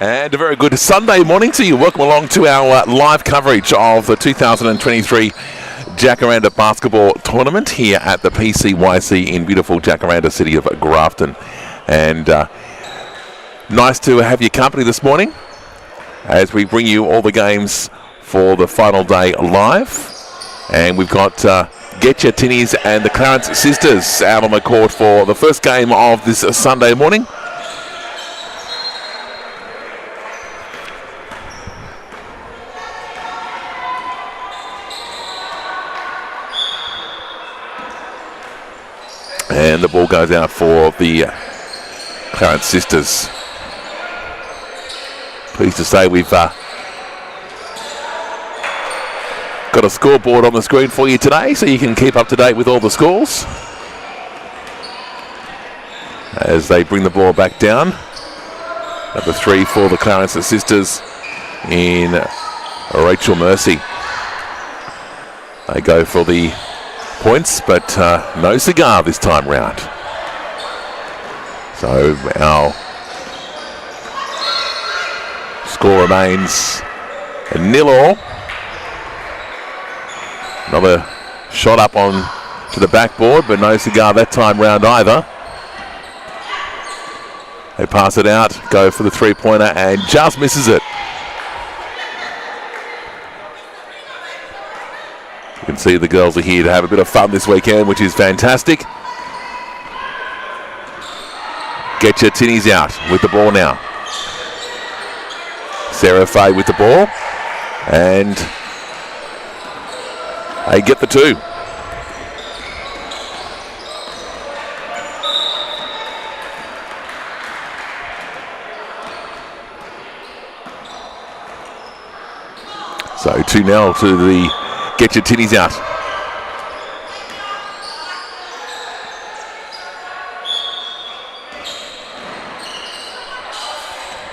And a very good Sunday morning to you. Welcome along to our live coverage of the 2023 Jacaranda Basketball Tournament here at the PCYC in beautiful Jacaranda city of Grafton. And nice to have your company this morning as we bring you all the games for the final day live. And we've got Ya Tinnies and the Clarence Sistas out on the court for the first game of this Sunday morning. And the ball goes out for the Clarence Sistas. Pleased to say we've got a scoreboard on the screen for you today, so you can keep up to date with all the scores as they bring the ball back down. Number 3 for the Clarence Sistas in Rachel Mercy. They go for the points, but no cigar this time round. So our score remains 0-0. Another shot up on to the backboard, but no cigar that time round either. They pass it out, go for the three-pointer, and just misses it. You can see the girls are here to have a bit of fun this weekend, which is fantastic. Get your tinnies out with the ball now. Sarah Fay with the ball. And they get the 2. So 2-0 to the Get Your Tinnies Out.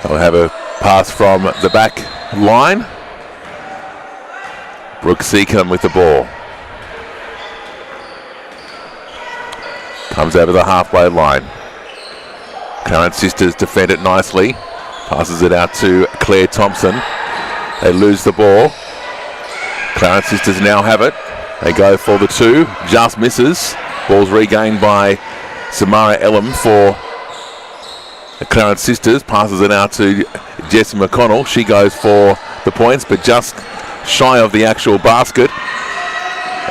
They'll have a pass from the back line. Brooke Seacombe with the ball. Comes over the halfway line. Clarence Sisters defend it nicely. Passes it out to Claire Thompson. They lose the ball. Clarence Sisters now have it. They go for the 2. Just misses. Ball's regained by Samara Elam for the Clarence Sisters. Passes it out to Jessie McConnell. She goes for the points, but just shy of the actual basket.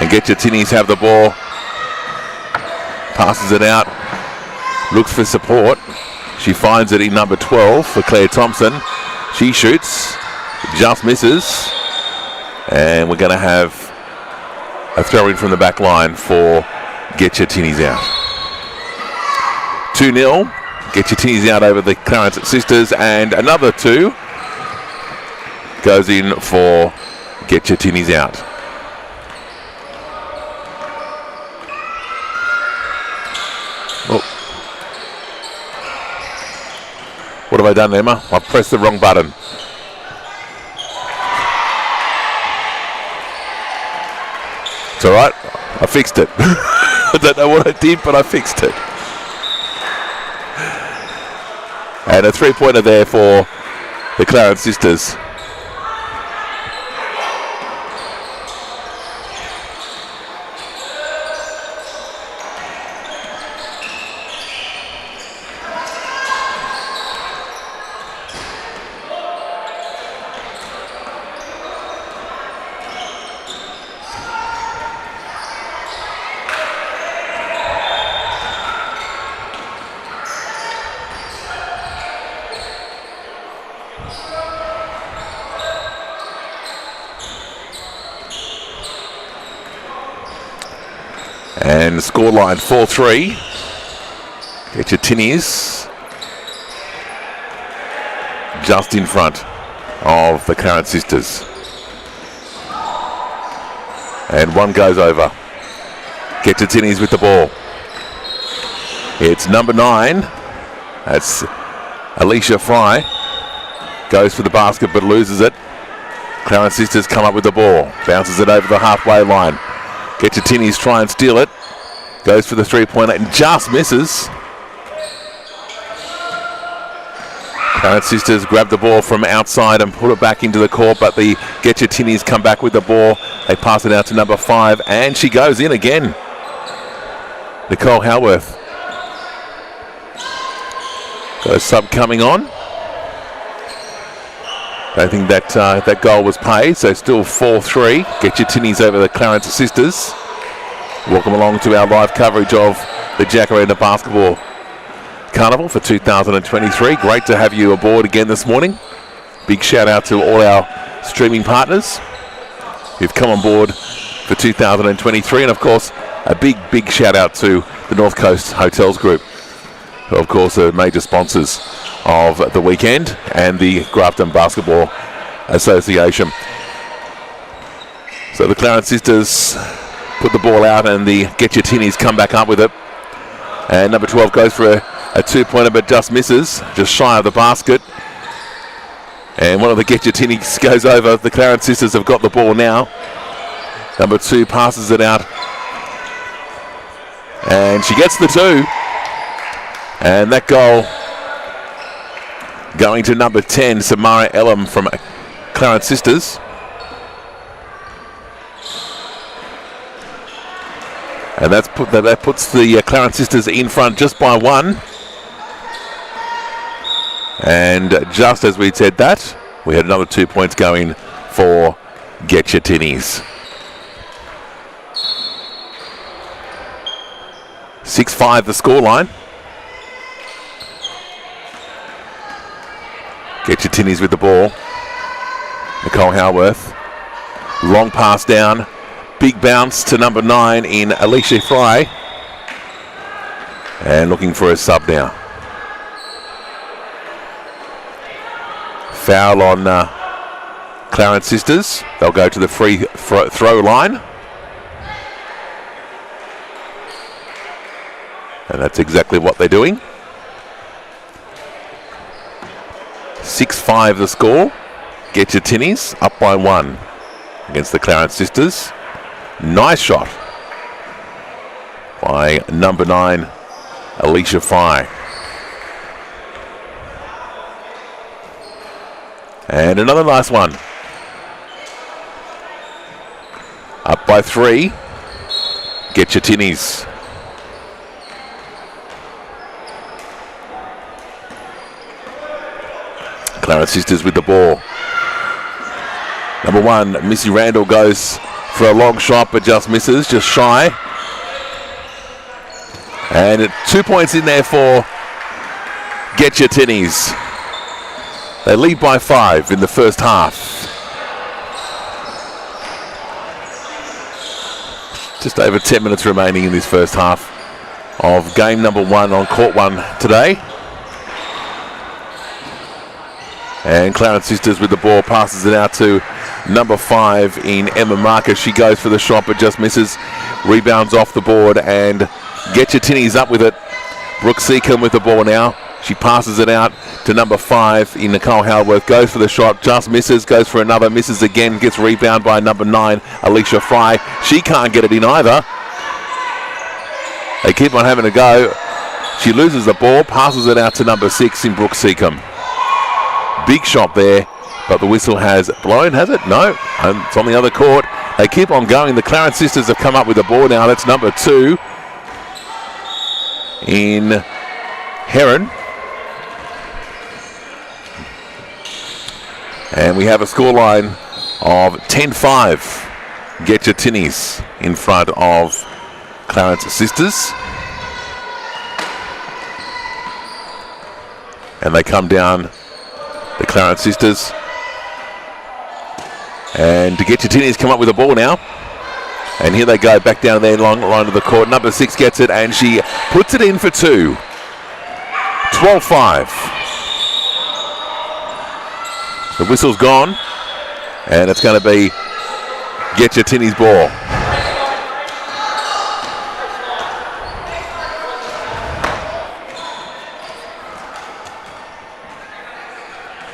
And Get Your Tinnies have the ball. Passes it out. Looks for support. She finds it in number 12 for Claire Thompson. She shoots. Just misses. And we're going to have a throw-in from the back line for Get Your Tinnies Out. 2-0. Get Your Tinnies Out over the Clarence Sisters. And another 2 goes in for Get Your Tinnies Out. Oh. What have I done, Emma? I've pressed the wrong button. It's all right. I fixed it. I don't know what I did, but I fixed it. And a three-pointer there for the Clarence Sisters. And the scoreline 4-3. Get Your Tinnies just in front of the Clarence Sisters. And one goes over. Get Your Tinnies with the ball. It's number 9. That's Alicia Fry. Goes for the basket but loses it. Clarence Sisters come up with the ball. Bounces it over the halfway line. Get Your Tinnies try and steal it. Goes for the three-pointer and just misses. Clarence Sisters grab the ball from outside and put it back into the court, but the Ya Tinnies come back with the ball. They pass it out to number 5, and she goes in again. Nicole Howarth. Got a sub coming on. I think that goal was paid, so still 4-3. Ya Tinnies over the Clarence Sisters. Welcome along to our live coverage of the Jacaranda Basketball Carnival for 2023. Great to have you aboard again this morning. Big shout out to all our streaming partners who've come on board for 2023, and of course a big shout out to the North Coast Hotels Group, who of course are major sponsors of the weekend, and the Grafton Basketball Association. So the Clarence Sisters put the ball out, and the Ya Tinnies come back up with it, and number 12 goes for a two-pointer but just misses, just shy of the basket. And one of the Ya Tinnies goes over. The Clarence Sisters have got the ball now. Number 2 passes it out, and she gets the 2. And that goal going to number 10, Samara Elam from Clarence Sisters. And that puts the Clarence Sisters in front just by 1. And just as we'd said that, we had another 2 points going for Ya Tinnies. 6-5 the scoreline. Ya Tinnies with the ball. Nicole Howarth. Long pass down. Big bounce to number 9 in Alicia Fry. And looking for a sub now. Foul on Clarence Sisters. They'll go to the free throw line. And that's exactly what they're doing. 6-5 the score. Ya Tinnies up by 1 against the Clarence Sisters. Nice shot by number 9, Alicia Fry. And another nice one. Up by 3. Ya Tinnies. Clarence Sisters with the ball. Number 1, Missy Randall goes for a long shot but just misses, just shy. And 2 points in there for Ya Tinnies. They lead by 5 in the first half. Just over 10 minutes remaining in this first half of game number 1 on court 1 today. And Clarence Sisters with the ball, passes it out to number 5 in Emma Marcus. She goes for the shot but just misses. Rebounds off the board, and Ya Tinnies up with it. Brooke Seacombe with the ball now. She passes it out to number 5 in Nicole Howarth. Goes for the shot, just misses. Goes for another, misses again. Gets rebound by number 9, Alicia Fry. She can't get it in either. They keep on having a go. She loses the ball, passes it out to number 6 in Brooke Seacombe. Big shot there, but the whistle has blown, has it? No, it's on the other court. They keep on going. The Clarence Sisters have come up with the ball now. That's number 2 in Heron. And we have a scoreline of 10-5. Ya Tinnies in front of Clarence Sisters. And they come down, the Clarence Sisters. And to Ya Tinnies come up with the ball now. And here they go, back down their long line of the court. Number 6 gets it, and she puts it in for 2. 12-5. The whistle's gone, and it's going to be Ya Tinnies' ball.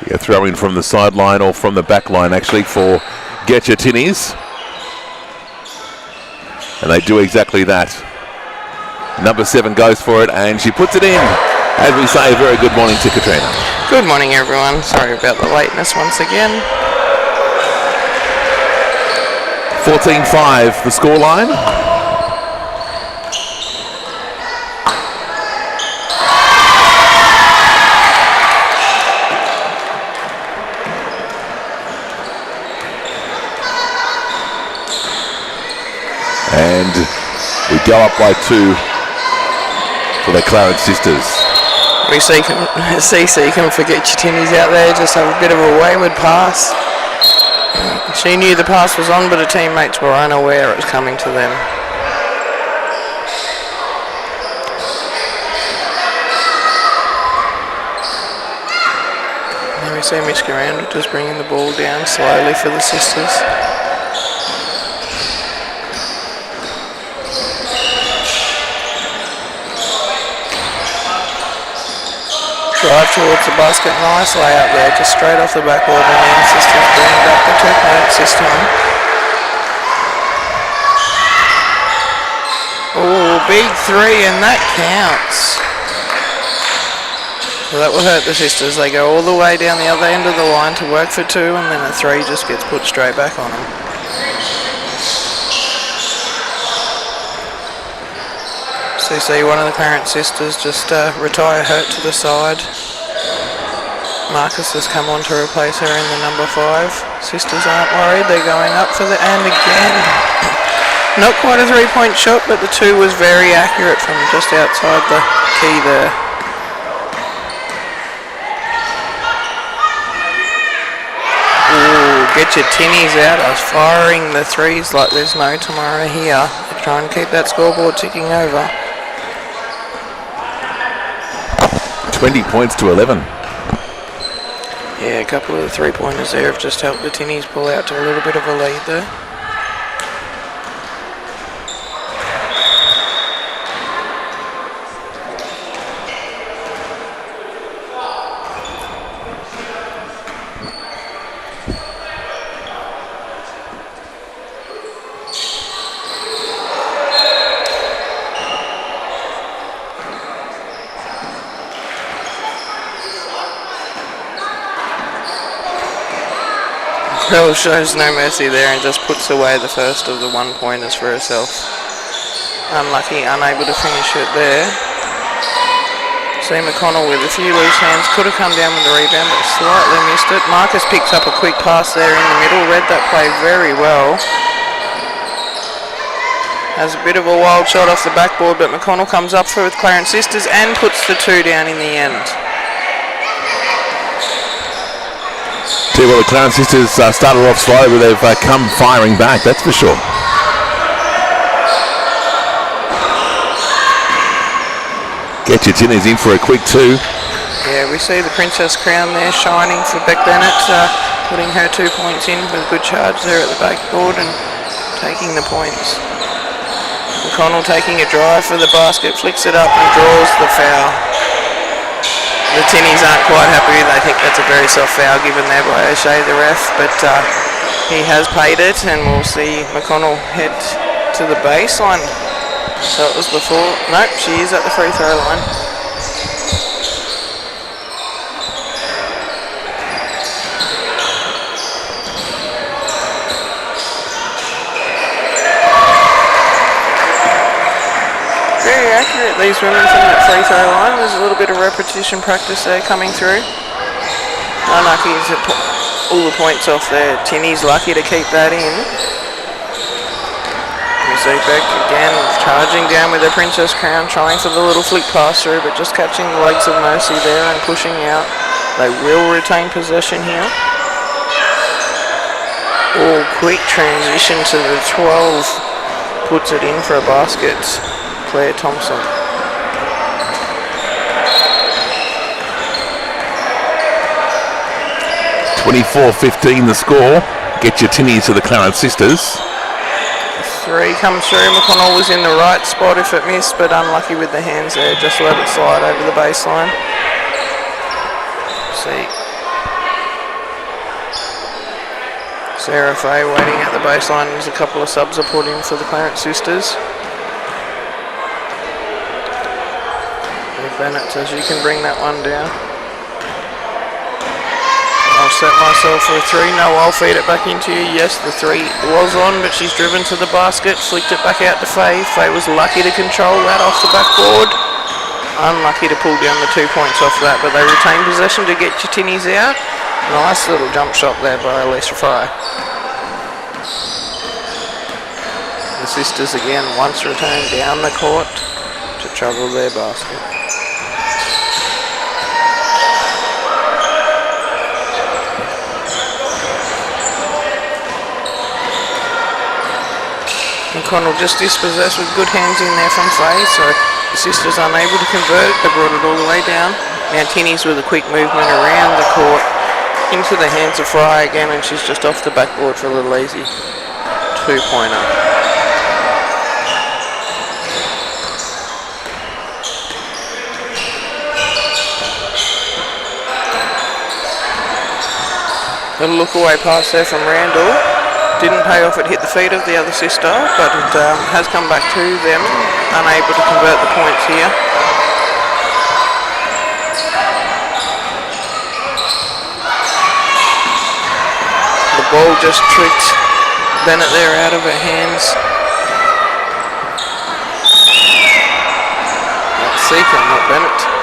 A throw in from the sideline, or from the back line actually, for Ya Tinnies. And they do exactly that. Number 7 goes for it, and she puts it in. As we say, a very good morning to Katrina. Good morning, everyone. Sorry about the lateness once again. 14-5 the scoreline. And we go up by 2 for the Clarence Sistas. We see CC can forget your tinnies out there, just have a bit of a wayward pass. She knew the pass was on, but her teammates were unaware it was coming to them. And we see Miss Garanda just bringing the ball down slowly for the Sisters. Drive towards the basket, nice layout there, just straight off the backboard, and then Sisters bring back the 2 points this time. Oh, big 3, and that counts. So that will hurt the Sisters. They go all the way down the other end of the line to work for 2, and then a 3 just gets put straight back on them. So you see one of the Clarence Sisters just retire hurt to the side. Marcus has come on to replace her in the number 5. Sisters aren't worried, they're going up for the, and again. Not quite a 3-point shot, but the 2 was very accurate from just outside the key there. Ooh, get your tinnies out. I was firing the 3s like there's no tomorrow here. Try and keep that scoreboard ticking over. 20 points to 11. Yeah, a couple of the 3-pointers there have just helped the Tinnies pull out to a little bit of a lead there. Pearl shows no mercy there and just puts away the first of the 1-pointers for herself. Unlucky, unable to finish it there. See McConnell with a few loose hands, could have come down with the rebound but slightly missed it. Marcus picks up a quick pass there in the middle, read that play very well. Has a bit of a wild shot off the backboard, but McConnell comes up for with Clarence Sisters and puts the 2 down in the end. Well, the Clarence Sisters started off slow, but they've come firing back, that's for sure. Get your tinnies in for a quick 2. Yeah, we see the Princess Crown there shining for Beck Bennett, putting her 2 points in with a good charge there at the backboard and taking the points. McConnell taking a drive for the basket, flicks it up and draws the foul. The Tinnies aren't quite happy. They think that's a very soft foul given there by O'Shea, the ref, but he has paid it, and we'll see McConnell head to the baseline. So it was before. Nope, she is at the free throw line. Very accurate, these women from that free throw line. There's a little bit of repetition practice there coming through. Unlucky to put all the points off there. Tinny's lucky to keep that in. We see Beck again charging down with the Princess Crown, trying for the little flick pass through, but just catching the legs of Mercy there and pushing out. They will retain possession here. Oh, quick transition to the 12. Puts it in for a basket. Claire Thompson. (24-15) the score. Get your tinnies to the Clarence Sisters. 3 comes through. McConnell was in the right spot if it missed, but unlucky with the hands there. Just let it slide over the baseline. See. Sarah Fay waiting at the baseline as a couple of subs are put in for the Clarence Sisters. Bennett says you can bring that one down. I'll set myself for a 3. No, I'll feed it back into you. Yes, the 3 was on, but she's driven to the basket, flicked it back out to Faye. Faye was lucky to control that off the backboard. Unlucky to pull down the 2 points off that, but they retain possession to get Ya Tinnies out. Nice little jump shot there by Alicia Fry. The Sisters again once returned down the court to trouble their basket. McConnell just dispossessed with good hands in there from Faye, so the Sisters unable to convert. They brought it all the way down. Now Tinnies with a quick movement around the court into the hands of Fry again, and she's just off the backboard for a little easy 2-pointer. Little look away pass there from Randall. Didn't pay off, it hit the feet of the other sister, but it has come back to them, unable to convert the points here. The ball just tricked Bennett there out of her hands. That's Seacom, not Bennett.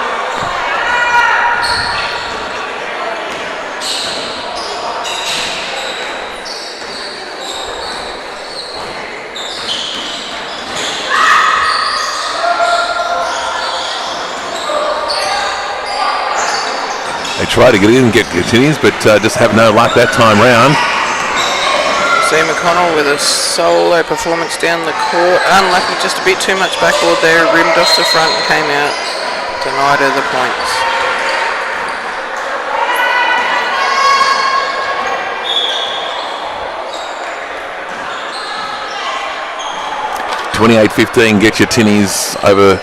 They try to get in and get Ya Tinnies, but just have no luck that time round. See McConnell with a solo performance down the court. Unlucky, just a bit too much backboard there. Rimmed off the front and came out. Denied her the points. (28-15) get Ya Tinnies over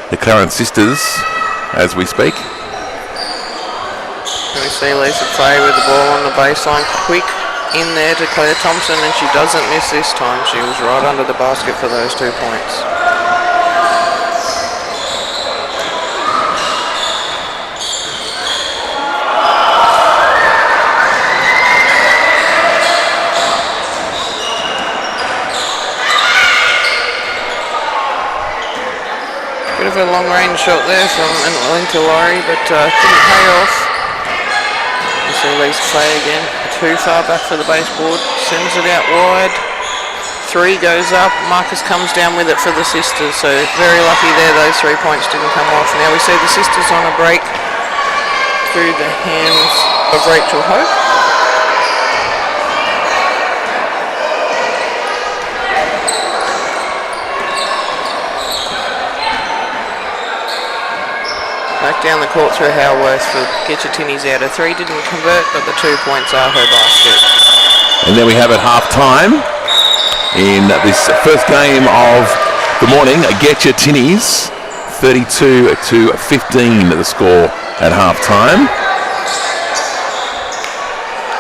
the Clarence Sisters as we speak. We see Lisa Faye with the ball on the baseline, quick in there to Claire Thompson, and she doesn't miss this time. She was right under the basket for those 2 points. Bit of a long range shot there from Alinta Laurie, but didn't pay off. You see Lisa Faye again, too far back for the baseboard, sends it out wide. 3 goes up, Marcus comes down with it for the Sisters, so very lucky there those 3 points didn't come off. Now we see the Sisters on a break through the hands of Rachel Hope. Back down the court through Howarth for get Ya Tinnies out. A 3 didn't convert, but the 2 points are her basket. And then we have at half time in this first game of the morning, get Ya Tinnies 32-15 the score at half time.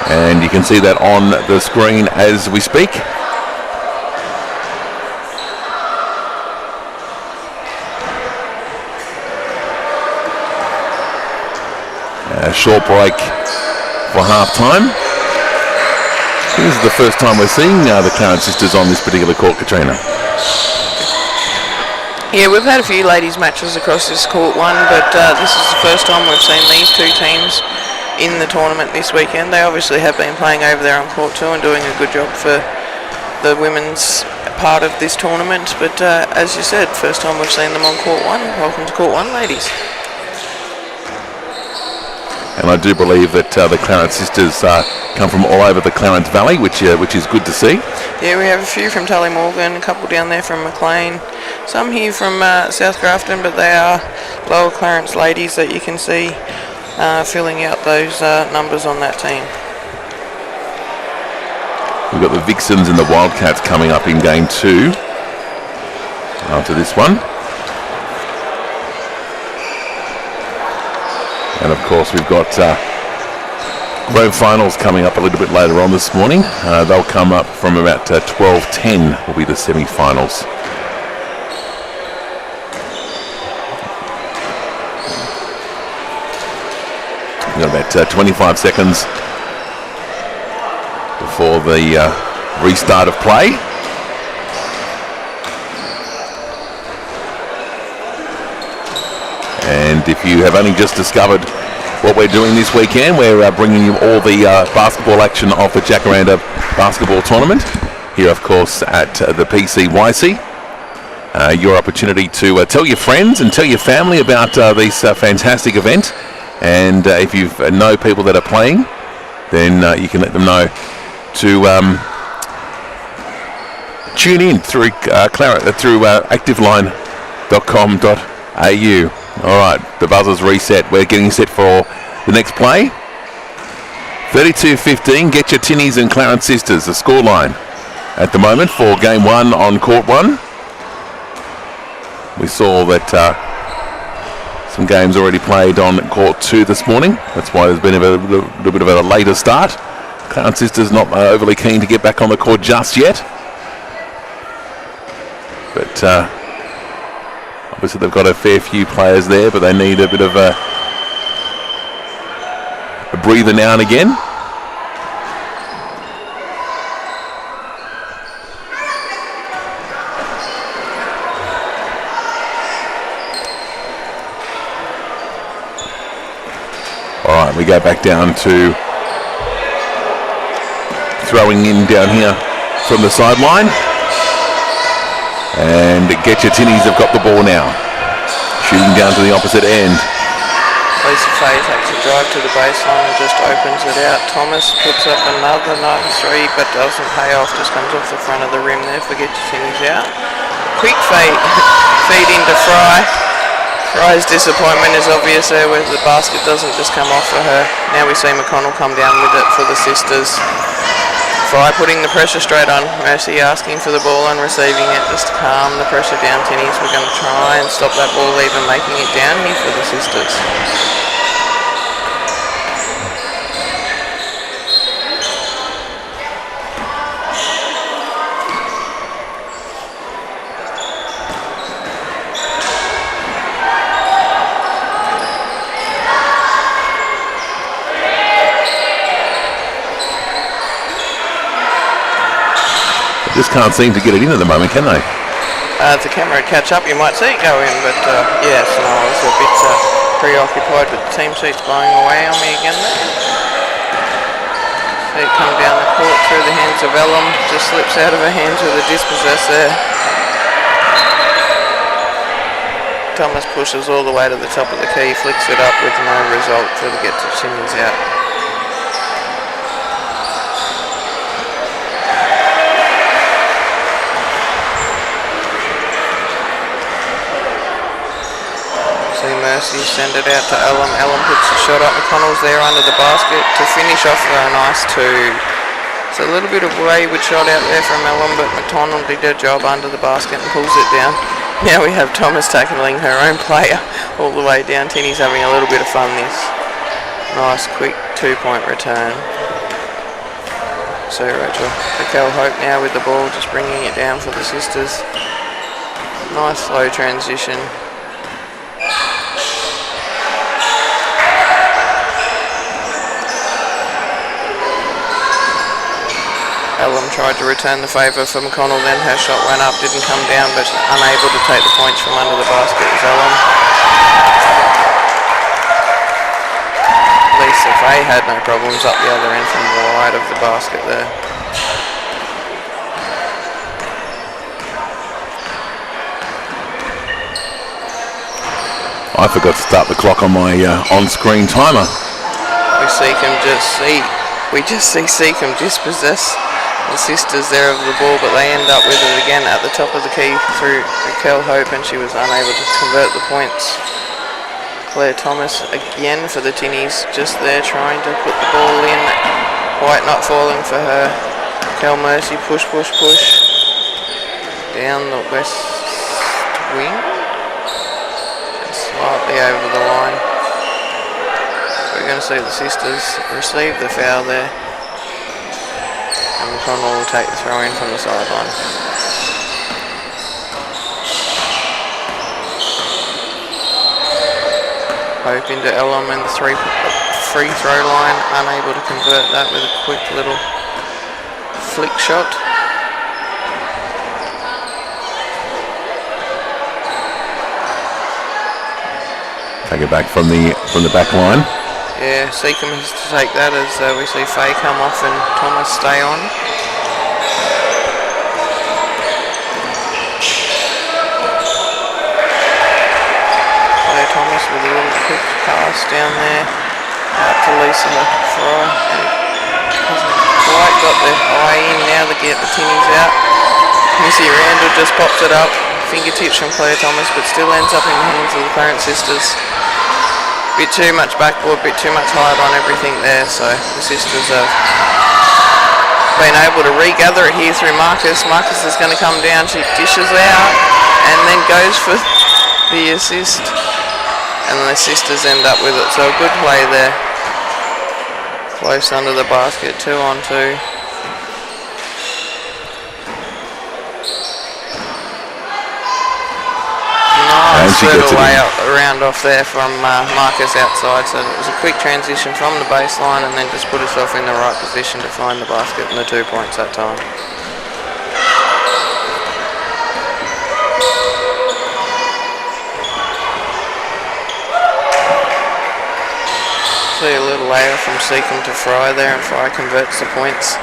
And you can see that on the screen as we speak. A short break for half-time. This is the first time we're seeing the Clarence Sisters on this particular court, Katrina. Yeah, we've had a few ladies matches across this court one, but this is the first time we've seen these 2 teams in the tournament this weekend. They obviously have been playing over there on court 2 and doing a good job for the women's part of this tournament, but as you said, first time we've seen them on court 1. Welcome to court 1, ladies. And I do believe that the Clarence Sisters come from all over the Clarence Valley, which is good to see. Yeah, we have a few from Tully Morgan, a couple down there from Maclean, some here from South Grafton, but they are lower Clarence ladies that you can see filling out those numbers on that team. We've got the Vixons and the Wildcats coming up in game 2 after this one. And of course we've got grand finals coming up a little bit later on this morning. They'll come up from about 12:10 will be the semi-finals. We've got about 25 seconds before the restart of play. And if you have only just discovered what we're doing this weekend, we're bringing you all the basketball action of the Jacaranda basketball tournament here, of course, at the PCYC. Your opportunity to tell your friends and tell your family about this fantastic event. And if you know people that are playing, then you can let them know to tune in through activeline.com.au. All right, the buzzer's reset. We're getting set for the next play. 32-15, get Ya Tinnies and Clarence Sistas, the scoreline at the moment for game 1 on court 1. We saw that some games already played on court 2 this morning. That's why there's been a little bit of a later start. Clarence Sistas not overly keen to get back on the court just yet. But obviously they've got a fair few players there, but they need a bit of a breather now and again. All right, we go back down to throwing in down here from the sideline. And Get Ya Tinnies have got the ball now. Shooting down to the opposite end. Lisa Faye takes a drive to the baseline and just opens it out. Thomas puts up another nice three, but doesn't pay off. Just comes off the front of the rim there for Get Ya Tinnies out. Quick feed into Fry. Fry's disappointment is obvious there, where the basket doesn't just come off for her. Now we see McConnell come down with it for the Sisters. Fry putting the pressure straight on. Mercy asking for the ball and receiving it just to calm the pressure down. Tinnies, we're going to try and stop that ball even making it down here for the Sisters. Just can't seem to get it in at the moment, can they? If the camera would catch up, you might see it go in, but yes, no, I was a bit preoccupied with the team sheets blowing away on me again there. See it come down the court through the hands of Ellum, just slips out of her hands with a dispossess there. Thomas pushes all the way to the top of the key, flicks it up with no result for the Get Ya Tinnies out. Mercy send it out to Ellum. Ellum puts the shot up. McConnell's there under the basket to finish off for a nice two. It's a little bit of wayward shot out there from Ellum, but McConnell did her job under the basket and pulls it down. Now we have Thomas tackling her own player all the way down. Tinny's having a little bit of fun this. Nice quick 2-point return. So Rachel Raquel Hope now with the ball, just bringing it down for the Sisters. Nice slow transition. Ellum tried to return the favour for McConnell, then her shot went up, didn't come down, but unable to take the points from under the basket was Ellum. Lisa Faye had no problems up the other end from wide of the basket there. I forgot to start the clock on my on-screen timer. We just see Seacombe dispossess the Sisters there of the ball, but they end up with it again at the top of the key through Raquel Hope, and she was unable to convert the points. Claire Thomas again for the Tinnies, just there trying to put the ball in. White not falling for her. Raquel Mercy push. Down the west wing. And slightly over the line. We're going to see the Sisters receive the foul there. And McConnell will take the throw in from the sideline. Hope into Ellum and the free throw line, unable to convert that with a quick little flick shot. Take it back from the back line. Yeah, Seacombe has to take that as we see Faye come off and Thomas stay on. Claire Thomas with a little quick pass down there out to Lisa Fry. Hasn't quite got the eye in now to get the tinnies out. Missy Randall just pops it up. Fingertips from Claire Thomas, but still ends up in the hands of the Clarence sisters. Bit too much backboard, bit too much height on everything there, so the sisters have been able to regather it here through Marcus. Marcus is going to come down, she dishes out and then goes for the assist, and the sisters end up with it, so a good play there. Close under the basket, 2-on-2. Nice little way up, around off there from Marcus outside, so it was a quick transition from the baseline and then just put herself in the right position to find the basket and the 2 points that time. See a little layer from Seacombe to Fry there, and Fry converts the points.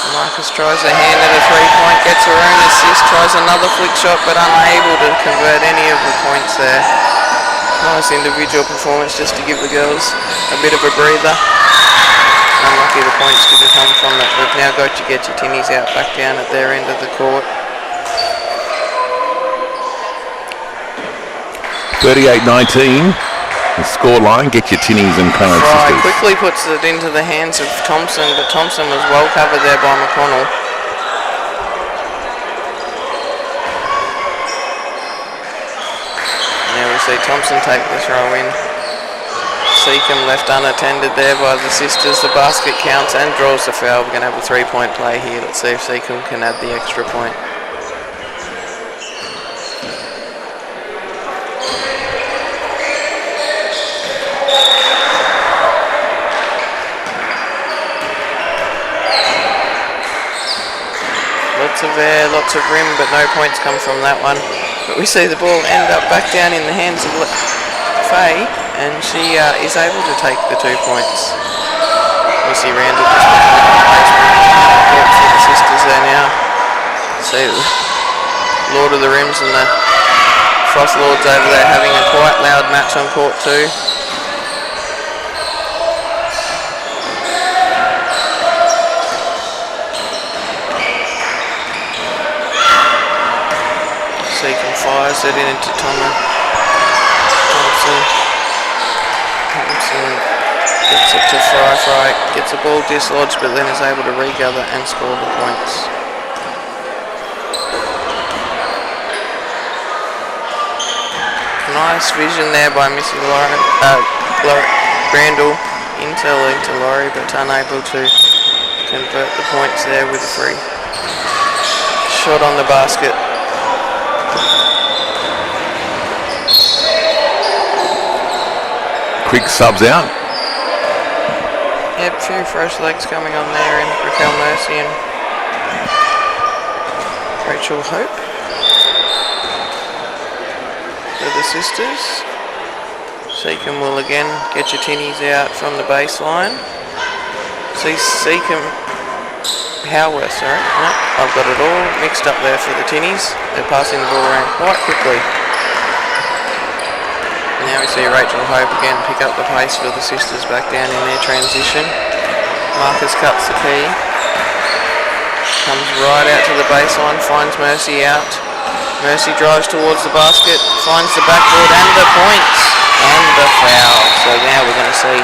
Marcus tries a hand at a 3-point, gets her own assist, tries another flick shot but unable to convert any of the points there. Nice individual performance just to give the girls a bit of a breather. Unlucky the points didn't come from it. We've now got to get your tinnies out back down at their end of the court. 38-19. The scoreline, get your tinnies and Clarence sisters. Quickly puts it into the hands of Thompson, but Thompson was well covered there by McConnell. Now we see Thompson take the throw in. Seacombe left unattended there by the sisters. The basket counts and draws the foul. We're going to have a 3-point play here. Let's see if Seacombe can add the extra point. Lots of air, lots of rim, but no points come from that one. But we see the ball end up back down in the hands of Faye, and she is able to take the 2 points. We see Randall just for the sisters there now. See the Lord of the Rims and the Froth Lords over there having a quite loud match on court 2. Seacombe fires it into Thompson. Thompson gets it to Fry. Gets the ball dislodged, but then is able to regather and score the points. Nice vision there by Missy Randall into Laurie, but unable to convert the points there with a free shot on the basket. Quick subs out. Yep, few fresh legs coming on there in Raquel Mercy and Rachel Hope for the sisters. Seacombe will again get your tinnies out from the baseline. See Seacombe, Howarth, sorry. No, I've got it all mixed up there for the tinnies. They're passing the ball around quite quickly. Now we see Rachel Hope again pick up the pace for the sisters back down in their transition. Marcus cuts the key. Comes right out to the baseline, finds Mercy out. Mercy drives towards the basket, finds the backboard and the points and the foul. So now we're going to see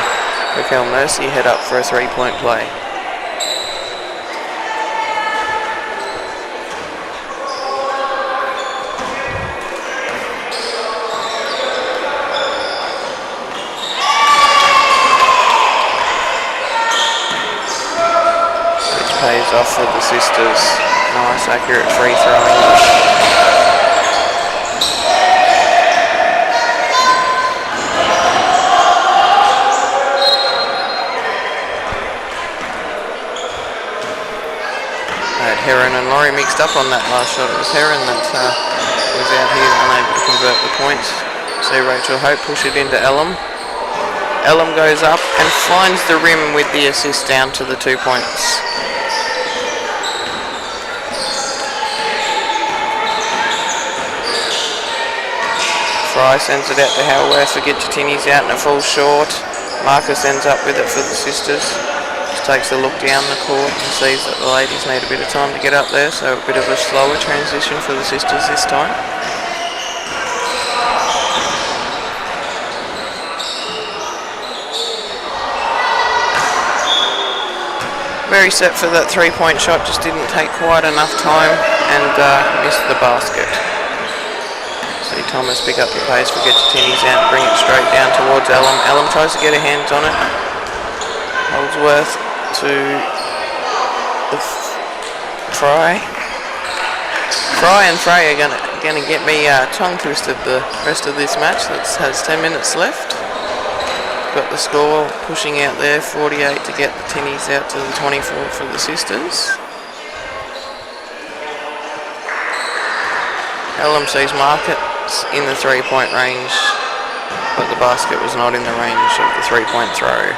Raquel Mercy head up for a 3-point play. off for the Sistas. Nice, accurate free throwing. Heron and Laurie mixed up on that last shot. It was Heron that was out here unable to convert the points. See Rachel Hope push it into Ellum. Ellum goes up and finds the rim with the assist down to the 2 points. Fry sends it out to Howarth for Get Ya Tinnies out and it falls short. Marcus ends up with it for the Sistas. Takes a look down the court and sees that the ladies need a bit of time to get up there, so a bit of a slower transition for the Sistas this time. Very set for that 3-point shot, just didn't take quite enough time and missed the basket. See Thomas pick up the pace for Get Ya Tinnies out and bring it straight down towards Ellum. Ellum tries to get her hands on it. Holdsworth to the Fry. Fry and Frey are gonna get me tongue twisted the rest of this match. That has 10 minutes left. Got the score pushing out there, 48 to get the Tinnies out to the 24 for the Sistas. Ellum sees Markets in the 3-point range, but the basket was not in the range of the 3-point throw.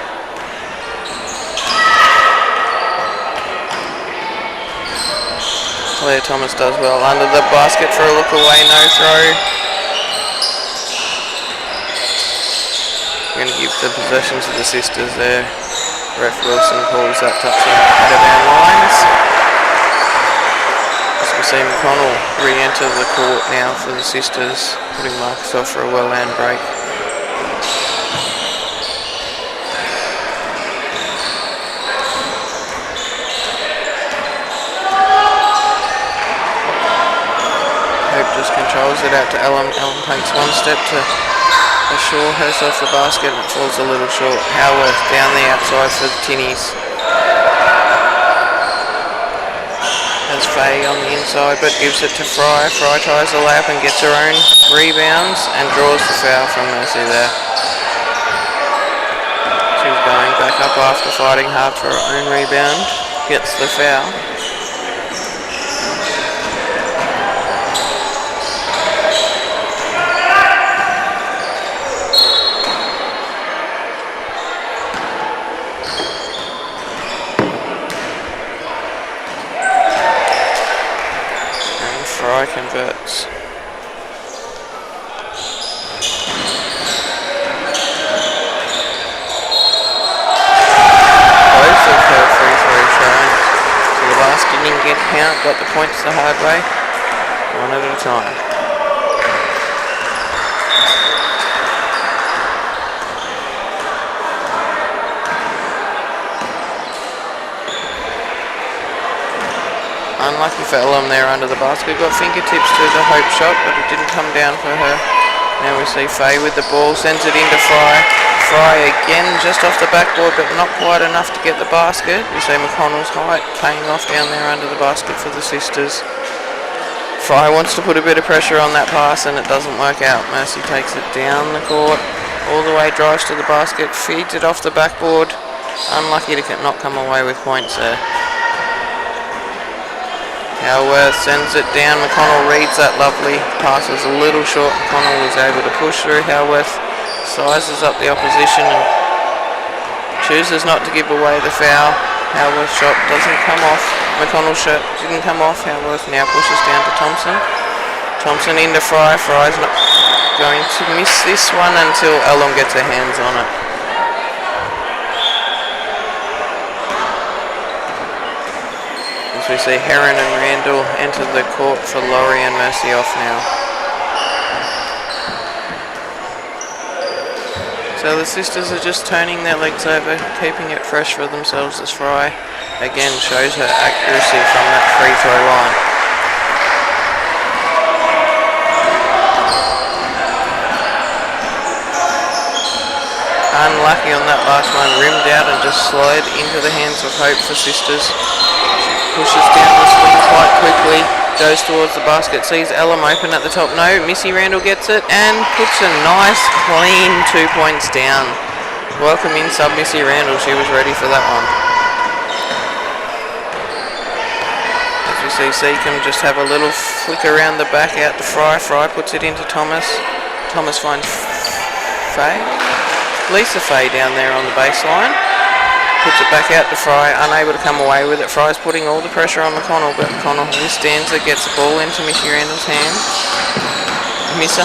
Claire Thomas does well under the basket for a look away, no throw. We're going to give the possession to the Sistas there. Ref Wilson calls that touching out of our lines. As we see McConnell re-enter the court now for the Sistas, putting Marcus off for a well-earned break. Just controls it out to Ellum. Ellum takes one step to assure herself the basket and it falls a little short. Howarth down the outside for the Tinnies. Has Faye on the inside but gives it to Fry. Fry tries a lap and gets her own rebounds and draws the foul from Mercy there. She's going back up after fighting hard for her own rebound. Gets the foul. Converts. Both of her free throw tries. So the last didn't get count, got the points the hard way, one at a time. Unlucky for Ellum there under the basket. Got fingertips to the Hope shot, but it didn't come down for her. Now we see Faye with the ball, sends it into Fry. Fry again just off the backboard, but not quite enough to get the basket. We see McConnell's height paying off down there under the basket for the Sistas. Fry wants to put a bit of pressure on that pass and it doesn't work out. Mercy takes it down the court, all the way drives to the basket, feeds it off the backboard. Unlucky to not come away with points there. Howarth sends it down. McConnell reads that lovely. Pass was a little short. McConnell was able to push through. Howarth sizes up the opposition and chooses not to give away the foul. Howarth's shot doesn't come off. McConnell's shot didn't come off. Howarth now pushes down to Thompson. Thompson into Fry. Fry's not going to miss this one until Ellum gets her hands on it. We see Heron and Randall enter the court for Laurie and Mercy off now. So the Sistas are just turning their legs over, keeping it fresh for themselves as Fry again shows her accuracy from that free throw line. Unlucky on that last one, rimmed out and just slid into the hands of Hope for Sistas. pushes down the swing quite quickly. Goes towards the basket, sees Ellum open at the top. No, Missy Randall gets it and puts a nice clean 2 points down. Welcome in sub Missy Randall, she was ready for that one. As we see Seacombe just have a little flick around the back out to Fry. Fry puts it into Thomas. Thomas finds Faye. Lisa Faye down there on the baseline. Puts it back out to Fry, unable to come away with it. Fry's putting all the pressure on McConnell, but McConnell withstands it, gets the ball into Missy Randall's hands. Misser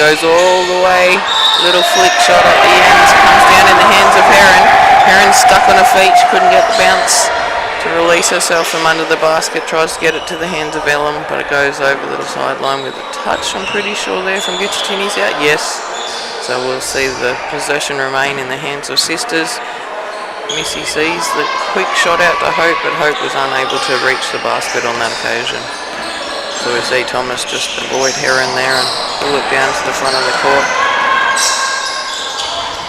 goes all the way, little flick shot at the ends, comes down in the hands of Heron. Heron's stuck on her feet, she couldn't get the bounce to release herself from under the basket, tries to get it to the hands of Ellum, but it goes over the sideline with a touch, I'm pretty sure there, from Ya Tinnies out, yes. So we'll see the possession remain in the hands of Sistas. Missy sees the quick shot out to Hope, but Hope was unable to reach the basket on that occasion. So we see Thomas just avoid Heron there and pull it down to the front of the court.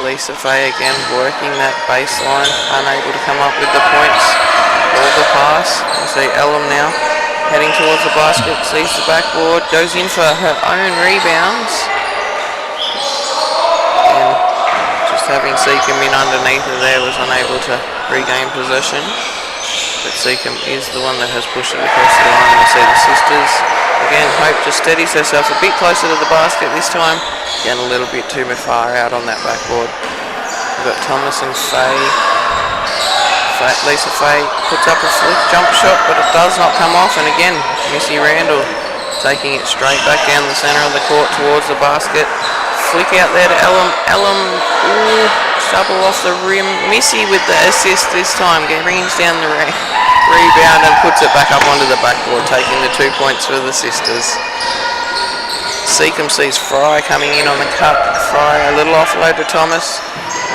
Lisa Faye again working that baseline, unable to come up with the points or the pass. We see Ellum now heading towards the basket, sees the backboard, goes in for her own rebounds. Having Seacombe in underneath her there, was unable to regain possession, but Seacombe is the one that has pushed it across the line. We see the Sisters again. Hope just steadies herself a bit closer to the basket this time, getting a little bit too far out on that backboard. We've got Thomas and Faye. Lisa Faye puts up a flick jump shot, but it does not come off, and again Missy Randall taking it straight back down the centre of the court towards the basket. Flick out there to Ellum. Ellum, double off the rim. Missy with the assist this time, brings down the rebound and puts it back up onto the backboard, taking the 2 points for the Sisters. Seacombe sees Fry coming in on the cut. Fry, a little offload to Thomas.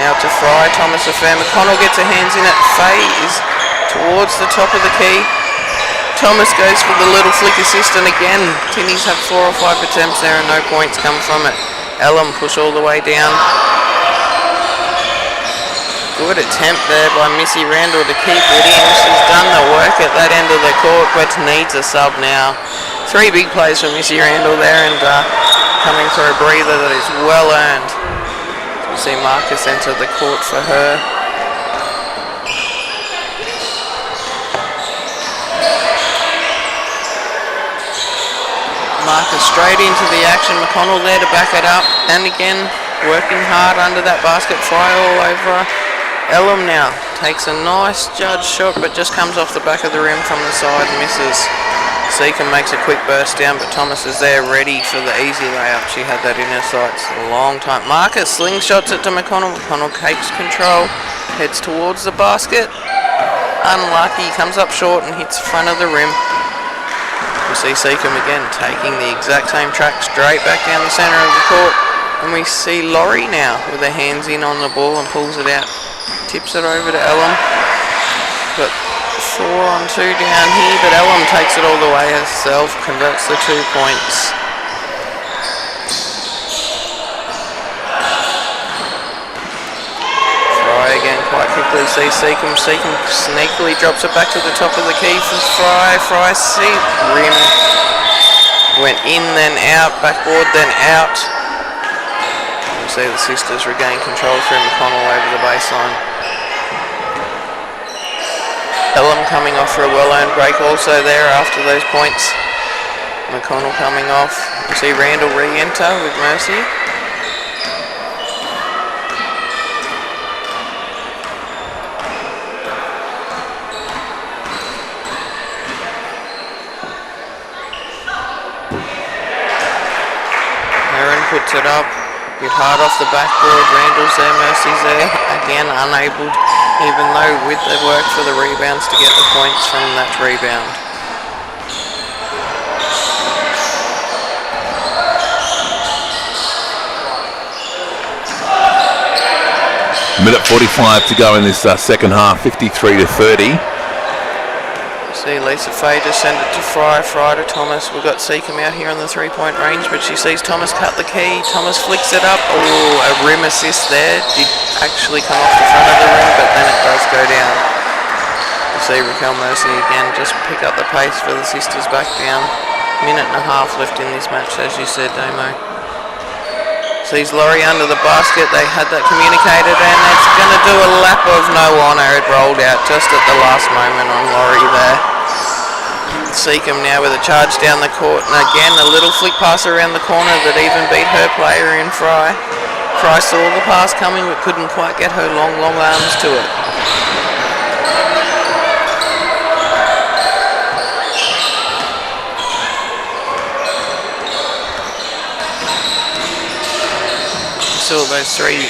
Now to Fry. Thomas affair. McConnell gets her hands in it. Faye is towards the top of the key. Thomas goes for the little flick assist, and again, Tinnies have 4 or 5 attempts there and no points come from it. Ellum push all the way down. Good attempt there by Missy Randall to keep it in. She's done the work at that end of the court, but needs a sub now. 3 big plays from Missy Randall there, and coming for a breather that is well earned. You see Marcus enter the court for her. Marcus straight into the action. McConnell there to back it up, and again working hard under that basket. Fry all over. Ellum now takes a nice judge shot, but just comes off the back of the rim from the side and misses. Seacombe makes a quick burst down, but Thomas is there ready for the easy layup. She had that in her sights a long time. Marcus slingshots it to McConnell. McConnell takes control, heads towards the basket. Unlucky, comes up short and hits the front of the rim. We see Seacombe again taking the exact same track straight back down the centre of the court, and we see Laurie now with her hands in on the ball and pulls it out, tips it over to Ellum. Got 4 on 2 down here, but Ellum takes it all the way herself, converts the 2 points. Fry again quite quickly, see Seacombe. Seacombe sneakily drops it back to the top of the key for Fry. Fry see rim. Went in then out, backboard then out. You see the Sisters regain control through McConnell over the baseline. Ellum coming off for a well-earned break also there after those points. McConnell coming off. You see Randall re-enter with Mercy. Puts it up, bit hard off the backboard. Randall's there, Mercy's there. Again, unable, even though with the work for the rebounds, to get the points from that rebound. Minute 45 to go in this second half, 53-30. See Lisa Faye just send it to Fry to Thomas. We've got Seacombe out here on the 3-point range, but she sees Thomas cut the key. Thomas flicks it up. Oh, a rim assist there. Did actually come off the front of the rim, but then it does go down. see Raquel Mercy again just pick up the pace for the Sisters back down. Minute and a half left in this match, as you said, Damo. Sees Laurie under the basket. They had that communicated, and it's going to do a lap of no honour. It rolled out just at the last moment on Laurie there. Seacombe now with a charge down the court, and again a little flick pass around the corner that even beat her player in Fry. Fry saw the pass coming but couldn't quite get her long arms to it. Saw those three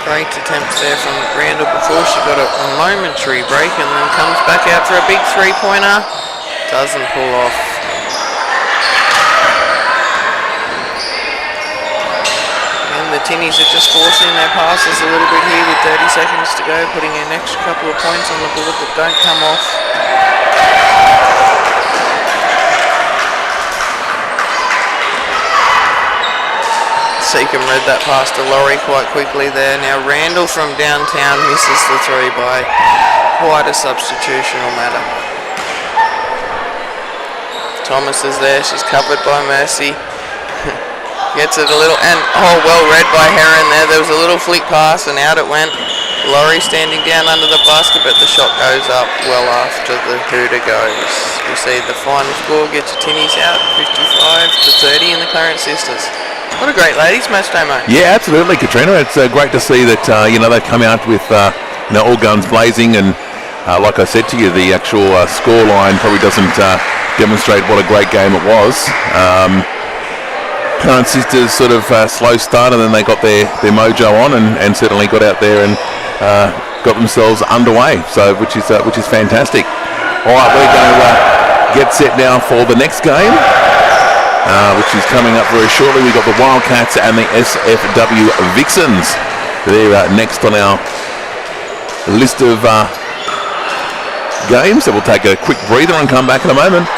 great attempts there from Randall before she got a momentary break and then comes back out for a big three-pointer. Doesn't pull off. And the Tinnies are just forcing their passes a little bit here with 30 seconds to go, putting an extra couple of points on the board that don't come off. Seacombe read that pass to Laurie quite quickly there. Now Randall from downtown misses the three by quite a substitutional matter. Thomas is there, she's covered by Mercy. Gets it a little, and well read by Heron there. There was a little flick pass and out it went. Laurie standing down under the basket, but the shot goes up well after the hooter goes. We see the final score gets your Tinnies out 55-30 in the Clarence Sisters. What a great ladies match, Damo. Yeah, absolutely, Katrina. It's great to see that they've come out with all guns blazing, and like I said to you, the actual score line probably doesn't demonstrate what a great game it was. Clarence Sisters sort of slow start, and then they got their mojo on, and certainly got out there and got themselves underway. So which is fantastic. All right, we're going to get set now for the next game. Which is coming up very shortly. We've got the Wildcats and the SFW Vixons. They're next on our list of games. So we'll take a quick breather and come back in a moment.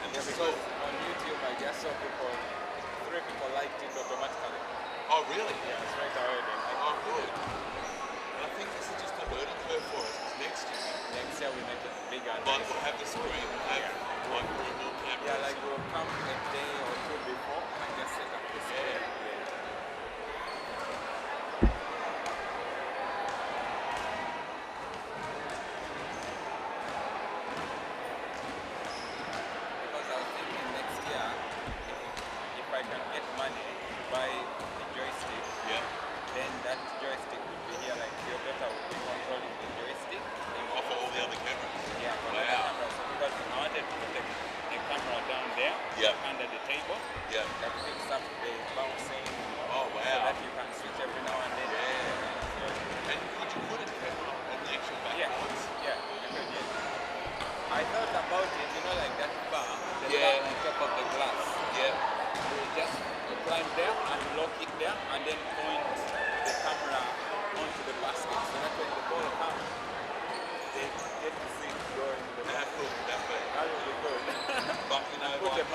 Because on YouTube I just saw people, 3 people liked it automatically. Oh really? Yeah, straight away they liked it. Oh good. And I think this is just a learning curve for us. Next year we make it bigger. but we'll have the screen, we'll have like remote cameras. Yeah, like we'll come a day or two before and just set up the screen.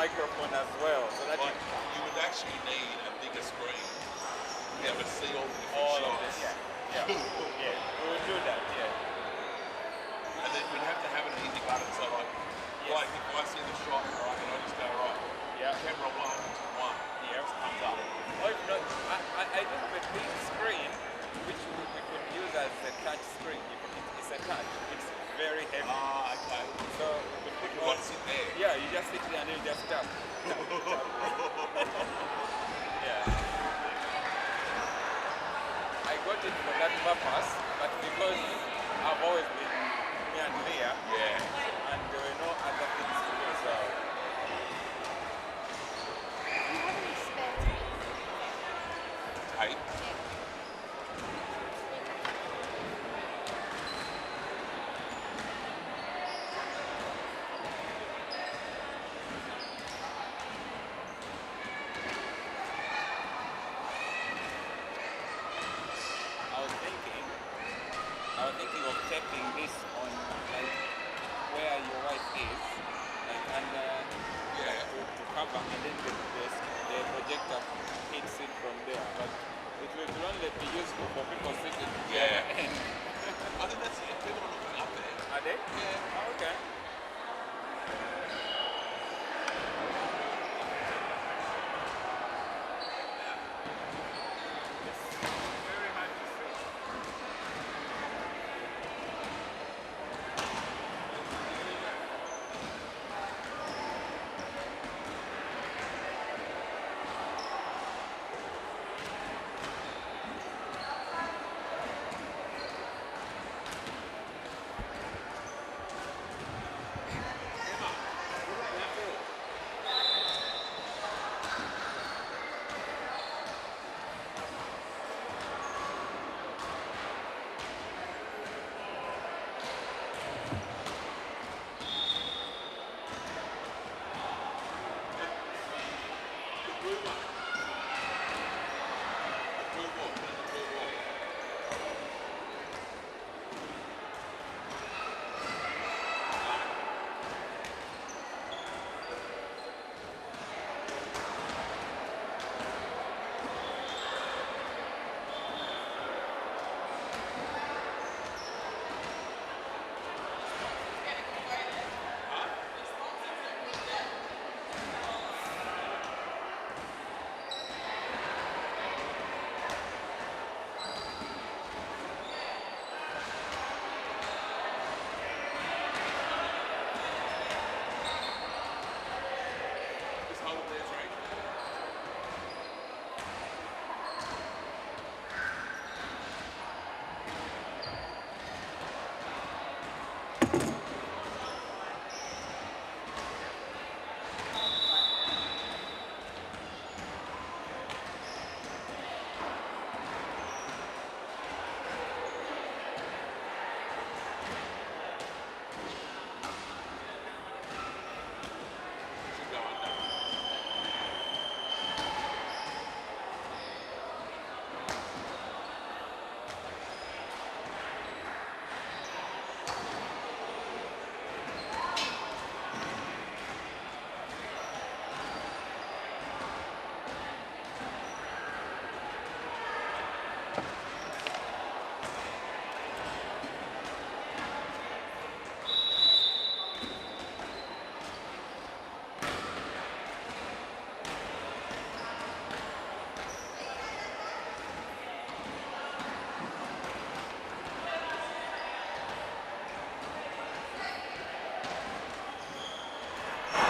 microphone as well, so that Like, you would actually need a bigger screen to be able to see all the different all of shots. this. Yeah. We will do that. Yeah. And then we'd have to have an easy button, so like if I see the shot, right, and I just go, right, camera 1 to 1, Yeah. comes up. Or if not, I think the big screen, which we could use as a touch screen, it's a touch. It's very heavy. Ah, okay. So we could put You want to sit there. Yeah, you just sit there and you just tap. Yeah. I got it for that purpose, but because I've always been me and Leah, and there were no other things to do, so. Tape. I was thinking of taping this on like where your wife is, like under to cover, and then the projector hits it from there. But it will only be useful for people sitting together. I think that's it. People are looking up there. Are they? Yeah. Oh, okay. Very hard to see.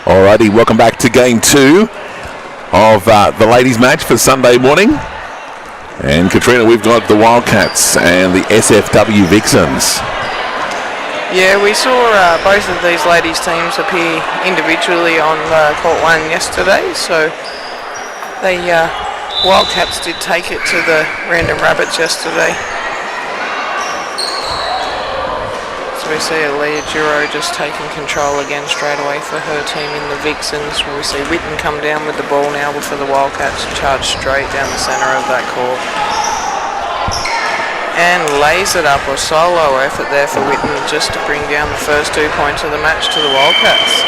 Alrighty, welcome back to game 2 of the ladies match for Sunday morning. And Katrina, we've got the Wildcats and the SFW Vixons. Yeah, we saw both of these ladies' teams appear individually on court 1 yesterday, so the Wildcats did take it to the Random Rabbits yesterday. So we see Leah Giro just taking control again straight away for her team in the Vixons. We see Witten come down with the ball now before the Wildcats charge straight down the centre of that court. And lays it up, a solo effort there for Witten just to bring down the first 2 points of the match to the Wildcats.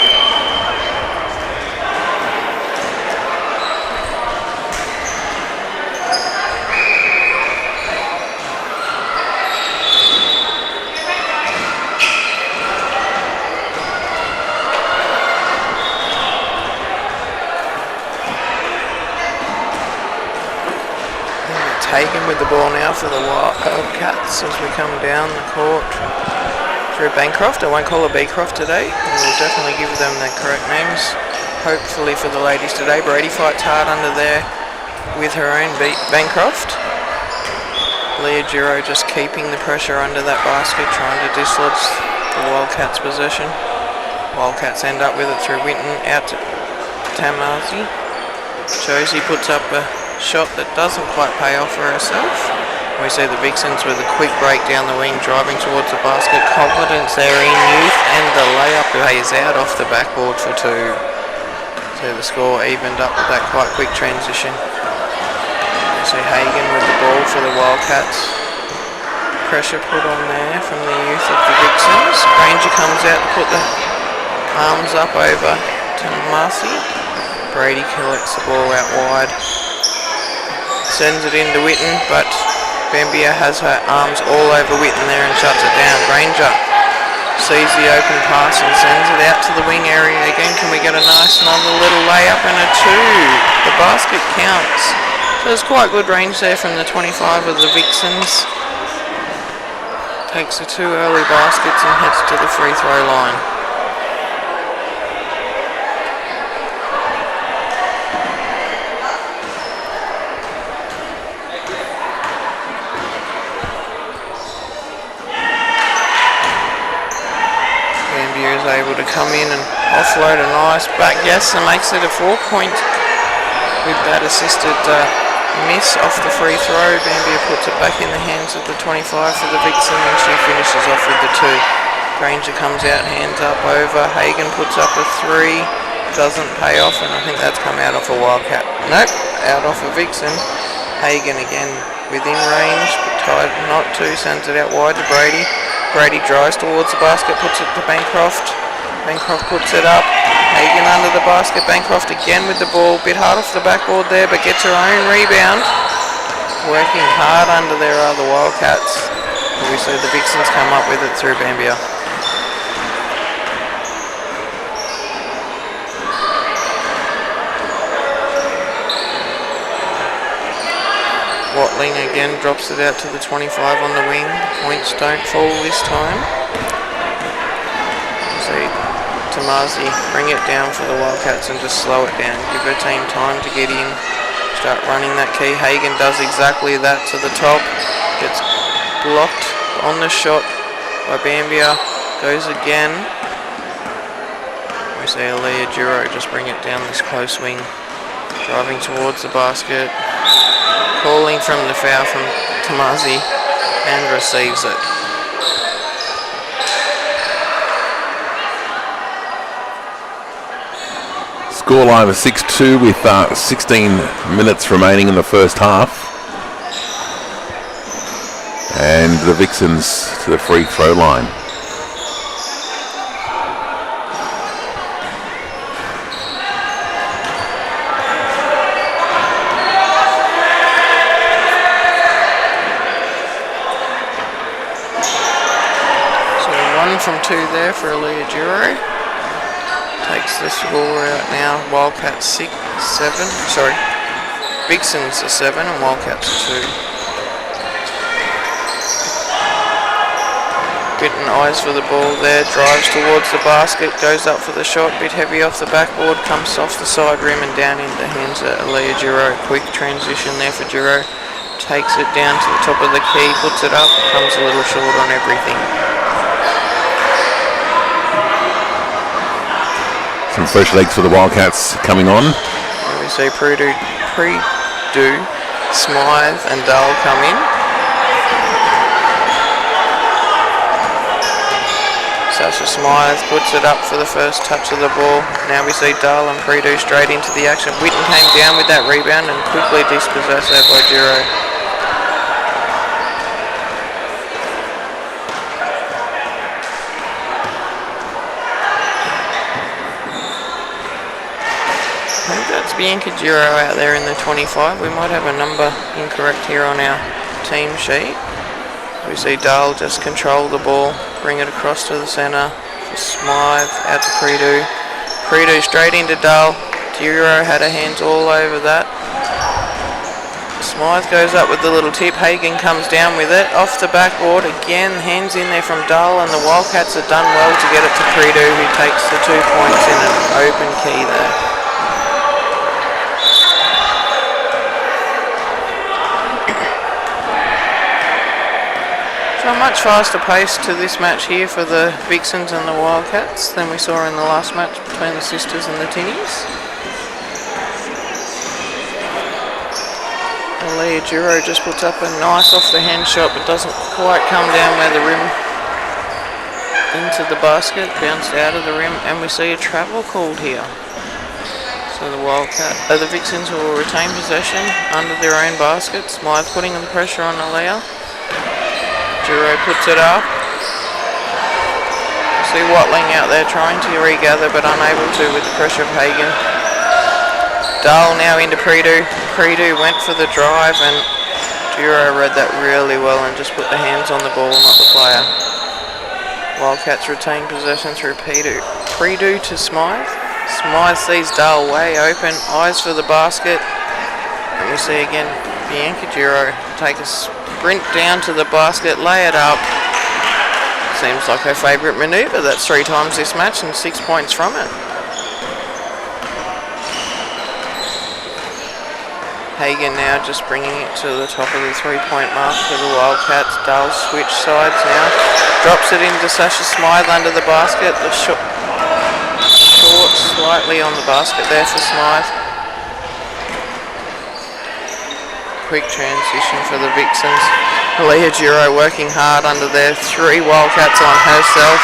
Hagen with the ball now for the Wildcats as we come down the court through Bancroft. I won't call her Beecroft today. We'll definitely give them the correct names. Hopefully for the ladies today. Brady fights hard under there with her own Bancroft. Leah Giro just keeping the pressure under that basket, trying to dislodge the Wildcats' possession. Wildcats end up with it through Winton out to Tamazi. Josie puts up a shot that doesn't quite pay off for herself. We see the Vixens with a quick break down the wing, driving towards the basket. Confidence there in youth, and the layup pays out off the backboard for two. So the score evened up with that quite quick transition. We see Hagen with the ball for the Wildcats. Pressure put on there from the youth of the Vixens. Granger comes out to put the arms up over to Marcy. Brady collects the ball out wide. Sends it into Witten, but Bambia has her arms all over Witten there and shuts it down. Granger sees the open pass and sends it out to the wing area again. Can we get another little layup and a two? The basket counts. So there's quite good range there from the 25 of the Vixens. Takes the two early baskets and heads to the free throw line. Able to come in and offload a nice back yes and makes it a 4-point with that assisted miss off the free throw. Bambia puts it back in the hands of the 25 for the Vixen, and she finishes off with the 2. Granger comes out, hands up over. Hagen puts up a 3, doesn't pay off, and I think that's come out off a Wildcat. Nope, out off a Vixen. Hagen again within range, but tied not to, sends it out wide to Brady. Brady drives towards the basket, puts it to Bancroft. Bancroft puts it up. Hagen under the basket. Bancroft again with the ball. Bit hard off the backboard there, but gets her own rebound. Working hard under there are the Wildcats. We see the Vixens come up with it through Bambia. Watling again drops it out to the 25 on the wing. Points don't fall this time. See Tamazi bring it down for the Wildcats and just slow it down. Give her team time to get in. Start running that key. Hagen does exactly that to the top. Gets blocked on the shot by Bambia. Goes again. We see Leah Giro just bring it down this close wing. Driving towards the basket. Calling from the foul from Tamazi and receives it. Scoreline of 6-2 with 16 minutes remaining in the first half. And the Vixens to the free throw line. From 2 there for Leah Giro. Takes the score out now. Wildcats 6, 7. Sorry. Vixens are 7 and Wildcats are 2. Bitten eyes for the ball there. Drives towards the basket. Goes up for the shot. Bit heavy off the backboard. Comes off the side rim and down into the hands of Leah Giro. Quick transition there for Giro. Takes it down to the top of the key. Puts it up. Comes a little short on everything. Some fresh legs for the Wildcats coming on. We see Prue, Smythe and Dull come in. Sasha Smythe puts it up for the first touch of the ball. Now we see Dull and Prue straight into the action. Witten came down with that rebound and quickly dispossessed there by Giro. Bianca Giro out there in the 25. We might have a number incorrect here on our team sheet. We see Dahl just control the ball, bring it across to the centre for Smythe, out to Predu. Predu straight into Dahl. Giro had her hands all over that. Smythe goes up with the little tip. Hagen comes down with it. Off the backboard again. Hands in there from Dull, and the Wildcats have done well to get it to Prideaux, who takes the 2 points in an open key there. So a much faster pace to this match here for the Vixons and the Wildcats than we saw in the last match between the Sisters and the Tinnies. Leah Duro just puts up a nice off the hand shot, but doesn't quite come down where the rim into the basket, bounced out of the rim, and we see a travel called here. So the Vixons will retain possession under their own basket. Smythe putting the pressure on Leah. Duro puts it up. See Watling out there trying to regather, but unable to with the pressure of Hagen. Dahl now into Prideaux. Prideaux went for the drive, and Duro read that really well and just put the hands on the ball, not the player. Wildcats retain possession through Prideaux to Smythe. Smythe sees Dahl way open, eyes for the basket, and we see again Bianca Duro take a sprint down to the basket, lay it up. Seems like her favourite manoeuvre. That's 3 times this match and 6 points from it. Hagen now just bringing it to the top of the 3-point mark for the Wildcats. Dahl switch sides now. Drops it into Sasha Smythe under the basket. The short slightly on the basket there for Smythe. Quick transition for the Vixens. Leah Duro working hard under there. 3 Wildcats on herself.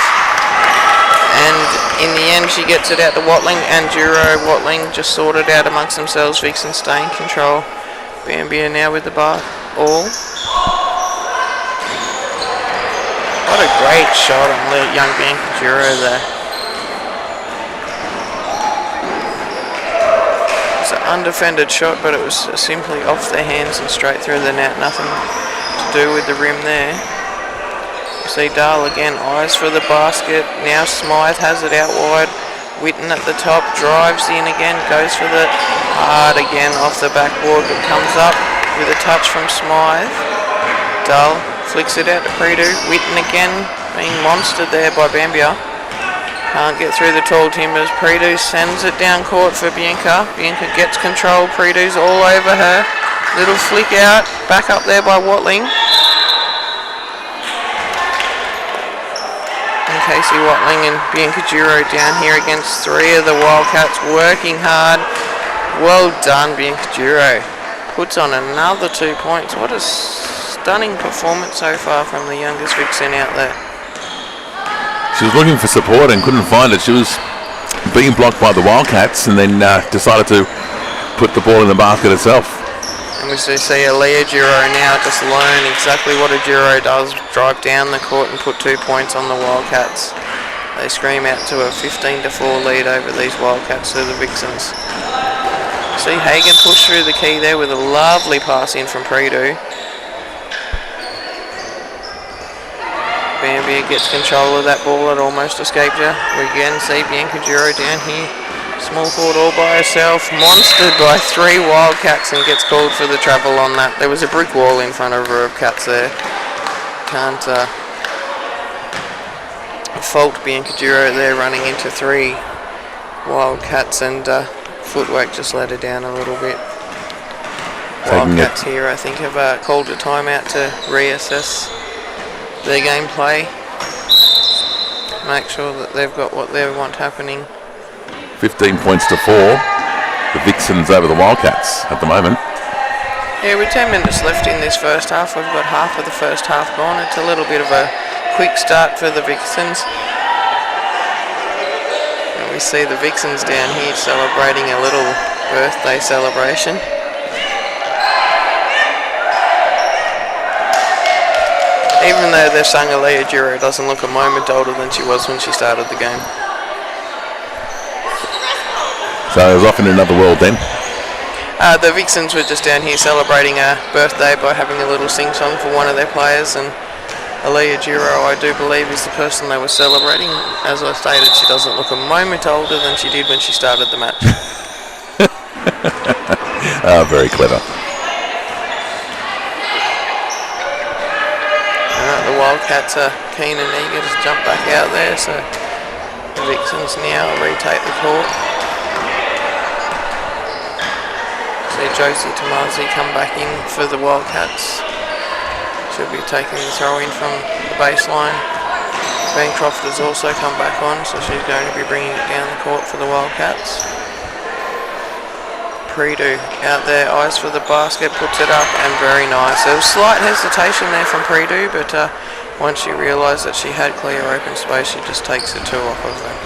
And in the end, she gets it out to Watling, and Duro, Watling just sorted out amongst themselves. Vixen stay in control. Bambia now with the ball. What a great shot on young Bianca Duro there. It's an undefended shot, but it was simply off their hands and straight through the net. Nothing to do with the rim there. See Dahl again, eyes for the basket. Now Smythe has it out wide. Witten at the top, drives in again, goes for the hard again off the backboard, but comes up with a touch from Smythe. Dahl flicks it out to Prideaux. Witten again, being monstered there by Bambia. Can't get through the tall timbers. Prideaux sends it down court for Bianca. Bianca gets control. Prideaux's all over her. Little flick out, back up there by Watling. Casey Watling and Bianca Duro down here against 3 of the Wildcats, working hard. Well done, Bianca Duro. Puts on another 2 points. What a stunning performance so far from the youngest Vixen out there. She was looking for support and couldn't find it. She was being blocked by the Wildcats and then decided to put the ball in the basket herself. And we see Leah Duro now just learn exactly what a Duro does, drive down the court and put 2 points on the Wildcats. They scream out to a 15-4 lead over these Wildcats to the Vixens. See Hagen push through the key there with a lovely pass in from Prideaux. Bambia gets control of that ball, it almost escaped her. We again see Bianca Duro down here. Small forward all by herself, monstered by 3 Wildcats, and gets called for the travel on that. There was a brick wall in front of her of Cats there. Can't fault Bianca Duro there running into 3 Wildcats, and footwork just let her down a little bit. Wildcats here I think have called a timeout to reassess their gameplay. Make sure that they've got what they want happening. 15 points to 4. The Vixens over the Wildcats at the moment. Yeah, with 10 minutes left in this first half. We've got half of the first half gone. It's a little bit of a quick start for the Vixens. And we see the Vixens down here celebrating a little birthday celebration. Even though they've sung Leah Duro doesn't look a moment older than she was when she started the game. So it was off in another world then. The Vixens were just down here celebrating a birthday by having a little sing-song for one of their players, and Leah Duro, I do believe, is the person they were celebrating. As I stated, she doesn't look a moment older than she did when she started the match. Very clever. Wildcats are keen and eager to jump back out there, so the Vixons now retake the court. See Josie Tomasi come back in for the Wildcats. She'll be taking the throw in from the baseline. Bancroft has also come back on, so she's going to be bringing it down the court for the Wildcats. Prideaux out there, eyes for the basket, puts it up, and very nice. There was slight hesitation there from Prideaux, but once she realised that she had clear open space, she just takes the two off of them.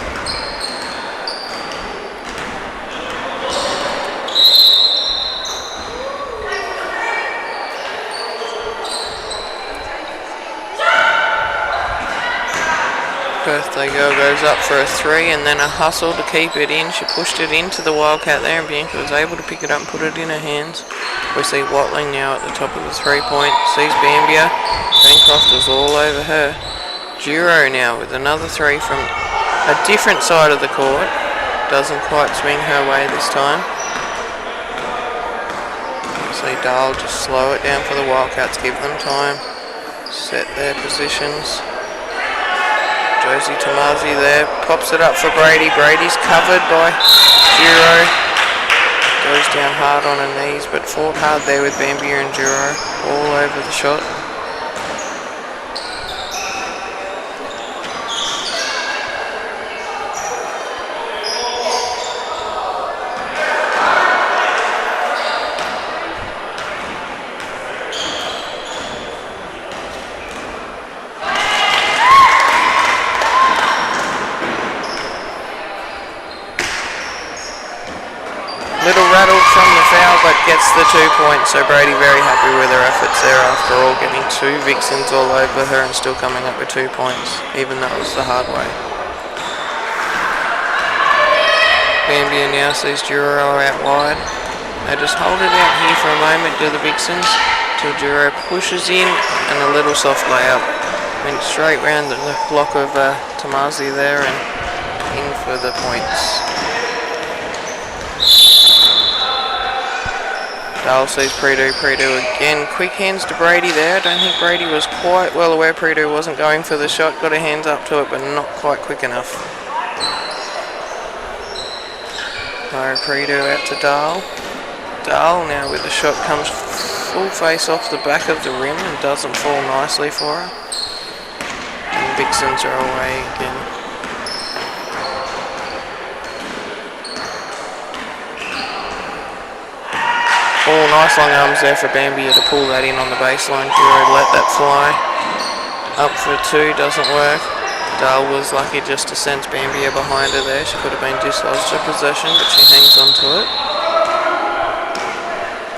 Birthday Girl goes up for a three and then a hustle to keep it in. She pushed it into the Wildcat there and Bianca was able to pick it up and put it in her hands. We see Watling now at the top of the 3 point. Sees Bambia. Bancroft is all over her. Duro now with another three from a different side of the court. Doesn't quite swing her way this time. See Dahl just slow it down for the Wildcats. Give them time. Set their positions. Josie Tomasi there, pops it up for Brady. Brady's covered by Duro. Goes down hard on her knees, but fought hard there with Bambia and Duro all over the shot. Gets the 2 points, so Brady very happy with her efforts there after all, getting 2 Vixons all over her and still coming up with 2 points, even though it was the hard way. Bambia now sees Duro out wide. They just hold it out here for a moment, do the Vixons, till Duro pushes in and a little soft layup. Went straight round the block of Tomasi there and in for the points. Dahl sees Prideaux again. Quick hands to Brady there. I don't think Brady was quite well aware Prideaux wasn't going for the shot. Got her hands up to it, but not quite quick enough. Prideaux out to Dahl. Dahl now with the shot comes full face off the back of the rim and doesn't fall nicely for her. And Vixons are away again. Oh, nice long arms there for Bambia to pull that in on the baseline. Duro let that fly. Up for 2, doesn't work. Dahl was lucky just to sense Bambia behind her there. She could have been dislodged her possession, but she hangs on to it.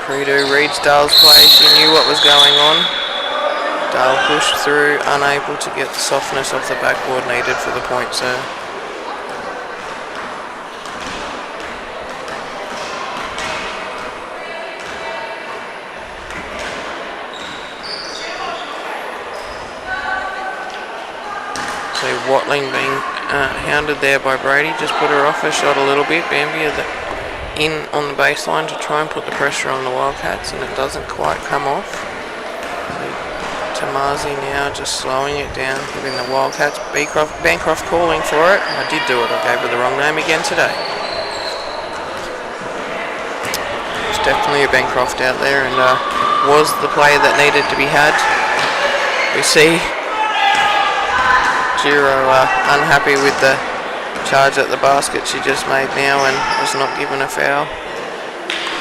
Prideaux reads Dahl's play. She knew what was going on. Dahl pushed through, unable to get the softness of the backboard needed for the point serve. Watling being hounded there by Brady, just put her off her shot a little bit. Bambia in on the baseline to try and put the pressure on the Wildcats, and it doesn't quite come off. So Tomasi now just slowing it down, giving the Wildcats. Bancroft calling for it. I did do it, I gave her the wrong name again today. There's definitely a Bancroft out there, and was the play that needed to be had. We see Duro unhappy with the charge at the basket she just made now and was not given a foul.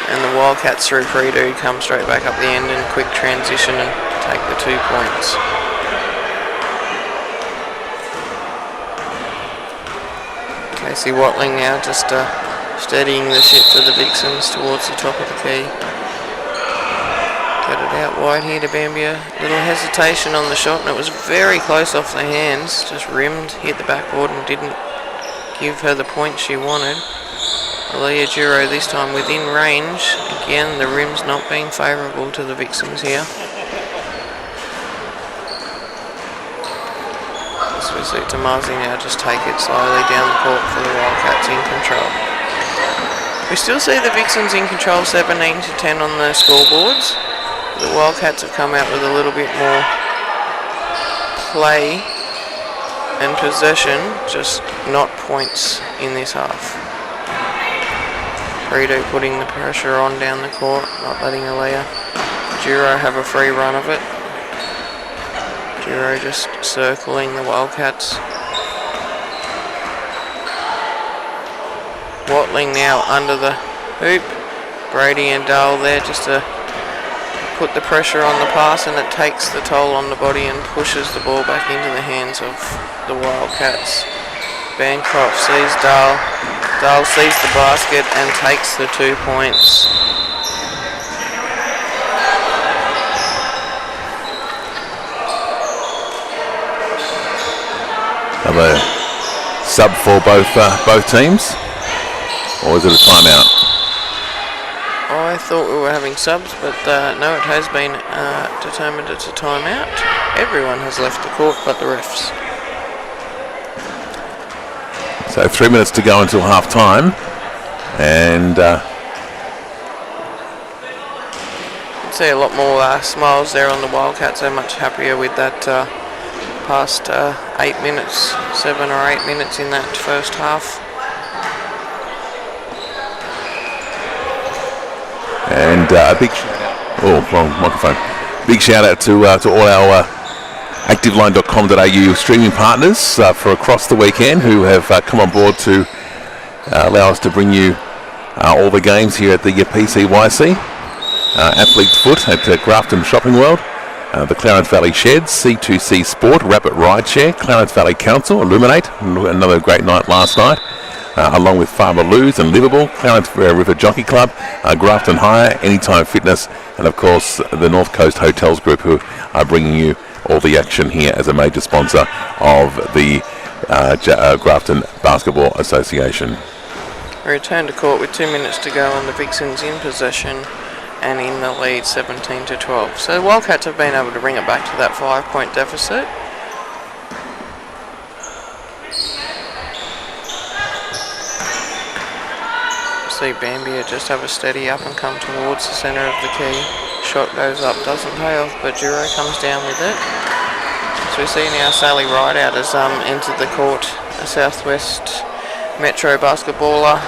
And the Wildcats through Prideaux come straight back up the end in quick transition and take the 2 points. Casey Watling now just steadying the ship for the Vixons towards the top of the key. Got it out wide here to Bambia. Little hesitation on the shot, and it was very close off the hands. Just rimmed, hit the backboard, and didn't give her the point she wanted. Aaliyah Duro this time within range. Again, the rim's not being favourable to the Vixons here. So we see Tomasi now just take it slowly down the court for the Wildcats in control. We still see the Vixons in control 17-10 on the scoreboards. The Wildcats have come out with a little bit more play and possession, just not points in this half. Rito putting the pressure on down the court, not letting Aaliyah Duro have a free run of it. Duro just circling the Wildcats. Watling now under the hoop. Brady and Dale there just to put the pressure on the pass, and it takes the toll on the body and pushes the ball back into the hands of the Wildcats. Bancroft sees Dale. Dale sees the basket and takes the 2 points. Another sub for both teams, or is it a timeout? I thought we were having subs, but no, it has been determined it's a timeout. Everyone has left the court but the refs. So 3 minutes to go until half time, and you can see a lot more smiles there on the Wildcats. They're much happier with that past 8 minutes, 7 or 8 minutes in that first half. And a big shout out. Oh, wrong microphone. Big shout out to all our activeline.com.au streaming partners for across the weekend who have come on board to allow us to bring you all the games here at the PCYC. Athlete Foot at Grafton Shopping World, the Clarence Valley Sheds, C2C Sport, Rapid Rideshare, Clarence Valley Council, Illuminate, another great night last night. Along with Farmer Lou's and Liverpool, Clarence River Jockey Club, Grafton Hire, Anytime Fitness, and of course the North Coast Hotels Group, who are bringing you all the action here as a major sponsor of the Grafton Basketball Association. Return to court with 2 minutes to go, and the Vixons in possession and in the lead 17-12. So the Wildcats have been able to bring it back to that 5-point deficit. See Bambia just have a steady up and come towards the centre of the key. Shot goes up, doesn't pay off, but Duro comes down with it. So we see now Sally Rideout has entered the court, a Southwest Metro basketballer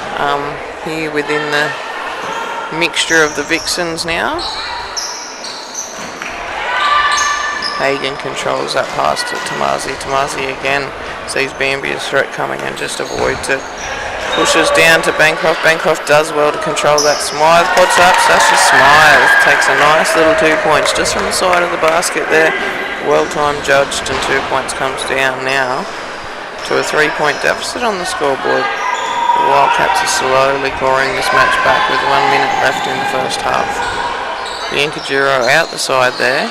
here within the mixture of the Vixons now. Hagan controls that pass to Tomasi. Tomasi again sees Bambia's threat coming and just avoids it. Pushes down to Bancroft. Bancroft does well to control that. Smythe puts up. Sasha Smythe takes a nice little 2 points just from the side of the basket there. Well timed judged, and 2 points comes down now to a 3-point deficit on the scoreboard. The Wildcats are slowly clawing this match back with 1 minute left in the first half. Bianca Duro out the side there.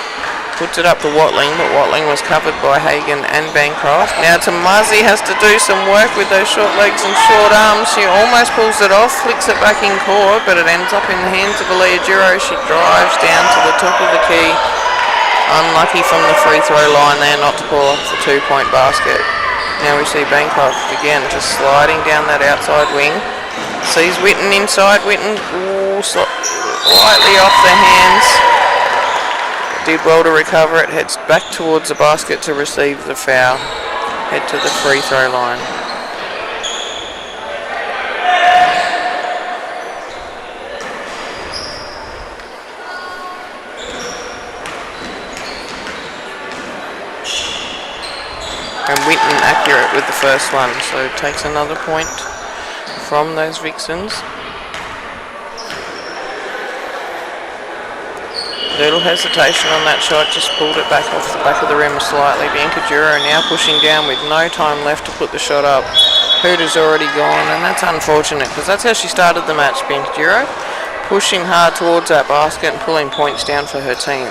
Puts it up to Watling, but Watling was covered by Hagan and Bancroft. Now Tomasi has to do some work with those short legs and short arms. She almost pulls it off, flicks it back in court, but it ends up in the hands of Aaliyah Duro. She drives down to the top of the key. Unlucky from the free throw line there not to pull off the 2-point basket. Now we see Bancroft again just sliding down that outside wing. Sees Witten inside. Witten slightly off the hands. Did well to recover it, heads back towards the basket to receive the foul. Head to the free throw line. And Winton accurate with the first one, so takes another point from those Vixons. Little hesitation on that shot, just pulled it back off the back of the rim slightly. Bianca Duro now pushing down with no time left to put the shot up. Hooter's already gone, and that's unfortunate because that's how she started the match, Bianca Duro. Pushing hard towards that basket and pulling points down for her team.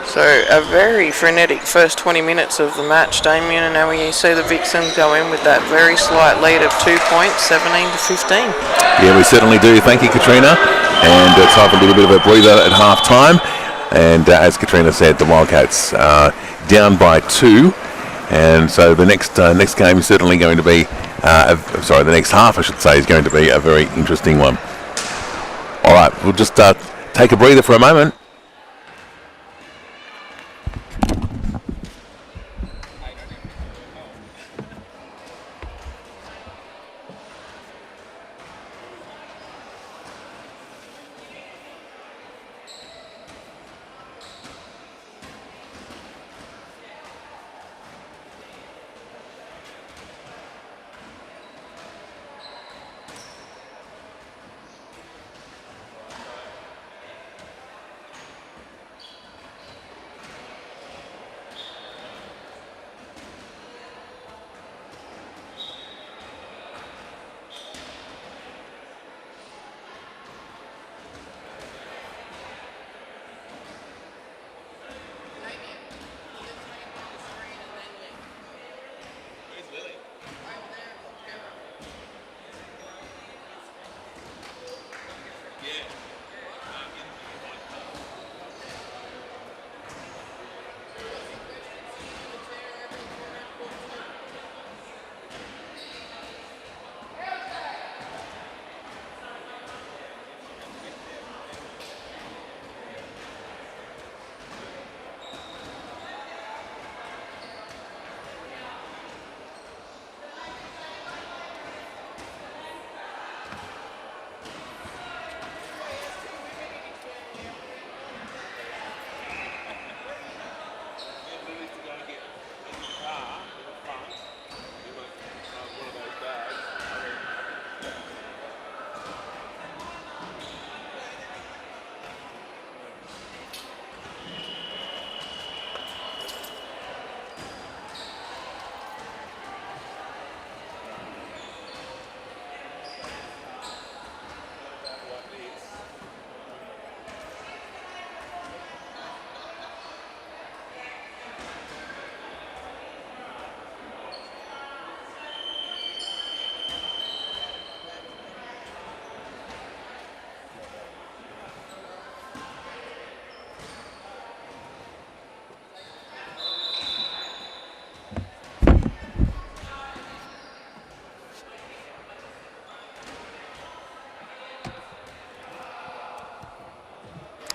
So a very frenetic first 20 minutes of the match, Damien, and now we see the Vixens go in with that very slight lead of 2 points, 17-15. Yeah, we certainly do. Thank you, Katrina. And it's have a little bit of a breather at half time. And as Katrina said, the Wildcats are down by 2. And so the next game is certainly going to be, the next half, I should say, is going to be a very interesting one. All right, we'll just take a breather for a moment.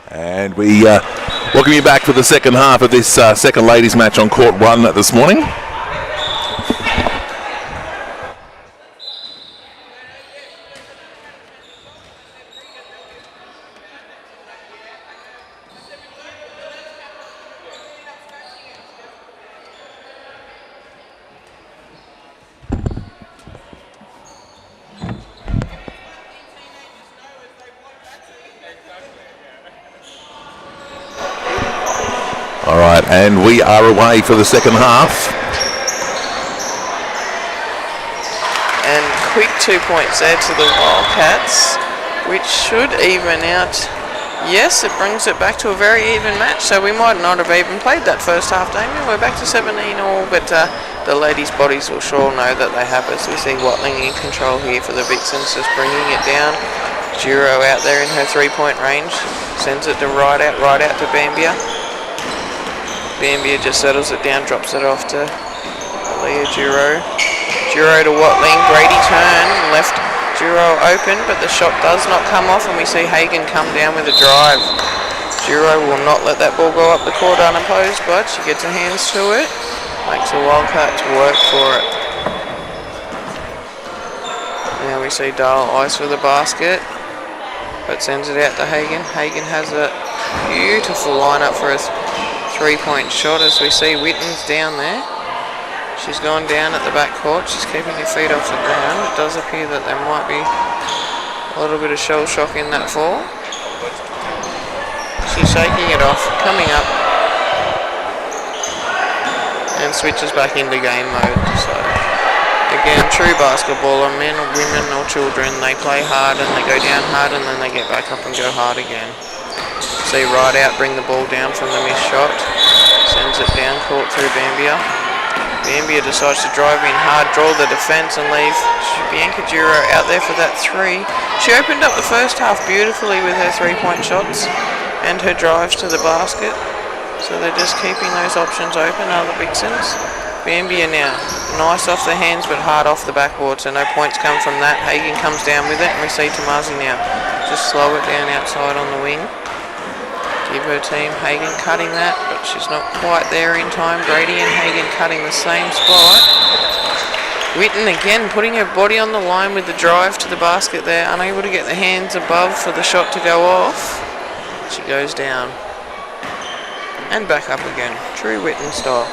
And we welcome you back for the second half of this second ladies match on court 1 this morning. All right, and we are away for the second half. And quick 2 points there to the Wildcats, which should even out. Yes, it brings it back to a very even match, so we might not have even played that first half, Damien. We're back to 17 all, but the ladies' bodies will sure know that they have us. We see Watling in control here for the Vixons, just bringing it down. Giro out there in her 3-point range, sends it to right out to Bambia. Bambia just settles it down, drops it off to Leah Giro. Giro to Watling, Brady turn, left Giro open, but the shot does not come off, and we see Hagen come down with a drive. Giro will not let that ball go up the court unopposed, but she gets her hands to it, makes the Wildcats work for it. Now we see Dahl ice for the basket, but sends it out to Hagen. Hagen has a beautiful lineup for us. 3-point shot as we see Witten's down there. She's gone down at the back court. She's keeping her feet off the ground. It does appear that there might be a little bit of shell shock in that fall. She's shaking it off, coming up, and switches back into game mode. So again, true basketballer, men or women or children, they play hard and they go down hard and then they get back up and go hard again. See right out, bring the ball down from the missed shot. Sends it down court through Bambia. Bambia decides to drive in hard, draw the defence and leave Bianca Giro out there for that 3. She opened up the first half beautifully with her 3-point shots and her drives to the basket. So they're just keeping those options open, are the Vixens. Bambia now, nice off the hands but hard off the backboard, so no points come from that. Hagen comes down with it and we see Tomasi now just slow it down outside on the wing. Give her team, Hagen cutting that, but she's not quite there in time. Brady and Hagen cutting the same spot. Witten again putting her body on the line with the drive to the basket there, unable to get the hands above for the shot to go off. She goes down. And back up again, true Witten style.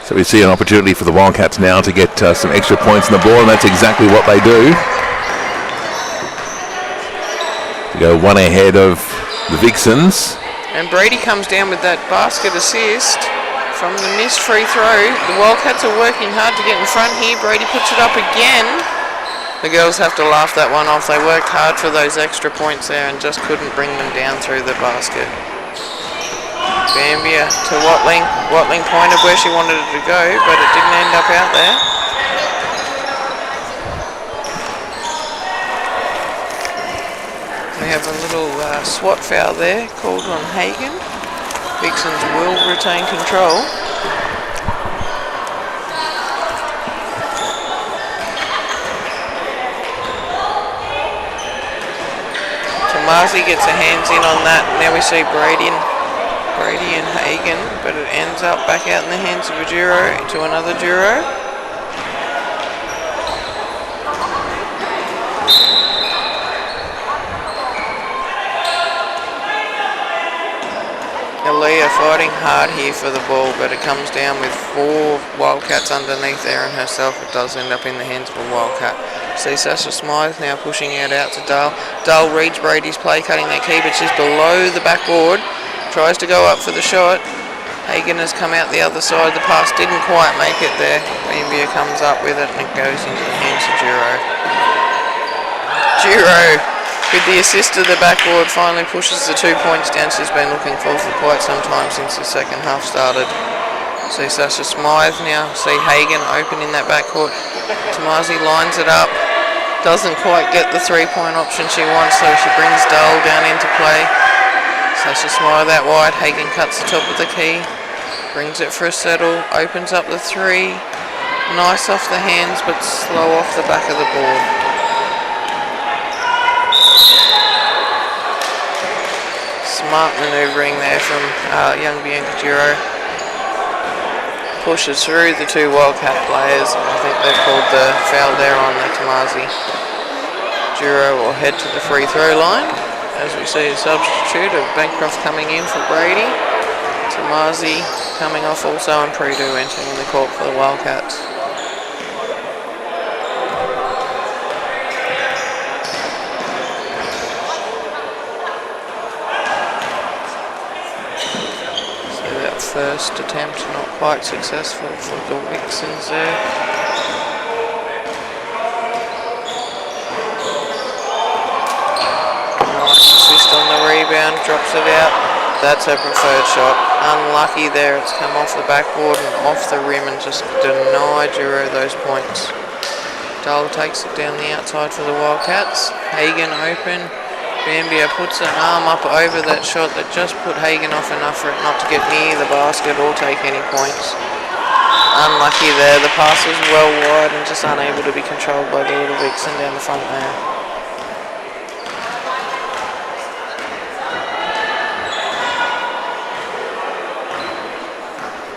So we see an opportunity for the Wildcats now to get some extra points in the ball, and that's exactly what they do. Go one ahead of the Vixons. And Brady comes down with that basket assist from the missed free throw. The Wildcats are working hard to get in front here. Brady puts it up again. The girls have to laugh that one off. They worked hard for those extra points there and just couldn't bring them down through the basket. Bambia to Watling. Watling pointed where she wanted it to go, but it didn't end up out there. We have a little SWAT foul there called on Hagen. Vixens will retain control. Tomasi gets her hands in on that. Now we see Brady and Hagen, but it ends up back out in the hands of a Giro to another Giro. Leah fighting hard here for the ball, but it comes down with 4 Wildcats underneath there and herself. It does end up in the hands of a Wildcat. See Sasha Smythe now pushing it out to Dahl. Dahl reads Brady's play, cutting that key, but she's below the backboard. Tries to go up for the shot. Hagen has come out the other side. The pass didn't quite make it there. Bambia comes up with it and it goes into the hands of Giro. Giro, with the assist to the backboard, finally pushes the 2 points down she's been looking for quite some time since the second half started. See Sasha Smythe now, see Hagen open in that backcourt. Tomasi lines it up, doesn't quite get the 3-point option she wants, so she brings Dahl down into play. Sasha Smythe out wide, Hagen cuts the top of the key, brings it for a settle, opens up the 3. Nice off the hands, but slow off the back of the board. Smart manoeuvring there from young Bianca Duro. Pushes through the two Wildcat players. I think they've called the foul there on the Tamazi. Duro will head to the free throw line as we see a substitute of Bancroft coming in for Brady. Tamazi coming off also, and Predu entering the court for the Wildcats. First attempt not quite successful for the Vixons there. Nice assist on the rebound, drops it out. That's her preferred shot. Unlucky there, it's come off the backboard and off the rim and just denied Duro those points. Dull takes it down the outside for the Wildcats. Hagan open. Bambia puts an arm up over that shot that just put Hagan off enough for it not to get near the basket or take any points. Unlucky there, the pass was well wide and just unable to be controlled by the little Vixen down the front there.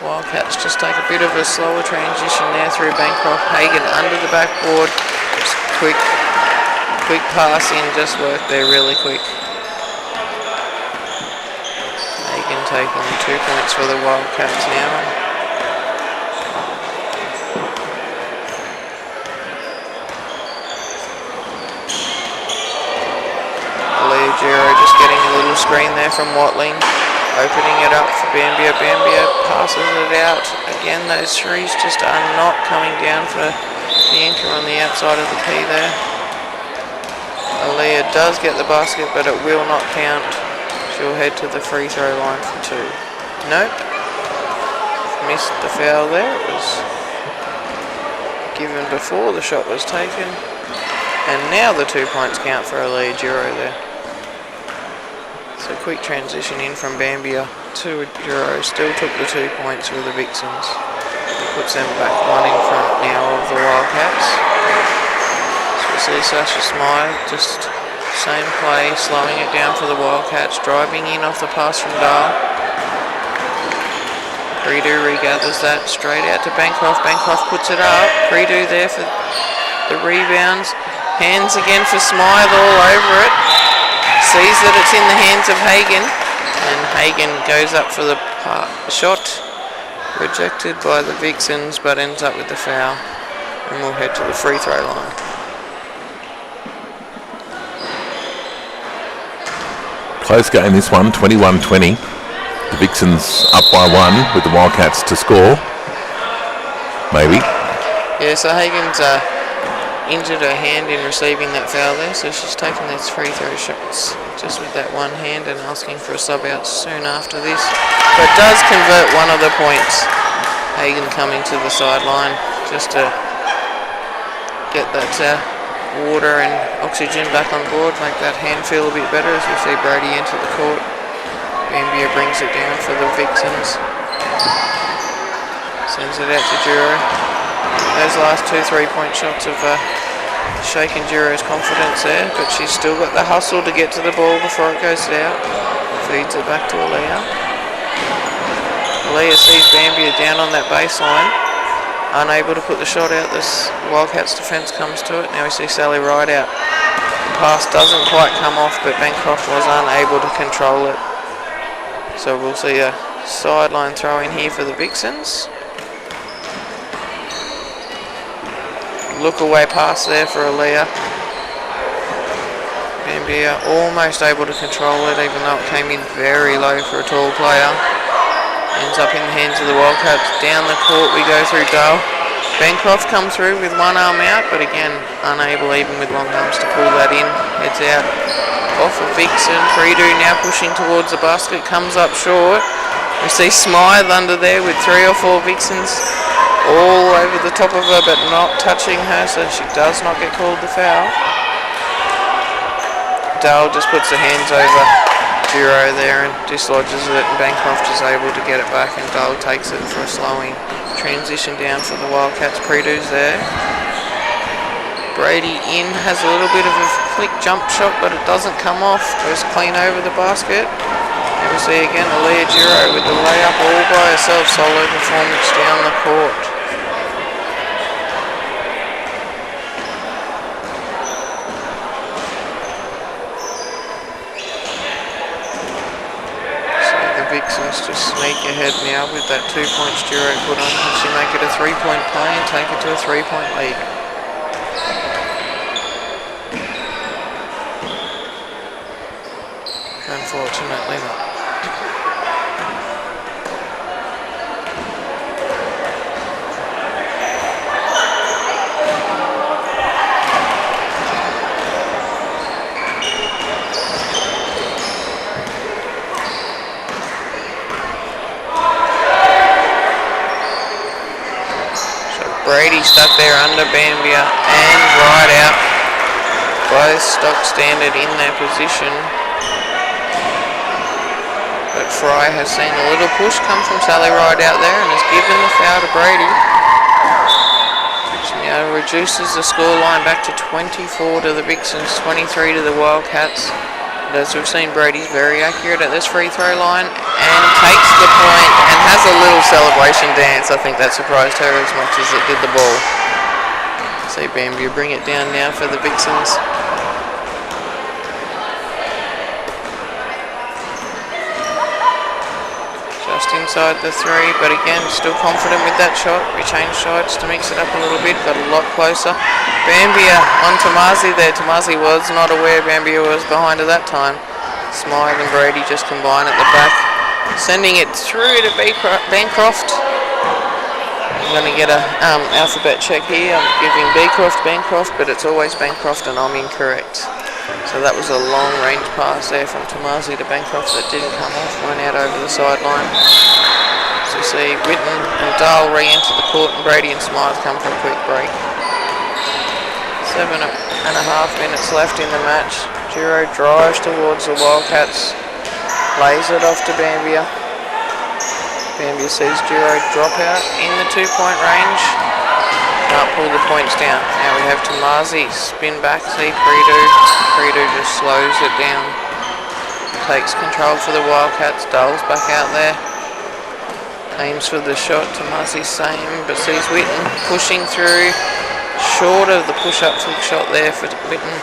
Wildcats just take a bit of a slower transition there through Bancroft. Hagan under the backboard, just quick pass in, just worked there really quick. Hagan taking 2 points for the Wildcats now. Leo Giro just getting a little screen there from Watling. Opening it up for Bambia. Bambia passes it out. Again, those threes just are not coming down for Bianca on the outside of the P there. Aaliyah does get the basket, but it will not count. She'll head to the free throw line for 2. Nope. Missed the foul there. It was given before the shot was taken. And now the 2 points count for Aaliyah Giro there. So quick transition in from Bambia to Giro. Still took the 2 points for the Vixens. Puts them back 1 in front now of the Wildcats. See Sasha Smythe, just same play, slowing it down for the Wildcats, driving in off the pass from Dahl. Predu regathers that straight out to Bancroft. Bancroft puts it up. Predu there for the rebounds. Hands again for Smythe all over it. Sees that it's in the hands of Hagan, and Hagan goes up for the shot. Rejected by the Vixens, but ends up with the foul. And we'll head to the free throw line. Close game this one, 21-20. The Vixens up by 1 with the Wildcats to score. Maybe. Yeah, so Hagan's injured her hand in receiving that foul there, so she's taking those free throw shots just with that one hand and asking for a sub out soon after this. But does convert one of the points. Hagan coming to the sideline just to get that water and oxygen back on board, make that hand feel a bit better as we see Brady enter the court. Bambia brings it down for the Vixens. Sends it out to Duro. Those last 2 3-point shots have shaken Duro's confidence there, but she's still got the hustle to get to the ball before it goes out. Feeds it back to Aaliyah. Aaliyah sees Bambia down on that baseline. Unable to put the shot out, this Wildcats defence comes to it. Now we see Sally Wright out. The pass doesn't quite come off, but Bancroft was unable to control it. So we'll see a sideline throw in here for the Vixens. Look away pass there for Aaliyah. Bambia almost able to control it, even though it came in very low for a tall player. Ends up in the hands of the Wildcats. Down the court we go through Dale. Bancroft comes through with one arm out, but again unable even with long arms to pull that in. Heads out off of Vixen. Predu now pushing towards the basket, comes up short. We see Smythe under there with 3 or 4 Vixens all over the top of her, but not touching her, so she does not get called the foul. Dale just puts her hands over Duro there and dislodges it, and Bancroft is able to get it back, and Dale takes it for a slowing transition down for the Wildcats. Predu's there. Brady in, has a little bit of a quick jump shot, but it doesn't come off. Goes clean over the basket. Here we see again Leah Giro with the layup all by herself. Solo performance down the court. Vixons just sneak ahead now with that 2 points Giro put on. Can she make it a 3-point play and take it to a 3-point lead? Unfortunately not. Brady stuck there under Bambia and right out. Both stock standard in their position. But Fry has seen a little push come from Sally Ride out there and has given the foul to Brady. Which now reduces the scoreline back to 24 to the Vixons, 23 to the Wildcats. And as we've seen, Brady's very accurate at this free throw line and takes the point and has a little celebration dance. I think that surprised her as much as it did the ball. See Bambia bring it down now for the Vixons. Just inside the three, but again, still confident with that shot. We changed sides to mix it up a little bit, got a lot closer. Bambia on Tomasi there. Tomasi was not aware Bambia was behind at that time. Smythe and Brady just combine at the back. Sending it through to Bancroft. I'm going to get a alphabet check here. I'm giving Bancroft, but it's always Bancroft and I'm incorrect. So that was a long range pass there from Tomasi to Bancroft that didn't come off, went out over the sideline. So you see Whitten and Dahl re-enter the court and Brady and Smythe come for a quick break. 7.5 minutes left in the match. Giro drives towards the Wildcats, lays it off to Bambia. Bambia sees Giro drop out in the 2-point range. Can't pull the points down. Now we have Tomasi spin back, see Pridu. Pridu just slows it down. Takes control for the Wildcats. Dahl's back out there. Aims for the shot. Tomasi same, but sees Whitten pushing through. Short of the push-up flick shot there for Whitten.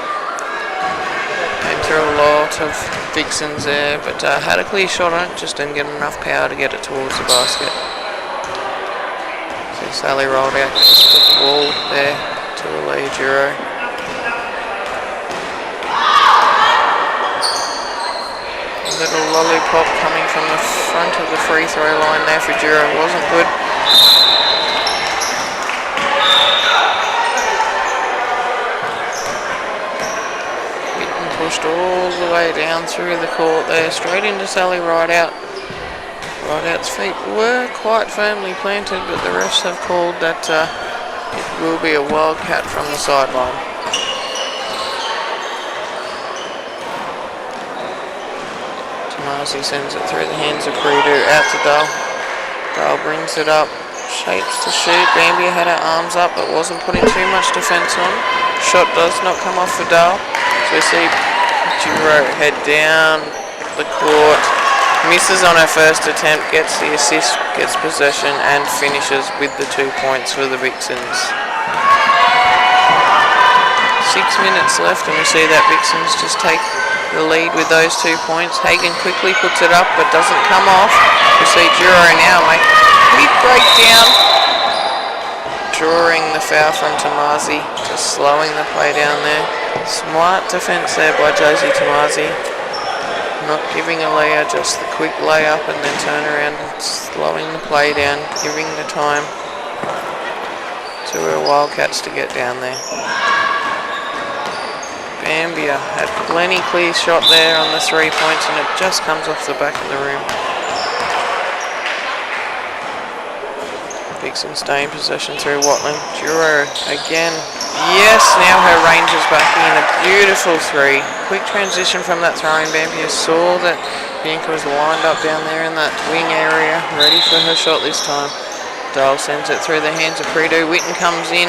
Came through a lot of Vixons there, but had a clear shot on it, just didn't get enough power to get it towards the basket. See Sally rolled out, just put the wall there to Leah Giro. A little lollipop coming from the front of the free throw line there for Giro wasn't good. Pushed all the way down through the court there, straight into Sally Rideout. Rideout's feet were quite firmly planted, but the refs have called that it will be a Wildcat from the sideline. Tomasi sends it through the hands of Pridu, out to Dahl. Dahl brings it up, shapes to shoot. Bambia had her arms up, but wasn't putting too much defence on. Shot does not come off for Dahl. So we see Giro head down the court, misses on her first attempt, gets the assist, gets possession and finishes with the 2 points for the Vixens. 6 minutes left and we see that Vixens just take the lead with those 2 points. Hagen quickly puts it up but doesn't come off. We see Giro now make a quick breakdown, drawing the foul from Tomasi, just slowing the play down there. Smart defence there by Josie Tomasi. Not giving a layer, just the quick layup and then turn around and slowing the play down, giving the time to her Wildcats to get down there. Bambia had plenty clear shot there on the 3 points and it just comes off the back of the rim. Vixen stay in possession through Watling. Giro again. Yes, now her range is back in. A beautiful three. Quick transition from that throwing. Bambia saw that Bianca was lined up down there in that wing area, ready for her shot this time. Dahl sends it through the hands of Pridu. Whitten comes in,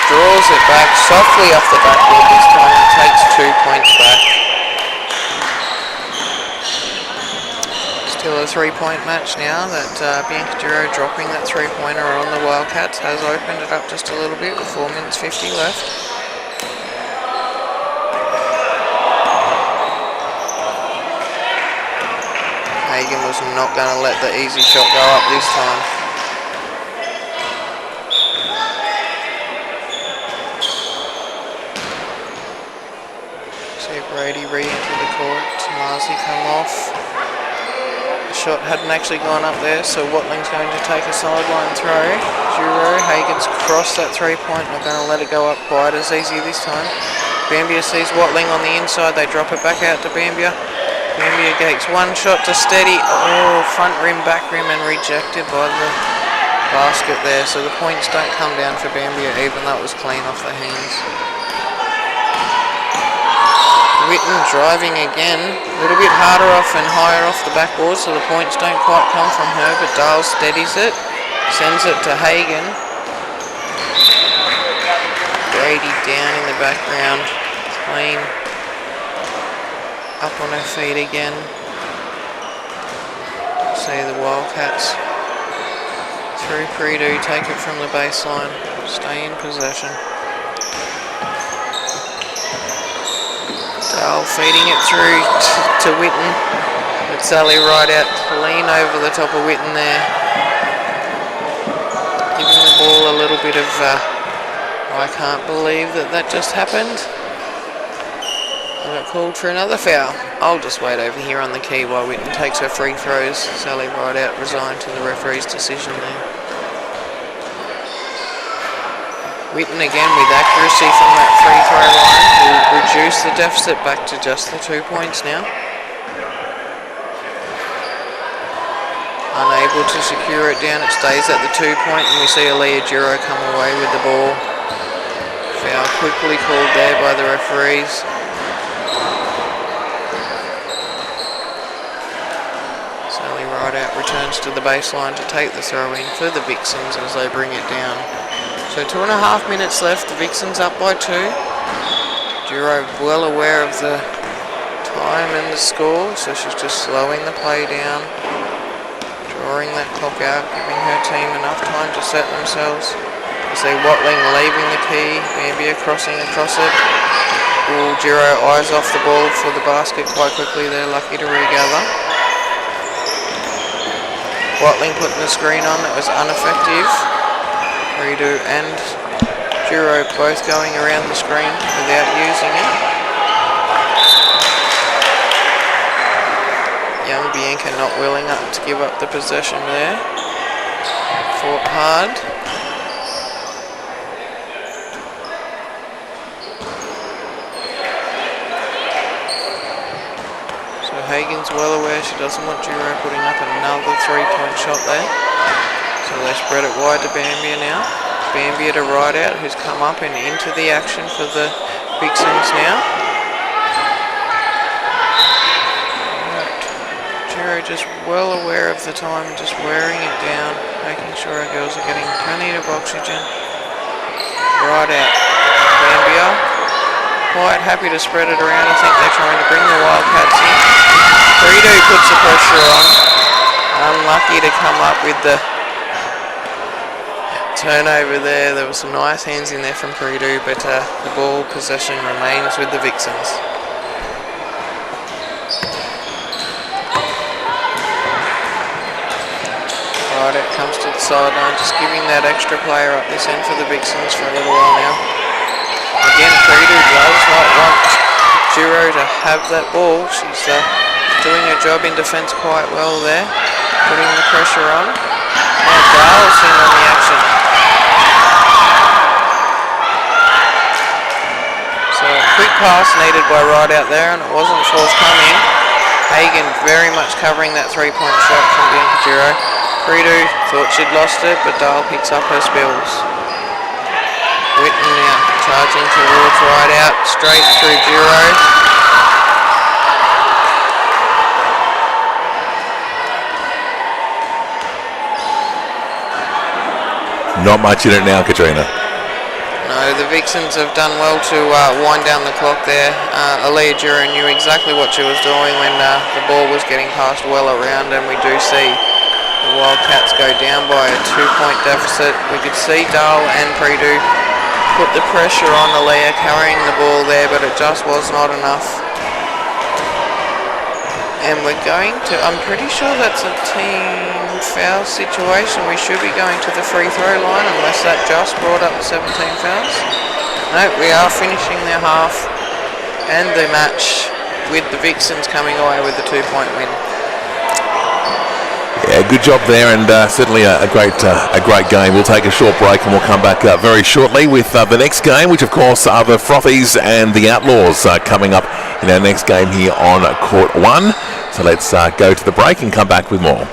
draws it back softly off the backboard this time and takes 2 points back. Still a 3-point match now. That Bianca Duro dropping that 3-pointer on the Wildcats has opened it up just a little bit with 4 minutes 50 left. Hagen was not going to let the easy shot go up this time. See Brady re-enter the court. Tamasi come off. Shot hadn't actually gone up there, so Watling's going to take a sideline throw. Duro, Hagen's crossed that 3-point, not going to let it go up quite as easy this time. Bambia sees Watling on the inside, they drop it back out to Bambia. Bambia gets one shot to steady, front rim, back rim, and rejected by the basket there, so the points don't come down for Bambia even though it was clean off the hands. Witten driving again, a little bit harder off and higher off the backboard, so the points don't quite come from her, but Dahl steadies it, sends it to Hagen. Brady down in the background, clean, up on her feet again. See the Wildcats through Predo, take it from the baseline, stay in possession. Dahl feeding it through to Witten, but Sally right out clean over the top of Witten there. Giving the ball a little bit of, I can't believe that just happened. I got called for another foul. I'll just wait over here on the key while Witten takes her free throws. Sally right out resigned to the referee's decision there. Witten again with accuracy from that free throw line will reduce the deficit back to just the 2 points now. Unable to secure it down, it stays at the 2-point, and we see Aaliyah Duro come away with the ball. Foul quickly called there by the referees. Sally Rideout returns to the baseline to take the throw in for the Vixons as they bring it down. So 2.5 minutes left, the Vixons up by 2. Duro well aware of the time and the score, so she's just slowing the play down, drawing that clock out, giving her team enough time to set themselves. You see Watling leaving the key, Bambia crossing across it. Duro eyes off the ball for the basket quite quickly, they're lucky to regather. Watling putting the screen on, that was ineffective. Redo and Duro both going around the screen without using it. Young Bianca not willing to give up the possession there. Fought hard. So Hagen's well aware she doesn't want Duro putting up another 3-point shot there. So they spread it wide to Bambia now. Bambia to Rideout, who's come up and into the action for the Vixons now. Duro just well aware of the time, just wearing it down, making sure our girls are getting plenty of oxygen. Rideout, Bambia, quite happy to spread it around. I think they're trying to bring the Wildcats in. Predo puts the pressure on. Unlucky to come up with the turnover there. There was some nice hands in there from Predo, but the ball possession remains with the Vixons. Right, it comes to the sideline, just giving that extra player up this end for the Vixons for a little while now. Again, Predo does not want Duro to have that ball. She's doing her job in defence quite well there, putting the pressure on. Now Dahl's in on the action. So a quick pass needed by Rideout there, and it wasn't forthcoming. Hagen very much covering that 3-point shot from Bianca Duro. Predo thought she'd lost it, but Dahl picks up her spills. Witten now charging towards Rideout, straight through Duro. Not much in it now, Katrina. No, the Vixons have done well to wind down the clock there. Aaliyah Dura knew exactly what she was doing when the ball was getting passed well around, and we do see the Wildcats go down by a 2-point deficit. We could see Dahl and Predu put the pressure on Aaliyah carrying the ball there, but it just was not enough. And we're going to, I'm pretty sure that's a team foul situation. We should be going to the free throw line unless that just brought up the 17 fouls. No, we are finishing their half and the match with the Vixons coming away with the 2-point win. Yeah, good job there, and certainly a great game. We'll take a short break and we'll come back very shortly with the next game, which of course are the Frothies and the Outlaws coming up in our next game here on Court 1. So let's go to the break and come back with more.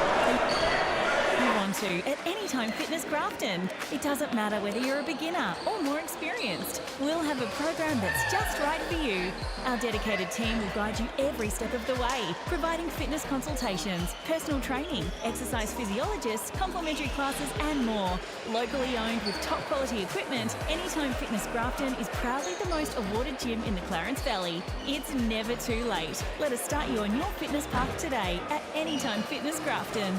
At Anytime Fitness Grafton. It doesn't matter whether you're a beginner or more experienced. We'll have a program that's just right for you. Our dedicated team will guide you every step of the way, providing fitness consultations, personal training, exercise physiologists, complimentary classes and more. Locally owned with top quality equipment, Anytime Fitness Grafton is proudly the most awarded gym in the Clarence Valley. It's never too late. Let us start you on your fitness path today at Anytime Fitness Grafton.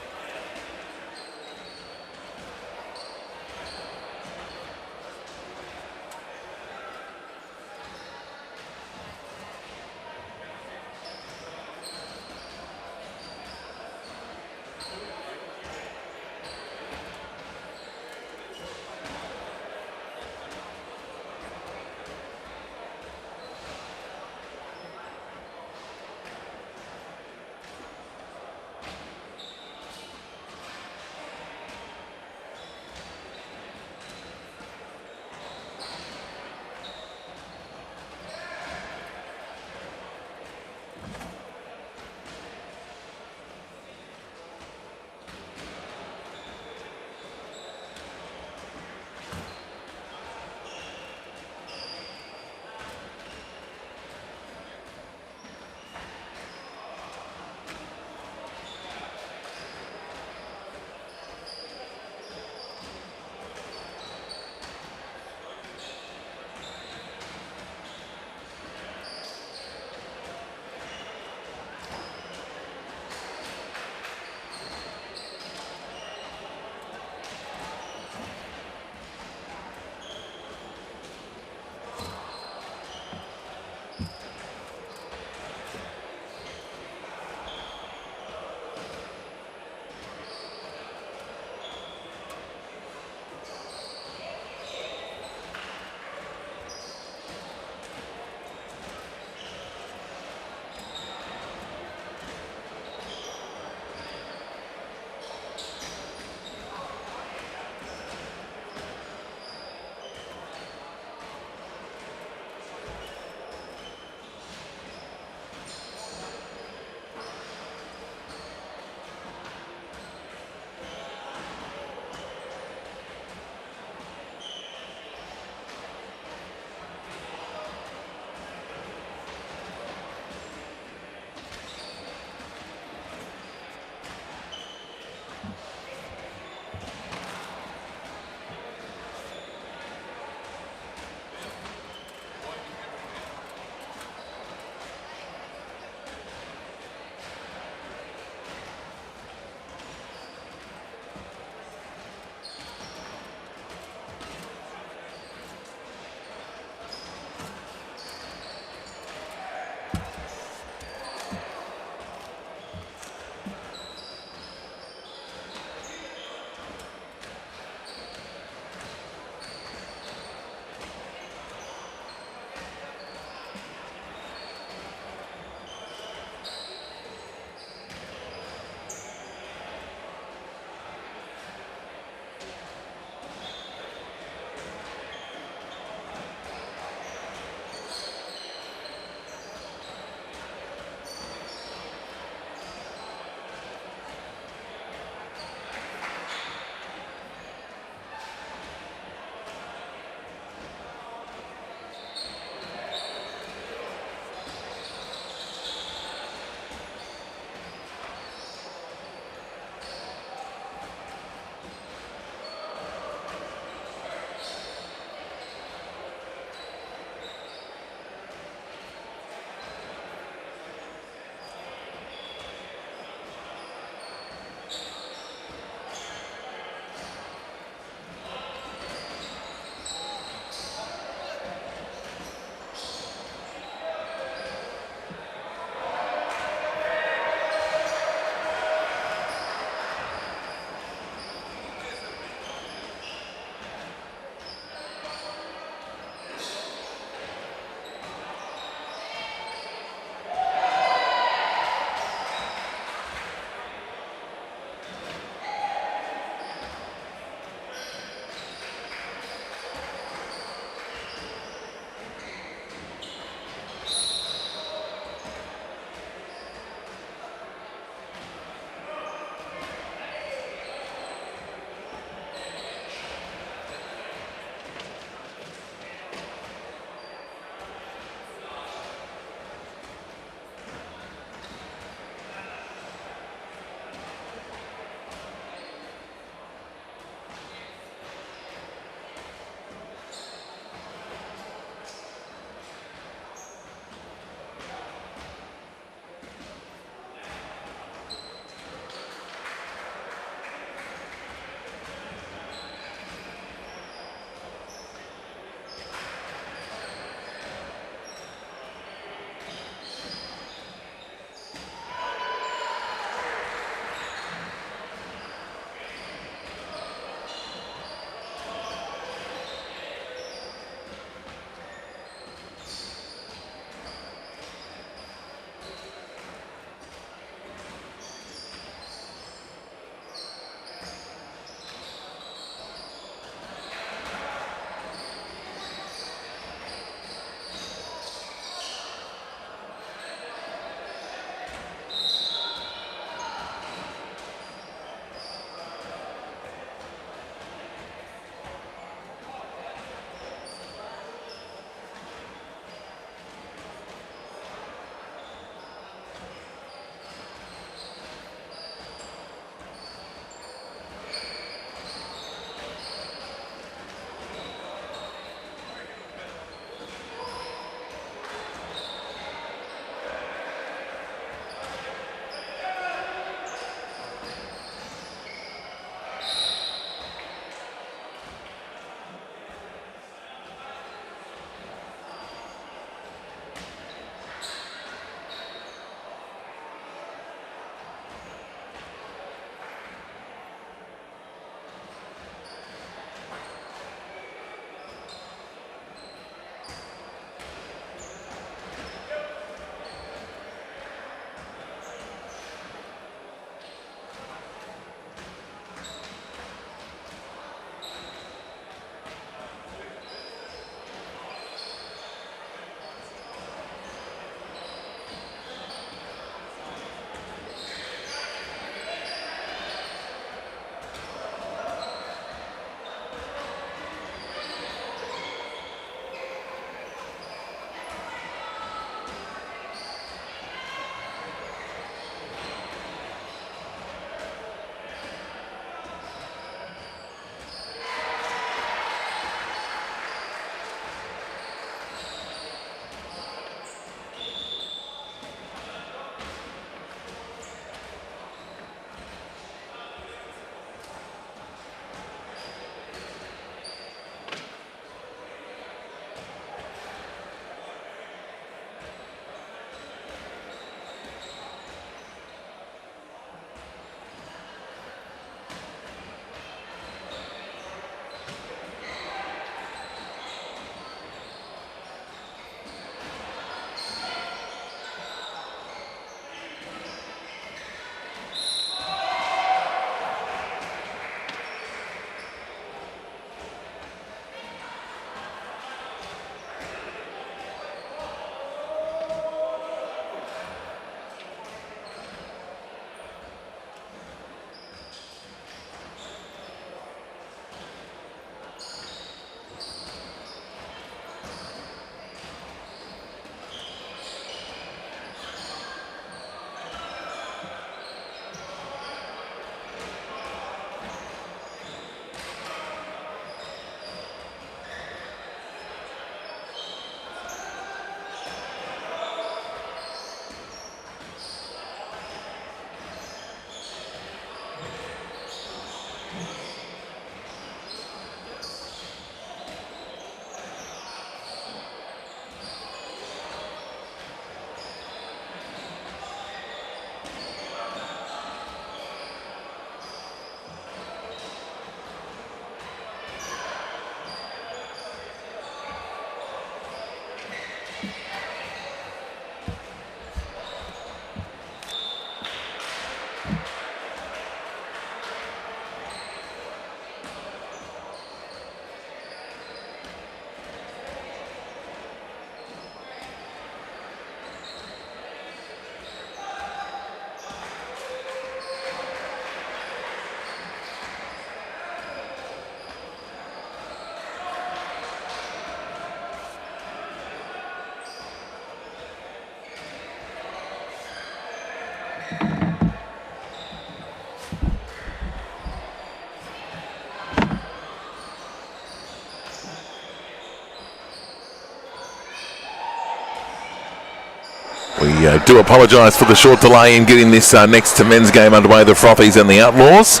We do apologise for the short delay in getting this next men's game underway, the Frothies and the Outlaws.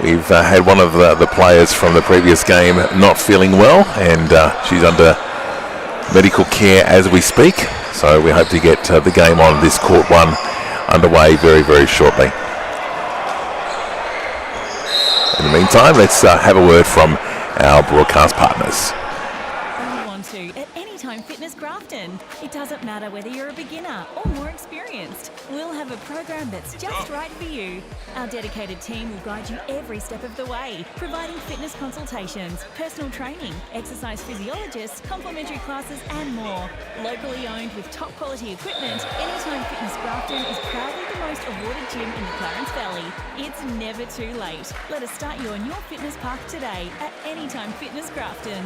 We've had one of the players from the previous game not feeling well, and she's under medical care as we speak. So we hope to get the game on this Court 1 underway very, very shortly. In the meantime, let's have a word from our broadcast partners. At Anytime Fitness Grafton. It doesn't matter whether you're a beginner or more experienced. We'll have a program that's just right for you. Our dedicated team will guide you every step of the way, providing fitness consultations, personal training, exercise physiologists, complimentary classes and more. Locally owned with top quality equipment, Anytime Fitness Grafton is proudly the most awarded gym in the Clarence Valley. It's never too late. Let us start you on your fitness path today at Anytime Fitness Grafton.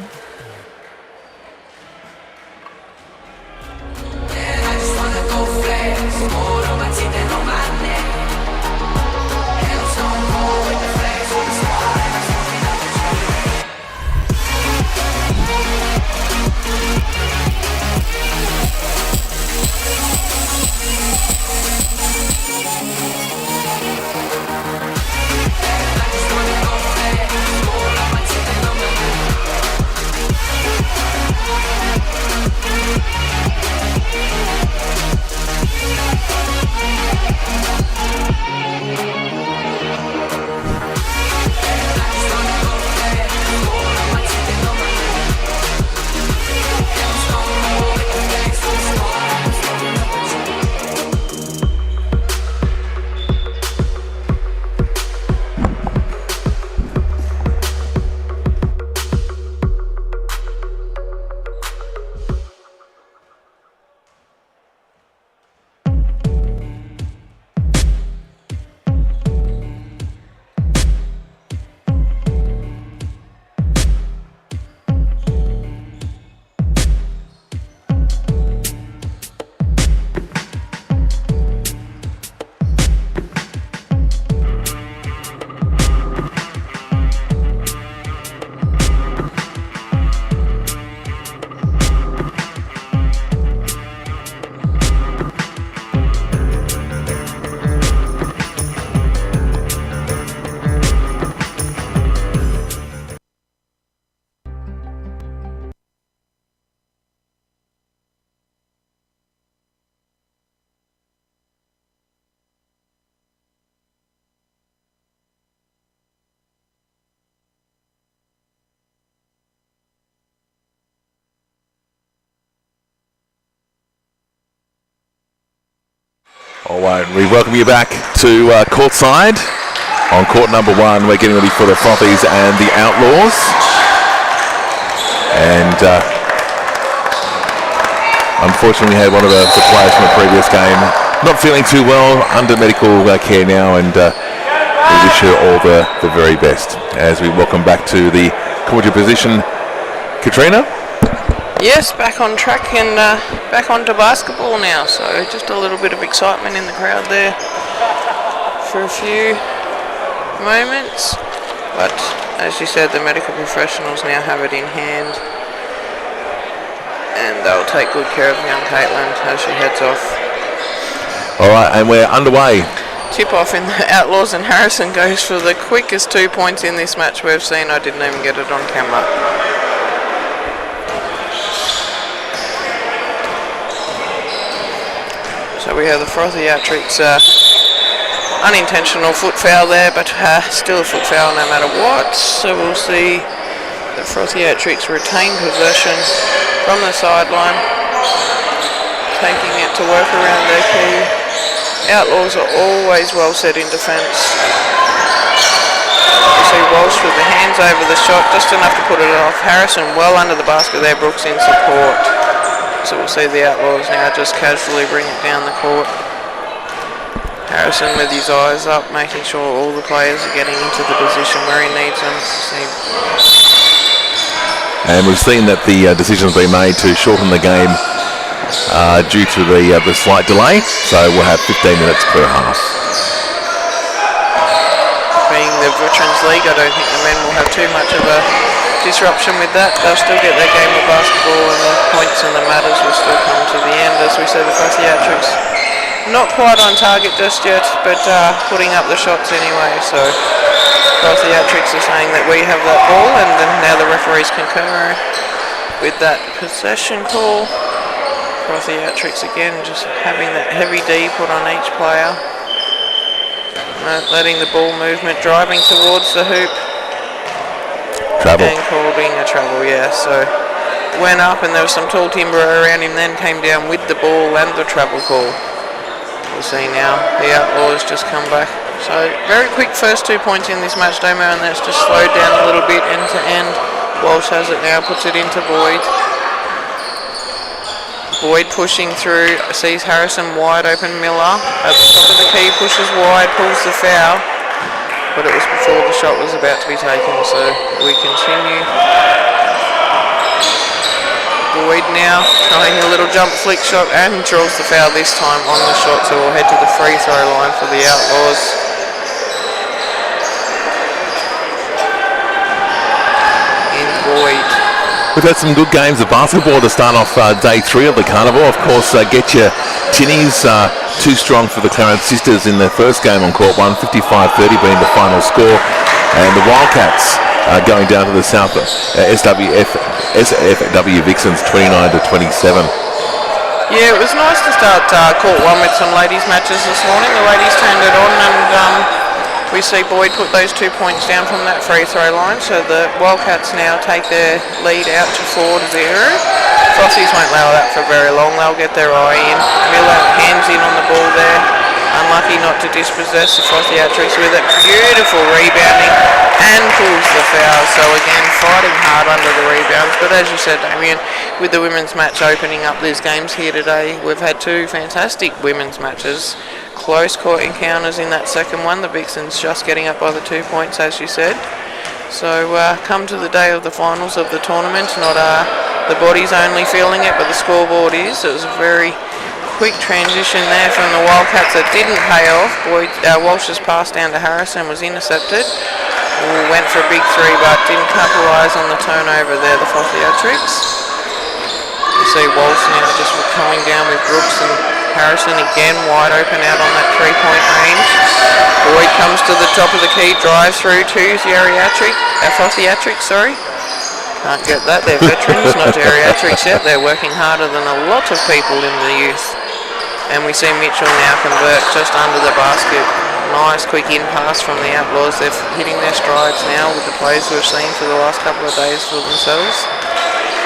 All right, we welcome you back to courtside. On court number 1, we're getting ready for the Frothies and the Outlaws. And unfortunately, we had one of the players from the previous game not feeling too well, under medical care now, and we wish her all the very best. As we welcome back to the court position, Katrina. Yes, back on track and back onto basketball now, so just a little bit of excitement in the crowd there for a few moments, but as you said, the medical professionals now have it in hand and they'll take good care of young Caitlin as she heads off. Alright, and we're underway. Tip off in the Outlaws, and Harrison goes for the quickest 2 points in this match we've seen. I didn't even get it on camera. So we have the Frothiatrics unintentional foot foul there, but still a foot foul no matter what. So we'll see the Frothiatrics retain possession from the sideline, taking it to work around their key. Outlaws are always well set in defence. You see Walsh with the hands over the shot, just enough to put it off. Harrison well under the basket there, Brooks in support. So we'll see the Outlaws now just casually bring it down the court. Harrison with his eyes up, making sure all the players are getting into the position where he needs them. And we've seen that the decision has been made to shorten the game due to the slight delay. So we'll have 15 minutes per half. Being the Veterans League, I don't think the men will have too much of a disruption with that. They'll still get their game of basketball, and the points and the matters will still come to the end as we see the Frothiatrics not quite on target just yet, but putting up the shots anyway. So Frothiatrics are saying that we have that ball, and then now the referees concur with that possession call. Frothiatrics again just having that heavy D put on each player, letting the ball movement driving towards the hoop. Travel. And calling a travel, yeah. So went up and there was some tall timber around him, then came down with the ball and the travel call. We'll see now the Outlaws just come back. So very quick first 2 points in this match, Domo, and that's just slowed down a little bit end to end. Walsh has it now, puts it into Boyd. Boyd pushing through, sees Harrison wide open. Miller at the top of the key, pushes wide, pulls the foul. But it was before the shot was about to be taken, so we continue. Boyd now trying a little jump flick shot and draws the foul this time on the shot, so we'll head to the free throw line for the Outlaws. In Boyd. We've had some good games of basketball to start off day 3 of the carnival. Of course, get your Tinnies too strong for the Clarence Sisters in their first game on court 1, 55-30 being the final score. And the Wildcats going down to the South SFW Vixons 29-27. Yeah, it was nice to start court 1 with some ladies matches this morning. The ladies turned it on, and we see Boyd put those 2 points down from that free throw line, so the Wildcats now take their lead out to 4-0. Frothies won't allow that for very long, they'll get their eye in. Miller hands in on the ball there, unlucky not to dispossess the Frothiatrics with it. Beautiful rebounding and pulls the foul, so again fighting hard under the rebounds. But as you said, Damien, with the women's match opening up these games here today, we've had 2 fantastic women's matches. Close court encounters in that second one. The Vixens just getting up by the 2 points, as you said. So come to the day of the finals of the tournament, not the body's only feeling it, but the scoreboard is. It was a very quick transition there from the Wildcats that didn't pay off. Walsh's pass down to Harrison was intercepted. Went for a big 3, but didn't capitalise on the turnover there, the Frothiatrics. You see Walsh now just coming down with Brooks and Harrison again wide open out on that 3-point range. Boyd comes to the top of the key, drives through to Frothiatrics, sorry. Can't get that, they're veterans, not geriatrics yet. They're working harder than a lot of people in the youth. And we see Mitchell now convert just under the basket. Nice quick in pass from the Outlaws. They're hitting their strides now with the plays we've seen for the last couple of days for themselves.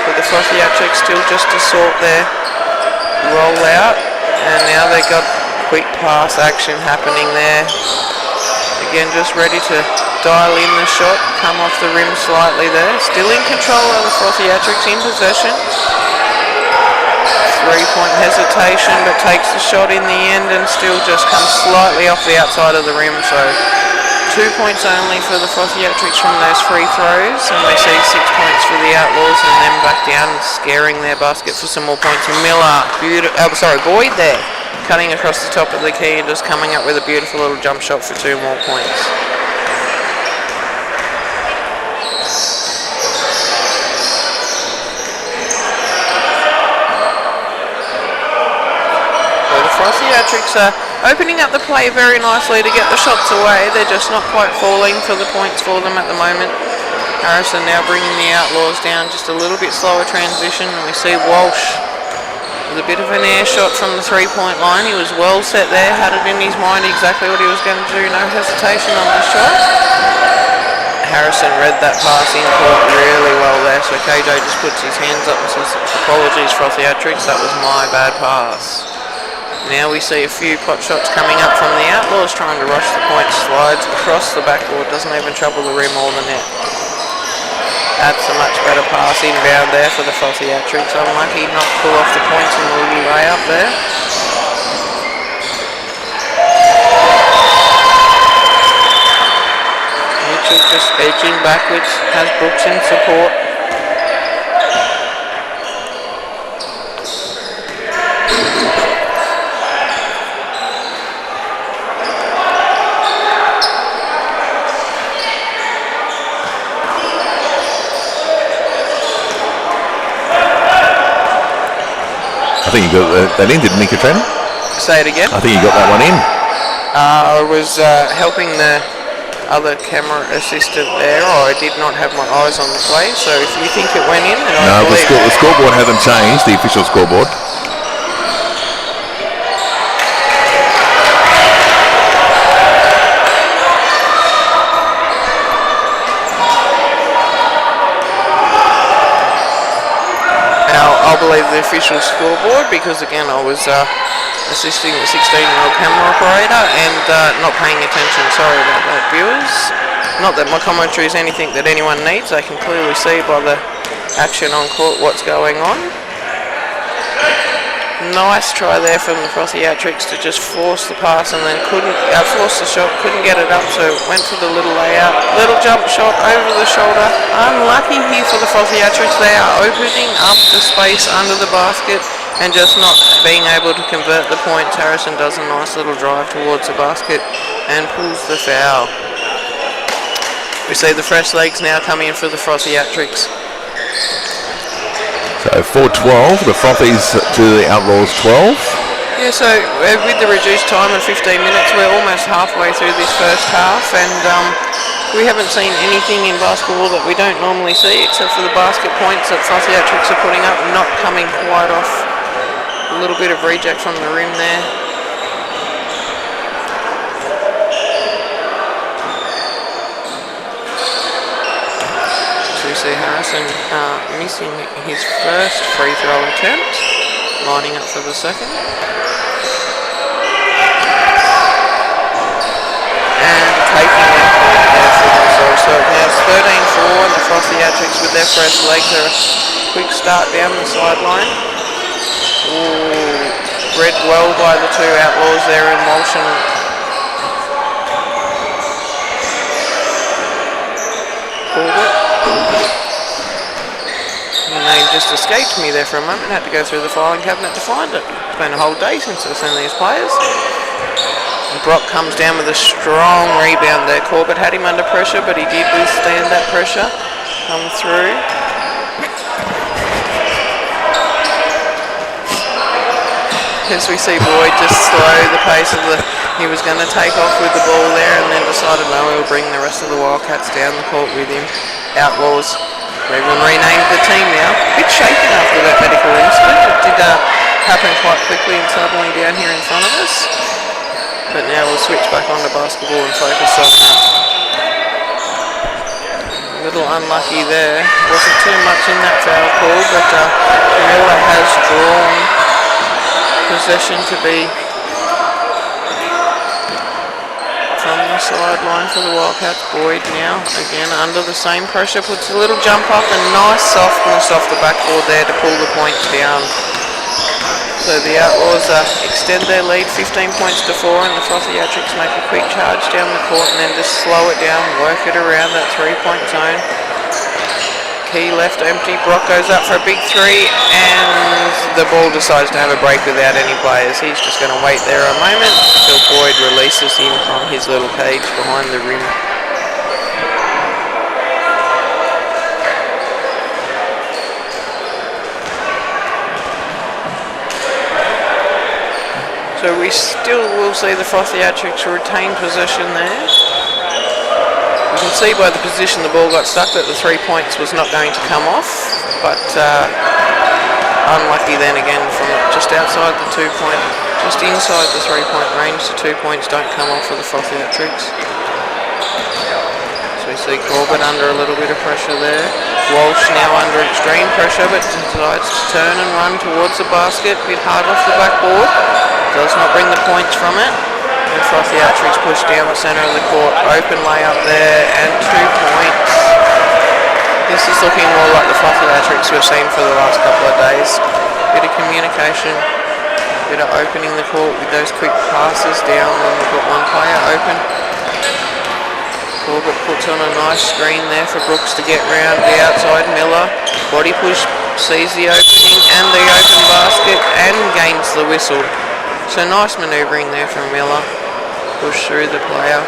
But the Frothiatrics still just to sort their roll out. And now they've got quick pass action happening there. Again, just ready to dial in the shot, come off the rim slightly there. Still in control of the Frothiatrics, in possession. 3-point hesitation, but takes the shot in the end and still just comes slightly off the outside of the rim. So 2 points only for the Frothiatrics from those free throws, and we see 6 points for the Outlaws, and then back down and scaring their basket for some more points. Miller, Boyd there, cutting across the top of the key and just coming up with a beautiful little jump shot for 2 more points. Frothiatrics are opening up the play very nicely to get the shots away. They're just not quite falling for the points for them at the moment. Harrison now bringing the Outlaws down, just a little bit slower transition, and we see Walsh with a bit of an air shot from the 3-point line. He was well set there, had it in his mind exactly what he was going to do, no hesitation on the shot. Harrison read that pass in court really well there, so KJ just puts his hands up and says, apologies Frothiatrics, that was my bad pass. Now we see a few pot shots coming up from the Outlaws, trying to rush the point, slides across the backboard, doesn't even trouble the rim or the net. That's a much better pass inbound there for the Frothiatrics. Unlucky not to pull off the points in the little layup there. Mitchell just edging backwards, has Brooks in support. think you got that in, didn't you, Katrina? Say it again. I think you got that one in. I was helping the other camera assistant there. I did not have my eyes on the play, so if you think it went in, then I No, believe the scoreboard hasn't changed, the official scoreboard. I'll believe the official scoreboard because again I was assisting the 16-year-old camera operator and not paying attention. Sorry about that, viewers. Not that my commentary is anything that anyone needs. They can clearly see by the action on court what's going on. Nice try there from the Frothiatrics to just force the pass and then couldn't force the shot, couldn't get it up, so went for the little layout. Little jump shot over the shoulder. Unlucky here for the Frothiatrics. They are opening up the space under the basket and just not being able to convert the points. Harrison does a nice little drive towards the basket and pulls the foul. We see the fresh legs now coming in for the Frothiatrics. So 4-12, the Frothies to the Outlaws 12. Yeah, so with the reduced time of 15 minutes, we're almost halfway through this first half, and we haven't seen anything in basketball that we don't normally see, except for the basket points that Frothiatrics are putting up, not coming quite off. A little bit of reject from the rim there. We see Harrison missing his first free throw attempt, lining up for the second. And taking that point there for themselves. So now it's 13-4 and the Frothiatrics with their fresh legs are a quick start down the sideline. Ooh, read well by the two Outlaws there in motion. Name just escaped me there for a moment. Had to go through the filing cabinet to find it. It's been a whole day since I've seen these players. And Brock comes down with a strong rebound there. Corbett had him under pressure, but he did withstand that pressure. Come through. As we see Boyd just slow the pace of the... He was going to take off with the ball there and then decided no, he'll bring the rest of the Wildcats down the court with him. Outlaws. They've even renamed the team now. A bit shaken after that medical incident. It did happen quite quickly and suddenly down here in front of us. But now we'll switch back onto basketball and focus on a little unlucky there. Wasn't too much in that foul call, but Miller has drawn possession to be from the sideline for the Wildcats. Boyd now, again under the same pressure, puts a little jump up and nice softness off the backboard there to pull the points down. So the Outlaws extend their lead 15 points to 4 and the Frothiatrics make a quick charge down the court and then just slow it down, work it around that 3-point zone. Key left empty, Brock goes up for a big three and the ball decides to have a break without any players. He's just going to wait there a moment until Boyd releases him from his little cage behind the rim. So we still will see the Frothiatrics retain possession there. You can see by the position the ball got stuck that the 3 points was not going to come off, but unlucky then again from just outside the 2-point, just inside the 3-point range, the 2 points don't come off for the Frothiatrics. So we see Corbett under a little bit of pressure there. Walsh now under extreme pressure but decides to turn and run towards the basket, a bit hard off the backboard, does not bring the points from it. And Frothiatrics push down the centre of the court, open layup there and 2 points. This is looking more like the Frothiatrics we've seen for the last couple of days. Bit of communication, bit of opening the court with those quick passes down when we've got one player open. Corbett puts on a nice screen there for Brooks to get round the outside. Miller, body push, sees the opening and the open basket and gains the whistle. So nice manoeuvring there from Miller. Push through the player.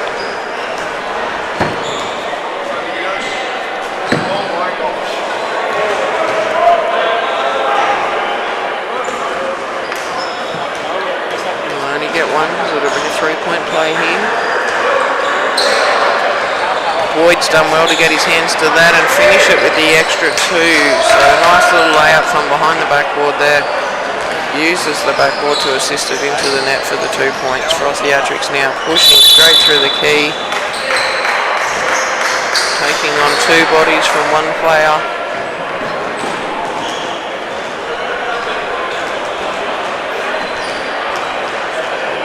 play here. Boyd's done well to get his hands to that and finish it with the extra 2. So a nice little layup from behind the backboard there. Uses the backboard to assist it into the net for the 2 points. Frothiatrics now pushing straight through the key. Taking on 2 bodies from 1 player.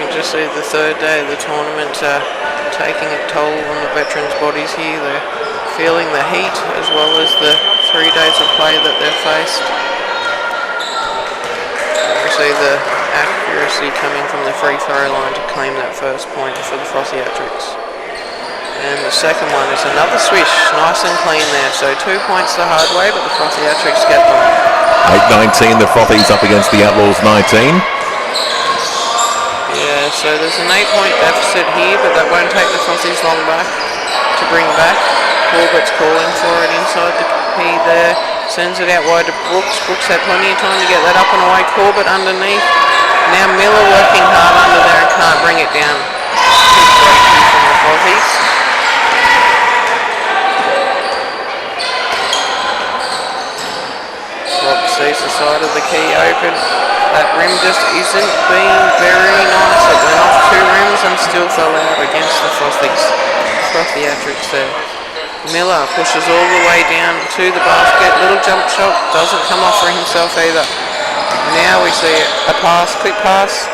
Just see the third day of the tournament taking a toll on the veterans' bodies here. They're feeling the heat as well as the 3 days of play that they've faced. We see the accuracy coming from the free throw line to claim that first point for the Frothiatrics. And the second one is another swish, nice and clean there. So 2 points the hard way, but the Frothiatrics get them. 8-19, the Frothies up against the Outlaws 19. Yeah, so there's an 8-point deficit here, but that won't take the Frothies long back to bring back. Corbett's calling for it inside the key there. Sends it out wide to Brooks. Brooks had plenty of time to get that up and away. Corbett underneath. Now Miller working hard under there and can't bring it down. Big breakthrough from the Frothies. Rock sees the side of the key open. That rim just isn't being very nice. It went off 2 rims and still fell out against the Frothiatrics there. Miller pushes all the way down to the basket. Little jump shot, doesn't come off for himself either. Now we see a pass, quick pass.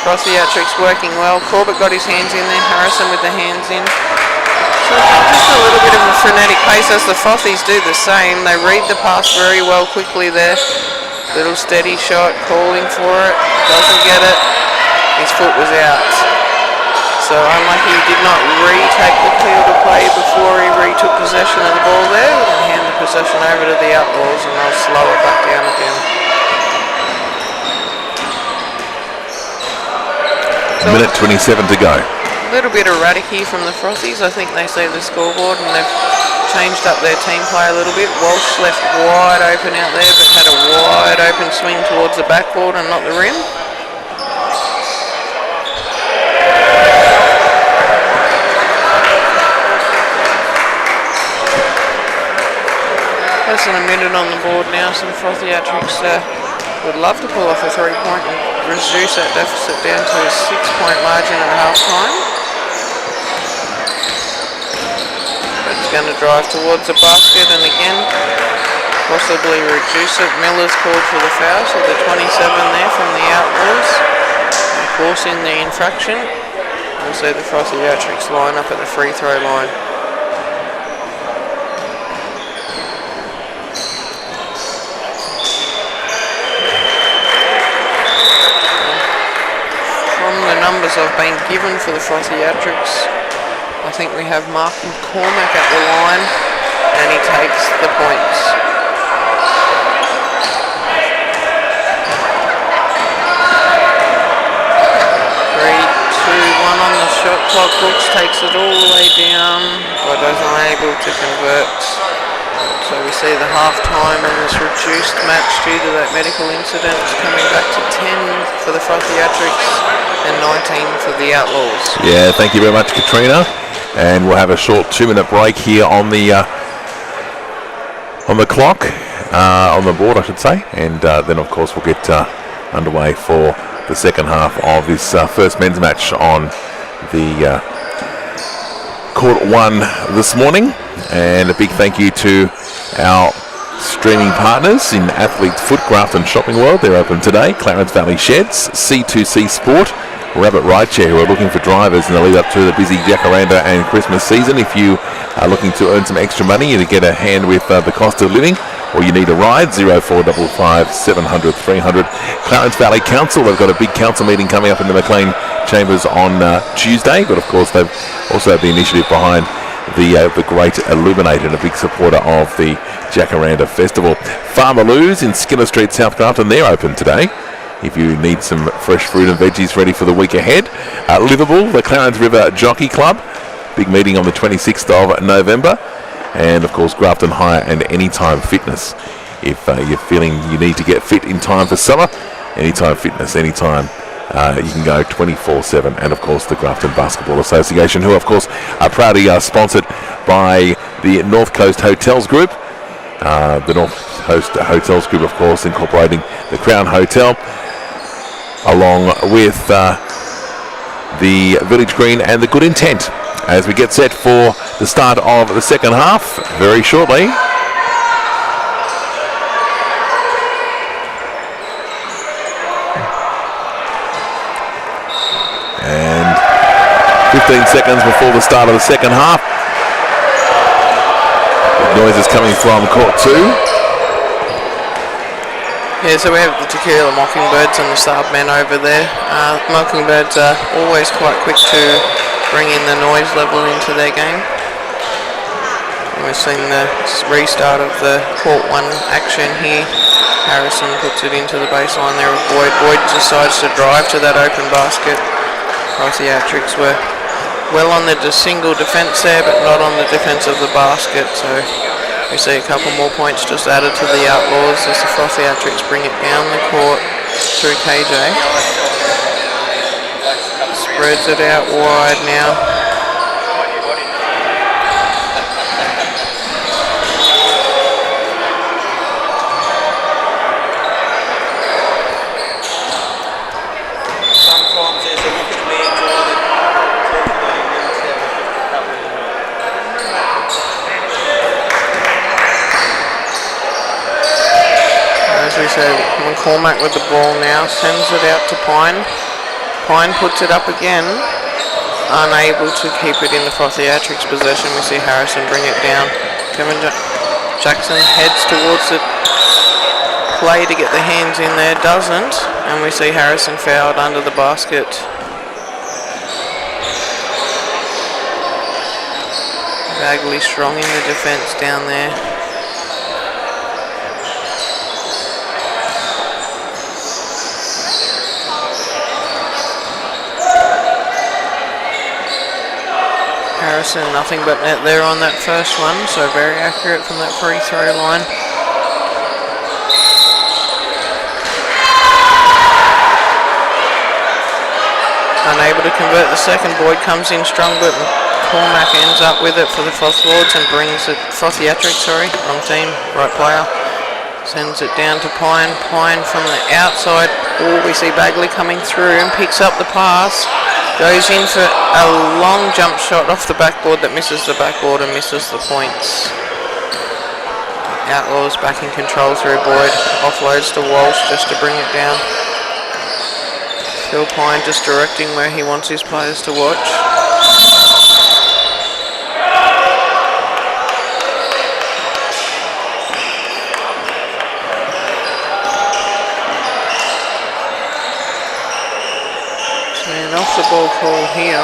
Frothiatrics working well. Corbett got his hands in there. Harrison with the hands in. So just a little bit of a frenetic pace as the Frothies do the same. They read the pass very well quickly there. Little steady shot, calling for it, doesn't get it. His foot was out. So unlucky he did not retake the field of play before he retook possession of the ball there. And hand the possession over to the Outlaws and they'll slow it back down again. A minute 27 to go. A little bit erratic here from the Frothies. I think they see the scoreboard and they've changed up their team play a little bit. Walsh left wide open out there, but had a wide open swing towards the backboard and not the rim. Less than a minute on the board now, so the Frothiatrics would love to pull off a 3-point and reduce that deficit down to a 6-point margin at half-time. Going to drive towards the basket and again possibly reduce it. Miller's called for the foul, so the 27 there from the Outlaws forcing the infraction. We'll see the Frothiatrics line up at the free throw line. From the numbers I've been given for the Frothiatrics, I think we have Mark McCormack at the line and he takes the points. 3-2-1 on the shot clock. Brooks takes it all the way down but is unable to convert. So we see the half-time in this reduced match due to that medical incident coming back to 10 for the Frothiatrics and 19 for the Outlaws. Yeah, thank you very much, Katrina. And we'll have a short 2-minute break here on the clock, on the board, I should say, and then of course we'll get underway for the second half of this first men's match on the Court 1 this morning. And a big thank you to our streaming partners in Athletes Footcraft and Shopping World. They're open today. Clarence Valley Sheds, C2C Sport, Rabbit Rideshare, who are looking for drivers in the lead up to the busy Jacaranda and Christmas season. If you are looking to earn some extra money to get a hand with the cost of living, or you need a ride, 0455 700 300. Clarence Valley Council, they've got a big council meeting coming up in the Maclean Chambers on Tuesday, but of course they've also had the initiative behind the Great Illuminated, a big supporter of the Jacaranda Festival. Farmer Lou's in Skinner Street, South Grafton, they're open today if you need some fresh fruit and veggies ready for the week ahead. Liverpool, the Clarence River Jockey Club, big meeting on the 26th of November. And of course Grafton Hire and Anytime Fitness. If you're feeling you need to get fit in time for summer, Anytime Fitness, anytime You can go 24/7, and of course the Grafton Basketball Association, who of course are proudly sponsored by the North Coast Hotels Group. The North Coast Hotels Group, of course, incorporating the Crown Hotel, along with the Village Green and the Good Intent, as we get set for the start of the second half very shortly. And 15 seconds before the start of the second half. Noises coming from court 2. Yeah, so we have the Tequila Mockingbirds and the SAB Men over there. Mockingbirds are always quite quick to bring in the noise level into their game. And we've seen the restart of the court 1 action here. Harrison puts it into the baseline there of Boyd. Boyd decides to drive to that open basket. Frothiatrics were well on the single defence there, but not on the defence of the basket. So we see a couple more points just added to the Outlaws as the Frothiatrics bring it down the court through KJ. Spreads it out wide now. So McCormack with the ball now, sends it out to Pine. Pine puts it up again, unable to keep it in the Frothiatrics possession. We see Harrison bring it down. Kevin Jackson heads towards the play to get the hands in there, doesn't, and we see Harrison fouled under the basket. Bagley strong in the defence down there. Harrison, nothing but net there on that first one, so very accurate from that free throw line. Unable to convert the second. Boyd comes in strong, but Cormac ends up with it for the Frothiatrics and brings it, Frothiatrics, sorry, wrong team, right player. Sends it down to Pine. Pine from the outside. Oh, we see Bagley coming through and picks up the pass. Goes in for a long jump shot off the backboard that misses the backboard and misses the points. Outlaws back in control through Boyd. Offloads to Walsh just to bring it down. Phil Pine just directing where he wants his players to watch. And off the ball call here.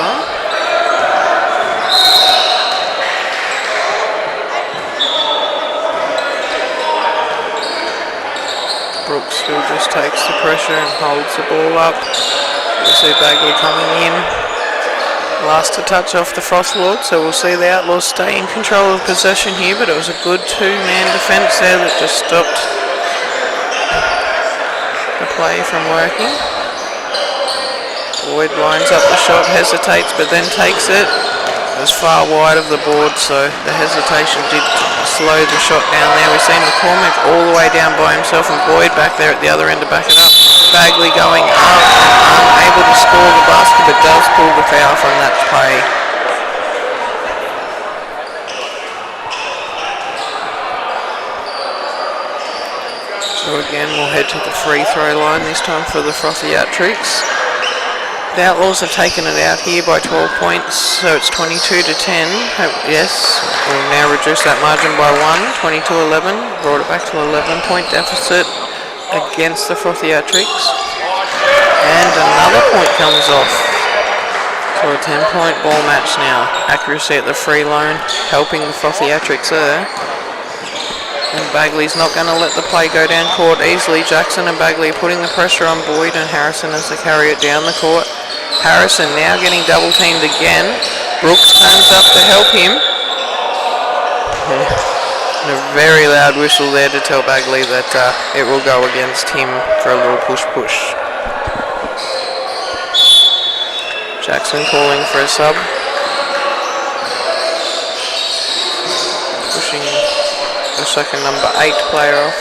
Brooks still just takes the pressure and holds the ball up. We see Bagley coming in. Last to touch off the Frothlord, so we'll see the Outlaws stay in control of possession here, but it was a good two-man defence there that just stopped the play from working. Boyd lines up the shot, hesitates, but then takes it. It was far wide of the board, so the hesitation did slow the shot down there. We've seen McCormack all the way down by himself and Boyd back there at the other end to back it up. Bagley going up and unable to score the basket, but does pull the foul from that play. So again, we'll head to the free throw line this time for the Frothiatrics. The Outlaws have taken it out here by 12 points, so it's 22-10. Yes, we'll now reduce that margin by 1, 22-11. Brought it back to 11-point deficit against the Frothiatrics. And another point comes off. So a 10-point ball match now. Accuracy at the free line, helping the Frothiatrics there. And Bagley's not going to let the play go down court easily. Jackson and Bagley are putting the pressure on Boyd and Harrison as they carry it down the court. Harrison now getting double teamed again. Brooks turns up to help him. And a very loud whistle there to tell Bagley that it will go against him for a little push-push. Jackson calling for a sub. Pushing the second number 8 player off.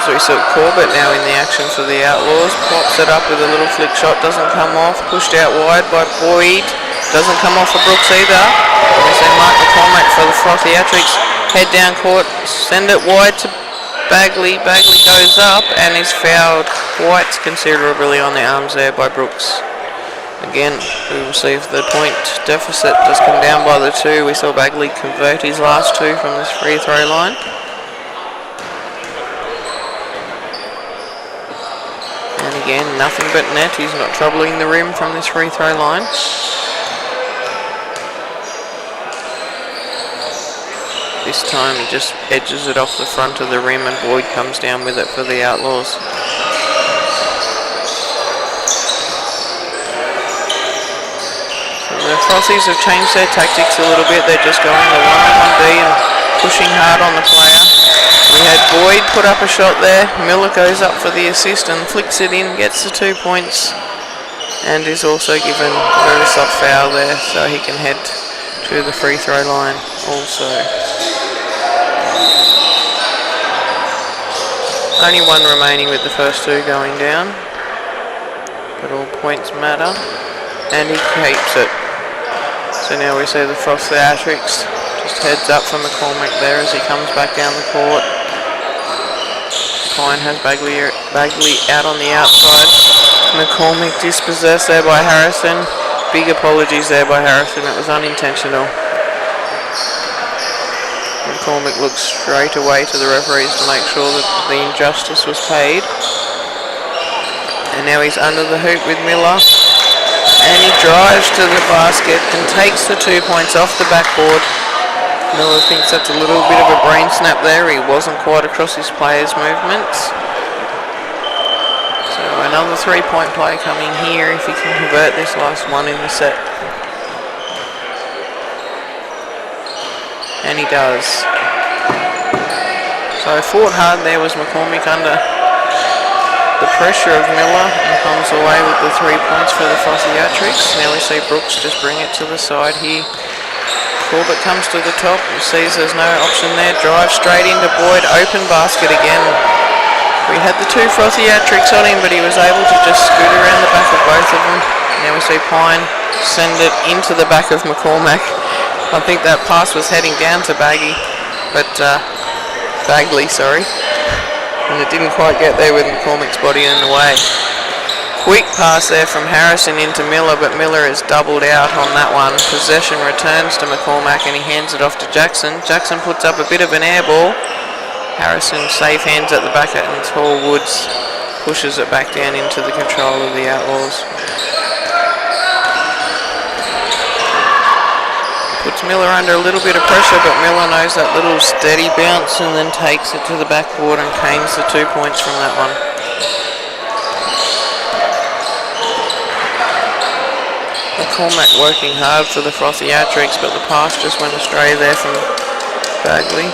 As we saw Corbett now in the action for the Outlaws. Pops it up with a little flick shot, doesn't come off. Pushed out wide by Boyd. Doesn't come off for Brooks either. We see Mark McCormack for the Frothiatrics. Head down court, send it wide to Bagley. Bagley goes up and is fouled quite considerably on the arms there by Brooks. Again, we will see if the point deficit does come down by the 2. We saw Bagley convert his last 2 from this free throw line. And again, nothing but net. He's not troubling the rim from this free throw line. This time he just edges it off the front of the rim and Boyd comes down with it for the Outlaws. So the Frothies have changed their tactics a little bit. They're just going the 1-on-1 D and pushing hard on the player. We had Boyd put up a shot there. Miller goes up for the assist and flicks it in, gets the 2 points, and is also given a very soft foul there so he can head to the free throw line also. Only 1 remaining with the first 2 going down, but all points matter, and he keeps it. So now we see the Frothiatrics just heads up for McCormack there as he comes back down the court. Pine has Bagley out on the outside. McCormack dispossessed there by Harrison. Big apologies there by Harrison, it was unintentional. McCormack looks straight away to the referees to make sure that the injustice was paid. And now he's under the hoop with Miller. And he drives to the basket and takes the 2 points off the backboard. Miller thinks that's a little bit of a brain snap there. He wasn't quite across his players' movements. So another 3-point play coming here if he can convert this last one in the set. And he does. So fought hard there was McCormack under the pressure of Miller and comes away with the 3 points for the Frothiatrics. Now we see Brooks just bring it to the side here. Corbett comes to the top and sees there's no option there. Drives straight into Boyd. Open basket again. We had the 2 Frothiatrics on him, but he was able to just scoot around the back of both of them. Now we see Pine send it into the back of McCormack. I think that pass was heading down to Bagley, and it didn't quite get there with McCormack's body in the way. Quick pass there from Harrison into Miller, but Miller is doubled out on that one. Possession returns to McCormack and he hands it off to Jackson. Jackson puts up a bit of an air ball. Harrison safe hands at the back and Tall Woods pushes it back down into the control of the Outlaws. Puts Miller under a little bit of pressure, but Miller knows that little steady bounce and then takes it to the backboard and canes the 2 points from that one. McCormack working hard for the Frothiatrics, but the pass just went astray there from Bagley.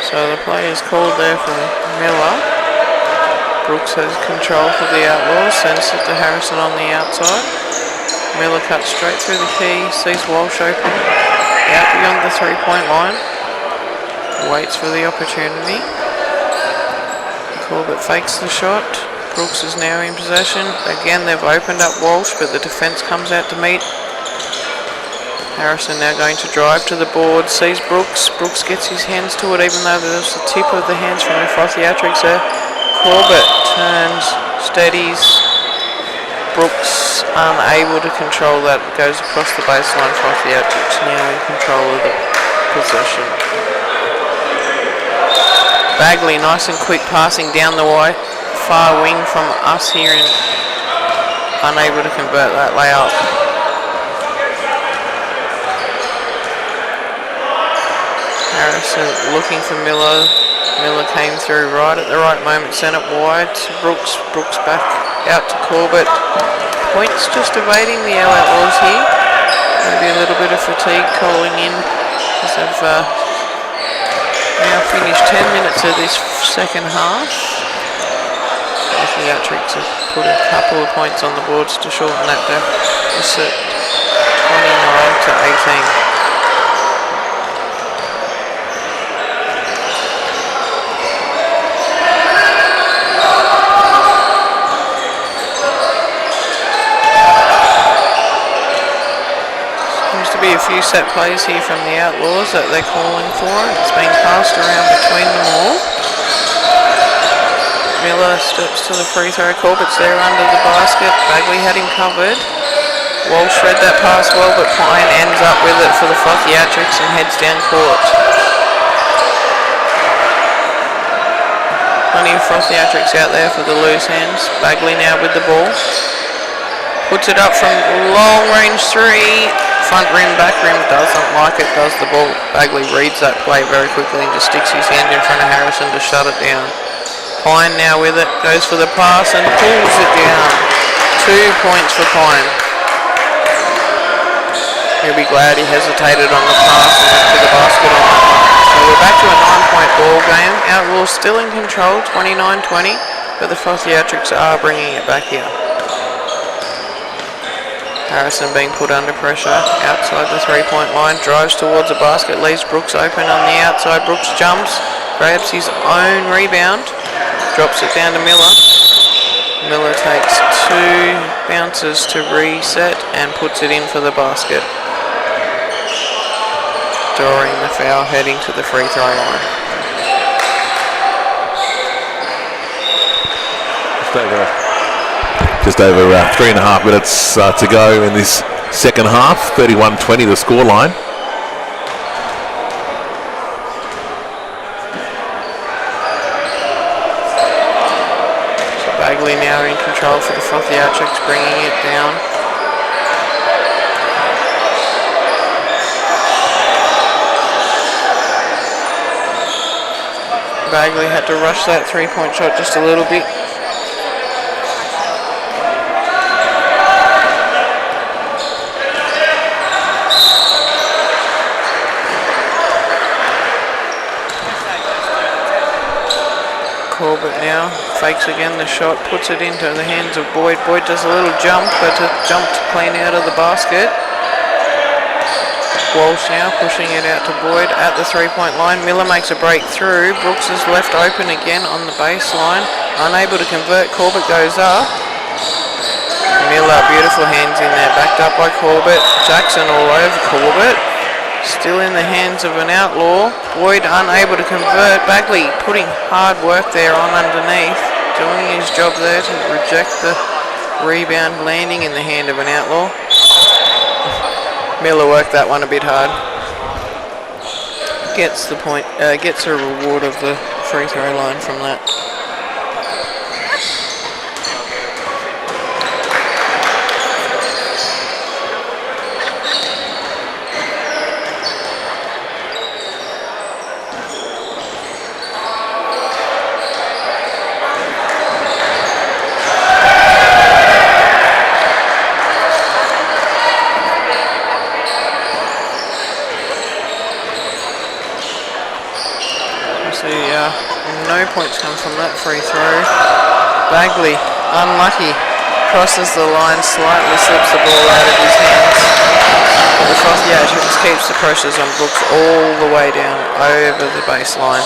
So the play is called there from Miller. Brooks has control for the Outlaws, sends it to Harrison on the outside. Miller cuts straight through the key, sees Walsh open, out beyond the 3-point line. Waits for the opportunity. Corbett fakes the shot. Brooks is now in possession. Again, they've opened up Walsh, but the defence comes out to meet. Harrison now going to drive to the board, sees Brooks. Brooks gets his hands to it, even though there's the tip of the hands from the Frothiatrics there. Corbett turns, steadies. Brooks unable to control that, goes across the baseline. Frothiatrics now in control of the possession. Bagley, nice and quick passing down the far wing from us here and unable to convert that layup. Harrison looking for Miller. Miller came through right at the right moment, sent it wide to Brooks. Brooks back out to Corbett. Points just evading the Outlaws here. Maybe a little bit of fatigue calling in as they've now finished 10 minutes of this second half. Frothiatrics have put a couple of points on the boards to shorten that deficit, 29 to 18. Be a few set plays here from the Outlaws that they're calling for. It's being passed around between them all. Miller steps to the free throw. Corbett's there under the basket. Bagley had him covered. Walsh read that pass well, but Pine ends up with it for the Frothiatrics and heads down court. Plenty of Frothiatrics out there for the loose hands. Bagley now with the ball. Puts it up from long range three. Front rim, back rim, doesn't like it, does the ball. Bagley reads that play very quickly and just sticks his hand in front of Harrison to shut it down. Pine now with it, goes for the pass and pulls it down. 2 points for Pine. He'll be glad he hesitated on the pass and went to the basket on that one. So we're back to a 9-point ball game. Outlaws still in control, 29-20, but the Frothiatrics are bringing it back here. Harrison being put under pressure outside the 3-point line, drives towards the basket, leaves Brooks open on the outside. Brooks jumps, grabs his own rebound, drops it down to Miller. Miller takes 2 bounces to reset and puts it in for the basket. Drawing the foul, heading to the free throw line. Just over 3.5 minutes to go in this second half. 31-20 the scoreline. So Bagley now in control for the Frothiatrics, bringing it down. Bagley had to rush that 3-point shot just a little bit. Corbett now fakes again the shot, puts it into the hands of Boyd. Boyd does a little jump, but a jump to clean out of the basket. Walsh now pushing it out to Boyd at the 3-point line. Miller makes a break through. Brooks is left open again on the baseline. Unable to convert. Corbett goes up. Miller, beautiful hands in there, backed up by Corbett. Jackson all over Corbett. Still in the hands of an Outlaw. Boyd unable to convert. Bagley putting hard work there on underneath. Doing his job there to reject the rebound, landing in the hand of an Outlaw. Miller worked that one a bit hard. Gets the point, gets a reward of the free throw line from that. No points come from that free throw. Bagley, unlucky, crosses the line, slightly slips the ball out of his hands. But the Frothiatrics keeps the pressures on Brooks all the way down over the baseline.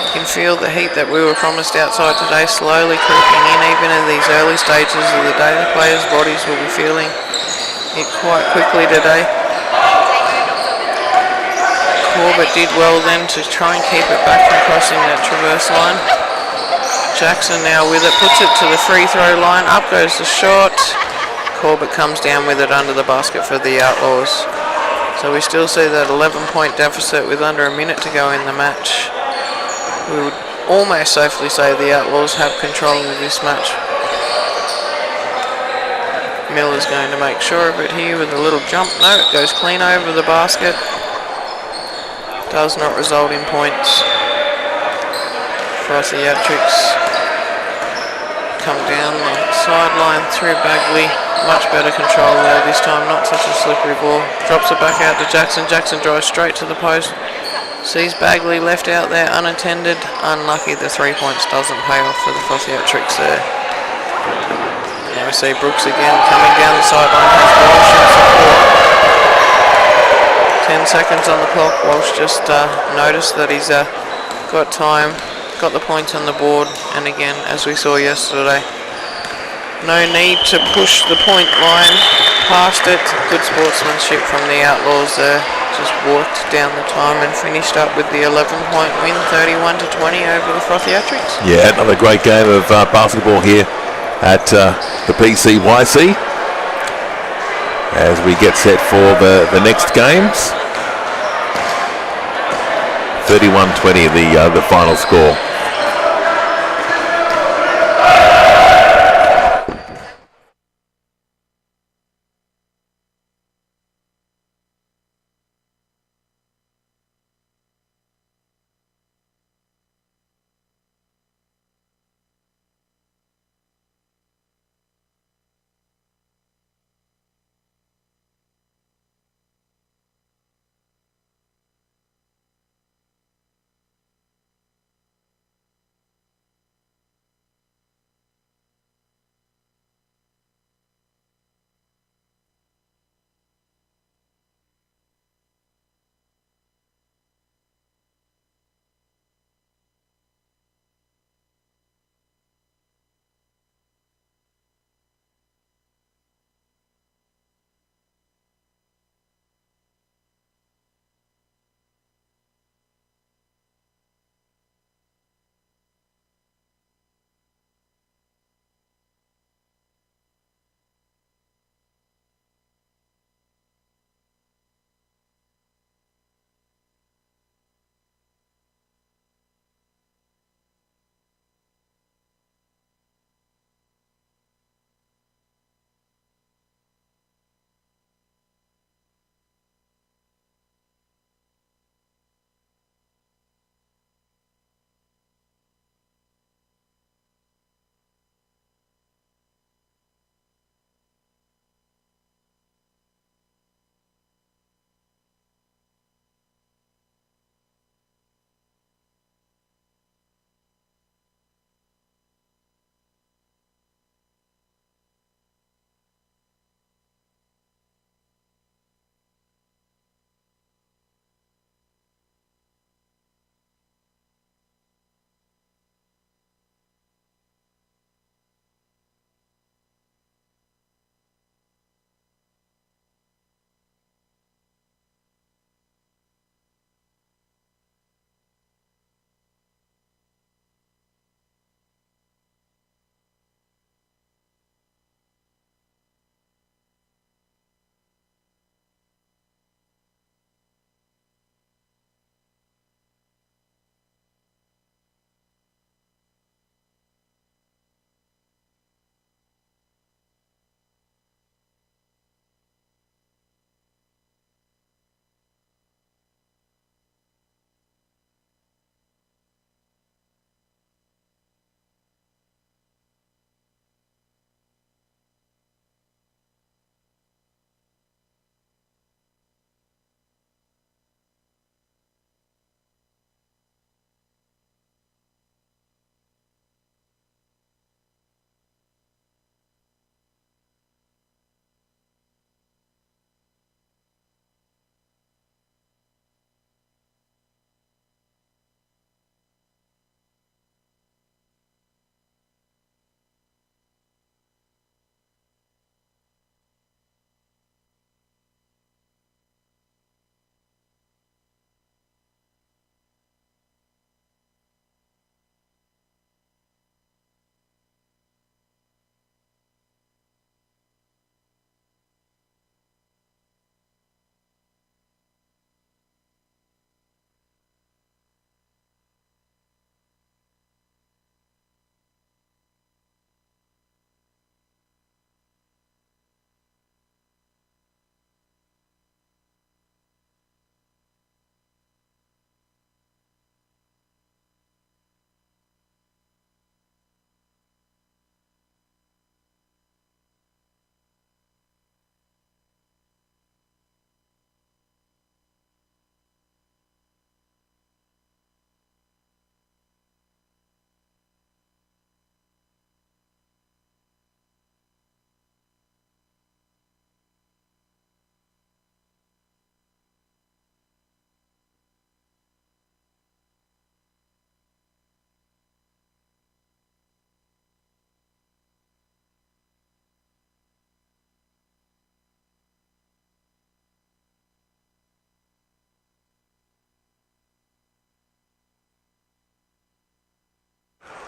You can feel the heat that we were promised outside today slowly creeping in, even in these early stages of the day. The players' bodies will be feeling it quite quickly today. Corbett did well then to try and keep it back from crossing that traverse line. Jackson now with it, puts it to the free throw line, up goes the shot. Corbett comes down with it under the basket for the Outlaws. So we still see that 11-point deficit with under a minute to go in the match. We would almost safely say the Outlaws have control of this match. Miller's going to make sure of it here with a little jump. No, it goes clean over the basket. Does not result in points. Frothiatrics come down the sideline through Bagley. Much better control there this time, not such a slippery ball. Drops it back out to Jackson. Jackson drives straight to the post. Sees Bagley left out there unattended. Unlucky, the 3 points doesn't pay off for the Frothiatrics there. Now we see Brooks again coming down the sideline. Has Walsh in support. 10 seconds on the clock. Walsh just noticed that he's got time, got the points on the board, and again, as we saw yesterday, no need to push the point line past it. Good sportsmanship from the Outlaws there. Just walked down the time and finished up with the 11-point win, 31-20 over the Frothiatrics. Yeah, another great game of basketball here at the PCYC as we get set for the next games. 31-20 the final score.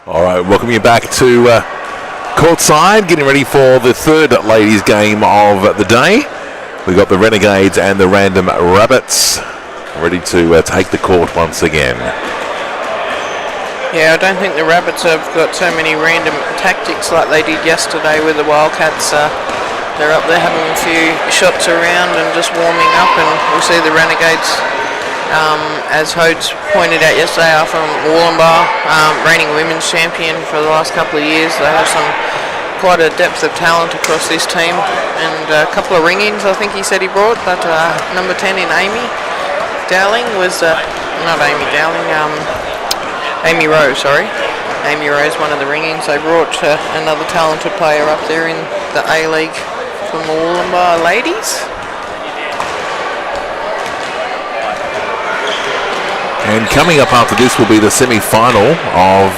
All right, welcome you back to courtside, getting ready for the third ladies' game of the day. We've got the Renegades and the Random Rabbits ready to take the court once again. Yeah, I don't think the Rabbits have got so many random tactics like they did yesterday with the Wildcats. They're up there having a few shots around and just warming up, and we'll see the Renegades, as Hodes pointed out yesterday, are from Wollumbar, reigning women's champion for the last couple of years. They have quite a depth of talent across this team, and a couple of ring-ins I think he said he brought, but number 10 in Amy Dowling was, not Amy Dowling, Amy Rose, sorry. Amy Rose, one of the ring-ins. They brought another talented player up there in the A-League from the Wollumbar ladies. And coming up after this will be the semi-final of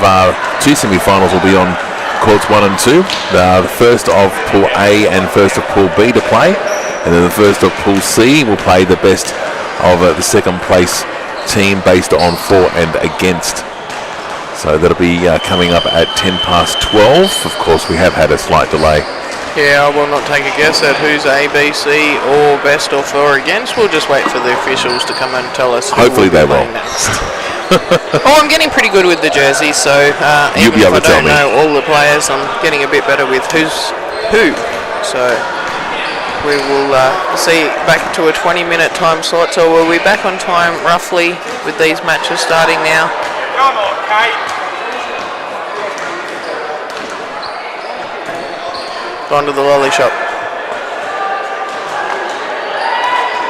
two semi-finals will be on courts 1 and 2. The first of Pool A and first of Pool B to play, and then the first of Pool C will play the best of the second place team based on for and against. So that'll be coming up at 12:10. Of course, we have had a slight delay. Yeah, I will not take a guess at who's A, B, C, or best or for or against. We'll just wait for the officials to come and tell us. Hopefully they will. Next. Oh, I'm getting pretty good with the jerseys, so You'll be able if to I tell don't me. know all the players, I'm getting a bit better with who's who. So we will see back to a 20-minute time slot. So we'll be back on time roughly with these matches starting now. Come on, Kate. Gone to the lolly shop.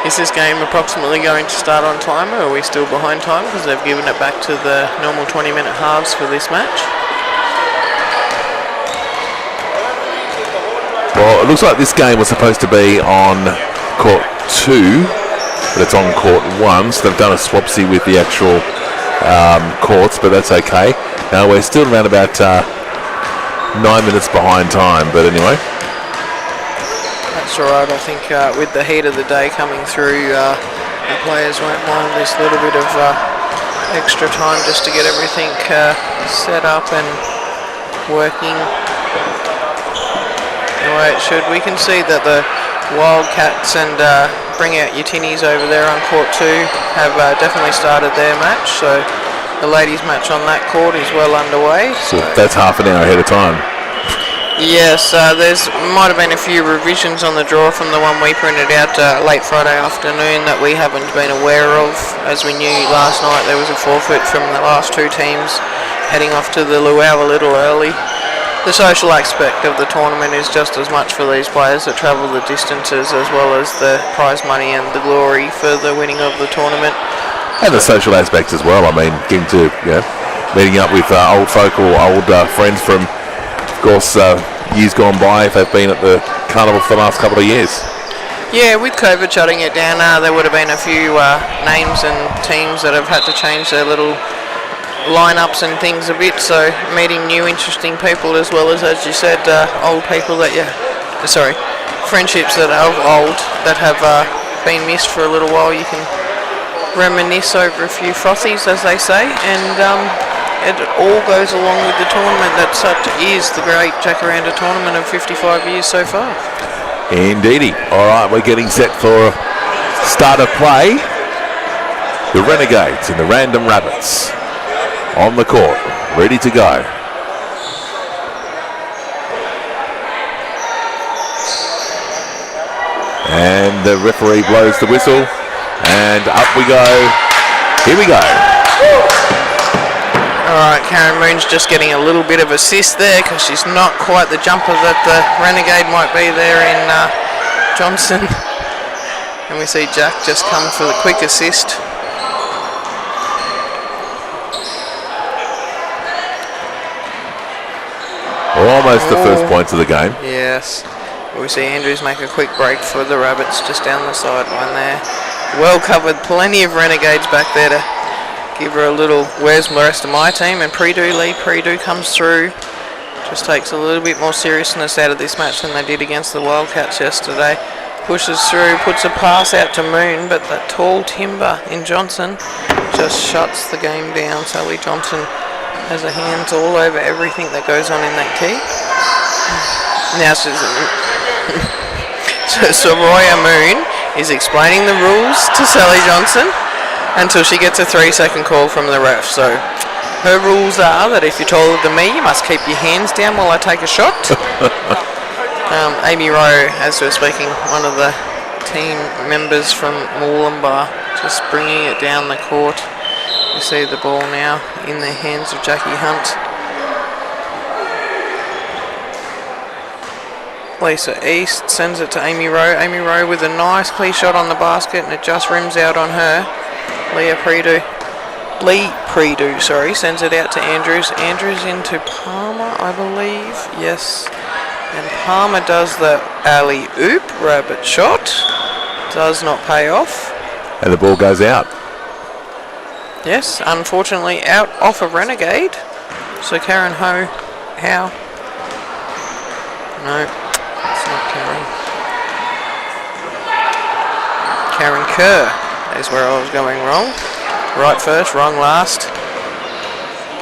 Is this game approximately going to start on time, or are we still behind time because they've given it back to the normal 20-minute halves for this match? Well, it looks like this game was supposed to be on court 2, but it's on court 1, so they've done a swapsy with the actual courts, but that's okay. Now we're still around about 9 minutes behind time, but anyway. That's alright, I think with the heat of the day coming through, the players won't mind this little bit of extra time just to get everything set up and working the way it should. We can see that the Wildcats and Bring Out Ya Tinnies over there on court 2 have definitely started their match, so the ladies' match on that court is well underway. So that's half an hour ahead of time. Yes, there's might have been a few revisions on the draw from the one we printed out late Friday afternoon that we haven't been aware of. As we knew last night, there was a forfeit from the last two teams heading off to the luau a little early. The social aspect of the tournament is just as much for these players that travel the distances, as well as the prize money and the glory for the winning of the tournament. And the social aspects as well. I mean, getting to, meeting up with old folk or old friends from, of course, years gone by if they've been at the carnival for the last couple of years. Yeah, with COVID shutting it down, there would have been a few names and teams that have had to change their little lineups and things a bit, so meeting new interesting people as well as you said, old people that friendships that are of old that have been missed for a little while. You can reminisce over a few frothies, as they say, and it all goes along with the tournament that such is the great Jacaranda tournament of 55 years so far. Indeedy. Alright, we're getting set for start of play. The Renegades and the Random Rabbits on the court, ready to go. And the referee blows the whistle, and up we go. Here we go. Alright, Karen Moon's just getting a little bit of assist there because she's not quite the jumper that the Renegade might be there in Johnson. And we see Jack just come for the quick assist. Almost the first points of the game. Yes. We see Andrews make a quick break for the Rabbits just down the sideline there. Well covered, plenty of Renegades back there to give her a little, where's the rest of my team? And Lee Predu comes through. Just takes a little bit more seriousness out of this match than they did against the Wildcats yesterday. Pushes through, puts a pass out to Moon, but that tall timber in Johnson just shuts the game down. Sally Johnson has her hands all over everything that goes on in that key. Now so Soraya Moon is explaining the rules to Sally Johnson until she gets a 3-second call from the ref. So her rules are that if you're taller than me, you must keep your hands down while I take a shot. Amy Rowe, as we're speaking, one of the team members from Moolumbar, just bringing it down the court. You see the ball now in the hands of Jackie Hunt. Lisa East sends it to Amy Rowe. Amy Rowe with a nice clear shot on the basket, and it just rims out on her. Lee Predu, sends it out to Andrews. Andrews into Palmer, I believe. Yes. And Palmer does the alley-oop rabbit shot. Does not pay off. And the ball goes out. Yes, unfortunately out off a Renegade. So Karen Howe. No, it's not Karen. Karen Kerr is where I was going wrong. Right first, wrong last.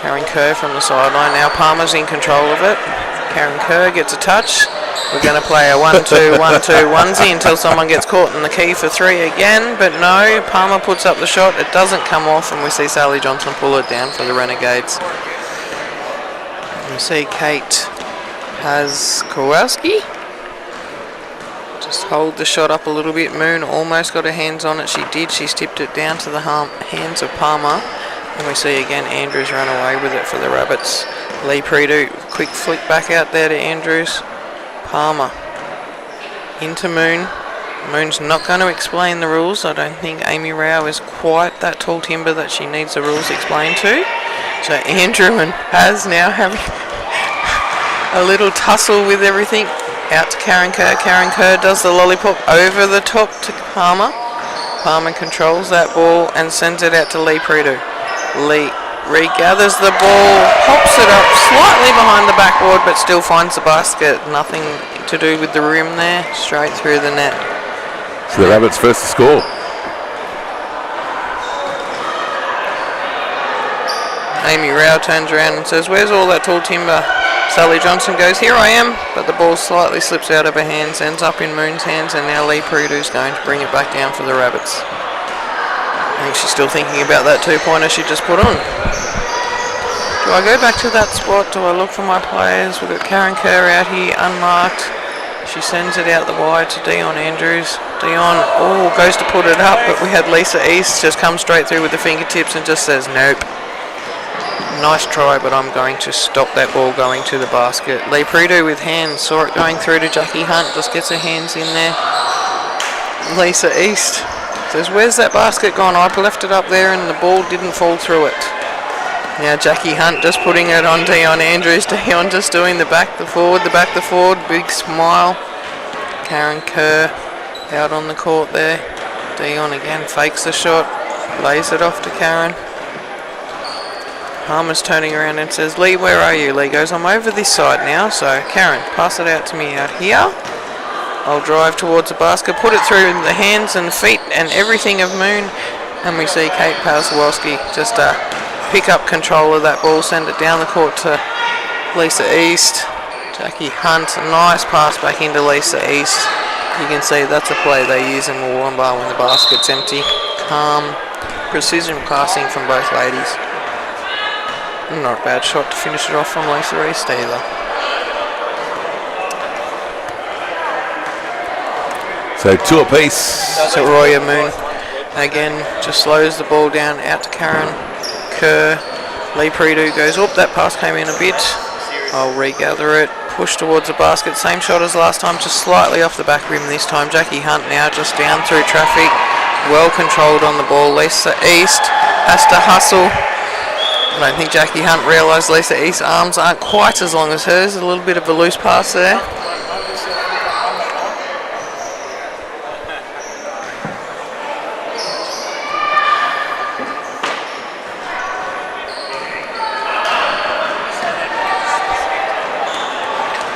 Karen Kerr from the sideline. Now Palmer's in control of it. Karen Kerr gets a touch. We're going to play a 1-2, 1-2, onesie until someone gets caught in the key for 3 again. But no, Palmer puts up the shot. It doesn't come off, and we see Sally Johnson pull it down for the Renegades. We see Kate Kowalski just hold the shot up a little bit. Moon almost got her hands on it. She did. She's tipped it down to the hands of Palmer. And we see again Andrews run away with it for the Rabbits. Lee Predu, quick flick back out there to Andrews. Palmer into Moon. Moon's not going to explain the rules. I don't think Amy Rao is quite that tall timber that she needs the rules explained to. So Andrew and Paz now having a little tussle with everything. Out to Karen Kerr. Karen Kerr does the lollipop over the top to Palmer. Palmer controls that ball and sends it out to Lee Predu. Lee regathers the ball, pops it up slightly behind the backboard, but still finds the basket. Nothing to do with the rim there. Straight through the net. So the Rabbits first to score. Amy Rao turns around and says, "Where's all that tall timber?" Sally Johnson goes, "Here I am," but the ball slightly slips out of her hands, ends up in Moon's hands, and now Lee Predu's going to bring it back down for the Rabbits. I think she's still thinking about that 2-pointer she just put on. Do I go back to that spot? Do I look for my players? We've got Karen Kerr out here, unmarked. She sends it out the wide to Dion Andrews. Dion, goes to put it up, but we had Lisa East just come straight through with the fingertips and just says, "Nope. Nice try, but I'm going to stop that ball going to the basket." Lee Predu with hands, saw it going through to Jackie Hunt, just gets her hands in there. Lisa East says, "Where's that basket gone? I left it up there and the ball didn't fall through it." Now Jackie Hunt just putting it on Dion Andrews. Dion just doing the back, the forward, big smile. Karen Kerr out on the court there. Dion again fakes the shot, lays it off to Karen. Palmer's turning around and says, "Lee, where are you?" Lee goes, "I'm over this side now, so Karen, pass it out to me out here. I'll drive towards the basket, put it through the hands and feet and everything of Moon." And we see Kate Pawlowski just pick up control of that ball, send it down the court to Lisa East. Jackie Hunt, a nice pass back into Lisa East. You can see that's a play they use in Wollongbar when the basket's empty. Calm, precision passing from both ladies. Not a bad shot to finish it off from Lisa East either. So 2 apiece. So Roya Moon again just slows the ball down out to Karen Kerr. Lee Predu goes, that pass came in a bit. I'll regather it, push towards the basket. Same shot as last time, just slightly off the back rim this time. Jackie Hunt now just down through traffic. Well controlled on the ball. Lisa East has to hustle. I don't think Jackie Hunt realised Lisa East's arms aren't quite as long as hers. A little bit of a loose pass there.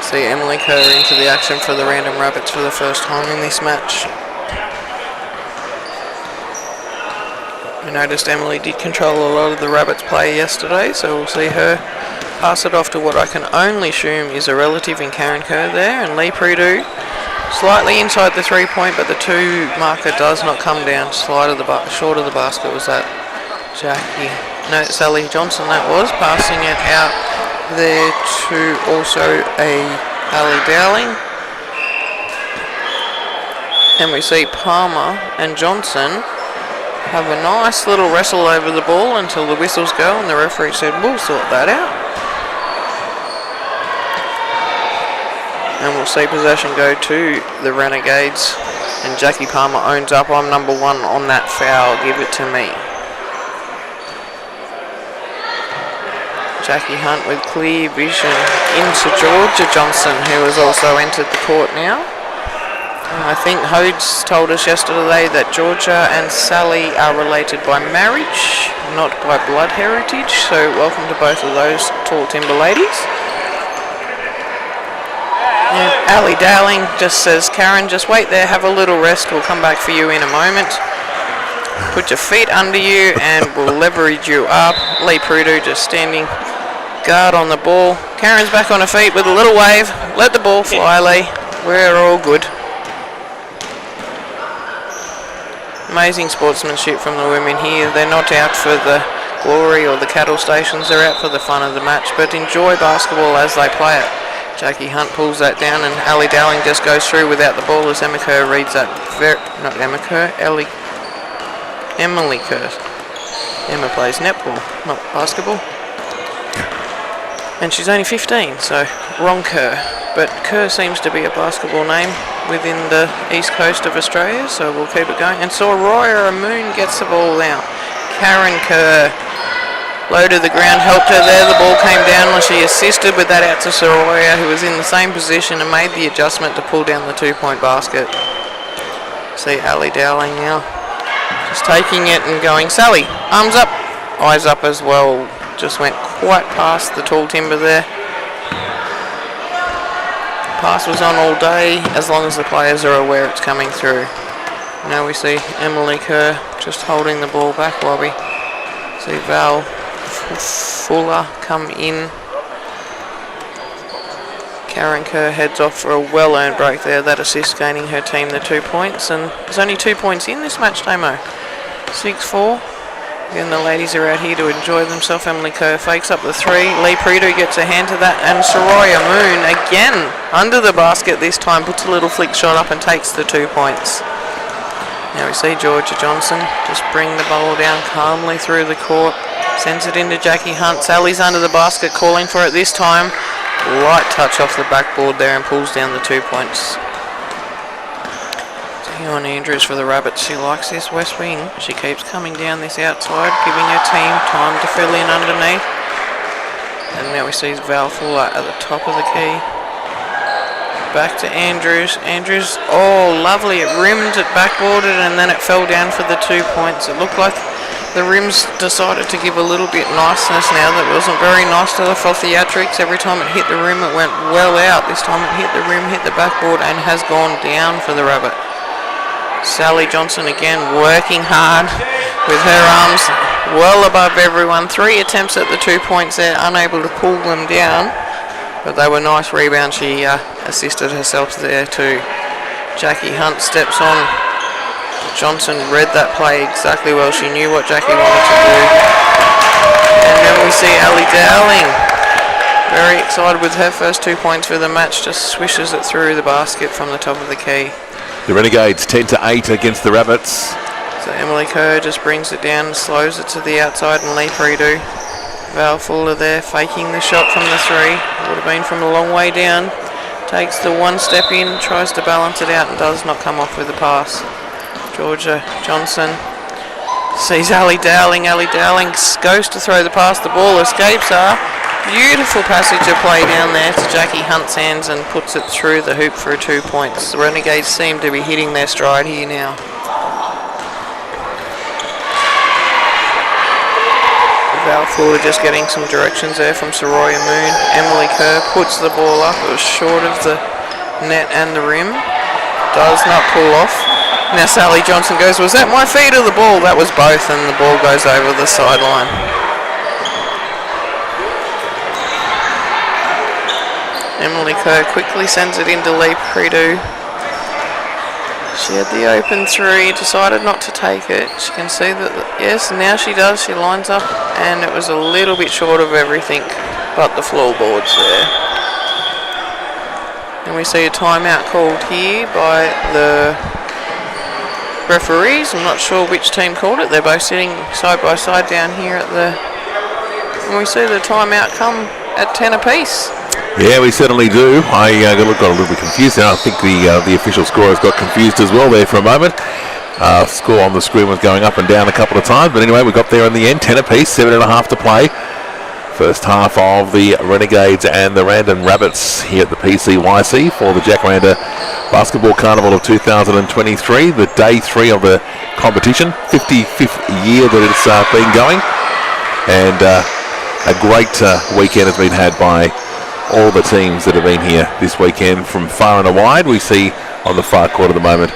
See Emily Kerr into the action for the Random Rabbits for the first time in this match. I noticed Emily did control a lot of the Rabbits play yesterday, so we'll see her pass it off to what I can only assume is a relative in Karen Kerr there, and Lee Prudu slightly inside the 3-point, but the 2 marker does not come down. Short of the basket was that Sally Johnson that was, passing it out there to also a Ali Dowling. And we see Palmer and Johnson have a nice little wrestle over the ball until the whistles go, and the referee said, we'll sort that out. And we'll see possession go to the Renegades. And Jackie Palmer owns up, I'm number 1 on that foul, give it to me. Jackie Hunt with clear vision into Georgia Johnson, who has also entered the court now. I think Hodes told us yesterday that Georgia and Sally are related by marriage, not by blood heritage, so welcome to both of those tall timber ladies. And Ali Dowling just says, Karen, just wait there, have a little rest, we'll come back for you in a moment. Put your feet under you and we'll leverage you up. Lee Prudu just standing guard on the ball. Karen's back on her feet with a little wave. Let the ball fly, Lee. We're all good. Amazing sportsmanship from the women here. They're not out for the glory or the cattle stations. They're out for the fun of the match, but enjoy basketball as they play it. Jackie Hunt pulls that down and Ali Dowling just goes through without the ball as Emma Kerr reads that. Not Emma Kerr, Emily Kerr. Emma plays netball, not basketball. And she's only 15, so wrong Kerr. But Kerr seems to be a basketball name within the east coast of Australia, so we'll keep it going. And Soraya Moon gets the ball now. Karen Kerr, low to the ground, helped her there. The ball came down when she assisted with that out to Soraya, who was in the same position and made the adjustment to pull down the 2-point basket. See Ali Dowling now, just taking it and going, Sally, arms up, eyes up as well. Just went quite past the tall timber there. Pass was on all day, as long as the players are aware it's coming through. Now we see Emily Kerr just holding the ball back while we see Val Fuller come in. Karen Kerr heads off for a well-earned break there. That assist gaining her team the 2 points, and there's only 2 points in this match, Damo. 6-4. Again, the ladies are out here to enjoy themselves. Emily Kerr fakes up the 3. Lee Prudu gets a hand to that, and Soraya Moon again under the basket this time, puts a little flick shot up and takes the 2 points. Now we see Georgia Johnson just bring the ball down calmly through the court, sends it into Jackie Hunt. Sally's under the basket, calling for it this time. Light touch off the backboard there and pulls down the 2 points. On Andrews for the Rabbits. She likes this west wing. She keeps coming down this outside, giving her team time to fill in underneath. And now we see Val Fuller at the top of the key. Back to Andrews. Andrews, oh lovely, it rimmed, it backboarded, and then it fell down for the 2 points. It looked like the rims decided to give a little bit niceness now. That wasn't very nice to the Frothiatrics. Every time it hit the rim it went well out. This time it hit the rim, hit the backboard, and has gone down for the Rabbit. Sally Johnson again working hard with her arms well above everyone. 3 attempts at the 2 points there, unable to pull them down, but they were nice rebounds. She assisted herself there too. Jackie Hunt steps on. Johnson read that play exactly well. She knew what Jackie wanted to do. And then we see Ali Dowling, very excited with her first 2 points for the match, just swishes it through the basket from the top of the key. The Renegades 10-8 against the Rabbits. So Emily Kerr just brings it down, slows it to the outside, and Lee Prudu. Val Fuller there, faking the shot from the 3. Would have been from a long way down. Takes the 1 step in, tries to balance it out, and does not come off with the pass. Georgia Johnson sees Ali Dowling. Ali Dowling goes to throw the pass. The ball escapes her. Beautiful passage of play down there to Jackie Hunt's hands and puts it through the hoop for 2 points. The Renegades seem to be hitting their stride here now. Val Fuller just getting some directions there from Soraya Moon. Emily Kerr puts the ball up. It was short of the net and the rim. Does not pull off. Now Sally Johnson goes, was that my feet or the ball? That was both, and the ball goes over the sideline. Emily Kerr quickly sends it into Lee Prideaux. She had the open three, decided not to take it. She can see that, yes, now she does. She lines up, and it was a little bit short of everything but the floorboards there. And we see a timeout called here by the referees. I'm not sure which team called it. They're both sitting side by side down here at the... And we see the timeout come at 10 apiece. Yeah, we certainly do. I got a little bit confused there. I think the official scorers got confused as well there for a moment. Score on the screen was going up and down a couple of times, but anyway, we got there in the end. 10 apiece, 7.5 to play. First half of the Renegades and the Randon Rabbits here at the PCYC for the JACARANDA Basketball Carnival of 2023, the day 3 of the competition, 55th year that it's been going, and a great weekend has been had by all the teams that have been here this weekend from far and wide. We see on the far court at the moment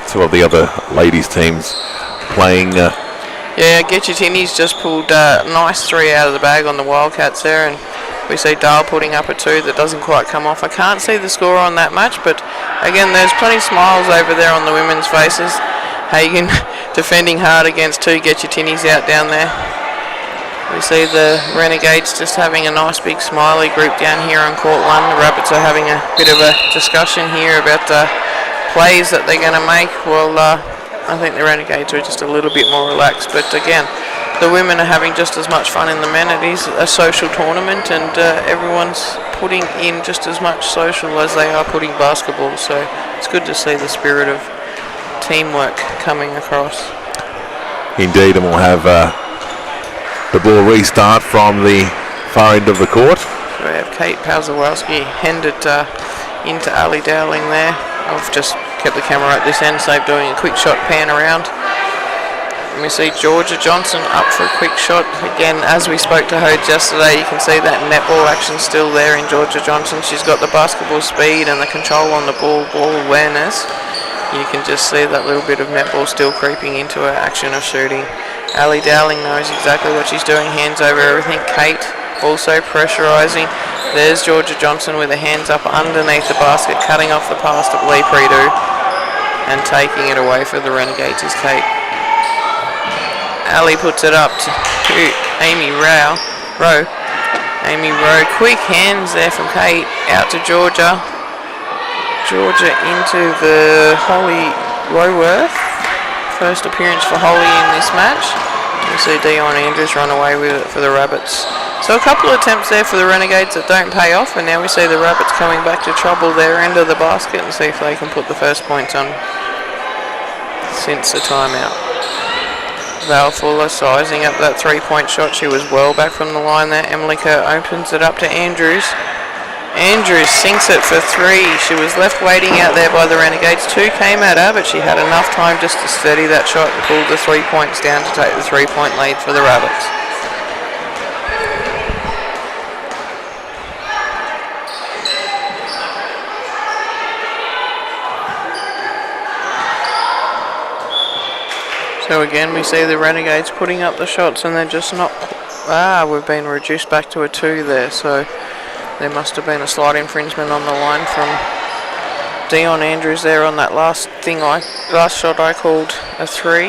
2 of the other ladies teams playing. Yeah, Ya Tinnies just pulled a nice 3 out of the bag on the Wildcats there, and we see Dale putting up a 2 that doesn't quite come off. I can't see the score on that match, but again, there's plenty of smiles over there on the women's faces. Hagen defending hard against 2 Ya Tinnies out down there. We see the Renegades just having a nice big smiley group down here on court 1. The Rabbits are having a bit of a discussion here about plays that they're going to make. Well, I think the Renegades are just a little bit more relaxed, but again, the women are having just as much fun in the men. It is a social tournament, and everyone's putting in just as much social as they are putting basketball, so it's good to see the spirit of teamwork coming across. Indeed, and we'll have the ball restart from the far end of the court. So we have Kate Pałzawalski hand it into Ali Dowling there. I've just kept the camera at this end, so they're doing a quick shot pan around. And we see Georgia Johnson up for a quick shot. Again, as we spoke to her yesterday, you can see that netball action still there in Georgia Johnson. She's got the basketball speed and the control on the ball awareness. You can just see that little bit of netball still creeping into her action of shooting. Ali Dowling knows exactly what she's doing, hands over everything. Kate also pressurising. There's Georgia Johnson with her hands up underneath the basket, cutting off the pass to Lee Prideaux and taking it away for the Renegades is Kate. Ali puts it up to Amy Rowe. Amy Rowe, quick hands there from Kate, out to Georgia. Georgia into the Holly Roworth. First appearance for Holly in this match. You see Dion Andrews run away with it for the Rabbits. So a couple of attempts there for the Renegades that don't pay off, and now we see the Rabbits coming back to trouble their end of the basket and see if they can put the first points on since the timeout. Val Fuller sizing up that 3-point shot. She was well back from the line there. Emily Kerr opens it up to Andrews. Andrews sinks it for 3. She was left waiting out there by the Renegades. 2 came at her, but she had enough time just to steady that shot and pull the 3 points down to take the 3-point lead for the Rabbits. So again, we see the Renegades putting up the shots, and they're just not... we've been reduced back to a 2 there, so there must have been a slight infringement on the line from Dion Andrews there on that last shot I called a 3.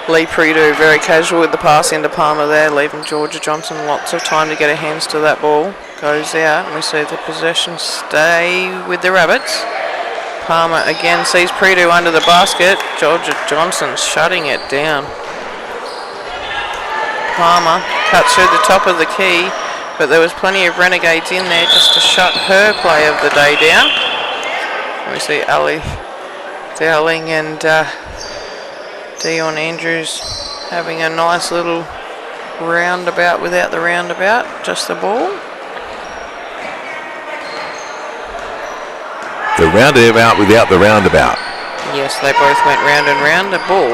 Lee Prideaux very casual with the pass into Palmer there, leaving Georgia Johnson lots of time to get her hands to that ball. Goes out, and we see the possession stay with the Rabbits. Palmer again sees Prideaux under the basket. Georgia Johnson shutting it down. Palmer cuts through the top of the key, but there was plenty of Renegades in there just to shut her play of the day down. We see Ali Dowling and Dion Andrews having a nice little roundabout without the roundabout, just the ball. The roundabout without the roundabout. Yes, they both went round and round the ball.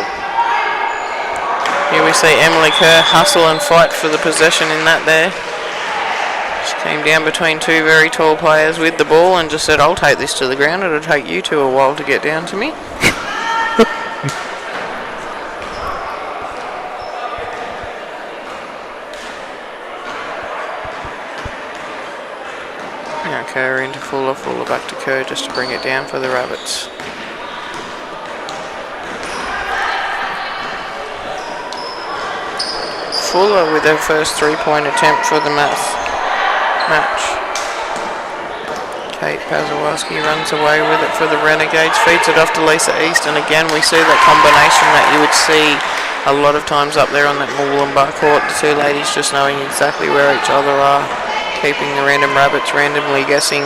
Here we see Emily Kerr hustle and fight for the possession in that there. She came down between two very tall players with the ball and just said, I'll take this to the ground. It'll take you two a while to get down to me. Now Kerr into Fuller, Fuller back to Kerr just to bring it down for the Rabbits. Fuller with her first 3-point attempt for the match. Kate Pazawarski runs away with it for the Renegades, feeds it off to Lisa East, and again we see that combination that you would see a lot of times up there on that Moolumbar court, the two ladies just knowing exactly where each other are, keeping the random Rabbits randomly guessing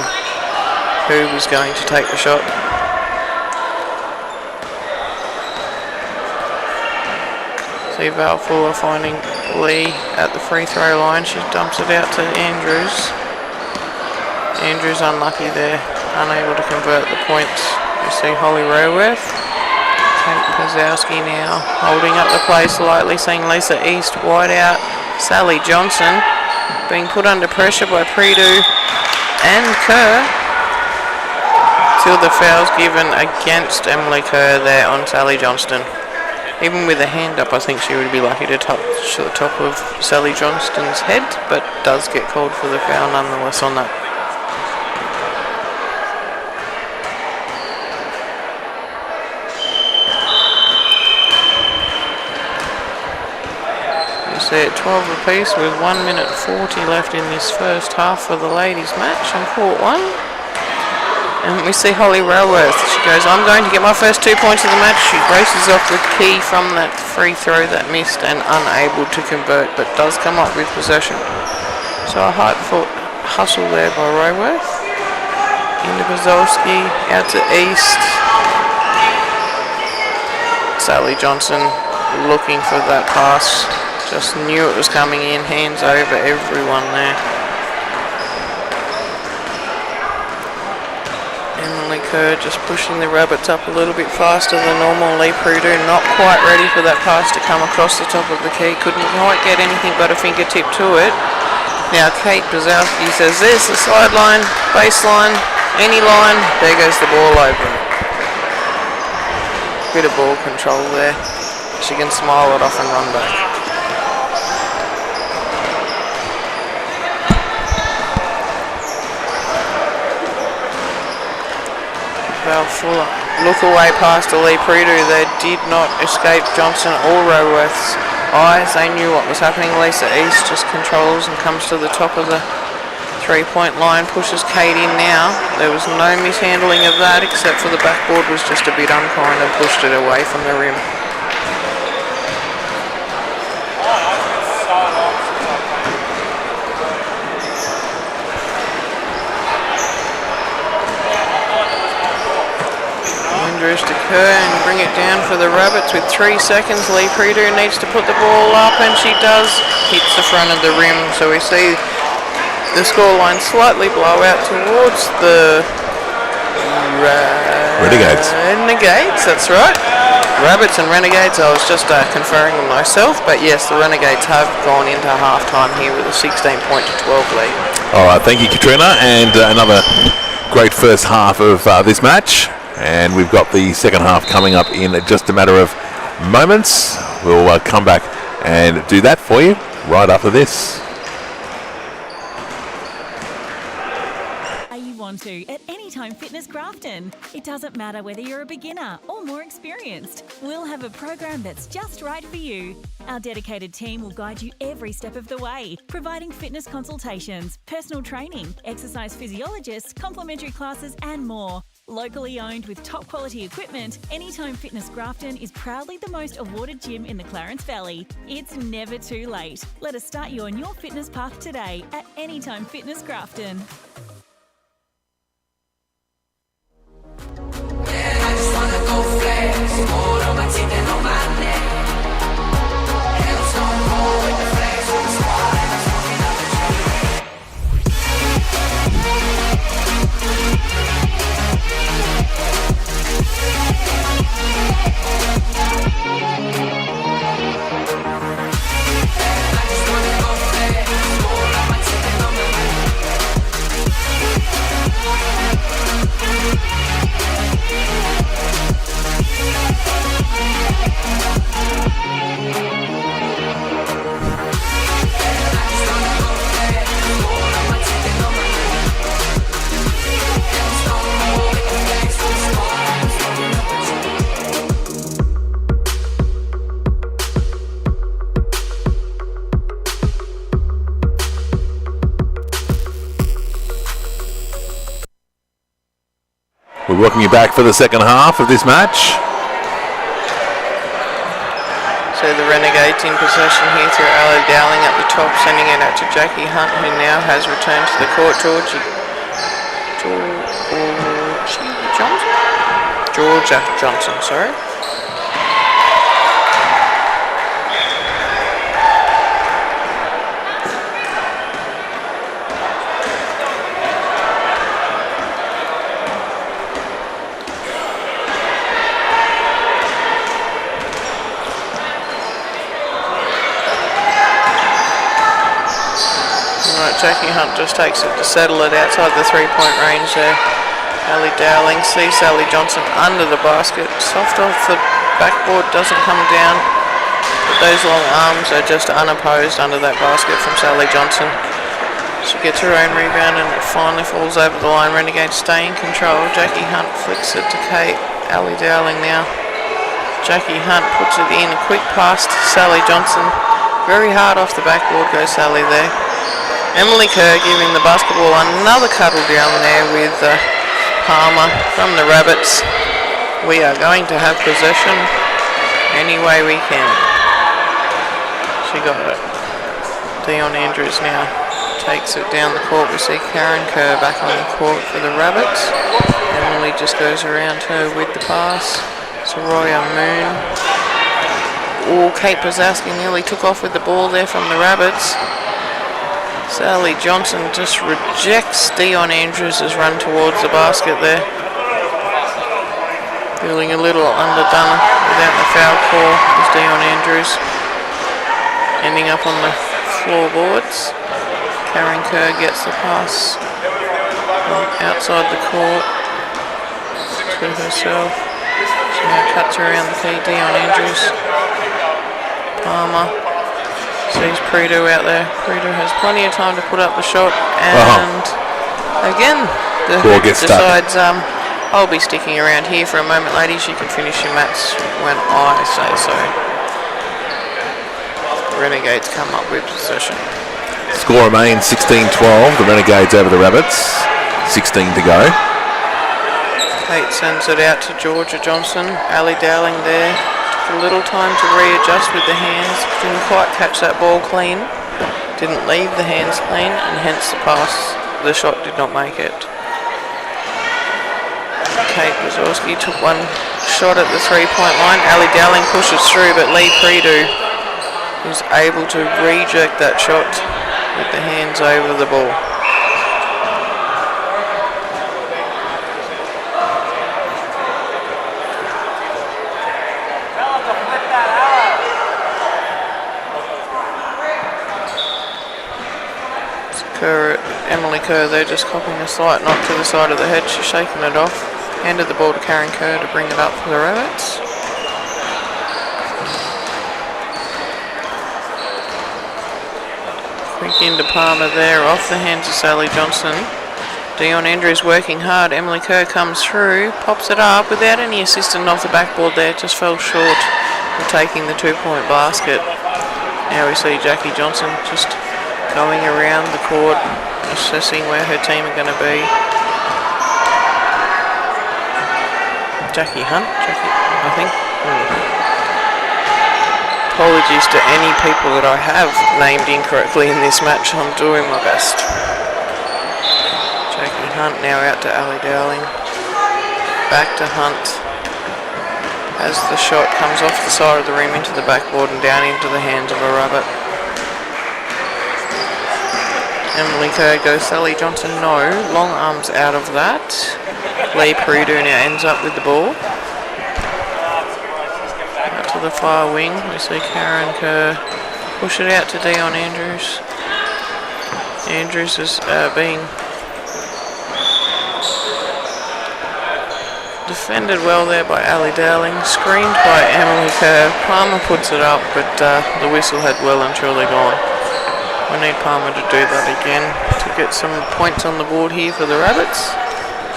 who was going to take the shot. See Val Fuller finding Lee at the free throw line. She dumps it out to Andrews. Andrews unlucky there, unable to convert the points. You see Holly Roworth. Kate Pazowski now holding up the play slightly, seeing Lisa East wide out. Sally Johnson being put under pressure by Prideaux and Kerr. Till the foul's given against Emily Kerr there on Sally Johnston. Even with a hand up, I think she would be lucky to touch the top of Sally Johnston's head, but does get called for the foul nonetheless on that. You see it 12 apiece with 1 minute 40 left in this first half for the ladies' match on court 1. And we see Holly Raworth. She goes, I'm going to get my first 2 points of the match. She races off the key from that free throw that missed and unable to convert, but does come up with possession. So a hard foot hustle there by Raworth. Into Bazolski, out to East. Sally Johnson looking for that pass. Just knew it was coming in, hands over everyone there. Emily Kerr just pushing the Rabbits up a little bit faster than normal. Lee Prideaux not quite ready for that pass to come across the top of the key. Couldn't quite get anything but a fingertip to it. Now Kate Bazowski says, there's the sideline, baseline, any line. There goes the ball open. Bit of ball control there. She can smile it off and run back. Val Fuller. Look away past Lee Prideaux. They did not escape Johnson or Raworth's eyes. They knew what was happening. Lisa East just controls and comes to the top of the 3-point line. Pushes Kate in now. There was no mishandling of that except for the backboard was just a bit unkind and pushed it away from the rim. Andrews to Kerr and bring it down for the Rabbits with 3 seconds. Lee Prideaux needs to put the ball up and she does. Hits the front of the rim, so we see the scoreline slightly blow out towards the Renegades. Renegades, that's right. Rabbits and Renegades, I was just conferring with myself, but yes, the Renegades have gone into half-time here with a 16-point to 12 lead. All right, thank you, Katrina, and another great first half of this match. And we've got the second half coming up in just a matter of moments. We'll come back and do that for you right after this. You want to at Anytime Fitness Grafton. It doesn't matter whether you're a beginner or more experienced. We'll have a program that's just right for you. Our dedicated team will guide you every step of the way, providing fitness consultations, personal training, exercise physiologists, complimentary classes and more. Locally owned with top quality equipment, Anytime Fitness Grafton is proudly the most awarded gym in the Clarence Valley. It's never too late. Let us start you on your fitness path today at Anytime Fitness Grafton. welcome you back for the second half of this match. So the Renegades in possession here through Ali Dowling at the top, sending it out to Jackie Hunt, who now has returned to the court. Georgia Johnson, sorry. Jackie Hunt just takes it to settle it outside the 3-point range there. Ali Dowling sees Sally Johnson under the basket. Soft off the backboard, doesn't come down. But those long arms are just unopposed under that basket from Sally Johnson. She gets her own rebound and it finally falls over the line. Renegades stay in control. Jackie Hunt flicks it to Kate. Ali Dowling now. Jackie Hunt puts it in. A quick pass to Sally Johnson. Very hard off the backboard goes Sally there. Emily Kerr giving the basketball another cuddle down there with Palmer from the Rabbits. We are going to have possession any way we can. She got it. Dion Andrews now takes it down the court. We see Karen Kerr back on the court for the Rabbits. Emily just goes around her with the pass. Soraya Moon. Oh, Kate Brzezowski nearly took off with the ball there from the Rabbits. Sally Johnson just rejects Dion Andrews' run towards the basket there. Feeling a little underdone without the foul call is Dion Andrews. Ending up on the floorboards. Karen Kerr gets the pass outside the court to herself. She now cuts around the key. Dion Andrews. Palmer. Sees Prito out there. Prito has plenty of time to put up the shot, and again the ball gets decides I'll be sticking around here for a moment, ladies. You can finish your match when I say so. The Renegades come up with possession. Score remains 16-12. The Renegades over the Rabbits. 16 to go. Kate sends it out to Georgia Johnson. Ali Dowling there. A little time to readjust with the hands. Didn't quite catch that ball clean. Didn't leave the hands clean, and hence the pass. The shot did not make it. Kate Brzezowski took one shot at the 3-point line. Ali Dowling pushes through, but Lee Predu is able to reject that shot with the hands over the ball. Emily Kerr there just copying a slight knock to the side of the head. She's shaking it off. Handed the ball to Karen Kerr to bring it up for the Rabbits. Quick into Palmer there, off the hands of Sally Johnson. Dion Andrews working hard. Emily Kerr comes through, pops it up without any assistance off the backboard there. Just fell short of taking the 2-point basket. Now we see Jackie Johnson just going around the court, assessing where her team are going to be. Jackie Hunt, I think. Apologies to any people that I have named incorrectly in this match. I'm doing my best. Jackie Hunt now out to Ali Dowling. Back to Hunt. As the shot comes off the side of the rim into the backboard and down into the hands of a Rabbit. Emily Kerr goes Sally Johnson, no. Long arms out of that. Lee Predu now ends up with the ball. Out to the far wing, we see Karen Kerr push it out to Dion Andrews. Andrews is being defended well there by Ali Dowling. Screened by Emily Kerr. Palmer puts it up, but the whistle had well and truly gone. We need Palmer to do that again to get some points on the board here for the Rabbits.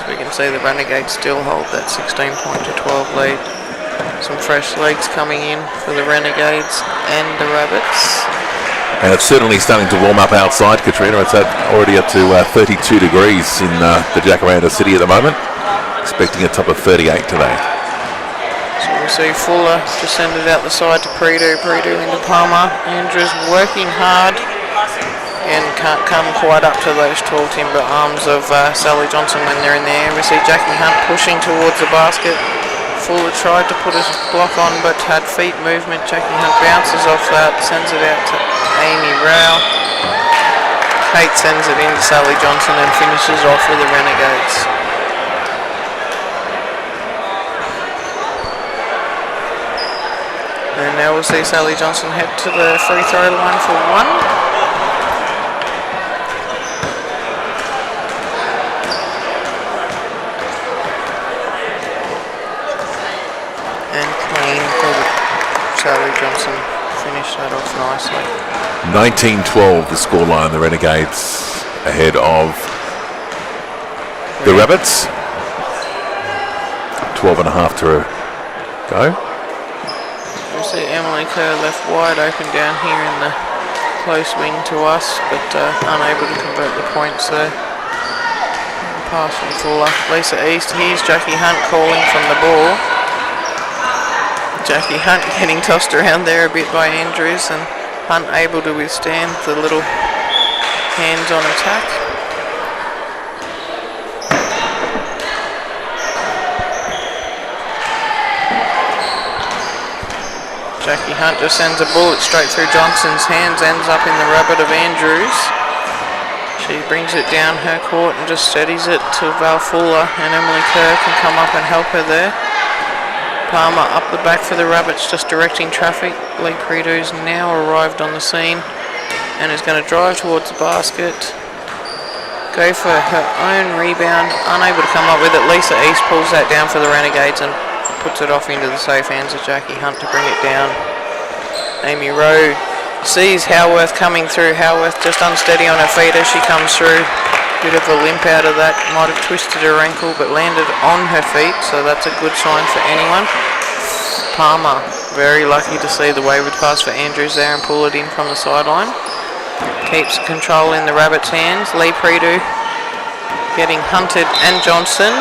So we can see the Renegades still hold that 16-point to 12 lead. Some fresh legs coming in for the Renegades and the Rabbits. And it's certainly starting to warm up outside, Katrina. It's already up to 32 degrees in the Jacaranda City at the moment. expecting a top of 38 today. So we'll see Fuller descended out the side to Predo into Palmer. Andrews working hard and can't come quite up to those tall timber arms of Sally Johnson when they're in the air. We see Jackie Hunt pushing towards the basket. Fuller tried to put a block on but had feet movement. Jackie Hunt bounces off that, sends it out to Amy Rao. Kate sends it in to Sally Johnson and finishes off with the Renegades. And now we'll see Sally Johnson head to the free throw line for one. And clean for Sally Johnson. Finish that off nicely. 19-12 the scoreline. The Renegades ahead of the Rabbits. 12 and a half to go. We see Emily Kerr left wide open down here in the close wing to us, but unable to convert the points there. Pass from Fuller. Lisa East. Here's Jackie Hunt calling from the ball. Jackie Hunt getting tossed around there a bit by Andrews, and Hunt able to withstand the little hands-on attack. Jackie Hunt just sends a bullet straight through Johnson's hands, ends up in the rabbit of Andrews. She brings it down her court and just steadies it to Val Fuller, and Emily Kerr can come up and help her there. Palmer up the back for the Rabbits, just directing traffic. Lee Predo's now arrived on the scene and is going to drive towards the basket. Go for her own rebound, unable to come up with it. Lisa East pulls that down for the Renegades and puts it off into the safe hands of Jackie Hunt to bring it down. Amy Rowe sees Howarth coming through. Howarth just unsteady on her feet as she comes through. Bit of a limp out of that, might have twisted her ankle but landed on her feet, so that's a good sign for anyone. Palmer, very lucky to see the wayward pass for Andrews there and pull it in from the sideline. Keeps control in the Rabbits' hands. Lee Predo getting hunted and Johnson.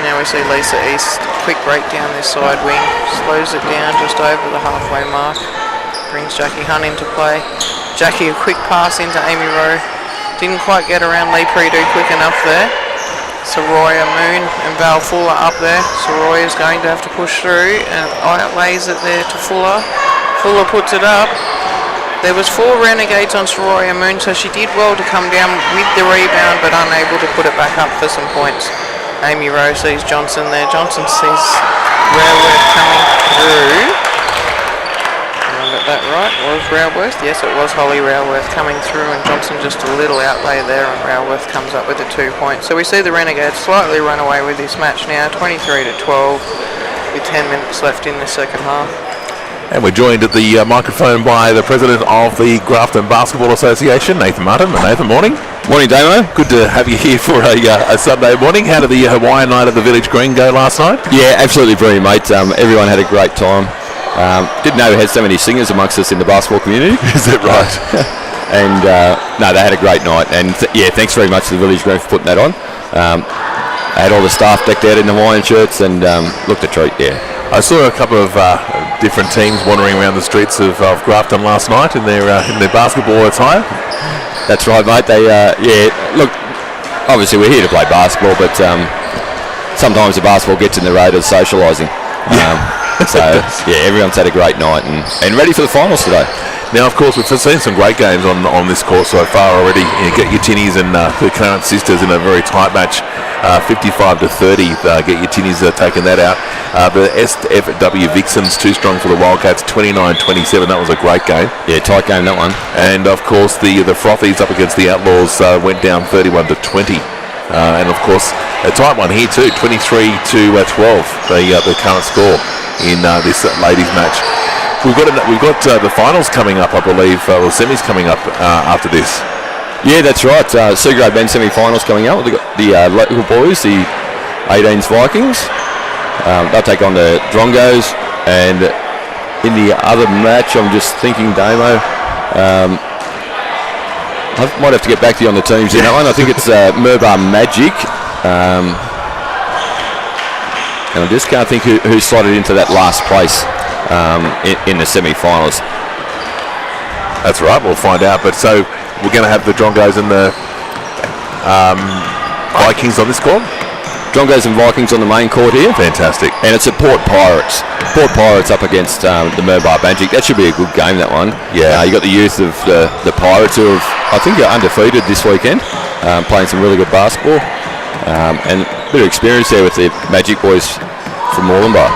Now we see Lisa East, quick break down this side wing, slows it down just over the halfway mark, brings Jackie Hunt into play. Jackie, a quick pass into Amy Rowe, didn't quite get around Lee Predo quick enough there. Soraya Moon and Val Fuller up there. Soroya's going to have to push through and outlays it there to Fuller. Fuller puts it up. There was 4 Renegades on Soraya Moon, so she did well to come down with the rebound but unable to put it back up for some points. Amy Rowe sees Johnson there. Johnson sees Railworth coming through. Did I get that right? Was Railworth? Yes, it was Holly Railworth coming through, and Johnson just a little outlay there, and Railworth comes up with the 2 points. So we see the Renegades slightly run away with this match now, 23-12, with 10 minutes left in the second half. And we're joined at the microphone by the president of the Grafton Basketball Association, Nathan Martin. Nathan, morning. Morning, Damo. Good to have you here for a Sunday morning. How did the Hawaiian night at the Village Green go last night? Yeah, absolutely brilliant, mate. Everyone had a great time. Didn't know we had so many singers amongst us in the basketball community. Is that right? And no, they had a great night. And yeah, thanks very much to the Village Green for putting that on. I had all the staff decked out in the Hawaiian shirts and looked a treat, yeah. I saw a couple of different teams wandering around the streets of Grafton last night in their basketball attire. That's right, mate. They, yeah, look, obviously we're here to play basketball, but sometimes the basketball gets in the road of socialising. So, yeah, everyone's had a great night and ready for the finals today. Now, of course, we've seen some great games on this course so far already. You get your Tinnies and the Clarence Sistas in a very tight match, 55-30. Get your Tinnies taking that out. The SFW Vixons too strong for the Wildcats, 29-27. That was a great game. Yeah, tight game, that one. And of course, the Frothies up against the Outlaws went down 31-20. And of course, a tight one here too, 23-12. The current score in this ladies match. We've got the finals coming up, I believe, or semis coming up after this. Yeah, that's right. C-grade men semi-finals coming up. We've got the local boys, the 18s Vikings. They'll take on the Drongos. And in the other match, I'm just thinking, Damo, I might have to get back to you on the teams in that one. I think it's Murbar Magic And I just can't think who slotted into that last place in the semi-finals. That's right, we'll find out. But so we're going to have the Drongos and the Vikings on this court? Drongos and Vikings on the main court here. Fantastic. And it's at Port Pirates. Port Pirates up against the Merbah Banjik. That should be a good game, that one. Yeah. You got the youth of the Pirates who have, I think, are undefeated this weekend, playing some really good basketball. And a bit of experience there with the Magic boys from Morelenbah.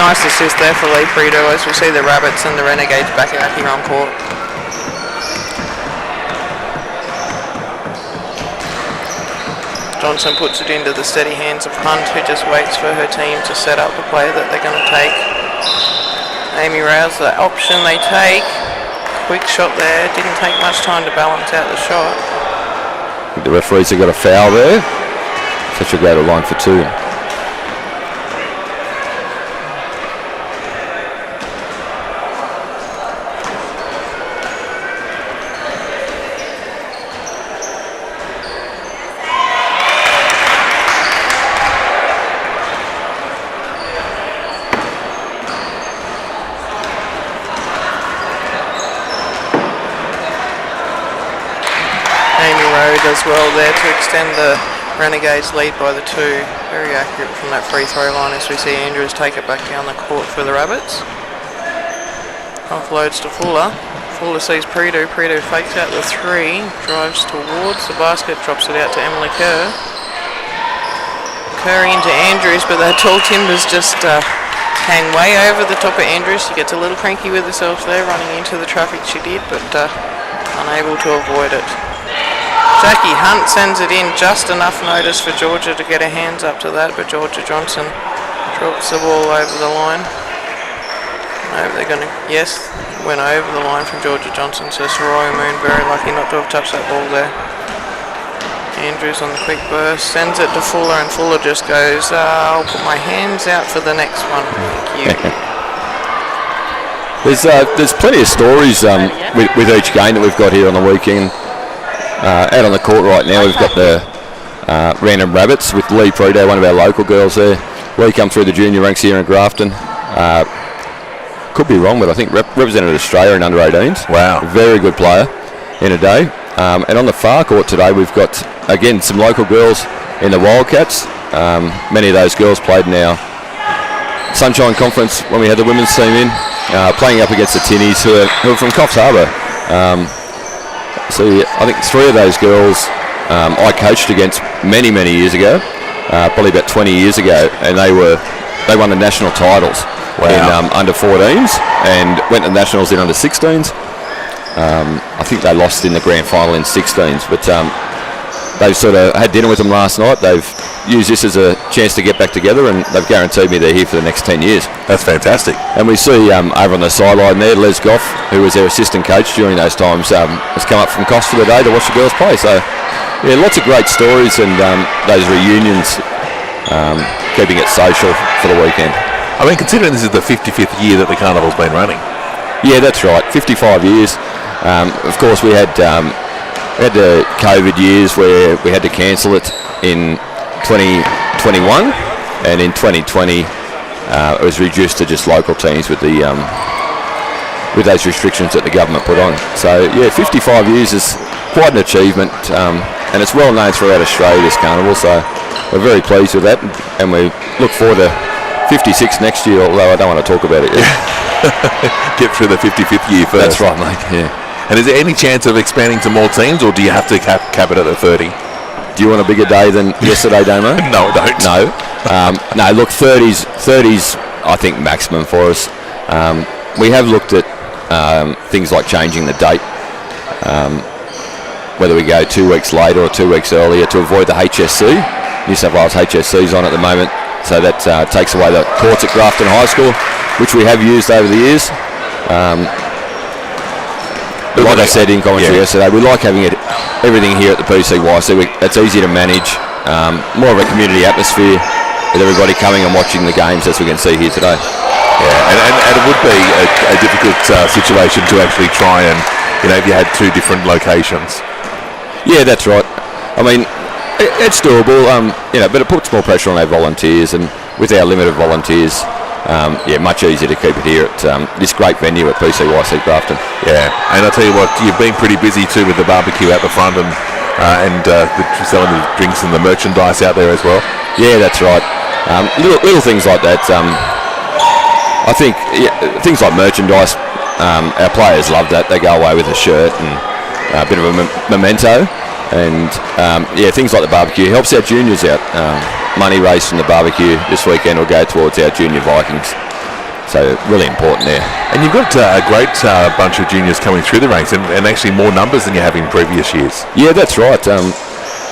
Nice assist there for Lee Prito as we see the Rabbits and the Renegades back out here on court. Johnson puts it into the steady hands of Hunt, who just waits for her team to set up the play that they're going to take. Amy Rouse, the option they take. Quick shot there, didn't take much time to balance out the shot. I think the referees have got a foul there. So she'll go to line for two. As well there to extend the Renegades lead by the two. Very accurate from that free throw line as we see Andrews take it back down the court for the Rabbits. Offloads to Fuller. Fuller sees Prito. Prito fakes out the three, drives towards the basket, drops it out to Emily Kerr. Kerr into Andrews, but that tall timbers just hang way over the top of Andrews. She gets a little cranky with herself there, running into the traffic she did, but unable to avoid it. Jackie Hunt sends it in, just enough notice for Georgia to get her hands up to that, but Georgia Johnson drops the ball over the line. No, they're going to, yes, went over the line from Georgia Johnson, so Soraya Moon very lucky not to have touched that ball there. Andrews on the quick burst, sends it to Fuller, and Fuller just goes, I'll put my hands out for the next one, thank you. There's plenty of stories with each game that we've got here on the weekend. Out on the court right now, we've got the Random Rabbits with Lee Prito, one of our local girls there. Lee come through the junior ranks here in Grafton. Could be wrong, but I think represented Australia in under-18s. Wow. Very good player in a day. And on the far court today, we've got, again, some local girls in the Wildcats. Many of those girls played in our Sunshine Conference when we had the women's team in, playing up against the Tinnies, who are from Coffs Harbour. So I think three of those girls I coached against many years ago, probably about 20 years ago, and they won the national titles in under 14s and went to nationals in under 16s. I think they lost in the grand final in 16s, but they've sort of had dinner with them last night. They've used this as a chance to get back together, and they've guaranteed me they're here for the next 10 years. That's fantastic. And we see over on the sideline there, Les Goff, who was their assistant coach during those times, has come up from Costa today to watch the girls play. So, yeah, lots of great stories, and those reunions, keeping it social for the weekend. I mean, considering this is the 55th year that the Carnival's been running. Yeah, that's right, 55 years. Of course, we had the COVID years where we had to cancel it in 2021, and in 2020 it was reduced to just local teams with the with those restrictions that the government put on. So yeah, 55 years is quite an achievement, and it's well known throughout Australia, this carnival. So we're very pleased with that, and we look forward to 56 next year. Although I don't want to talk about it yet. Get through the 55th year first. That's right, mate. Yeah. And is there any chance of expanding to more teams, or do you have to cap it at the 30? Do you want a bigger day than yesterday, Damo? No, I don't. No. No, look, 30's I think maximum for us. We have looked at things like changing the date, whether we go 2 weeks later or 2 weeks earlier to avoid the HSC. New South Wales HSC's on at the moment, so that takes away the courts at Grafton High School, which we have used over the years. Like I said in commentary yesterday, we like having everything here at the PCYC. It's easy to manage, more of a community atmosphere with everybody coming and watching the games, as we can see here today. Yeah, and it would be a difficult situation to actually try and, if you had two different locations. Yeah, that's right. I mean, It's doable, but it puts more pressure on our volunteers, and with our limited volunteers, much easier to keep it here at this great venue at PCYC Grafton. Yeah, and I'll tell you what, you've been pretty busy too with the barbecue out the front and selling the drinks and the merchandise out there as well. Yeah, that's right. Little things like that. I think things like merchandise, our players love that. They go away with a shirt and a bit of a memento. And things like the barbecue helps our juniors out. Money raised from the barbecue this weekend will go towards our junior Vikings. So really important there. And you've got a great bunch of juniors coming through the ranks, and actually more numbers than you have in previous years. Yeah, that's right.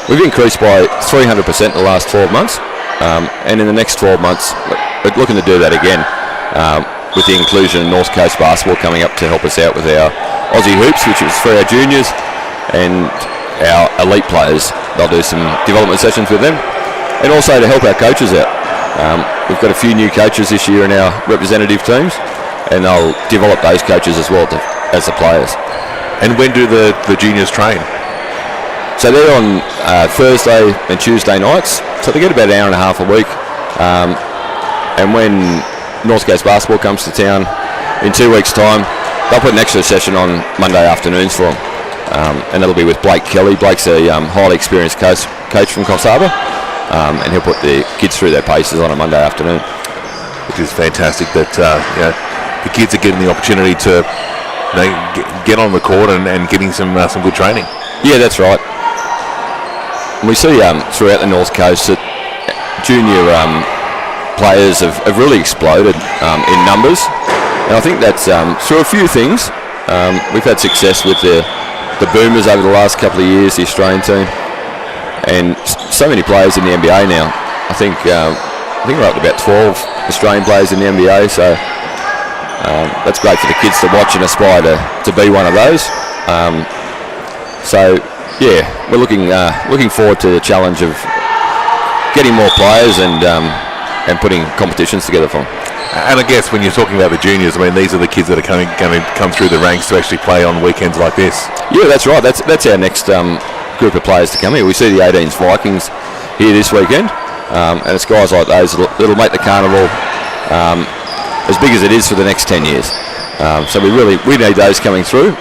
We've increased by 300% in the last 12 months. And in the next 12 months, we're looking to do that again with the inclusion of North Coast Basketball coming up to help us out with our Aussie Hoops, which is for our juniors, and our elite players. They'll do some development sessions with them, and also to help our coaches out. We've got a few new coaches this year in our representative teams, and they'll develop those coaches as well as the players. And when do the juniors train? So they're on Thursday and Tuesday nights, so they get about an hour and a half a week. And when North Coast Basketball comes to town in 2 weeks' time, they'll put an extra session on Monday afternoons for them. And that'll be with Blake Kelly. Blake's a highly experienced coach from Coffs Harbour, and he'll put the kids through their paces on a Monday afternoon. Which is fantastic that the kids are getting the opportunity to get on the court and getting some good training. Yeah, that's right. And we see throughout the North Coast that junior players have really exploded in numbers, and I think that's through a few things. We've had success with the Boomers over the last couple of years, the Australian team, and so many players in the NBA now. I think we're up to about 12 Australian players in the NBA, so that's great for the kids to watch and aspire to be one of those. We're looking forward to the challenge of getting more players and putting competitions together for them. And I guess when you're talking about the juniors, I mean, these are the kids that are going to come through the ranks to actually play on weekends like this. Yeah, that's right. That's our next group of players to come here. We see the 18s Vikings here this weekend, and it's guys like those that'll make the carnival as big as it is for the next 10 years. So we need those coming through,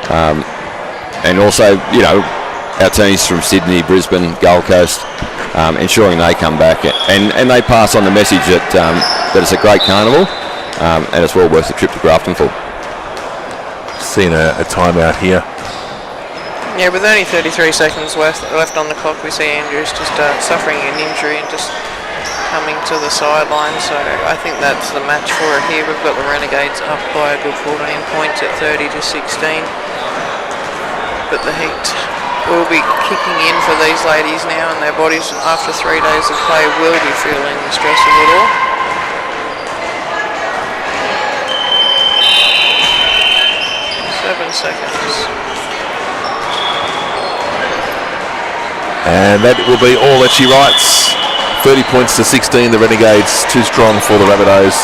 and also our teams from Sydney, Brisbane, Gold Coast, ensuring they come back and they pass on the message that it's a great carnival, and it's well worth the trip to Grafton for. Seeing a timeout here. Yeah, with only 33 seconds left on the clock, we see Andrews just suffering an injury and just coming to the sideline. So I think that's the match for it here. We've got the Renegades up by a good 14 points at 30-16. But the heat will be kicking in for these ladies now, and their bodies after 3 days of play will be feeling the stress of it all. Seconds. And that will be all that she writes. 30 points to 16, the Renegades too strong for the Rabbitohs.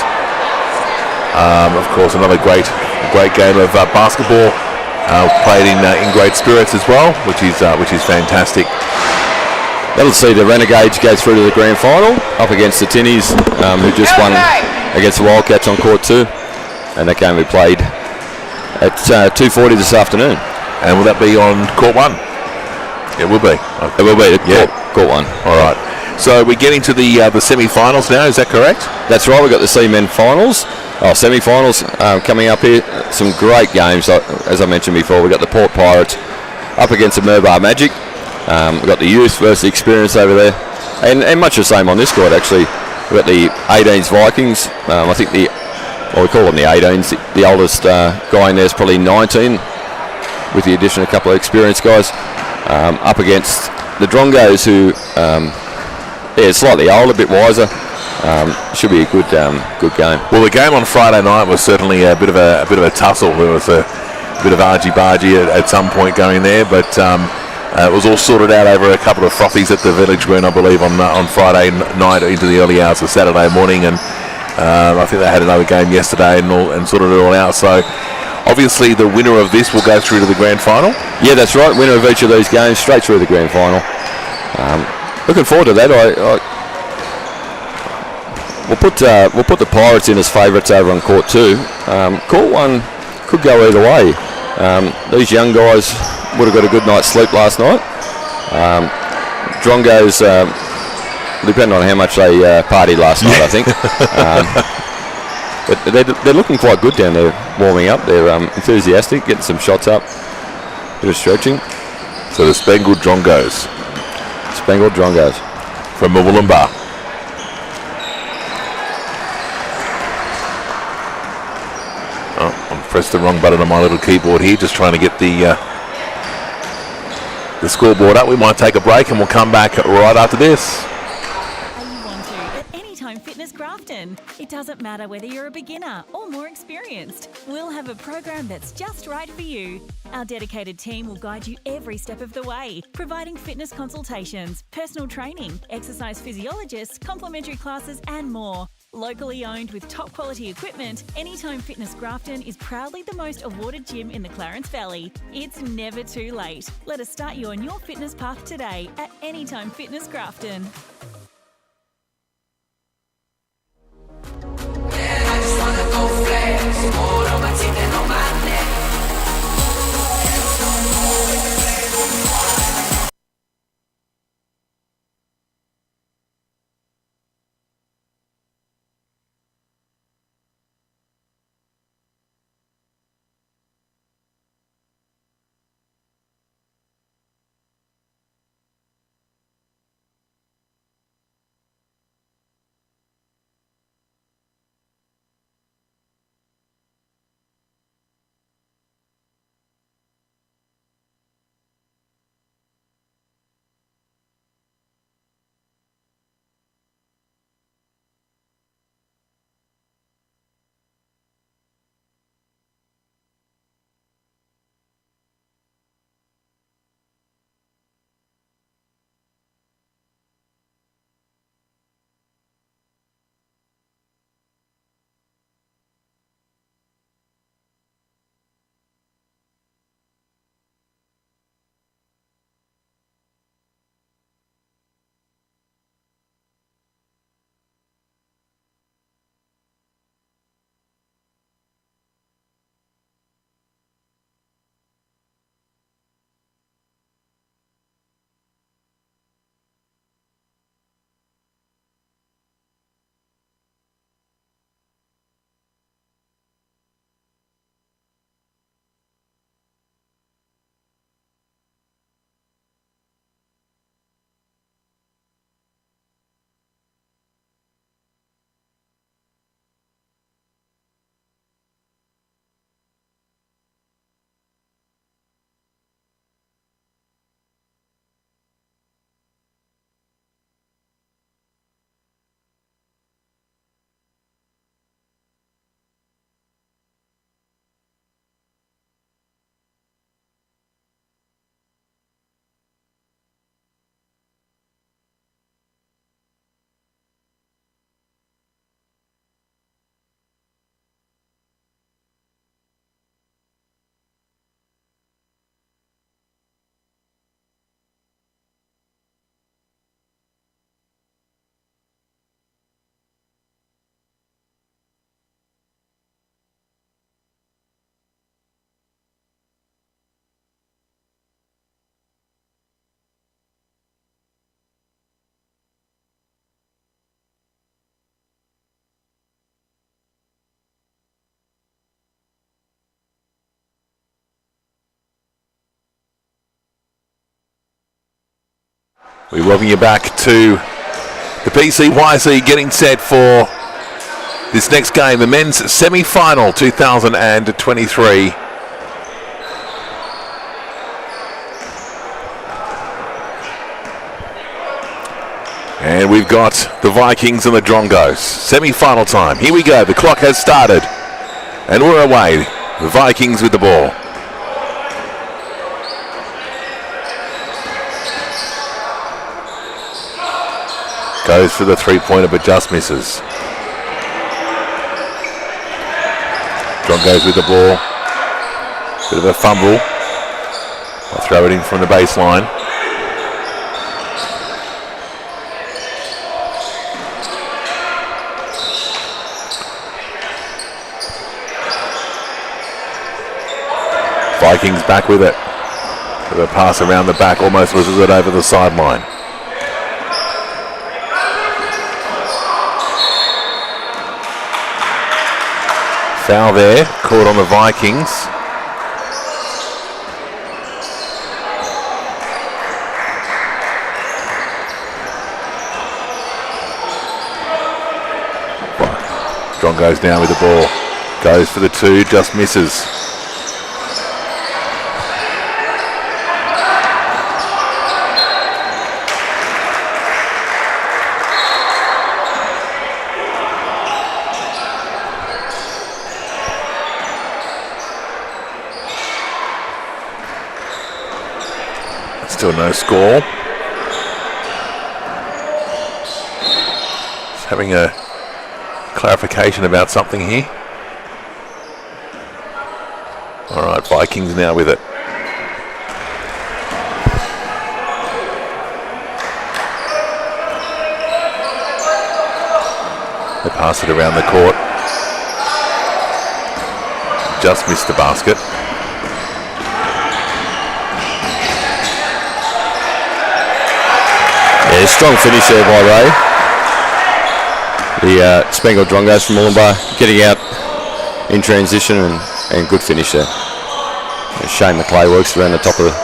Of course, another great game of basketball, played in great spirits as well, which is fantastic. That'll see the Renegades go through to the grand final up against the Tinnies, who just won against the Wildcats on court 2, and that game we played at 2:40 this afternoon. And will that be on court 1? It will be. It will be. Yeah, court 1. All right. So we're getting to the semi-finals now. Is that correct? That's right. We've got the SAB Men finals, semi-finals coming up here. Some great games, as I mentioned before. We've got the Port Pirates up against the Merbah Magic. We've got the youth versus the experience over there, and much the same on this court actually. We've got the 18s Vikings. I think we call them the 18s. The oldest guy in there is probably 19, with the addition of a couple of experienced guys, up against the Drongos, who slightly older, a bit wiser. Should be a good game. Well, the game on Friday night was certainly a bit of a tussle. There was a bit of argy-bargy at some point going there, but it was all sorted out over a couple of frothies at the Village Green, I believe, on Friday night into the early hours of Saturday morning, and I think they had another game yesterday and sorted it all out. So obviously the winner of this will go through to the grand final. Yeah, that's right. Winner of each of these games straight through the grand final. Looking forward to that. We'll put the Pirates in as favourites over on court 2. Court 1 could go either way. These young guys would have got a good night's sleep last night. Drongos, depending on how much they partied last night, I think. But they're looking quite good down there, warming up. They're enthusiastic, getting some shots up, bit of stretching. So the Spangled Drongos. Spangled Drongos. From Mawulumba. Oh, I've pressed the wrong button on my little keyboard here, just trying to get the scoreboard up. We might take a break and we'll come back right after this. At Anytime Fitness Grafton. It doesn't matter whether you're a beginner or more experienced. We'll have a program that's just right for you. Our dedicated team will guide you every step of the way, providing fitness consultations, personal training, exercise physiologists, complimentary classes and more. Locally owned with top quality equipment, Anytime Fitness Grafton is proudly the most awarded gym in the Clarence Valley. It's never too late. Let us start you on your fitness path today at Anytime Fitness Grafton. We welcome you back to the PCYC getting set for this next game, the men's semi-final 2023. And we've got the Vikings and the Drongos. Semi-final time. Here we go. The clock has started. And we're away. The Vikings with the ball. Goes for the three-pointer but just misses. Drongos with the ball. Bit of a fumble. I'll throw it in from the baseline. Vikings back with it. With a pass around the back, almost loses it over the sideline. Foul there, caught on the Vikings. Strong goes down with the ball. Goes for the 2, just misses. Still no score. Just having a clarification about something here. All right, Vikings now with it. They pass it around the court. Just missed the basket. Yeah, strong finish there by Ray. The Spangled Drongos from Moolumbar getting out in transition and good finish there. Shane McClay works around the top of the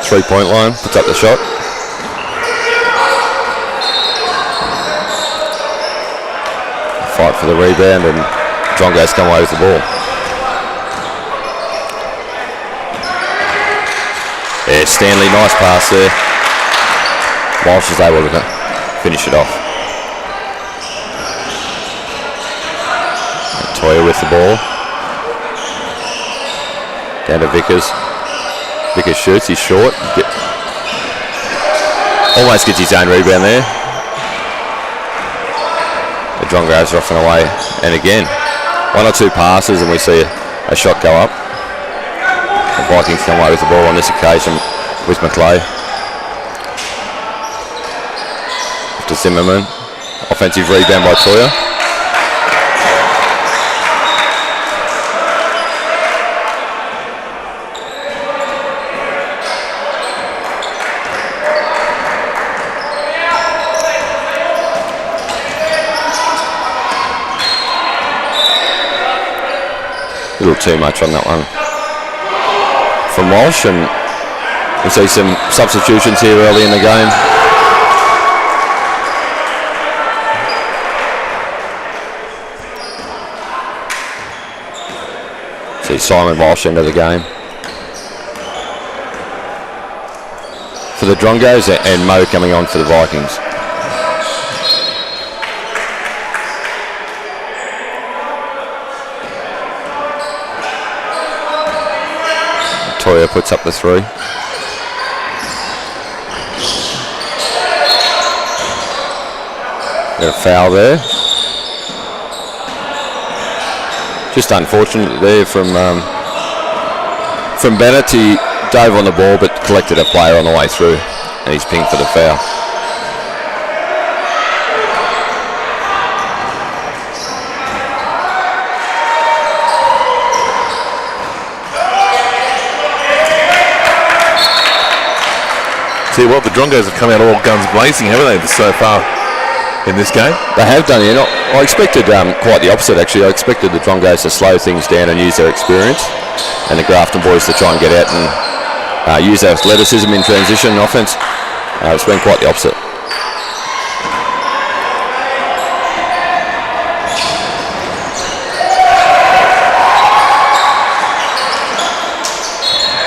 3-point line, puts up the shot. Fight for the rebound and Drongos come away with the ball. Yeah, Stanley, nice pass there. Walsh is able to finish it off. And Toya with the ball. Down to Vickers. Vickers shoots, he's short. Almost gets his own rebound there. The Drongos are off and away. And again, 1 or 2 passes and we see a shot go up. The Vikings come away with the ball on this occasion with McClay. To Zimmerman. Offensive rebound by Toya. A little too much on that one from Walsh, and we see some substitutions here early in the game. See Simon Walsh into the game for the Drongos and Mo coming on for the Vikings. Toya puts up the 3. Got a foul there. Just unfortunate there from Bennett. He dove on the ball but collected a player on the way through and he's pinged for the foul. See what, the Drongos have come out all guns blazing, haven't they, so far in this game? They have done it. I expected quite the opposite, actually. I expected the Drongos to slow things down and use their experience, and the Grafton boys to try and get out and use their athleticism in transition and offense. It's been quite the opposite.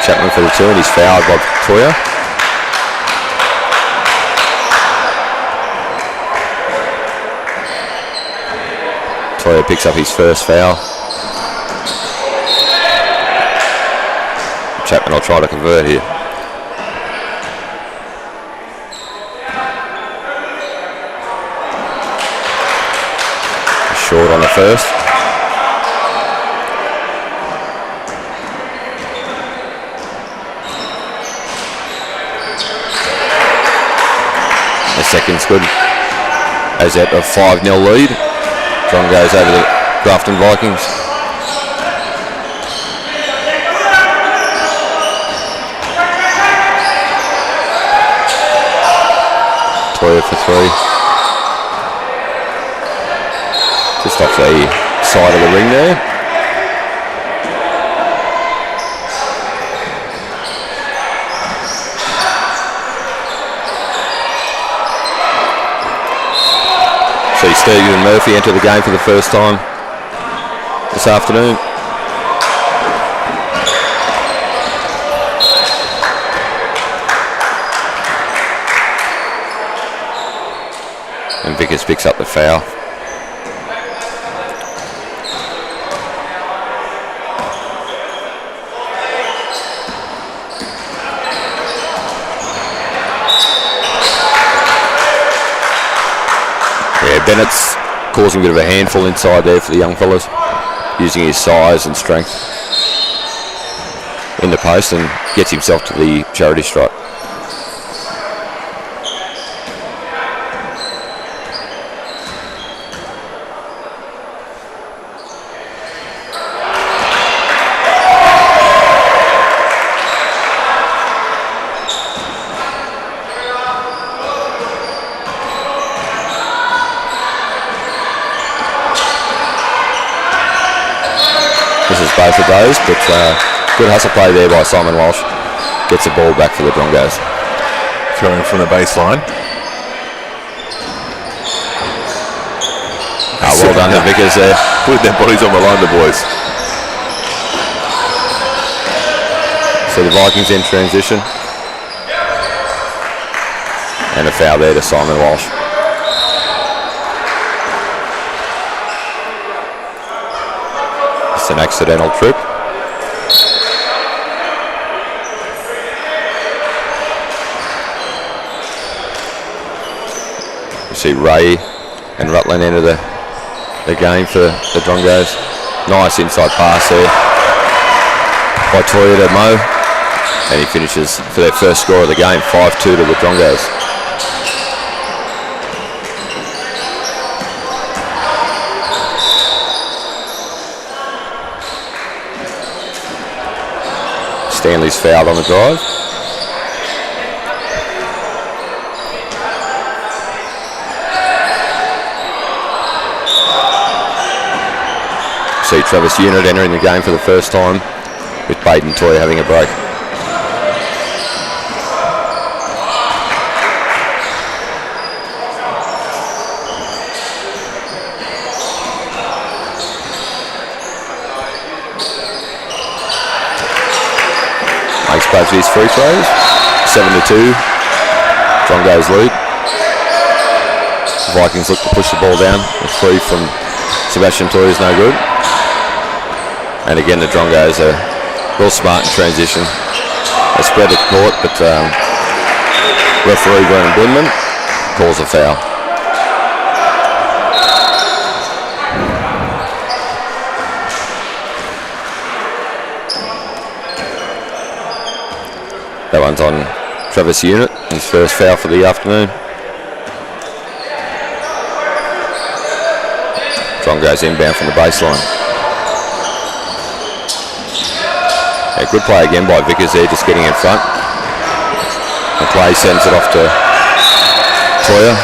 Chapman for the 2 and he's fouled by Toya. Toya picks up his first foul. Chapman will try to convert here. Short on the first. The second's good. As at a 5-0 lead. Drongos over the Grafton Vikings. for 3. Just off the side of the ring there. See Stephen Murphy enter the game for the first time this afternoon. And Vickers picks up the foul. Yeah, Bennett's causing a bit of a handful inside there for the young fellas, using his size and strength in the post, and gets himself to the charity stripe. Both of those, but good hustle play there by Simon Walsh. Gets the ball back for the Drongos. Throwing from the baseline. Well done to Vickers there. Put their bodies on the line, the boys. So the Vikings in transition. And a foul there to Simon Walsh. It's an accidental trip. You see Ray and Rutland enter the game for the Drongos. Nice inside pass there by Toya to Mo. And he finishes for their first score of the game, 5-2 to the Drongos. Stanley's fouled on the drive. See Travis Unit entering the game for the first time, with Peyton Toy having a break. Makes both of his free throws. 7-2. Drongos lead. The Vikings look to push the ball down. A 3 from Sebastian Toy is no good. And again, the Drongos are real smart in transition. They spread the court, but referee Vernon Blinman calls a foul. That one's on Travis Unit, his first foul for the afternoon. Drongos inbound from the baseline. Yeah, good play again by Vickers there, just getting in front. McClay sends it off to Toya.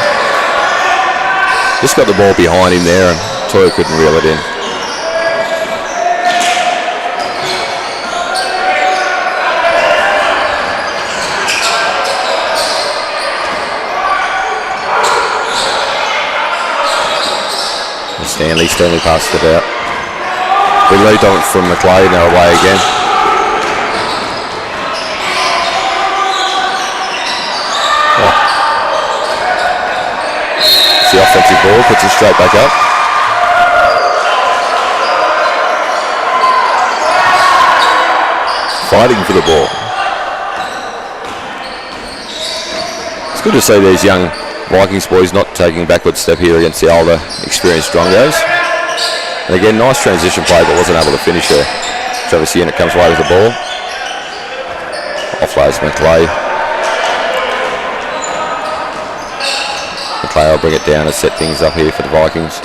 Just got the ball behind him there, and Toya couldn't reel it in. Stanley passed it out. We lead on from McLean, now away again. Oh. It's the offensive ball, puts it straight back up. Fighting for the ball. It's good to see these young Vikings boys not taking a backward step here against the older, experienced Drongos. And again, nice transition play, but wasn't able to finish there. Travis Unit comes away with the ball. Offloads McClay. McClay will bring it down and set things up here for the Vikings.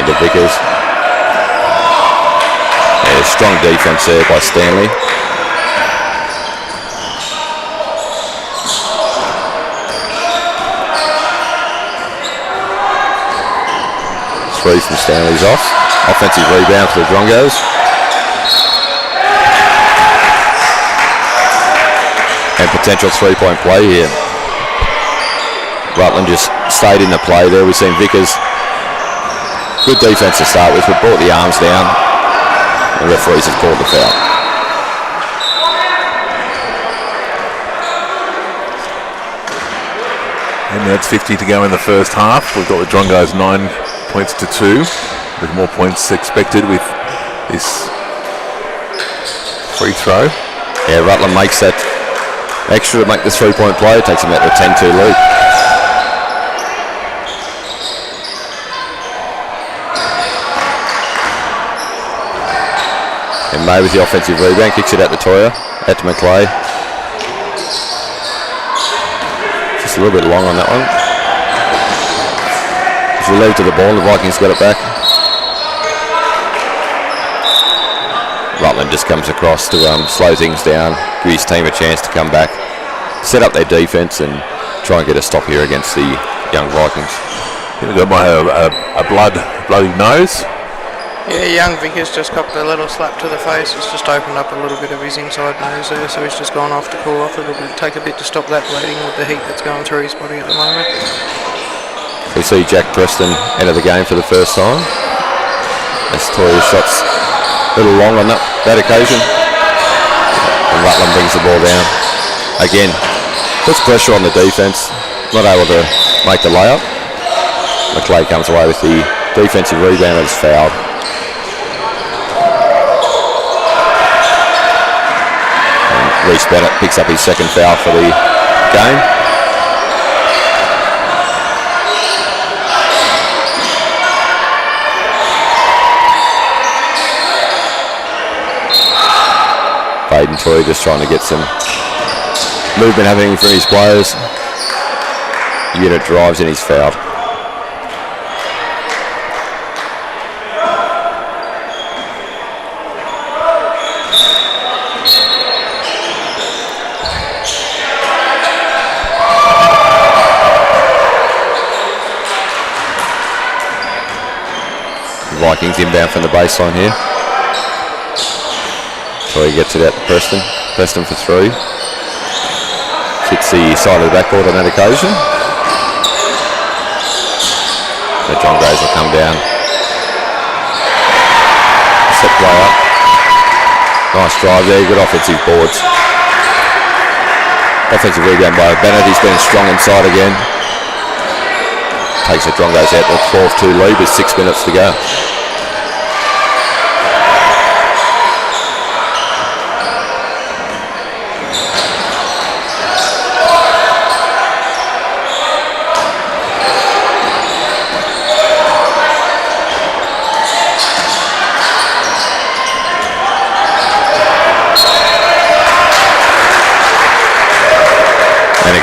Into Vickers. Yeah, strong defense there by Stanley. three from Stanley's off. Offensive rebound for the Drongos. And potential three-point play here. Rutland just stayed in the play there. We've seen Vickers, good defence to start with, but brought the arms down. The referees have called the foul. And that's 50 to go in the first half. We've got the Drongos 9 points to 2, with more points expected with this free throw. Yeah, Rutland makes that extra to make the three-point play. It takes them out to a 10-2 lead. And May with the offensive rebound, kicks it out to Toya, out to McClay. Just a little bit long on that one. As we leave to the ball, the Vikings got it back. Rutland just comes across to slow things down, give his team a chance to come back, set up their defence and try and get a stop here against the young Vikings. He got a bloody nose. Yeah, young Vickers just copped a little slap to the face. It's just opened up a little bit of his inside nose there, so he's just gone off to cool off. It'll take a bit to stop that bleeding with the heat that's going through his body at the moment. We see Jack Preston enter the game for the first time. As Toya's shots a little long on that occasion. And Rutland brings the ball down. Again, puts pressure on the defence, not able to make the layup. McClay comes away with the defensive rebound and is fouled. And Reece Bennett picks up his second foul for the game. Baden Toy just trying to get some movement happening from his players. Unit drives and he's fouled. Vikings inbound from the baseline here. So he gets it out to Preston. Preston for three. Hits the side of the backboard on that occasion. The Drongos will come down. Set play up. Nice drive there. Good offensive boards. Offensive rebound by Bennett. He's been strong inside again. Takes the Drongos out to a 12-2 lead with 6 minutes to go.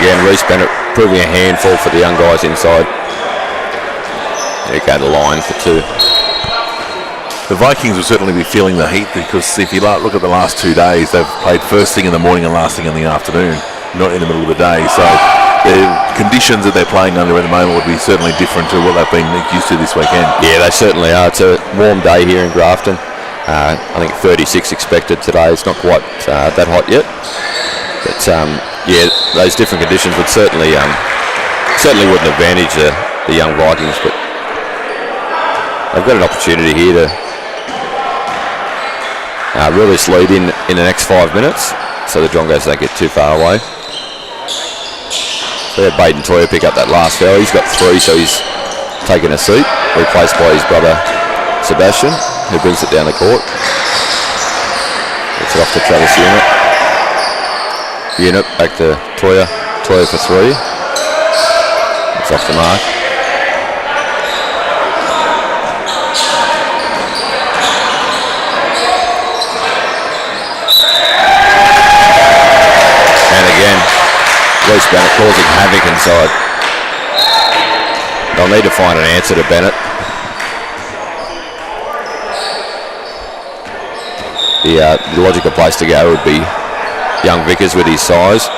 Again, Reece Bennett proving a handful for the young guys inside. There you go, the line for two. The Vikings will certainly be feeling the heat, because if you look at the last 2 days, they've played first thing in the morning and last thing in the afternoon, not in the middle of the day. So the conditions that they're playing under at the moment would be certainly different to what they've been used to this weekend. Yeah, they certainly are. It's a warm day here in Grafton. I think 36 expected today. It's not quite that hot yet. But yeah, those different conditions would certainly wouldn't advantage the young Vikings, but they've got an opportunity here to reel this lead in the next 5 minutes, so the Drongos don't get too far away. So yeah, Baden Toya pick up that last foul. He's got 3, so he's taken a seat, replaced by his brother Sebastian, who brings it down the court. Gets it off to Travis Unit back to Toya. Toya for 3. It's off the mark. And again, Reece Bennett causing havoc inside. They'll need to find an answer to Bennett. The logical place to go would be young Vickers with his size,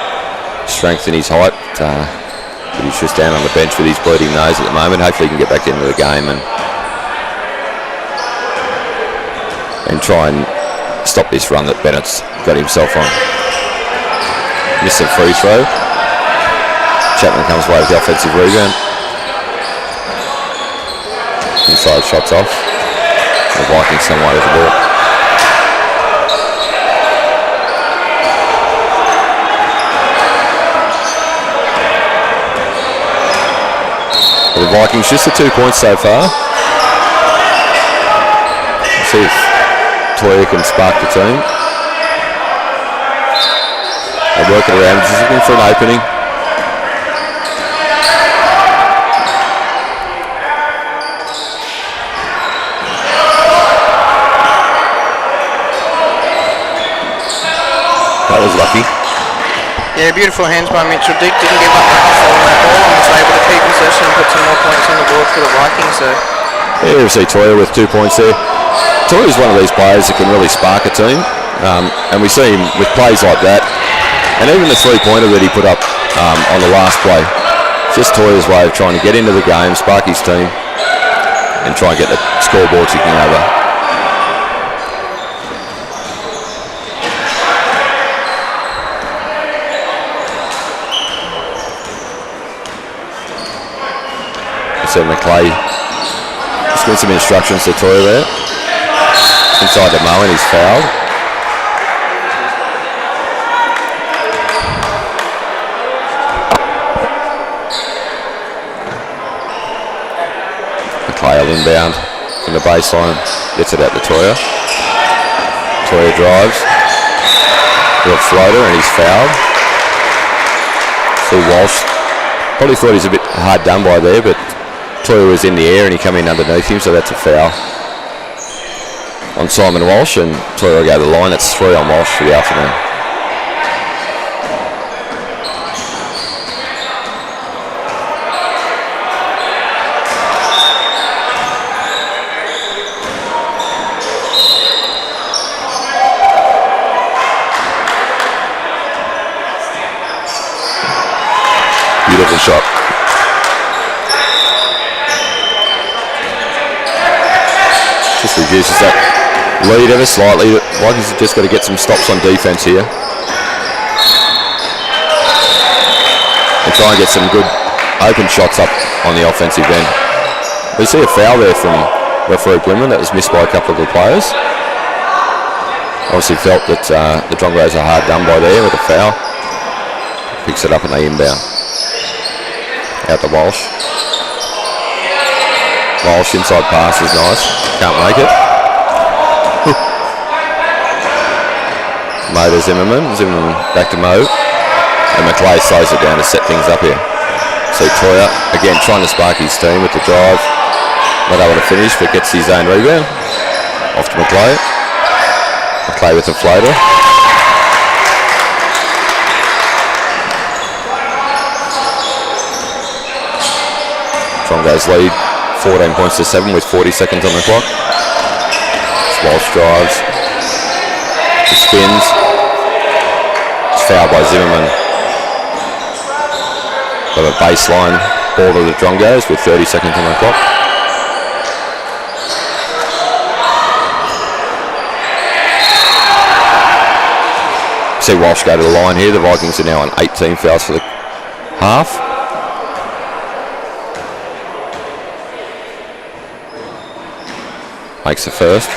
strength and his height, but he's just down on the bench with his bleeding nose at the moment. Hopefully he can get back into the game and and try and stop this run that Bennett's got himself on. Missed a free throw. Chapman comes away with the offensive rebound. Inside shots off. The Vikings some way with the ball. The Vikings just the 2 points so far. Let's see if Toya can spark the team. They work it around, just looking for an opening. That was lucky. Yeah, beautiful hands by Mitchell Dick. Didn't give up the hustle on that ball and was able to keep possession and put some more points on the board for the Vikings. So. Yeah, we see Toya with 2 points there. Toya's one of these players that can really spark a team, and we see him with plays like that. And even the three-pointer that he put up on the last play, just Toya's way of trying to get into the game, spark his team, and try and get the scoreboard ticking over. So McClay just giving some instructions to Toya there. Inside the Moen, he's fouled. McClay will inbound from the baseline, gets it out to Toya. Toya drives. Little floater and he's fouled. See Walsh. Probably thought he's a bit hard done by there, but Toya was in the air and he came in underneath him, so that's a foul on Simon Walsh, and Toya will go to the line. It's 3 on Walsh for the afternoon. Beautiful shot. Just reduces that lead ever slightly. Vikings have just got to get some stops on defence here. And try and get some good open shots up on the offensive end. We see a foul there from referee Glimmer that was missed by a couple of the players. Obviously felt that the Drongos are hard done by there with a foul. Picks it up and they inbound. Out to Walsh. Walsh inside pass is nice. Can't make it. Mo to Zimmerman. Zimmerman back to Mo. And McClay slows it down to set things up here. See Toya again trying to spark his team with the drive. Not able to finish, but gets his own rebound. Off to McClay. McClay with a floater. Drongos lead 14 points to 7 with 40 seconds on the clock. Walsh drives. He spins. It's fouled by Zimmerman. Got a baseline ball to the Drongos with 30 seconds on the clock. See Walsh go to the line here. The Vikings are now on 18 fouls for the half. Makes the first.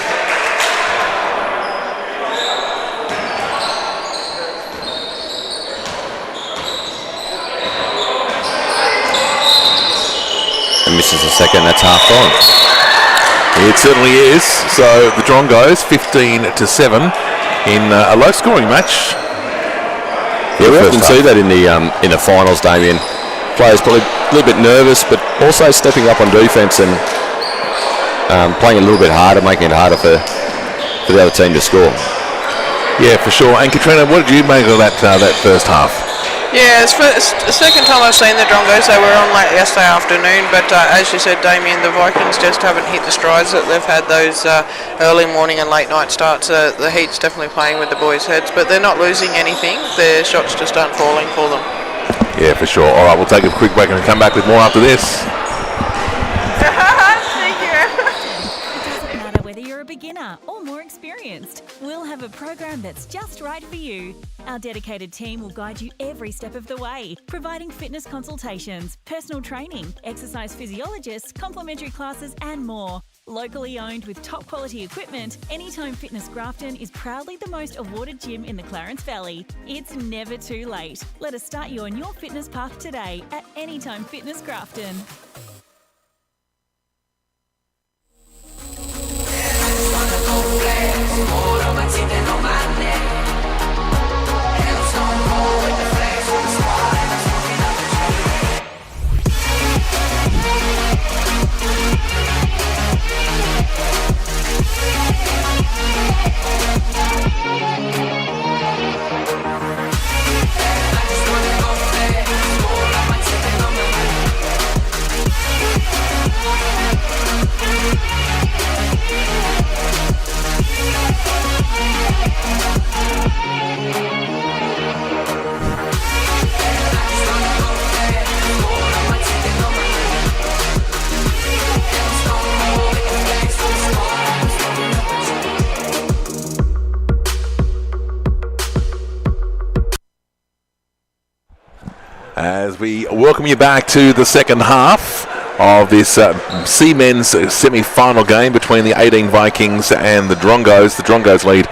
And misses the second, that's half time. It certainly is. So the Drongos 15-7 in a low scoring match. Yeah, we often see that in the finals, Damien. Players probably a little bit nervous, but also stepping up on defence and playing a little bit harder, making it harder for the other team to score. Yeah, for sure. And Katrina, what did you make of that first half? Yeah, it's the second time I've seen the Drongos. They were on late yesterday afternoon, but as you said, Damien, the Vikings just haven't hit the strides that they've had those early morning and late night starts. The heat's definitely playing with the boys' heads, but they're not losing anything. Their shots just aren't falling for them. Yeah, for sure. All right, we'll take a quick break and come back with more after this. It doesn't matter whether you're a beginner or more experienced, we'll have a program that's just right for you. Our dedicated team will guide you every step of the way, providing fitness consultations, personal training, exercise physiologists, complimentary classes and more. Locally owned with top quality equipment, Anytime Fitness Grafton is proudly the most awarded gym in the Clarence Valley. It's never too late. Let us start you on your fitness path today at Anytime Fitness Grafton. As we welcome you back to the second half of this SAB Men's semi-final game between the 18 Vikings and the Drongos. The Drongos lead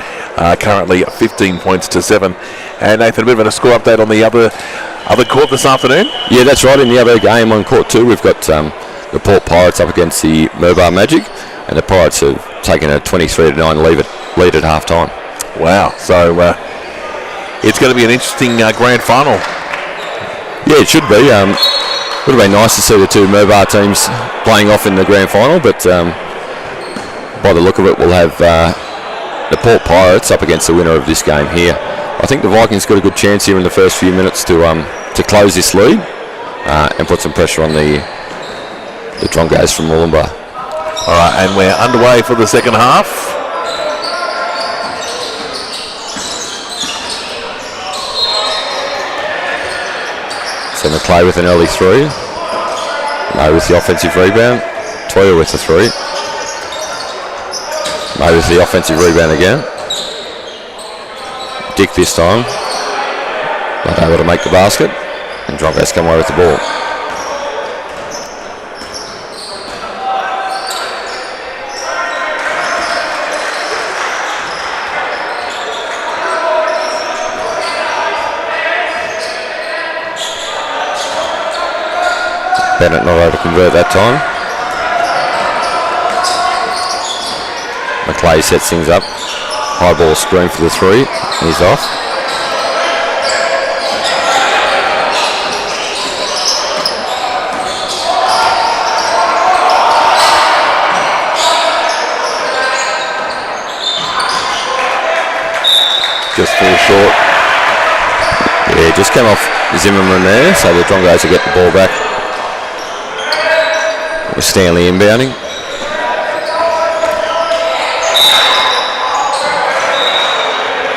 currently 15 points to 7. And Nathan, a bit of a score update on the other court this afternoon? Yeah, that's right. In the other game on court 2, we've got the Port Pirates up against the Murbar Magic, and the Pirates have taken a 23-9 lead at half-time. Wow, so it's going to be an interesting grand final. Yeah, it should be. Would have been nice to see the two Murbar teams playing off in the grand final, but by the look of it, we'll have the Port Pirates up against the winner of this game here. I think the Vikings got a good chance here in the first few minutes to close this lead and put some pressure on the Drongos from Moolumbar. All right, and we're underway for the second half. So McClay with an early 3. Mo with the offensive rebound. Toya with the 3. Mo with the offensive rebound again. Dick this time. Not able to make the basket. And Drongos come away with the ball. Bennett not able to convert that time. McClay sets things up. High ball screen for the 3. He's off. Just fall short. Yeah, just came off Zimmerman there, so the Drongos will get the ball back. With Stanley inbounding.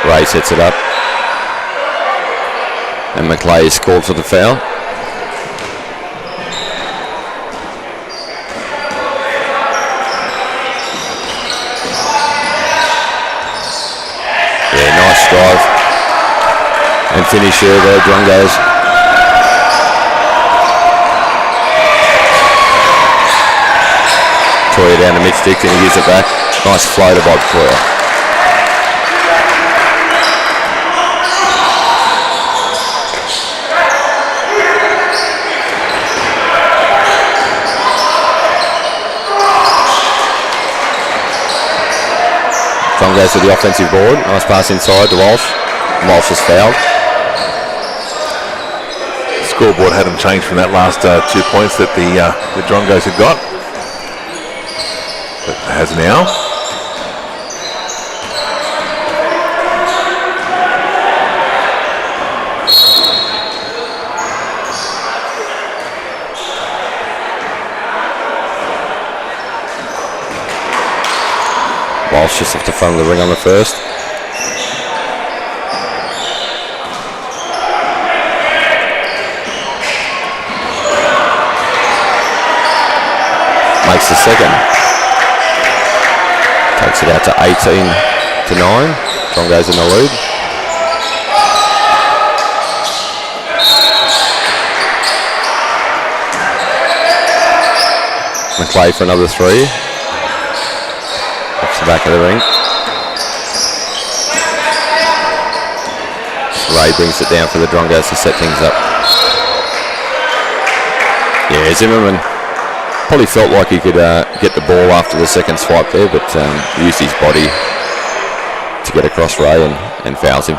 Ray sets it up. And McClay is called for the foul. Yeah, nice drive. And finish here, the Drongos. Toya down the mid-stick and he gives it back. Nice floater by Toya. John goes to the offensive board. Nice pass inside to Walsh. Walsh is fouled. Scoreboard hadn't changed from that last 2 points that the Drongos had got. But it has now. Walsh just off the front of the ring on the first. Makes the second. Takes it out to 18-9. Drongo's in the lead. McClay for another 3. Off the back of the ring. Ray brings it down for the Drongos to set things up. Yeah, Zimmerman probably felt like he could get the ball after the second swipe there, but used his body to get across Ray and fouls him.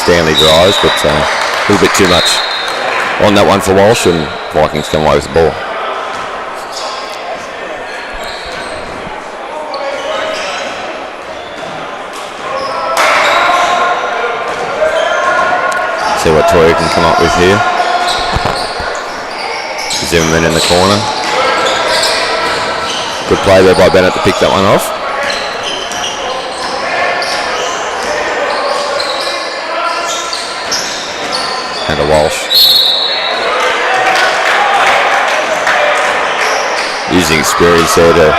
Stanley drives, but a little bit too much on that one for Walsh, and Vikings come away with the ball. See what Toya can come up with here. Zimmerman in the corner. Good play there by Bennett to pick that one off. And a Walsh. Using experience there to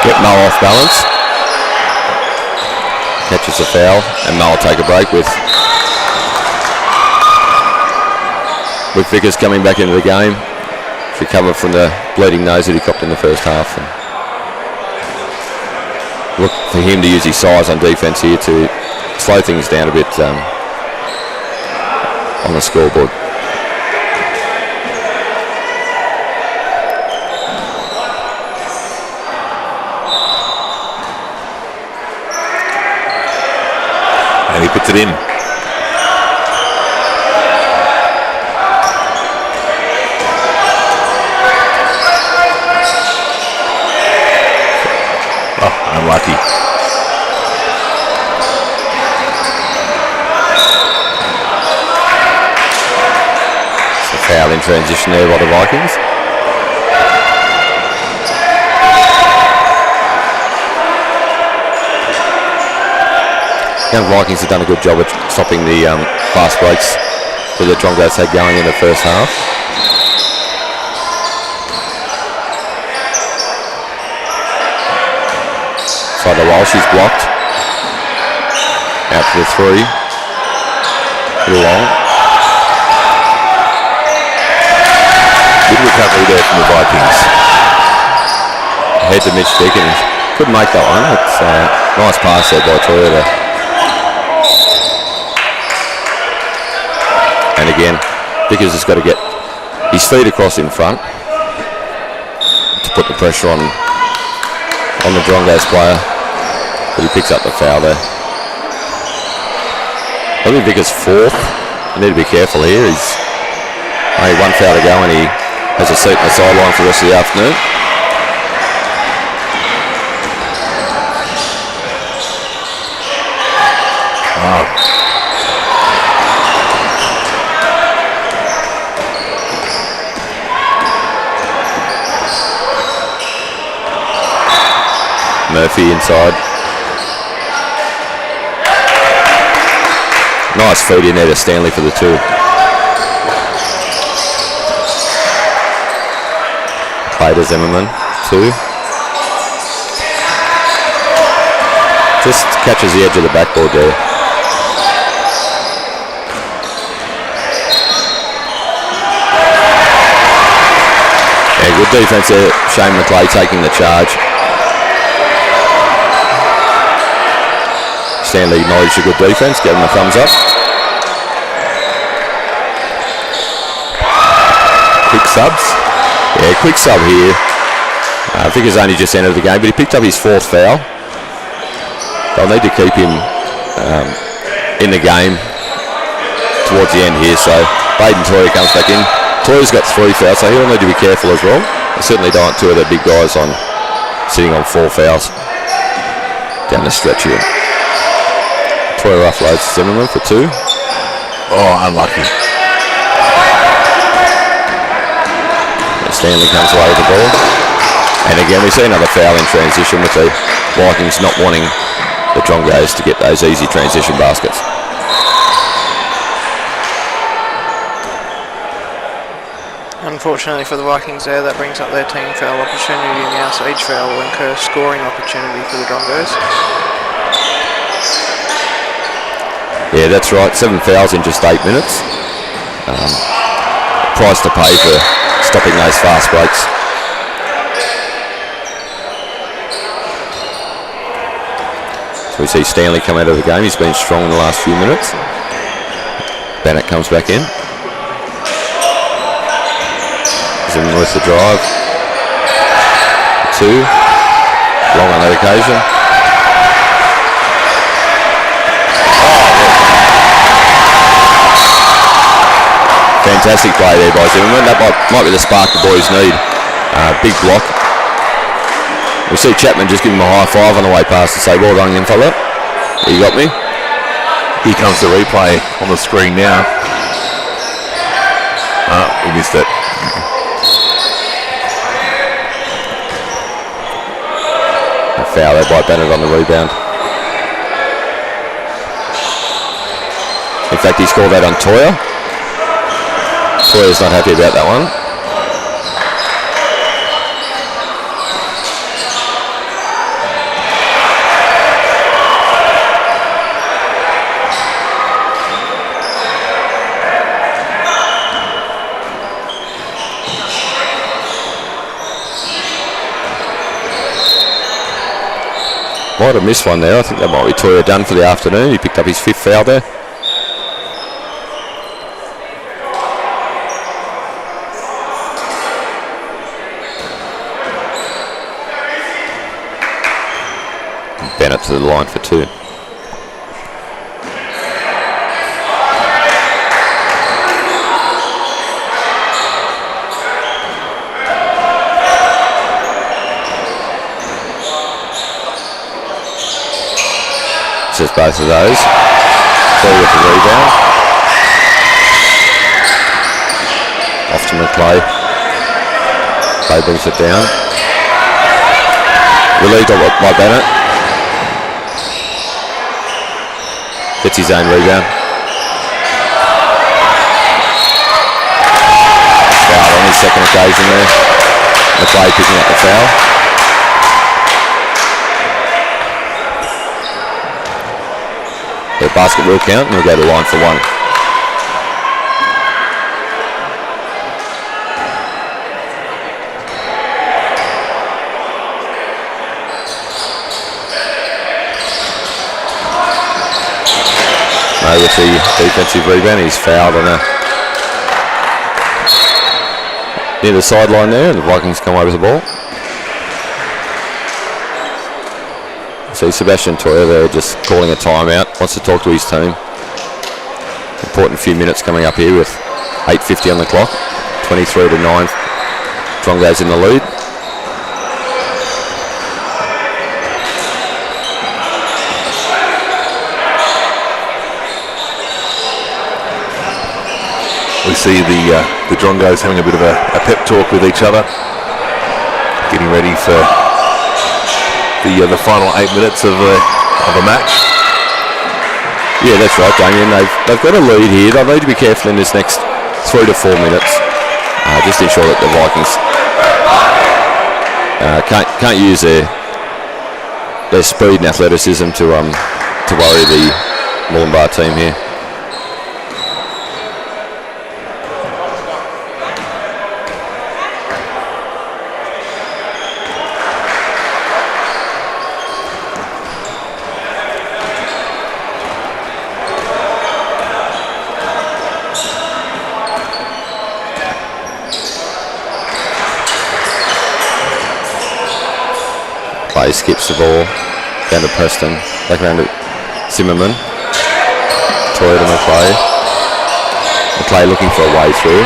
get Mo off balance. Catches a foul, and Mo will take a break with Vickers coming back into the game. Recover from the bleeding nose that he copped in the first half. And look for him to use his size on defence here to slow things down a bit. On the scoreboard. And he puts it in. Oh, unlucky. Foul in transition there by the Vikings. Young Vikings have done a good job at stopping the fast breaks that the Drongos had going in the first half. Side of Walsh is blocked. Out for the 3. A little long. Good recovery there from the Vikings. Head to Mitch Dickens. Couldn't make that one. It's a nice pass there by Toyota. And again, Dickens has got to get his feet across in front to put the pressure on the Drongos player. But he picks up the foul there. I think Vickers 4th. You need to be careful here. He's only one foul to go, and he has a seat on the sideline for the rest of the afternoon. Wow. Murphy inside. Nice feed in there to Stanley for the 2. Play to Zimmerman, 2. Just catches the edge of the backboard there. Yeah, good defence there. Shane McClay taking the charge. Stanley acknowledged a good defence, gave him a thumbs up. Quick subs. Yeah, quick sub here. I think he's only just entered the game, but he picked up his 4th foul. They'll need to keep him in the game towards the end here. So Baden Toya comes back in. Toya's got 3 fouls, so he'll need to be careful as well. They certainly don't want 2 of the big guys sitting on 4 fouls down the stretch here. Toya offloads Zimmerman for 2. Oh, unlucky. Stanley comes away with the ball. And again, we see another foul in transition with the Vikings not wanting the Drongos to get those easy transition baskets. Unfortunately for the Vikings there, that brings up their team foul opportunity now, so each foul will incur scoring opportunity for the Drongos. Yeah, that's right. 7 fouls in just 8 minutes. Price to pay for stopping those fast breaks. So we see Stanley come out of the game. He's been strong in the last few minutes. Bennett comes back in. Zimmerman with the drive. 2. Long on that occasion. Fantastic play there by Zimmerman. That might be the spark the boys need. Big block. We see Chapman just give him a high five on the way past and say, well done again, fella. You got me. Here comes the replay on the screen now. We missed it. A foul there by Bennett on the rebound. In fact, he scored that on Toya. Toya's not happy about that one. Might have missed one there. I think that might be Toya done for the afternoon. He picked up his 5th foul there. Bennett to the line for 2. Just both of those. Ball with the rebound. Off to McClay. Clay brings it down. Relieved by Bennett. Gets his own rebound. Foul on his second occasion there. McClay picking up the foul. The basket will count and we'll go to the line for 1. With the defensive rebound, he's fouled on near the sideline there, and the Vikings come away with the ball. See Sebastian Toya there just calling a timeout, wants to talk to his team. Important few minutes coming up here with 8:50 on the clock, 23 to 9. Drongos in the lead. We see the Drongos having a bit of a pep talk with each other, getting ready for the final 8 minutes of a match. Yeah, that's right, Damien. They've got a lead here. They'll need to be careful in this next 3 to 4 minutes. Just ensure that the Vikings can't use their speed and athleticism to worry the Moolumbar team here. Clay skips the ball down to Preston, back around to Zimmerman. Toya to McClay. McClay looking for a way through.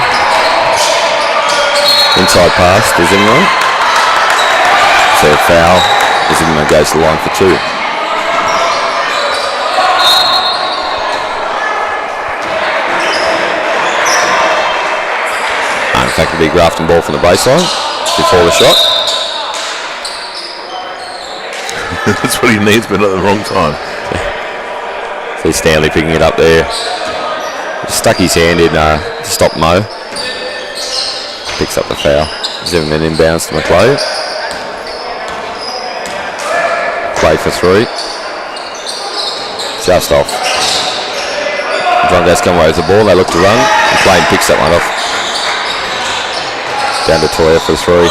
Inside pass to Zimmerman. So a foul. Zimmerman goes to the line for 2. In fact, a big Grafton ball from the baseline before the shot. That's what he needs, but at the wrong time. See Stanley picking it up there. Stuck his hand in to stop Mo. Picks up the foul. Zimmerman inbounds to McClay. Play for 3. Just off. Drongos come away with the ball. They look to run. McLean picks that one off. Down to Toya for 3.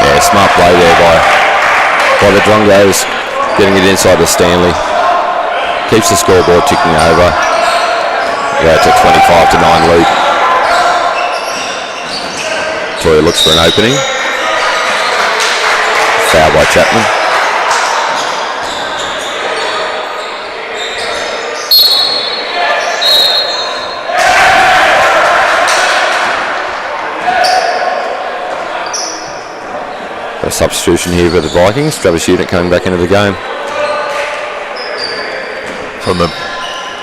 Yeah, smart play there by the Drongos, getting it inside to Stanley. Keeps the scoreboard ticking over. Yeah, to 25-9 lead. Toya looks for an opening. Foul by Chapman. A substitution here for the Vikings. Travis Unit coming back into the game. From the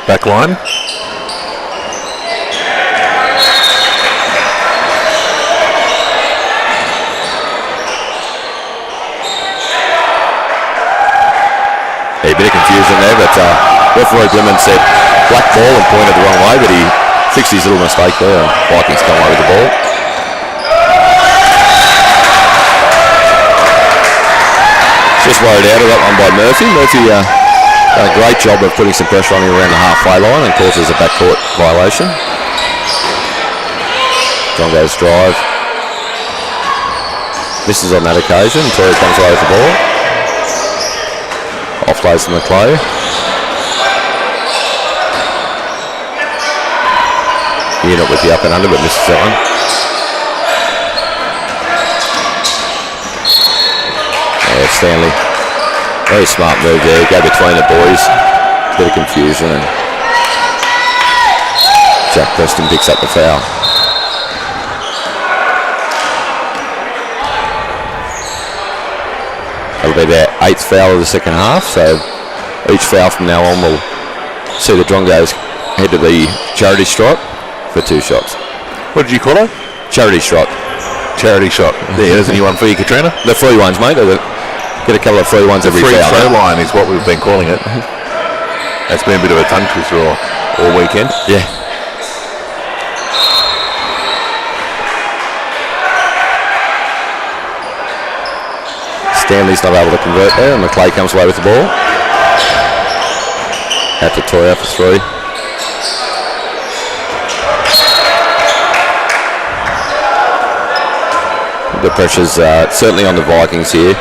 back line. A bit of confusion there, but referee Blimmen said black ball and pointed the wrong way, but he fixed his little mistake there and Vikings come away with the ball. Just worried out of that one by Murphy. Murphy done a great job of putting some pressure on him around the halfway line and causes a backcourt violation. Drongos drive. Misses on that occasion. Toya comes away with the ball. Offloads to McClay. Unit with the up and under, but misses that one. Yeah, Stanley. Very smart move there. Go between the boys. Bit of confusion. And Jack Preston picks up the foul. That'll be their 8th foul of the second half, so each foul from now on will see the Drongos head to the charity stripe for 2 shots. What did you call it? Charity stripe. Charity shot. There's a new one for you, Katrina. The free ones, mate. Get a couple of free ones every free foul. Free throw line is what we've been calling it. That's been a bit of a tongue twister all weekend. Yeah. Stanley's not able to convert there, and McClay comes away with the ball. Out to Toya for 3. The pressure's certainly on the Vikings here.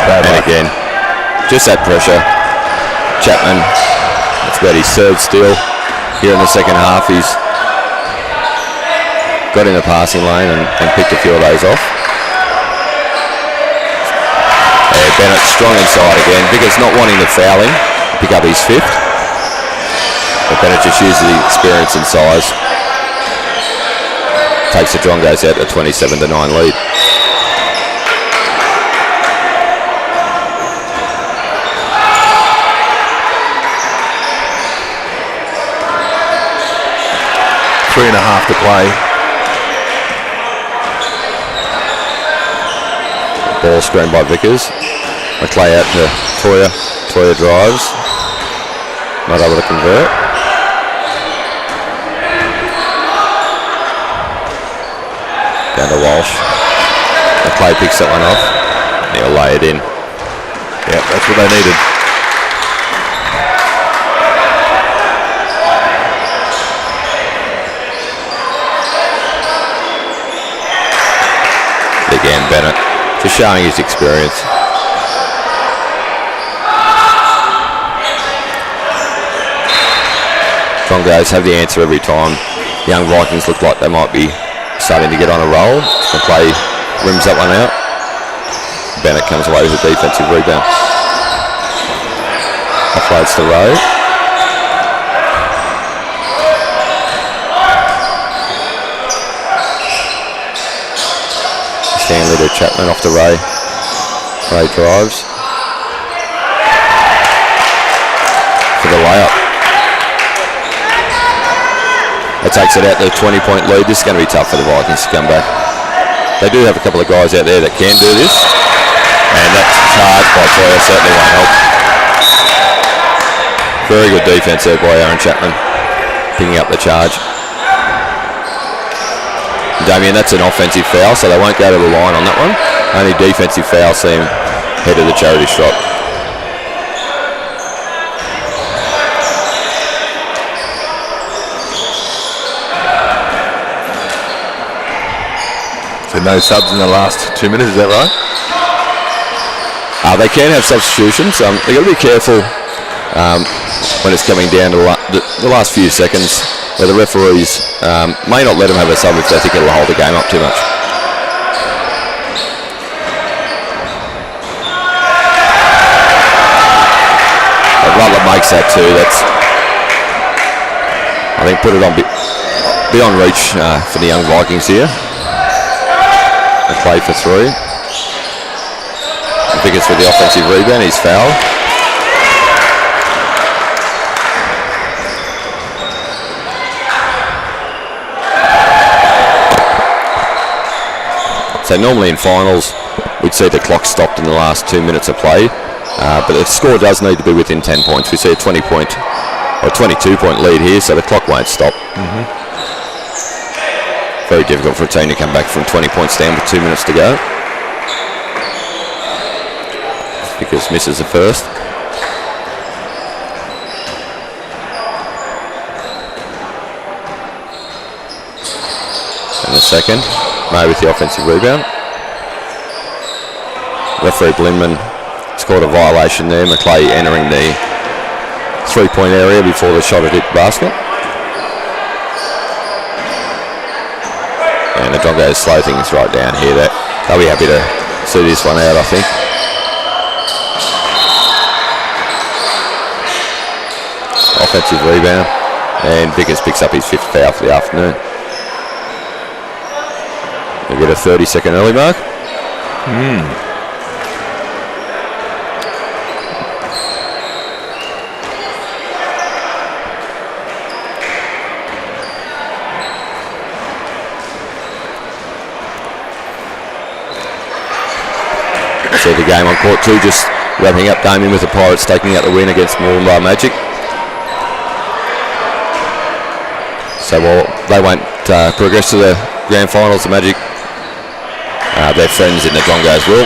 Bad and luck. Again, just that pressure. Chapman, that's about his 3rd steal here in the second half. He's got in the passing lane and picked a few of those off. Bennett strong inside again. Vickers not wanting the fouling, pick up his 5th. But Bennett just uses the experience and size. Takes the Drongos out to 27-9 lead. Three and a half to play. Ball screened by Vickers. McClay out to Toya. Toya drives. Not able to convert. Down to Walsh. McClay picks that one off. He'll lay it in. Yep, that's what they needed. Again, Bennett just showing his experience. Drongos have the answer every time. Young Vikings look like they might be starting to get on a roll. McClay rims that one out. Bennett comes away with a defensive rebound. Offloads to Rowe. Stanley to Chapman off to Ray. Ray drives. layup. That takes it out to the 20-point lead. This is going to be tough for the Vikings to come back. They do have a couple of guys out there that can do this. And that charge by Toya certainly won't help. Very good defense there by Aaron Chapman, picking up the charge. Damien, that's an offensive foul, so they won't go to the line on that one. Only defensive foul, see him head of the charity stripe. So no subs in the last 2 minutes, is that right? They can have substitutions. They've got to be careful when it's coming down to the last few seconds, where the referees may not let them have a sub if they think it'll hold the game up too much. But Butler makes that too. That's, I think, put it on beyond reach for the young Vikings here. They play for three. I think it's for the offensive rebound. He's fouled. So normally in finals, we'd see the clock stopped in the last 2 minutes of play, but the score does need to be within 10 points. We see a 20-point or 22-point lead here, so the clock won't stop. Very difficult for a team to come back from 20 points down with 2 minutes to go. Because misses the first. And the second. May with the offensive rebound. Referee Blinman scored a violation there. McClay entering the 3-point area before the shot had hit the basket. And the Drongos slow things right down here. They'll be happy to see this one out, I think. Offensive rebound, and Vickers picks up his 5th foul for the afternoon. They get a 30-second early mark. See the game on court 2 just wrapping up. Damien with the Pirates taking out the win against Moranbah Magic. So while they won't progress to the grand finals, the Magic, their friends in the Drongos will.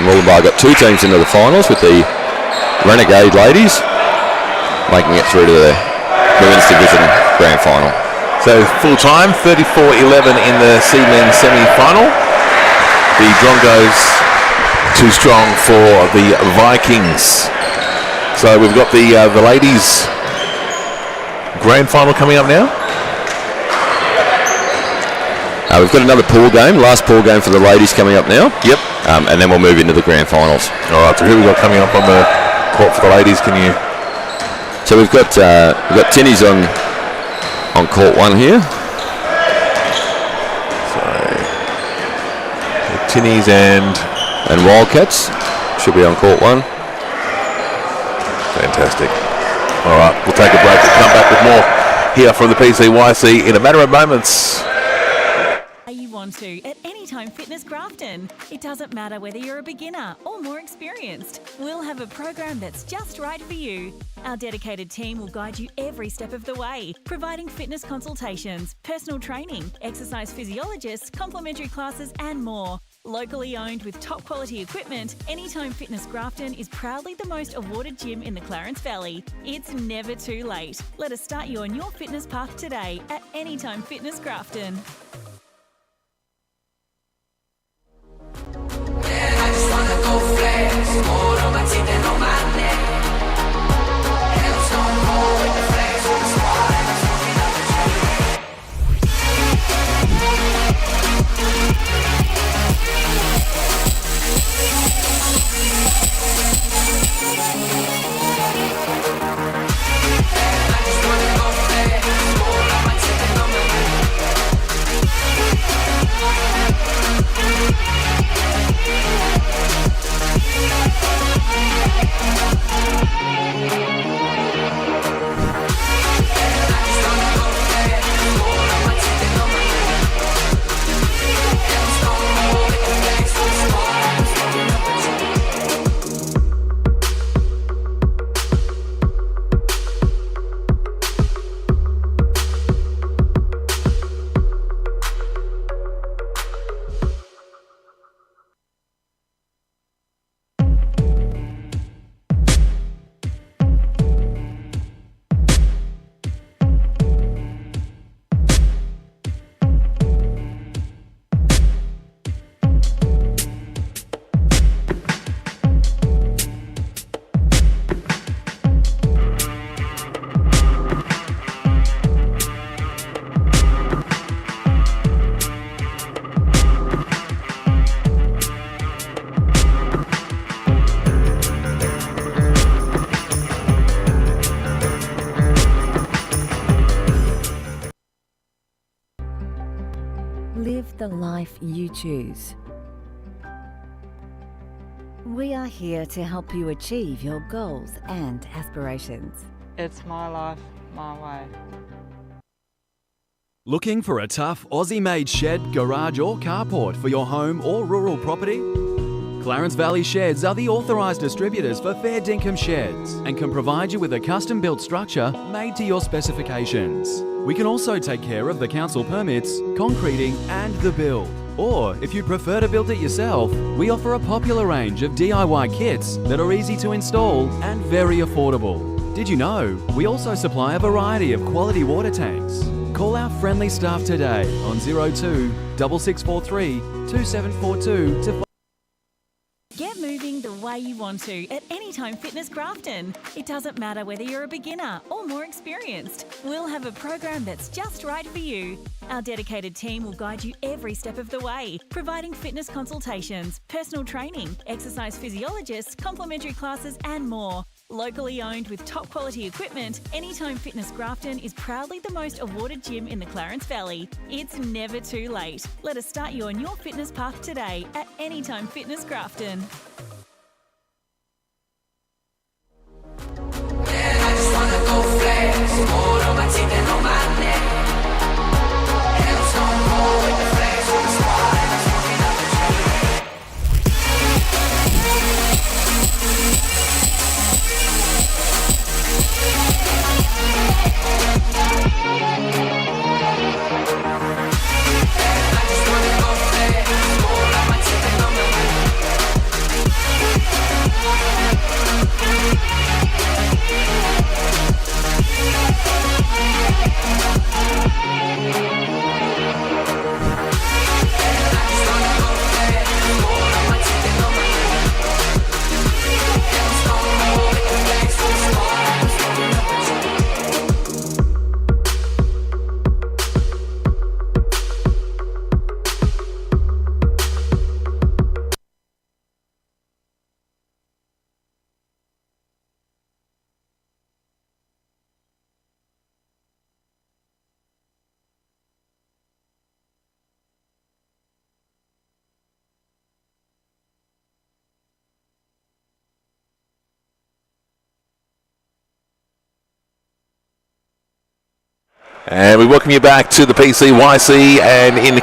Moranbah got 2 teams into the finals with the Renegade ladies making it through to the Women's Division grand final. So full time, 34-11 in the SAB Men semi-final. The Drongos too strong for the Vikings. So we've got the ladies grand final coming up now. We've got another pool game, last pool game for the ladies coming up now. Yep. And then we'll move into the grand finals. All right. So who we got coming up on the court for the ladies? Can you? So we've got Tinnies on court 1 here. So Tinnies and Wildcats should be on court 1. Fantastic. All right, we'll take a break and come back with more here from the PCYC in a matter of moments. You want to at Anytime Fitness Grafton. It doesn't matter whether you're a beginner or more experienced. We'll have a program that's just right for you. Our dedicated team will guide you every step of the way, providing fitness consultations, personal training, exercise physiologists, complimentary classes and more. Locally owned with top quality equipment, Anytime Fitness Grafton is proudly the most awarded gym in the Clarence Valley. It's never too late. Let us start you on your fitness path today at Anytime Fitness Grafton. I just wanna go flex, more on my teeth and on my neck. Hands on more with the flex, with the squad and I'm smoking up the tree. I just wanna go flex, more on my teeth and on my neck. the life you choose. We are here to help you achieve your goals and aspirations. It's my life, my way. Looking for a tough Aussie-made shed, garage or carport for your home or rural property? Clarence Valley Sheds are the authorised distributors for fair dinkum sheds and can provide you with a custom-built structure made to your specifications. We can also take care of the council permits, concreting and the build. Or, if you prefer to build it yourself, we offer a popular range of DIY kits that are easy to install and very affordable. Did you know we also supply a variety of quality water tanks? Call our friendly staff today on 02 6643 2742 to Get moving the way you want to at Anytime Fitness Grafton. It doesn't matter whether you're a beginner or more experienced. We'll have a program that's just right for you. Our dedicated team will guide you every step of the way, providing fitness consultations, personal training, exercise physiologists, complimentary classes and more. Locally owned with top quality equipment, Anytime Fitness Grafton is proudly the most awarded gym in the Clarence Valley. It's never too late. Let us start you on your fitness path today at Anytime Fitness Grafton. And we welcome you back to the PCYC, and in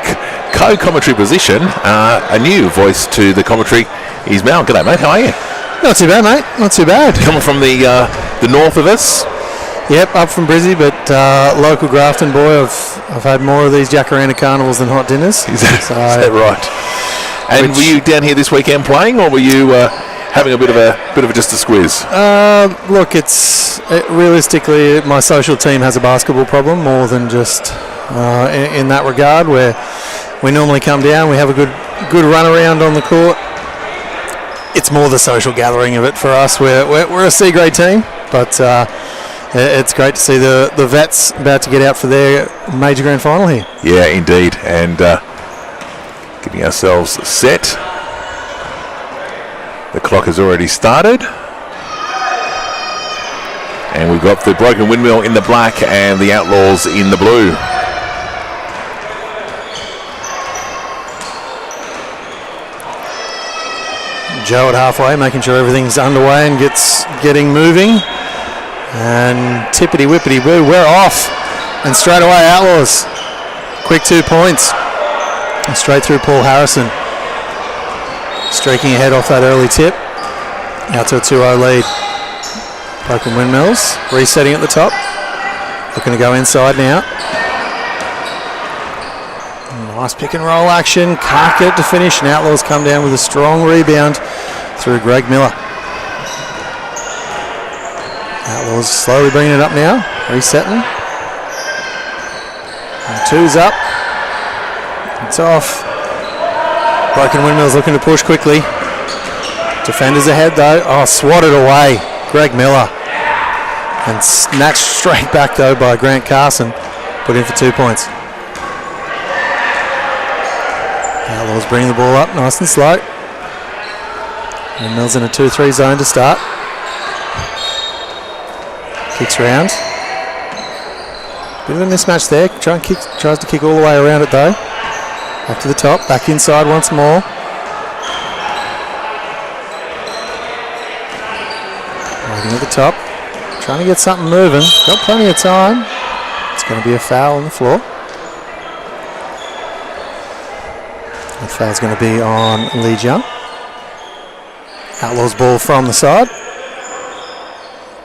co-commentary position, a new voice to the commentary is Mel. G'day, mate. How are you? Not too bad, mate. Not too bad. Coming from the north of us. Yep, up from Brizzy, but local Grafton boy. I've had more of these Jacaranda carnivals than hot dinners. Is that right? And were you down here this weekend playing, or were you having a bit of a just a squiz? Look, realistically, my social team has a basketball problem more than just in that regard, where we normally come down, we have a good run around on the court. It's more the social gathering of it for us. We're a C grade team, but it's great to see the vets about to get out for their major grand final here. Yeah, indeed, and getting ourselves set. The clock has already started. And we've got the Broken Windmill in the black and the Outlaws in the blue. Joe at halfway, making sure everything's underway and getting moving. And tippity whippity boo, we're off. And straight away, Outlaws. Quick 2 points. And straight through Paul Harrison. Streaking ahead off that early tip. Out to a 2-0 lead. Broken Windmills resetting at the top. Looking to go inside now. Nice pick and roll action. Can't get it to finish. And Outlaws come down with a strong rebound through Greg Miller. Outlaws slowly bringing it up now. Resetting. And 2's up. It's off. Broken Windmills looking to push quickly. Defenders ahead though. Oh, swatted away. Greg Miller. And snatched straight back though by Grant Carson. Put in for 2 points. Outlaws bringing the ball up nice and slow. Windmills in a 2-3 zone to start. Kicks round. Bit of a mismatch there. Tries to kick all the way around it though. Back to the top, back inside once more. Waiting at the top, trying to get something moving. Got plenty of time. It's going to be a foul on the floor. That foul's going to be on Lee Jung. Outlaws ball from the side.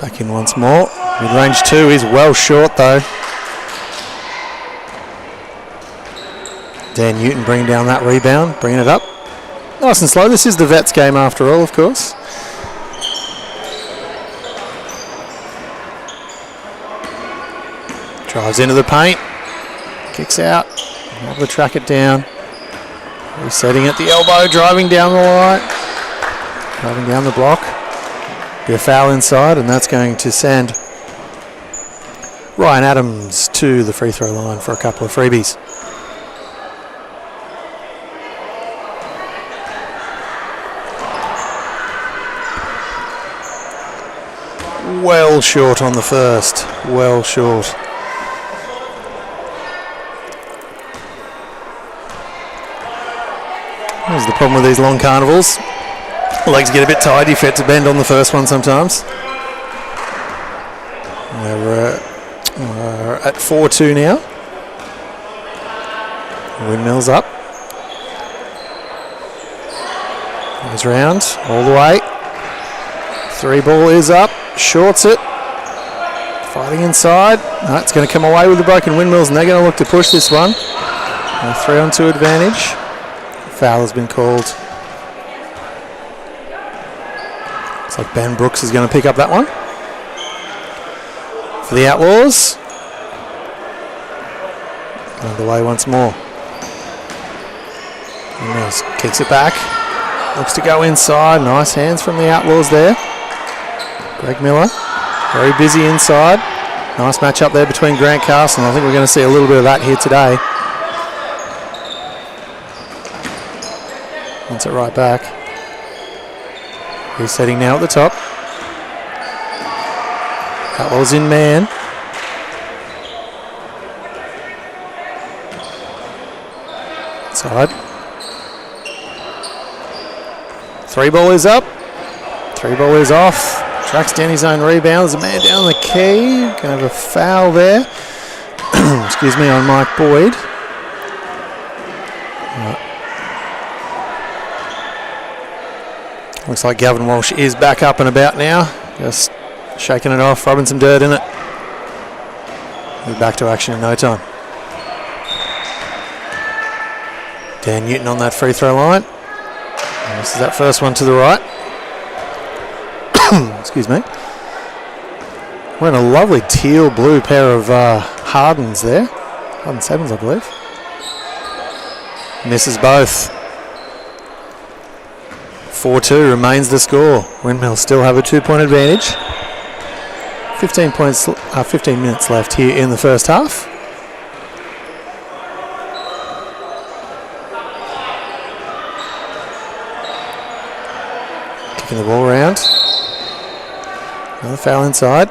Back in once more. Mid-range 2 is well short though. Dan Newton bringing down that rebound, bringing it up. Nice and slow. This is the Vets game after all, of course. Drives into the paint. Kicks out. Able to track it down. Resetting at the elbow, driving down the line. Driving down the block. Be a foul inside, and that's going to send Ryan Adams to the free throw line for a couple of freebies. Well short on the first. Well short. That's the problem with these long carnivals. Legs get a bit tired, you forget to bend on the first one sometimes. We're at 4-2 now. Windmills up. Goes round, all the way. 3 ball is up, shorts it. Fighting inside. No, it's going to come away with the broken windmills, and they're going to look to push this one. A 3-on-2 advantage. Foul has been called. Looks like Ben Brooks is going to pick up that one. For the Outlaws. Another way once more. Windmills kicks it back. Looks to go inside. Nice hands from the Outlaws there. Greg Miller. Very busy inside. Nice match up there between Grant Castle. I think we're going to see a little bit of that here today. Wants it right back. Resetting now at the top. Outlaws in man. Side. 3 ball is up. 3 ball is off. Tracks down his own rebound. There's a man down the key. Going to have a foul there. Excuse me, on Mike Boyd. Looks like Gavin Walsh is back up and about now. Just shaking it off, rubbing some dirt in it. We'll be back to action in no time. Dan Newton on that free throw line. And this is that first one to the right. Excuse me. Wearing a lovely teal blue pair of Hardens there. Harden 7s, I believe. Misses both. 4-2 remains the score. Windmills still have a 2-point advantage. 15 minutes left here in the first half. Kicking the ball around. Another foul inside.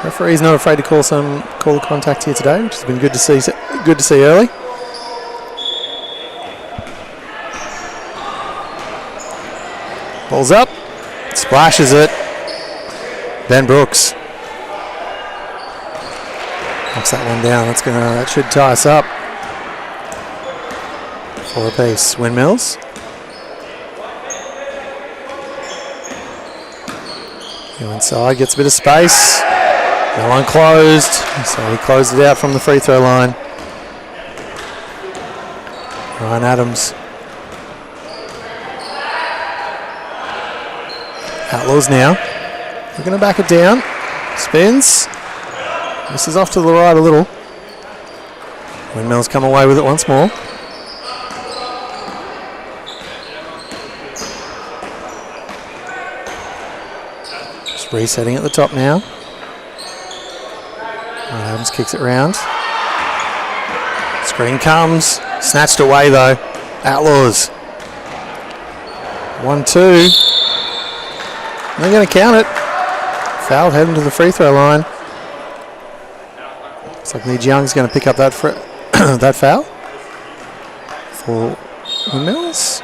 Referee's not afraid to call the contact here today, which has been good to see. Good to see early. Ball's up, splashes it. Ben Brooks knocks that one down. That should tie us up. 4 apiece. Windmills. Go inside, gets a bit of space. No one closed, so he closed it out from the free throw line. Ryan Adams. Outlaws now. We're going to back it down. Spins. This is off to the right a little. Windmills come away with it once more. Just resetting at the top now. Adams kicks it round. Screen comes. Snatched away though. Outlaws. 1-2. They're going to count it. Foul heading to the free throw line. Looks like Nij Young's going to pick up that that foul for Windmills.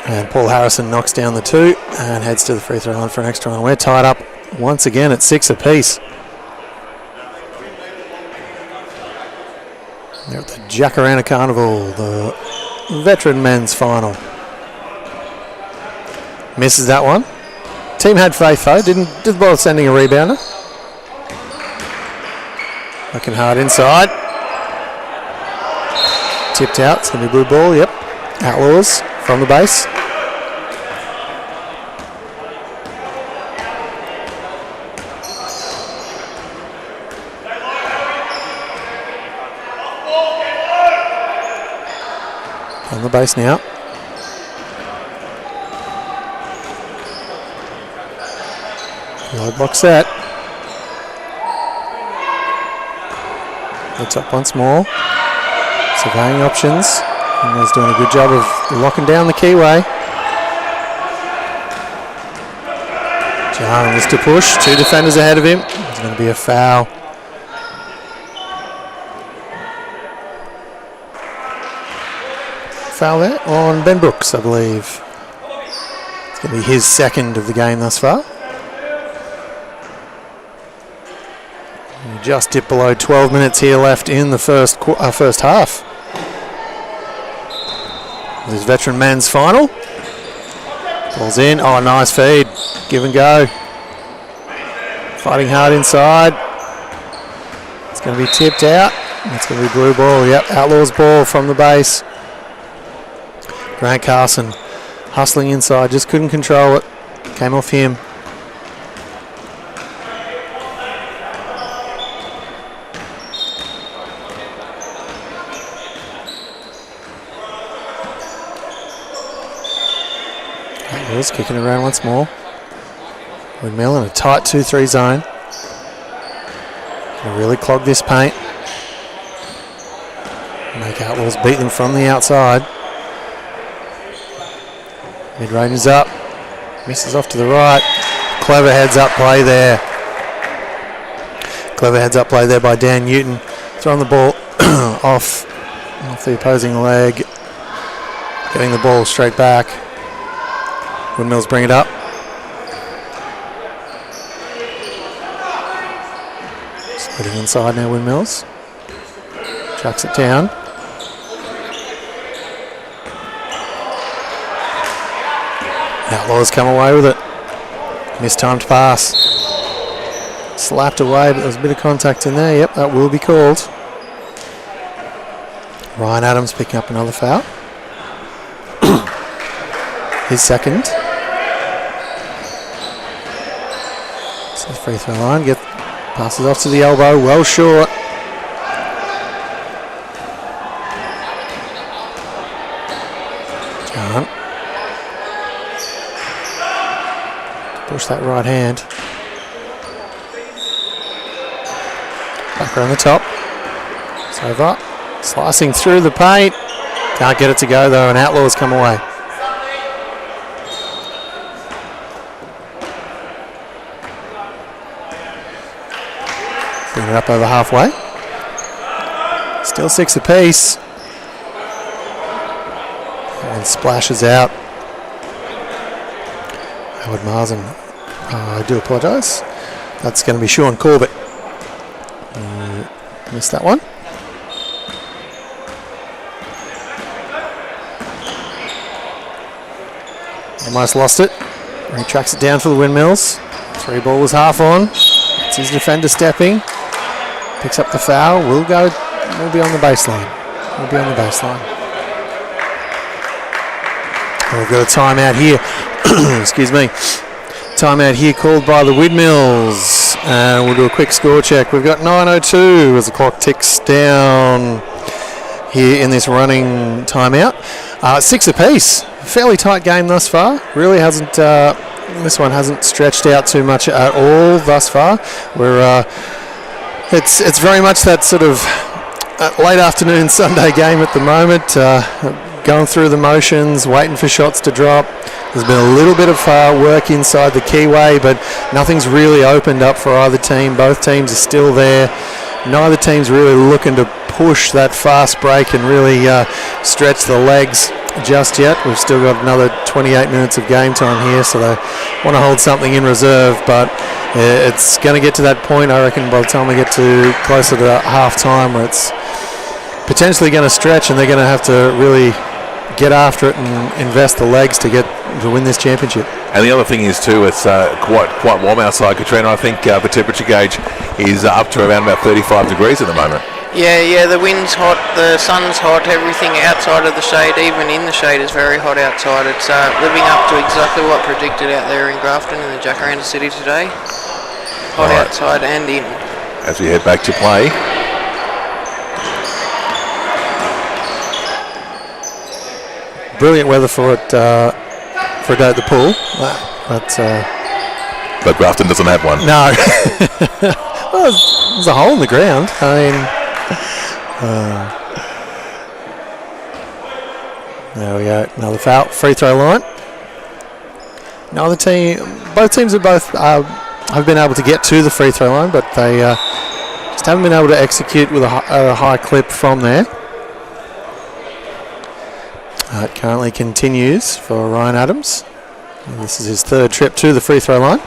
And Paul Harrison knocks down the 2 and heads to the free throw line for an extra one. We're tied up once again at 6 apiece. They're at the Jacaranda Carnival, the veteran men's final. Misses that one. Team had faith though, didn't bother sending a rebounder. Working hard inside. Tipped out, it's going to be blue ball, yep. Outlaws from the base. On the base now. Low block set. Looks up once more. Surveying options. And he's doing a good job of locking down the keyway. John is to push. 2 defenders ahead of him. There's going to be a foul. Foul there on Ben Brooks, I believe. It's going to be his second of the game thus far. We just dipped below 12 minutes here left in the first half. This veteran men's final. Ball's in. Oh, nice feed. Give and go. Fighting hard inside. It's going to be tipped out. It's going to be blue ball. Yep, Outlaws ball from the base. Grant Carson hustling inside, just couldn't control it. Came off him. Outlaws kicking around once more. Windmill in a tight 2-3 zone. Gonna really clog this paint. Make Outlaws beat them from the outside. Mid-range is up. Misses off to the right. Clever heads-up play there. Clever heads-up play there by Dan Newton. Throwing the ball off the opposing leg. Getting the ball straight back. Windmills bring it up. Splitting inside now, Windmills. Chucks it down. Outlaws come away with it. Mistimed pass. Slapped away, but there was a bit of contact in there. Yep, that will be called. Ryan Adams picking up another foul. His second. So free throw line. Passes off to the elbow. Well short. Can't. Push that right hand. Back around the top. It's over. Slicing through the paint. Can't get it to go though, and Outlaws come away. Bring it up over halfway. Still 6 apiece. And splashes out. Howard Marsden. I do apologise. That's going to be Sean Corbett. Missed that one. Almost lost it. He tracks it down for the Windmills. 3 ball was half on. It's his defender stepping. Picks up the foul. Will be on the baseline. We've got a timeout here. Excuse me. Timeout here called by the Windmills. And we'll do a quick score check. We've got 9:02 as the clock ticks down here in this running timeout. 6 apiece. Fairly tight game thus far. Really hasn't. This one hasn't stretched out too much at all thus far. It's very much that sort of late afternoon Sunday game at the moment. Going through the motions, waiting for shots to drop. There's been a little bit of work inside the keyway, but nothing's really opened up for either team. Both teams are still there, neither team's really looking to push that fast break and really stretch the legs just yet. We've still got another 28 minutes of game time here, so they want to hold something in reserve, but it's going to get to that point, I reckon, by the time we get to closer to half time, where it's potentially going to stretch and they're going to have to really get after it and invest the legs to win this championship. And the other thing is too, it's quite warm outside, Katrina. I think the temperature gauge is up to around about 35 degrees at the moment. Yeah, the wind's hot, the sun's hot, everything outside of the shade, even in the shade, is very hot outside. It's living up to exactly what predicted out there in Grafton in the Jacaranda City today. Hot outside and in. As we head back to play. Brilliant weather for it for a day at the pool, but Grafton doesn't have one. No. Well, there's a hole in the ground. I mean, there we go. Another foul, free throw line. Both teams have been able to get to the free throw line, but they just haven't been able to execute with a high clip from there. It currently continues for Ryan Adams. And this is his third trip to the free throw line.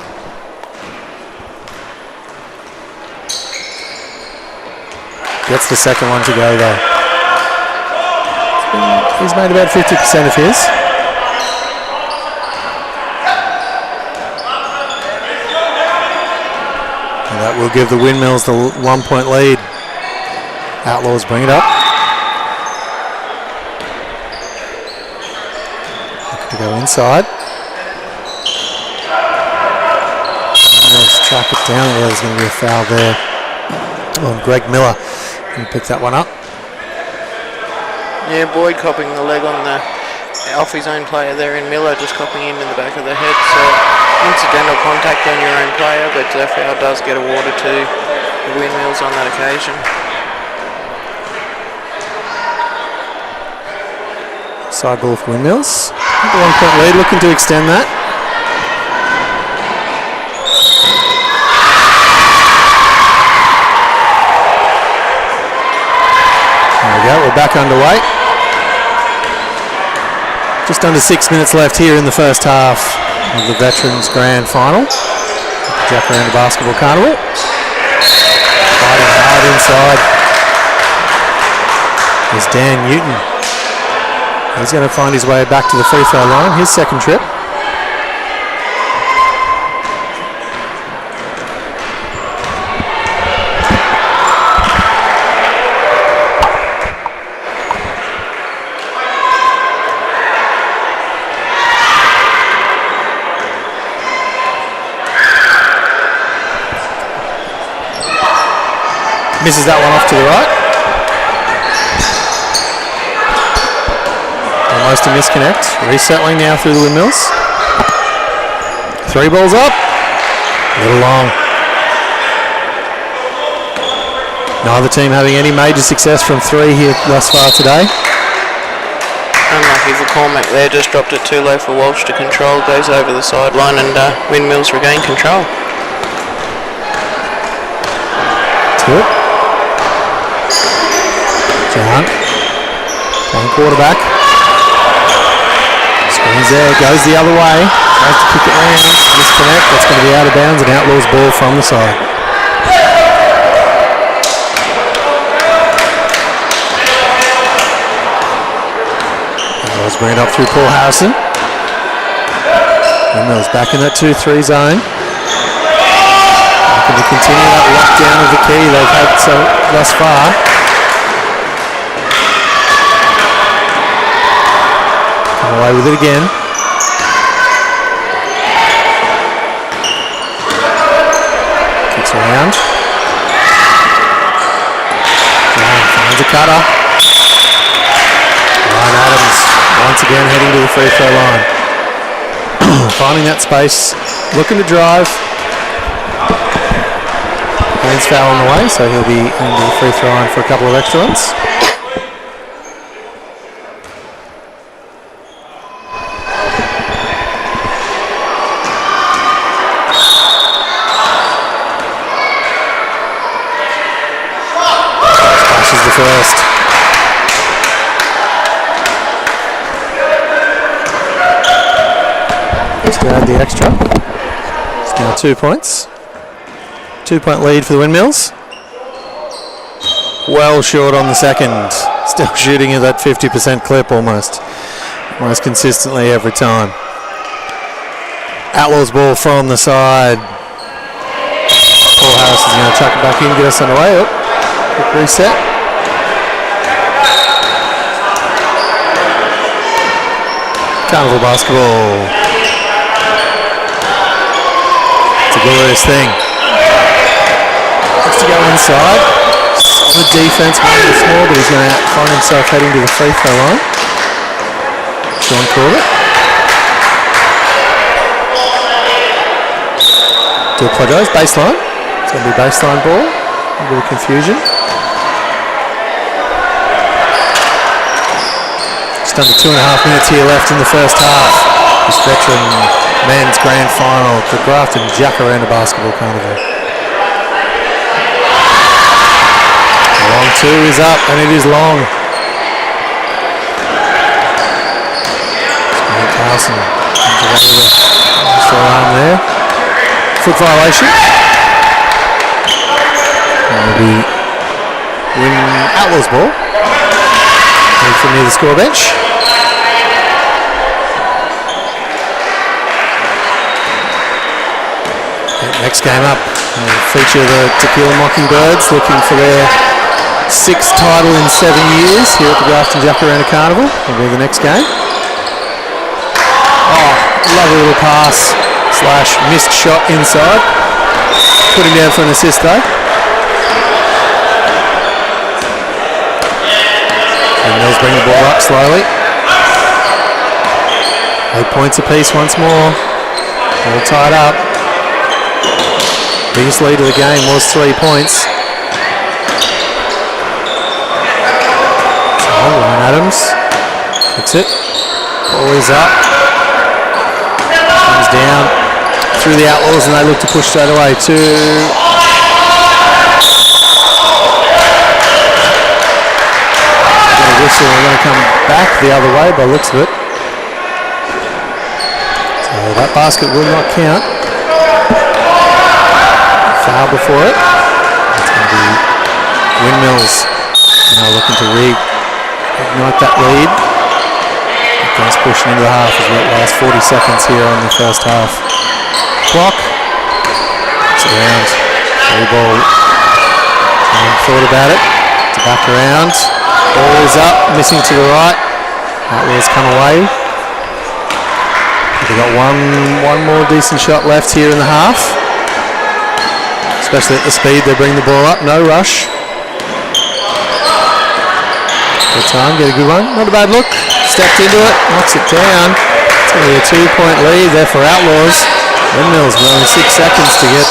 Gets the second one to go though. He's made about 50% of his. And that will give the Windmills the 1 point lead. Outlaws bring it up. To go inside. Let's track it down. Yeah, there's going to be a foul there on Greg Miller. He picked that one up. Yeah, Boyd copping the leg on off his own player there, and Miller just copping him in the back of the head. So incidental contact on your own player, but the foul does get awarded to the Windmills on that occasion. Side ball for Windmills. The 1 point lead, looking to extend that. There we go, we're back underway. Just under 6 minutes left here in the first half of the Veterans Grand Final. The Jacaranda Basketball Carnival. Fighting hard inside is Dan Newton. He's going to find his way back to the free throw line, his second trip. Misses that one off to the right. Almost a misconnect. Resettling now through the Windmills. 3 balls up. A little long. Neither team having any major success from 3 here thus far today. Unlucky for Cormac there, just dropped it too low for Walsh to control. Goes over the sideline and Windmills regain control. To it. John, playing quarterback. Screens there, goes the other way. Tries to kick it around. Disconnect, that's going to be out of bounds, and Outlaws ball from the side. Outlaws bring it up through Paul Harrison. Windmills back in that 2-3 zone. Looking to continue that lockdown of the key they've had thus far. Away with it again. Kicks around. John finds a cutter. Ryan Adams once again heading to the free throw line. Finding that space, looking to drive. Hands foul on the way, so he'll be into the free throw line for a couple of extra ones. to add the extra. It's now 2 points. 2 point lead for the Windmills. Well short on the second. Still shooting at that 50% clip almost consistently every time. Outlaws ball from the side. Paul Harris is going to chuck it back in, get us underway. Oh, quick reset. Carnival basketball. It's a glorious thing. Has to go inside. Solid defense, maybe small, but he's going to find himself heading to the free throw line. Sean Corbett. Do apologise, baseline. It's going to be baseline ball. A bit of confusion. Just under 2.5 minutes here left in the first half. This veteran men's grand final, the Grafton Jacaranda Basketball Carnival. Long two is up, and it is long. Carlson comes away with a still arm there. Foot violation. And it'll be Outlaws ball. From near the score bench. Next game up, we'll feature the Tequila Mockingbirds looking for their 6th title in 7 years here at the Grafton Jacaranda Carnival. Will be the next game. Oh, lovely little pass / missed shot inside. Put him down for an assist though. And Mills bring the ball up slowly. 8 points apiece once more. All tied up. Biggest lead of the game was 3 points. So Ryan Adams kicks it. Ball is up. Comes down through the Outlaws and they look to push straight away to whistle. We're going to come back the other way by the looks of it. So that basket will not count. Foul before it. It's going to be Windmills now looking to reignite that lead. Things pushing into the half as we last 40 seconds here on the first half. Clock. It's around. Free ball. Thought about it. To back around. Ball is up, missing to the right. Outlaws come away. They've got one more decent shot left here in the half. Especially at the speed they bring the ball up. No rush. Good time, get a good one. Not a bad look. Stepped into it, knocks it down. It's going to be a 2 point lead there for Outlaws. Windmills with only 6 seconds to get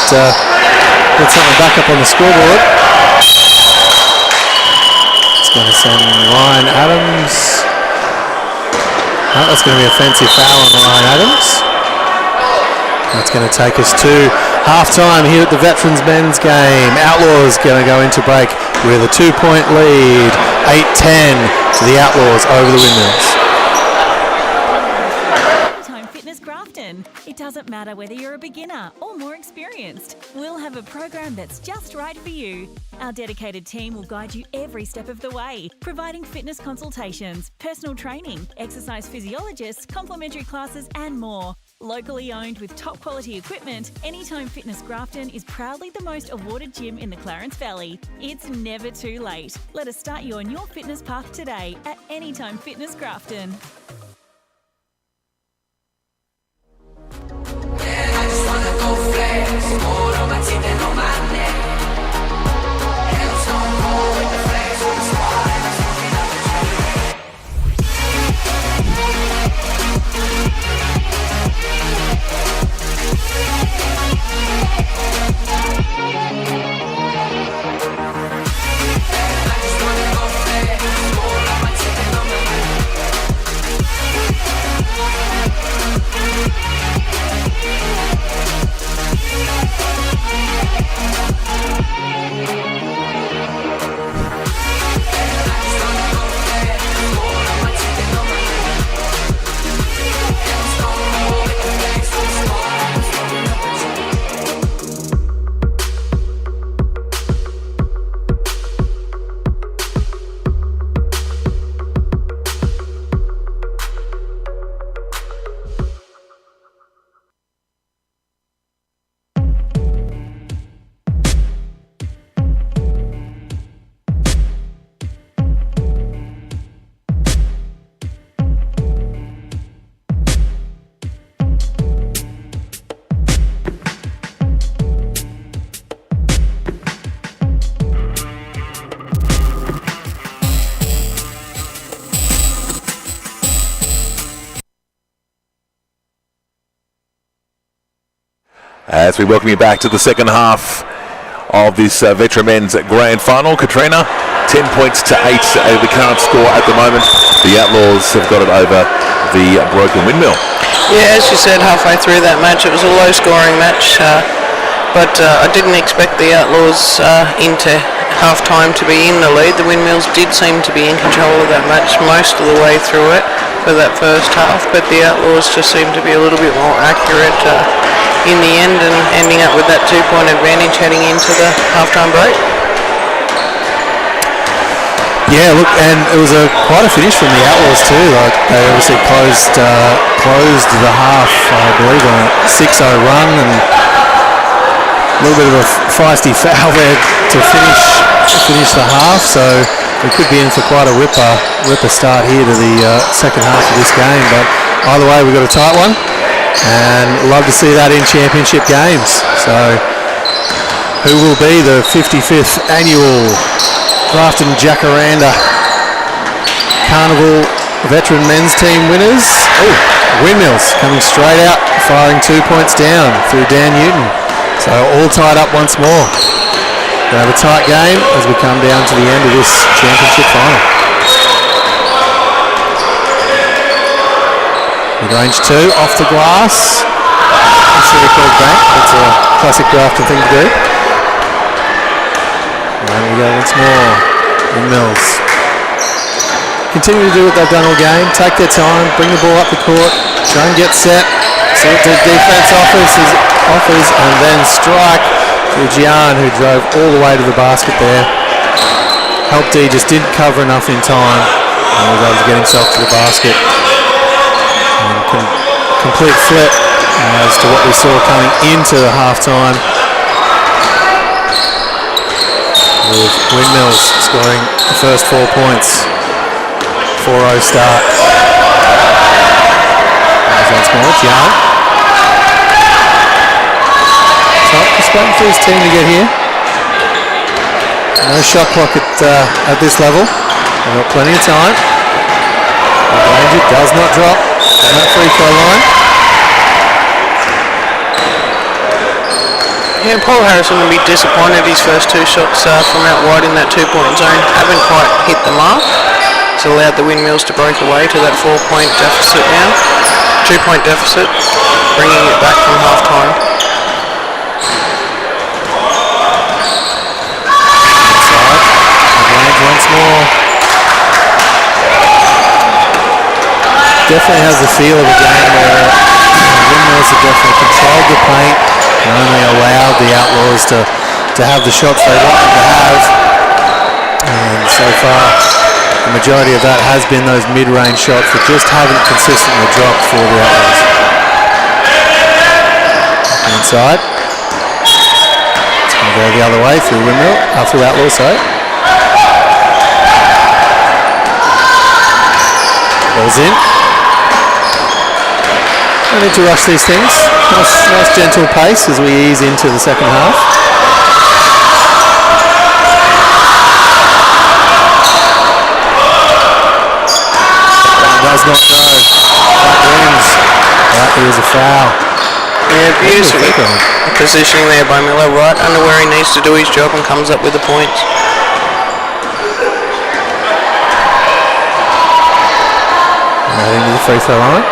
something back up on the scoreboard. Going to send Ryan Adams. Oh, that's going to be a offensive foul on Ryan Adams. That's going to take us to half-time here at the Veterans men's game. Outlaws going to go into break with a 2 point lead. 8-10 to the Outlaws over the Windmills. It doesn't matter whether you're a beginner or more experienced. We'll have a program that's just right for you. Our dedicated team will guide you every step of the way, providing fitness consultations, personal training, exercise physiologists, complimentary classes and more. Locally owned with top quality equipment, Anytime Fitness Grafton is proudly the most awarded gym in the Clarence Valley. It's never too late. Let us start you on your fitness path today at Anytime Fitness Grafton. I just wanna go flex, more on my teeth and on my neck. Hands on more with the flex, with the squad and I'm smoking up the tree. I just wanna go flex, more on my teeth and on my neck. as we welcome you back to the second half of this Veteran Men's Grand Final. Katrina, 10 points to 8, the current score at the moment. The Outlaws have got it over the Broken Windmill. Yeah, as you said, halfway through that match, it was a low-scoring match, but I didn't expect the Outlaws into half-time to be in the lead. The Windmills did seem to be in control of that match most of the way through it for that first half, but the Outlaws just seemed to be a little bit more accurate in the end and ending up with that 2-point advantage heading into the half-time break. Yeah, look, and it was quite a finish from the Outlaws too. Like they obviously closed the half, I believe, on a 6-0 run, and a little bit of a feisty foul there to finish the half. So we could be in for quite a ripper start here to the second half of this game. But either way, we've got a tight one, and love to see that in championship games. So who will be the 55th annual Grafton JACARANDA Carnival Veteran Men's Team winners? Oh, Windmills coming straight out, firing 2 points down through Dan Newton. So all tied up once more. We have a tight game as we come down to the end of this championship final. Mid-range 2 off the glass. Instead of called back. That's a classic Grafton thing to do. And we go once more. Windmills continue to do what they've done all game. Take their time, bring the ball up the court, try and get set, see what the defense offers, and then strike to Gian, who drove all the way to the basket there. Help D just didn't cover enough in time and was able to get himself to the basket. And complete flip as to what we saw coming into halftime, with Windmills scoring the first 4 points. 4-0 start. Once more, Gian. Top just waiting for his team to get here. No shot clock at this level. We've got plenty of time. Ranger does not drop on that free throw line. Yeah, Paul Harrison will be disappointed. His first 2 shots from out wide in that 2-point zone haven't quite hit the mark. It's allowed the Windmills to break away to that 4-point deficit now. 2-point deficit, bringing it back from half-time. Inside, once more. Definitely has the feel of a game where Windmills have definitely controlled the paint and only allowed the Outlaws to have the shots they want them to have. And so far, the majority of that has been those mid-range shots that just haven't consistently dropped for the Outlaws. Inside. It's going to go the other way through through Outlaws, sorry. Ball's in. No need to rush these things. Nice gentle pace as we ease into the second half. Does not go. That wins. That is a foul. Yeah, beautiful positioning there by Miller, right under where he needs to do his job, and comes up with the points. Right into the free throw line.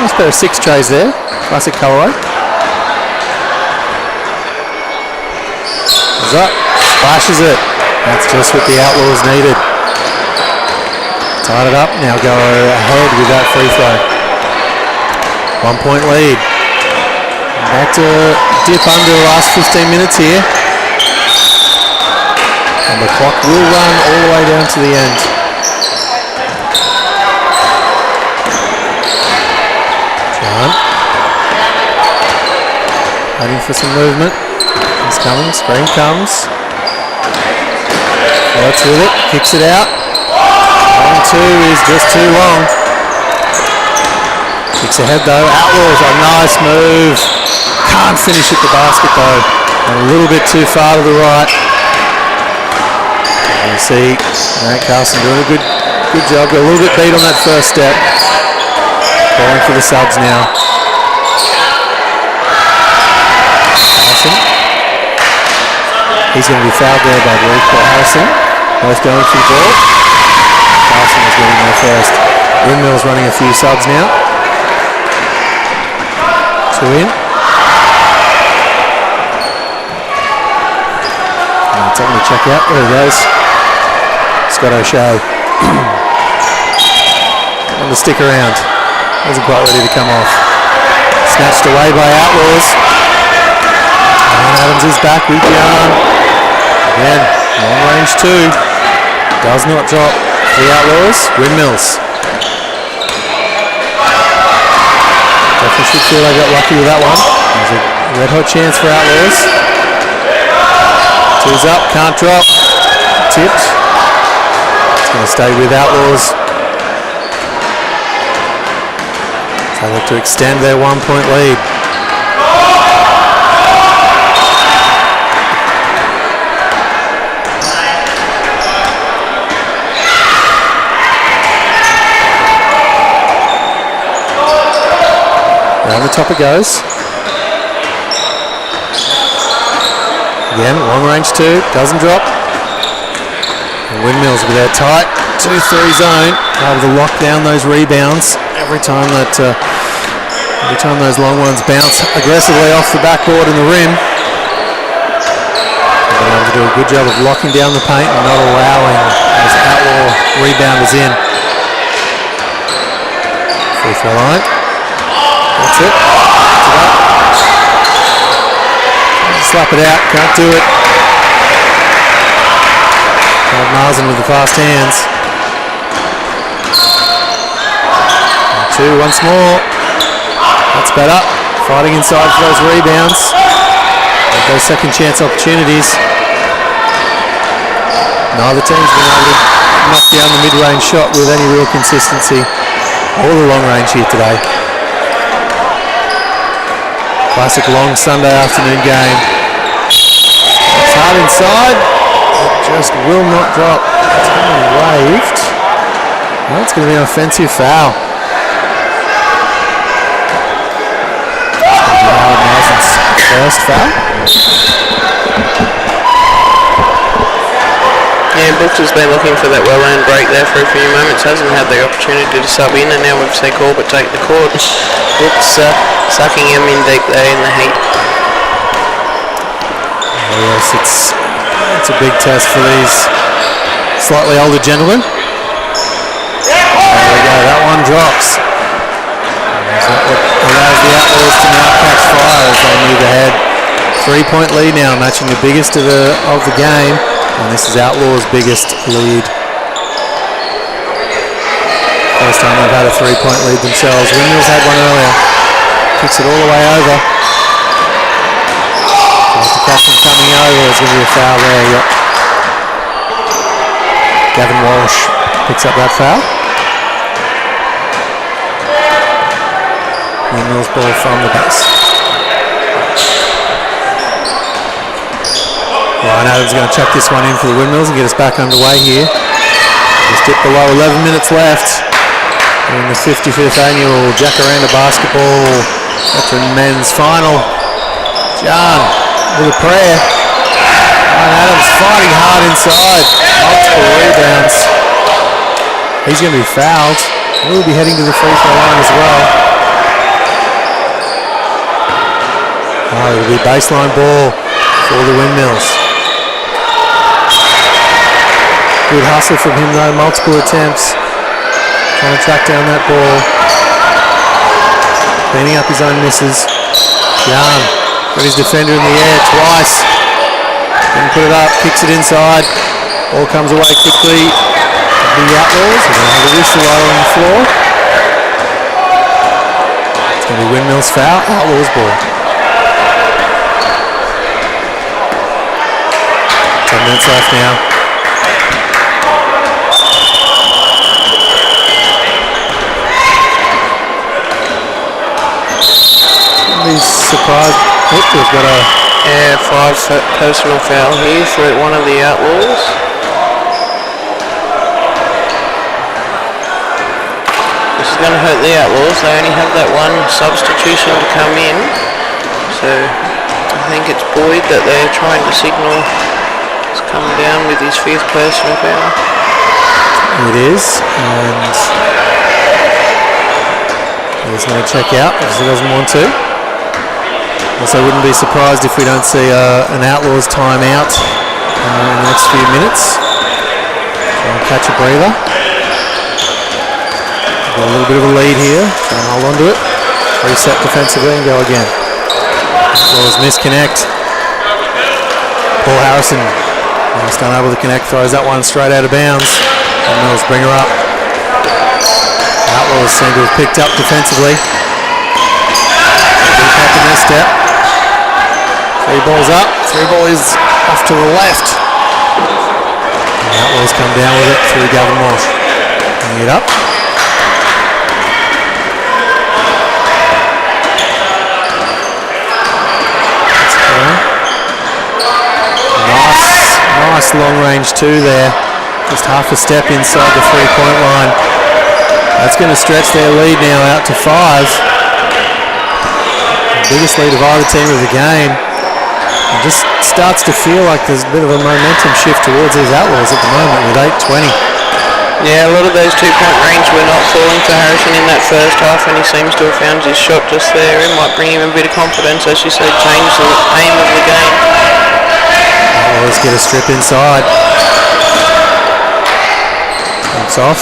Nice pair of 6 trays there. Classic colourway. Is up. Splashes it. That's just what the Outlaws needed. Tied it up. Now go ahead with that free throw. 1-point lead. Back to dip under the last 15 minutes here. And the clock will run all the way down to the end. John. Waiting for some movement. It's coming. Screen comes. Flirts with it. Kicks it out. 1-2 is just too long. Kicks ahead though. Outlaws, a nice move. Can't finish at the basket though. And a little bit too far to the right. And you see Matt Carson doing a good job. Got a little bit beat on that first step. Calling for the subs now. Harrison. He's going to be fouled there by Reef or Harrison. Both going for the ball. Harrison was getting there first. Windmills running a few subs now. 2 in. It's having to check out. There he goes. Scott O'Shea. On the stick around. Wasn't quite ready to come off. Snatched away by Outlaws. And Adams is back with Jan. Again, long range 2. Does not drop for the Outlaws. Windmills. Definitely should feel they got lucky with that one. There's a red hot chance for Outlaws. 2's up, can't drop. Tipped. It's going to stay with Outlaws. They look to extend their 1 point lead. Around the top it goes. Again, long range 2, doesn't drop. And Windmills with their tight 2-3 zone, able to lock down those rebounds every time those long ones bounce aggressively off the backboard and the rim. They've been able to do a good job of locking down the paint and not allowing those Outlaw rebounders in. Free throw line. That's it. Slap it out, can't do it. Marzen with the fast hands. 2 once more. That's better. Fighting inside for those rebounds. With those second chance opportunities. Neither team's been able to knock down the mid-range shot with any real consistency. All the long range here today. Classic long Sunday afternoon game. It's hard inside. It just will not drop. It's going to be waved. Well, it's going to be an offensive foul. Marzen's first foul. Yeah, Brooks has been looking for that well-earned break there for a few moments. Hasn't had the opportunity to sub in, and now we've seen Corbett take the court. Brooks sucking him in deep there in the heat. Oh yes, it's a big test for these slightly older gentlemen. There we go, that one drops. That allows the Outlaws to now catch fire as they move ahead. 3-point lead now, matching the biggest of the game, and this is Outlaws' biggest lead. First time they've had a 3-point lead themselves. Windmills had one earlier. Kicks it all the way over. There's the captain coming over. There's going to be a foul there. Yep. Gavin Walsh picks up that foul. Windmills ball from the base. Ryan Adams going to chuck this one in for the Windmills and get us back underway here. Just dipped below 11 minutes left in the 55th annual Jacaranda Basketball Veteran Men's Final. John with a prayer. Ryan Adams fighting hard inside. Multiple rebounds. He's going to be fouled. He'll be heading to the free throw line as well. Oh, it'll be baseline ball for the Windmills. Good hustle from him though, multiple attempts. Trying to track down that ball. Cleaning up his own misses. Yarn got his defender in the air twice. Didn't put it up, kicks it inside. Ball comes away quickly. The Outlaws are going to have a whistle on the floor. It's going to be Windmills foul, Outlaws ball. 10 minutes left now. Be surprised. We've got a 5 personal foul here for one of the Outlaws. This is going to hurt the Outlaws. They only have that one substitution to come in, so I think it's Boyd that they're trying to signal. He's come down with his 5th personal foul. It is, and he's going to check out because he doesn't want to. Also, wouldn't be surprised if we don't see an Outlaws timeout in the next few minutes. Try and catch a breather. Got a little bit of a lead here. Try and hold on to it. Reset defensively and go again. Outlaws misconnect. Paul Harrison, almost unable to connect, throws that one straight out of bounds. And Mills bring her up. Outlaws seem to have picked up defensively. Deep up in their step. 3 balls up. 3 ball is off to the left. And the Outlaws come down with it through Gavin Walsh. Bring it up. Nice long range 2 there. Just half a step inside the 3-point line. That's going to stretch their lead now out to 5. The biggest lead of either team of the game. It just starts to feel like there's a bit of a momentum shift towards these Outlaws at the moment with 8:20. Yeah, a lot of those 2-point range were not falling for Harrison in that first half, and he seems to have found his shot just there. It might bring him a bit of confidence, as you say, change the aim of the game. Outlaws get a strip inside. Jumps off.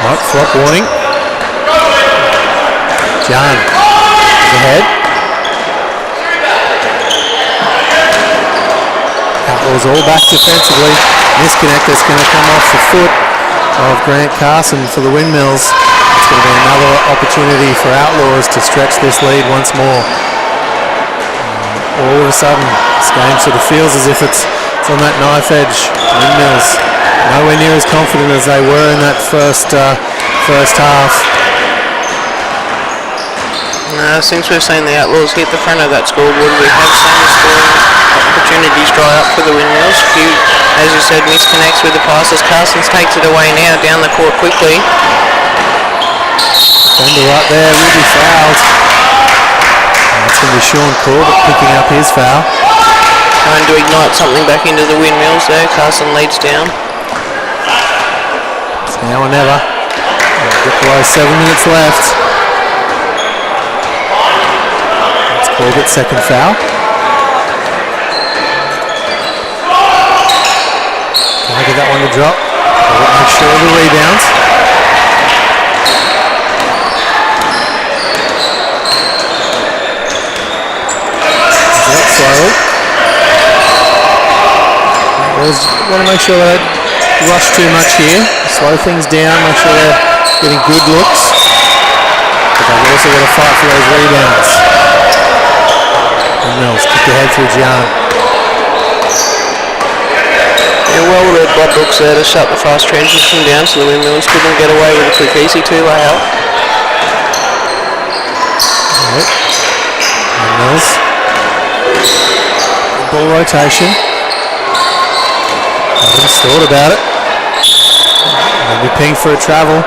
Right, flop warning. John is ahead. Outlaws all back defensively. Misconnect that's going to come off the foot of Grant Carson for the Windmills. It's going to be another opportunity for Outlaws to stretch this lead once more. All of a sudden, this game sort of feels as if it's on that knife edge. Windmills nowhere near as confident as they were in that first half. Since we've seen the Outlaws hit the front of that scoreboard, we have seen the scoring opportunities dry up for the Windmills. A few, as you said, misconnects with the passes. Carsons takes it away now down the court quickly. Defender right there, will be fouled. It's going to be Sean Corbett picking up his foul. Trying to ignite something back into the Windmills there. Carson leads down. It's now or never. Get below 7 minutes left. That's Corbett's second foul. Can I get that one to drop? Corbett makes sure of the rebounds. Slowly. Want to make sure they don't rush too much here. Slow things down, make sure they're getting good looks. But they've also got to fight for those rebounds. And Mills kick ahead through Gian. Yeah, well read by Brooks there to shut the fast transition down so the Windmills couldn't get away with a quick easy 2 layout. Right. Mills. Ball rotation. Nobody's thought about it. Maybe ping for a travel. A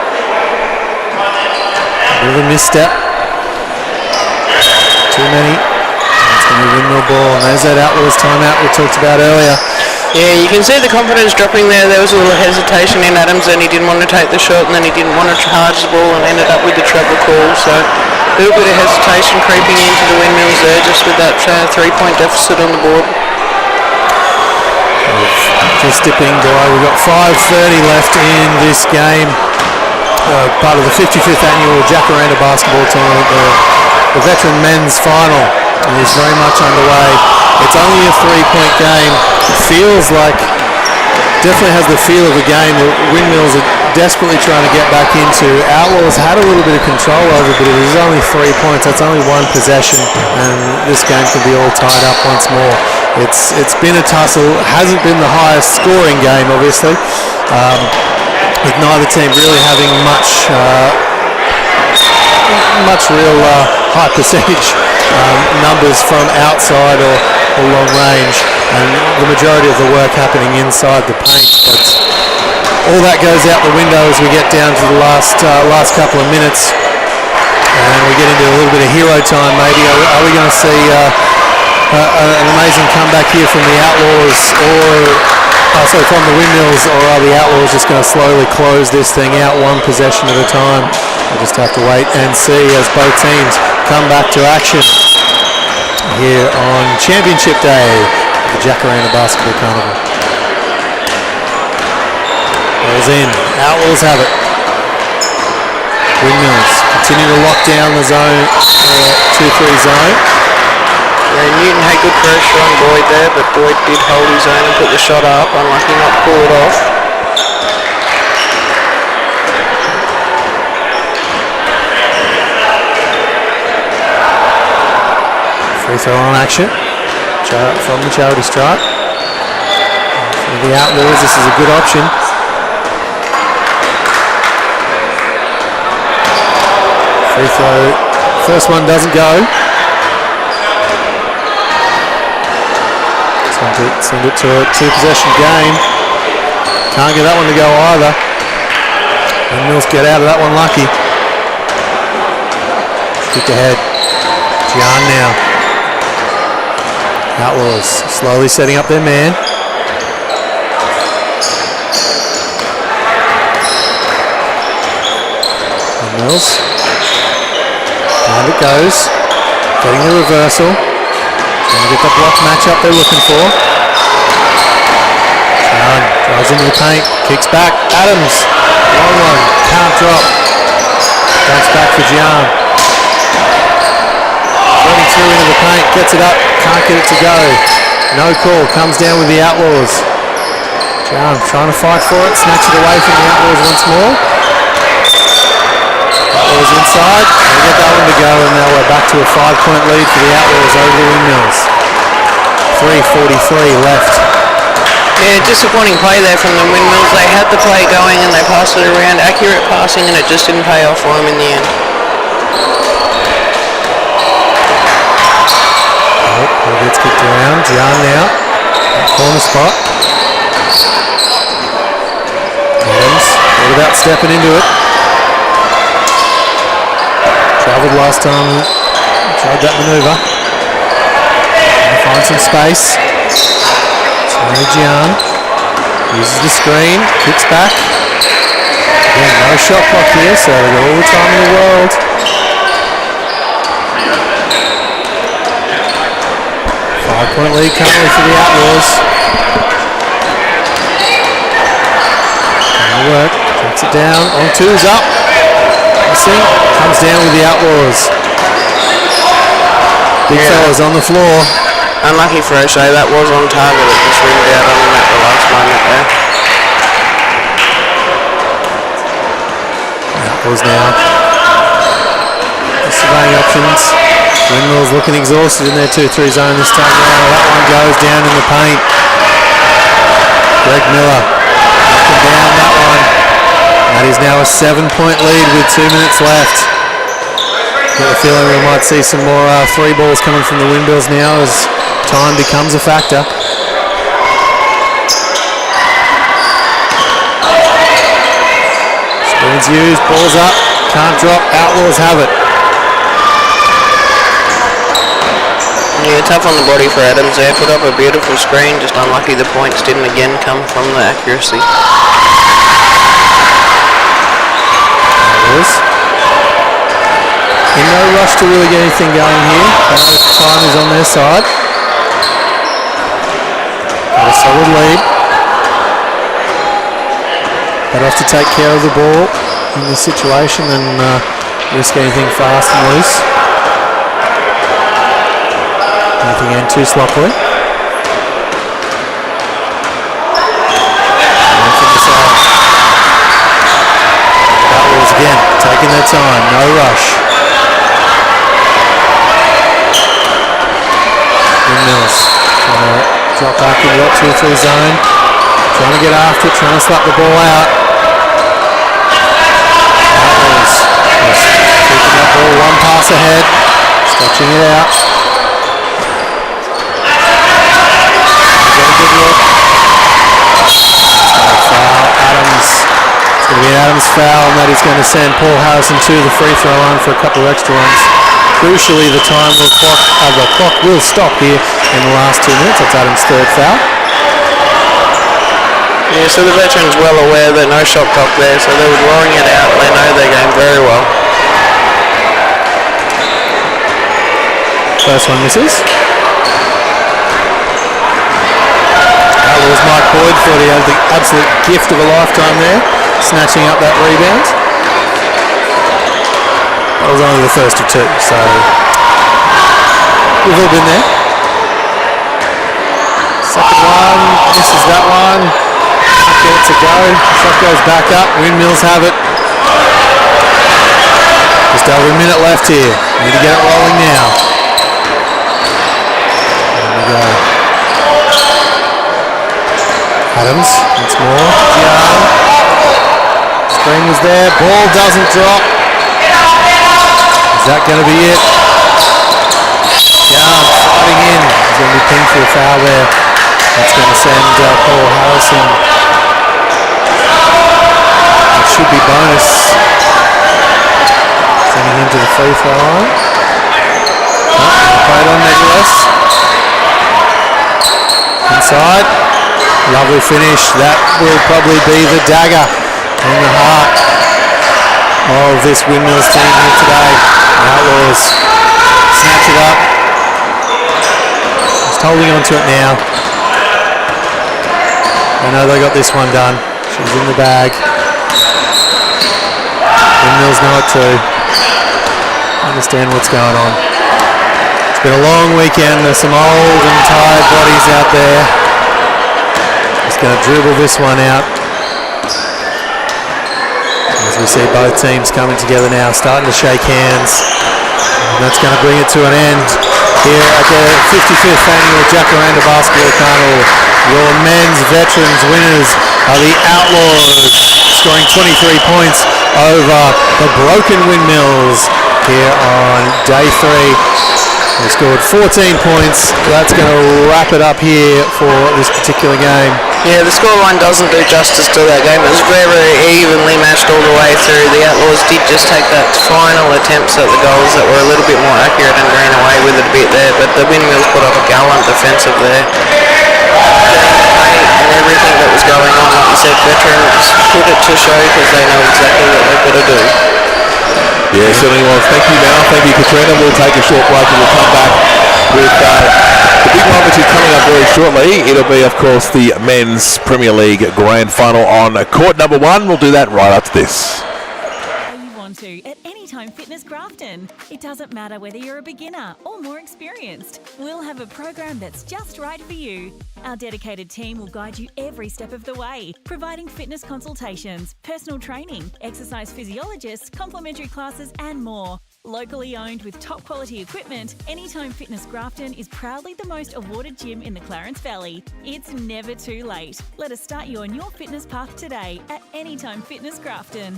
bit of a misstep. Too many. It's going to be Windmill ball. And there's that Outlaws timeout we talked about earlier. Yeah, you can see the confidence dropping there. There was a little hesitation in Adams, and he didn't want to take the shot, and then he didn't want to charge the ball and ended up with the treble call. So a little bit of hesitation creeping into the Windmills there, just with that 3-point deficit on the board. Just dipping by. We've got 5:30 left in this game. Part of the 55th annual Jacaranda basketball tournament. The veteran men's final is very much underway. It's only a 3-point game. It feels like, definitely has the feel of a game that Windmills are desperately trying to get back into. Outlaws had a little bit of control over, but it was only 3 points. That's only 1 possession, and this game can be all tied up once more. It's been a tussle. Hasn't been the highest scoring game, obviously, with neither team really having much real high percentage numbers from outside or long range, and the majority of the work happening inside the paint. But all that goes out the window as we get down to the last couple of minutes. And we get into a little bit of hero time maybe. Are we going to see an amazing comeback here from the Outlaws from the Windmills, or are the Outlaws just going to slowly close this thing out one possession at a time? We'll just have to wait and see as both teams come back to action here on Championship Day of the Jacaranda Basketball Carnival. Ball's in. Outlaws have it. Windmills continue to lock down the zone, 2-3 zone. Yeah, Newton had good pressure on Boyd there, but Boyd did hold his own and put the shot up. Unlucky not to pull it off. Free throw on action from the charity stripe. For the Outlaws, this is a good option. Free throw, first one doesn't go. Send it to a 2-possession game. Can't get that one to go either. And Mills get out of that one lucky. Kick ahead. Gian now. Outlaws slowly setting up their man. And Mills. And it goes. Getting the reversal. Trying to get the block matchup they're looking for. Gian drives into the paint, kicks back. Adams, long one, can't drop. Bounce back for Gian. Floating through into the paint, gets it up, can't get it to go. No call, comes down with the Outlaws. Gian trying to fight for it, snatch it away from the Outlaws once more. Outlaws inside, they get that one to go, and now we're back to a 5-point lead for the Outlaws over the Windmills. 3:43 left. Yeah, disappointing play there from the Windmills. They had the play going and they passed it around, accurate passing, and it just didn't pay off for them in the end. Ball gets kicked around. Gian now, corner spot. Adams, what about stepping into it? Travelled last time, tried that manoeuvre. Find some space. Gian uses the screen, kicks back. Again, no shot clock here, so they've got all the time in the world. Five-point lead currently for the Outlaws. Good work, takes it down, on twos up. Missing, comes down with the Outlaws. Big fellas on the floor. Unlucky for O'Shea, that was on target, it just rimmed out on him at the last moment there. Outlaws now. The surveying options. Windmills looking exhausted in their 2-3 zone this time around. That one goes down in the paint. Greg Miller knocking down that one. That is now a 7-point lead with 2 minutes left. Get the feeling we might see some more 3 balls coming from the Windmills now as time becomes a factor. Screens used, balls up, can't drop, Outlaws have it. Yeah, tough on the body for Adams there, put up a beautiful screen, just unlucky the points didn't again come from the accuracy. Outlaws. In no rush to really get anything going here. Time is on their side. Got a solid lead. Better off to take care of the ball in this situation than risk anything fast and loose. Anything in too sloppily. And from the side. Outlaws again, taking their time, no rush. Windmills trying to drop back into that 2-3 zone. Trying to get after it, trying to slap the ball out. Outlaws just keeping that ball one pass ahead, stretching it out. Got a good look. It's going to foul Adams. It's going to be an Adam Vixons foul, and that is going to send Paul Harrison to the free throw line for a couple of extra ones. Crucially, the clock will stop here in the last 2 minutes. That's Adam's third foul. Yeah, so the veterans well aware that no shot clock there, so they're roaring it out. They know their game very well. First one misses. Outlaws Mike Boyd thought he had the absolute gift of a lifetime there, snatching up that rebound. That was only the first of two, so we've all been there. Second one, misses that one. Can't get it to go. Shot goes back up. Windmills have it. Just over a minute left here. Need to get it rolling now. There we go. Adams, once more. Young. Screen was there. Ball doesn't drop. Is that going to be it? Young fighting in. He's going to be pinged for a foul there. That's going to send Paul Harrison. It should be bonus. Sending him to the free throw line. Played on nevertheless. Inside. Lovely finish. That will probably be the dagger in the heart of this Windmills team here today. Outlaws snatch it up. Just holding on to it now. I know they got this one done. She's in the bag. Windmills know it too. Understand what's going on. It's been a long weekend. There's some old and tired bodies out there. Just going to dribble this one out. As we see both teams coming together now, starting to shake hands. And that's going to bring it to an end here at the 55th annual JACARANDA Basketball Carnival. Your men's veterans winners are the Outlaws, scoring 23 points over the Broken Windmills here on day 3. They scored 14 points. That's going to wrap it up here for this particular game. Yeah, the scoreline doesn't do justice to that game. It was very, very evenly matched all the way through. The Outlaws did just take that final attempts at the goals that were a little bit more accurate and ran away with it a bit there, but the Windmills put up a gallant defensive there. And everything that was going on, like you said, veterans put it to show because they know exactly what they've got to do. Yeah, certainly was. Thank you, Mal. Thank you, Katrina. We'll take a short break and we'll come back with the big one, which is coming up very shortly. It'll be, of course, the Men's Premier League Grand Final on court number 1. We'll do that right after this. You want to at Anytime Fitness Grafton. It doesn't matter whether you're a beginner or more experienced. We'll have a program that's just right for you. Our dedicated team will guide you every step of the way, providing fitness consultations, personal training, exercise physiologists, complimentary classes and more. Locally owned with top quality equipment, Anytime Fitness Grafton is proudly the most awarded gym in the Clarence Valley. It's never too late. Let us start you on your fitness path today at Anytime Fitness Grafton.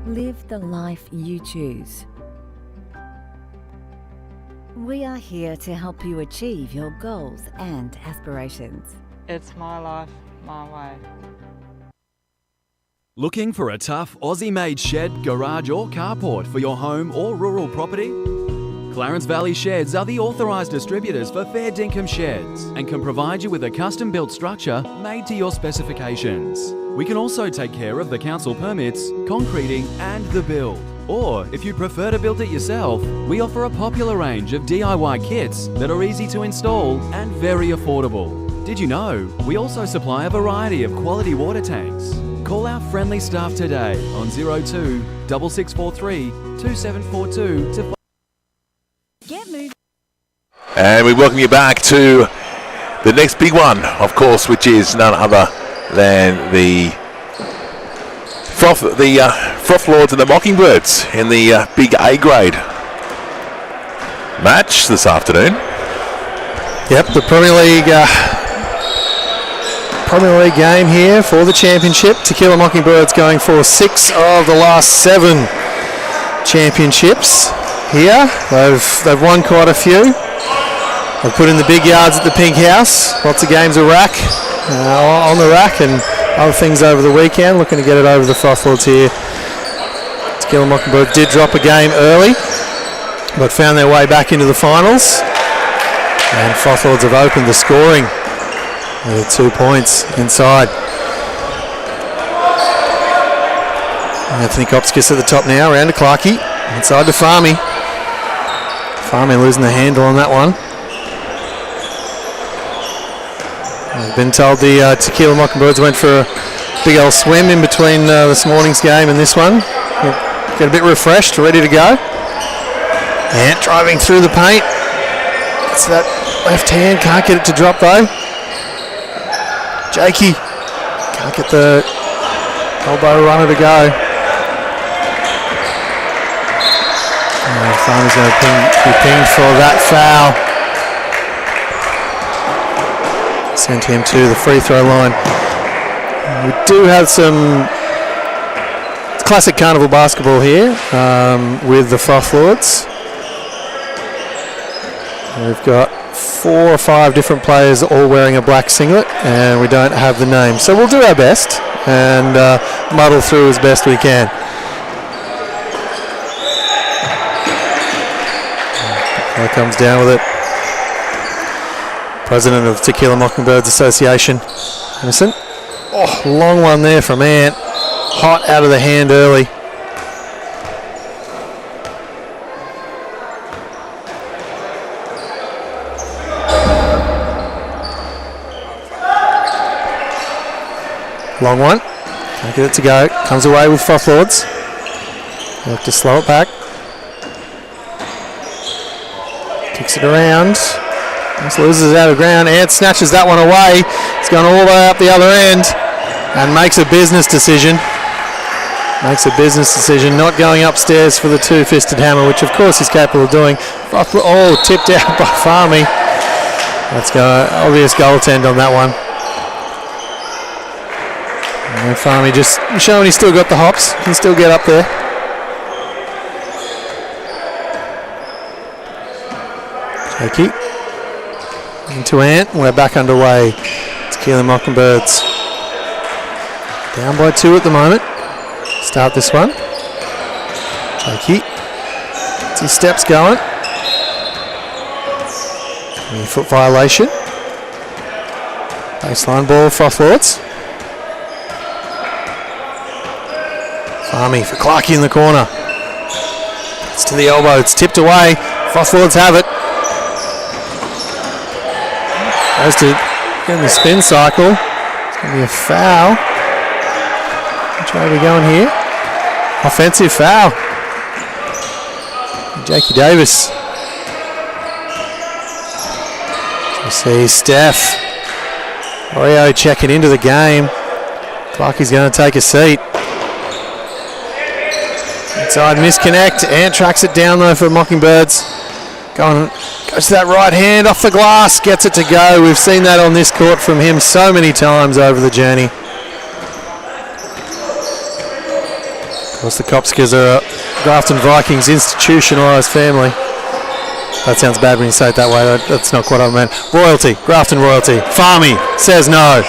Live the life you choose. We are here to help you achieve your goals and aspirations. It's my life, my way. Looking for a tough Aussie-made shed, garage or carport for your home or rural property? Clarence Valley Sheds are the authorised distributors for fair dinkum sheds and can provide you with a custom-built structure made to your specifications. We can also take care of the council permits, concreting and the build. Or, if you prefer to build it yourself, we offer a popular range of DIY kits that are easy to install and very affordable. Did you know we also supply a variety of quality water tanks? Call our friendly staff today on 02 6643 2742 to Get moving. And we welcome you back to the next big one, of course, which is none other than the Frothiatrics and the Mockingbirds in the big A grade match this afternoon. Yep, the Premier League game here for the championship. Tequila Mockingbirds going for 6 of the last 7 championships here. They've won quite a few. They've put in the big yards at the Pink House. Lots of games on the rack and other things over the weekend. Looking to get it over the Frothiatrics here. Tequila Mockingbirds did drop a game early, but found their way back into the finals. And Frothiatrics have opened the scoring with 2 points inside. Anthony Kopskis at the top now, around to Clarkey. Inside to Farmy. Farmy losing the handle on that one. I've been told the Tequila Mockingbirds went for a big old swim in between this morning's game and this one. Get a bit refreshed, ready to go. Ant driving through the paint. It's that left hand, can't get it to drop though. Jakey can't get the elbow runner to go. Farmer's going to be pinged for that foul. Sent him to the free throw line. We do have some classic carnival basketball here with the Frothiatrics. We've got 4 or 5 different players all wearing a black singlet, and we don't have the name. So we'll do our best and muddle through as best we can. There comes down with it. President of Tequila Mockingbirds Association, Emerson. Oh, long one there from Ant. Hot out of the hand early. Long one. Can't get it to go. Comes away with Frothiatrics. Have to slow it back. Kicks it around. Just loses it out of ground. Ant snatches that one away. It's gone all the way up the other end and makes a business decision. Not going upstairs for the two-fisted hammer, which of course he's capable of doing. Oh, tipped out by Farmy. Let's go. Obvious goaltend on that one. And Farmy just showing he's still got the hops. Can still get up there. Jakey. Into Ant. We're back underway. Tequila Mockingbirds. Down by 2 at the moment. Start this one. Jakey. Gets his steps going. Foot violation. Baseline ball, Frothiatrics. Farmy for Clarkey in the corner. It's to the elbow. It's tipped away. Frothiatrics have it. Goes to get in the spin cycle. It's going to be a foul. Which way are we going here? Offensive foul. Jakey Davis. You see Steph. Oreo checking into the game. Clarkey's going to take a seat. Inside misconnect. Ant tracks it down though for Mockingbirds. Goes to that right hand off the glass. Gets it to go. We've seen that on this court from him so many times over the journey. Of course, the Kopskis are a Grafton Vikings institutionalised family. That sounds bad when you say it that way. That's not what I meant. Royalty, Grafton royalty. Farmy says no.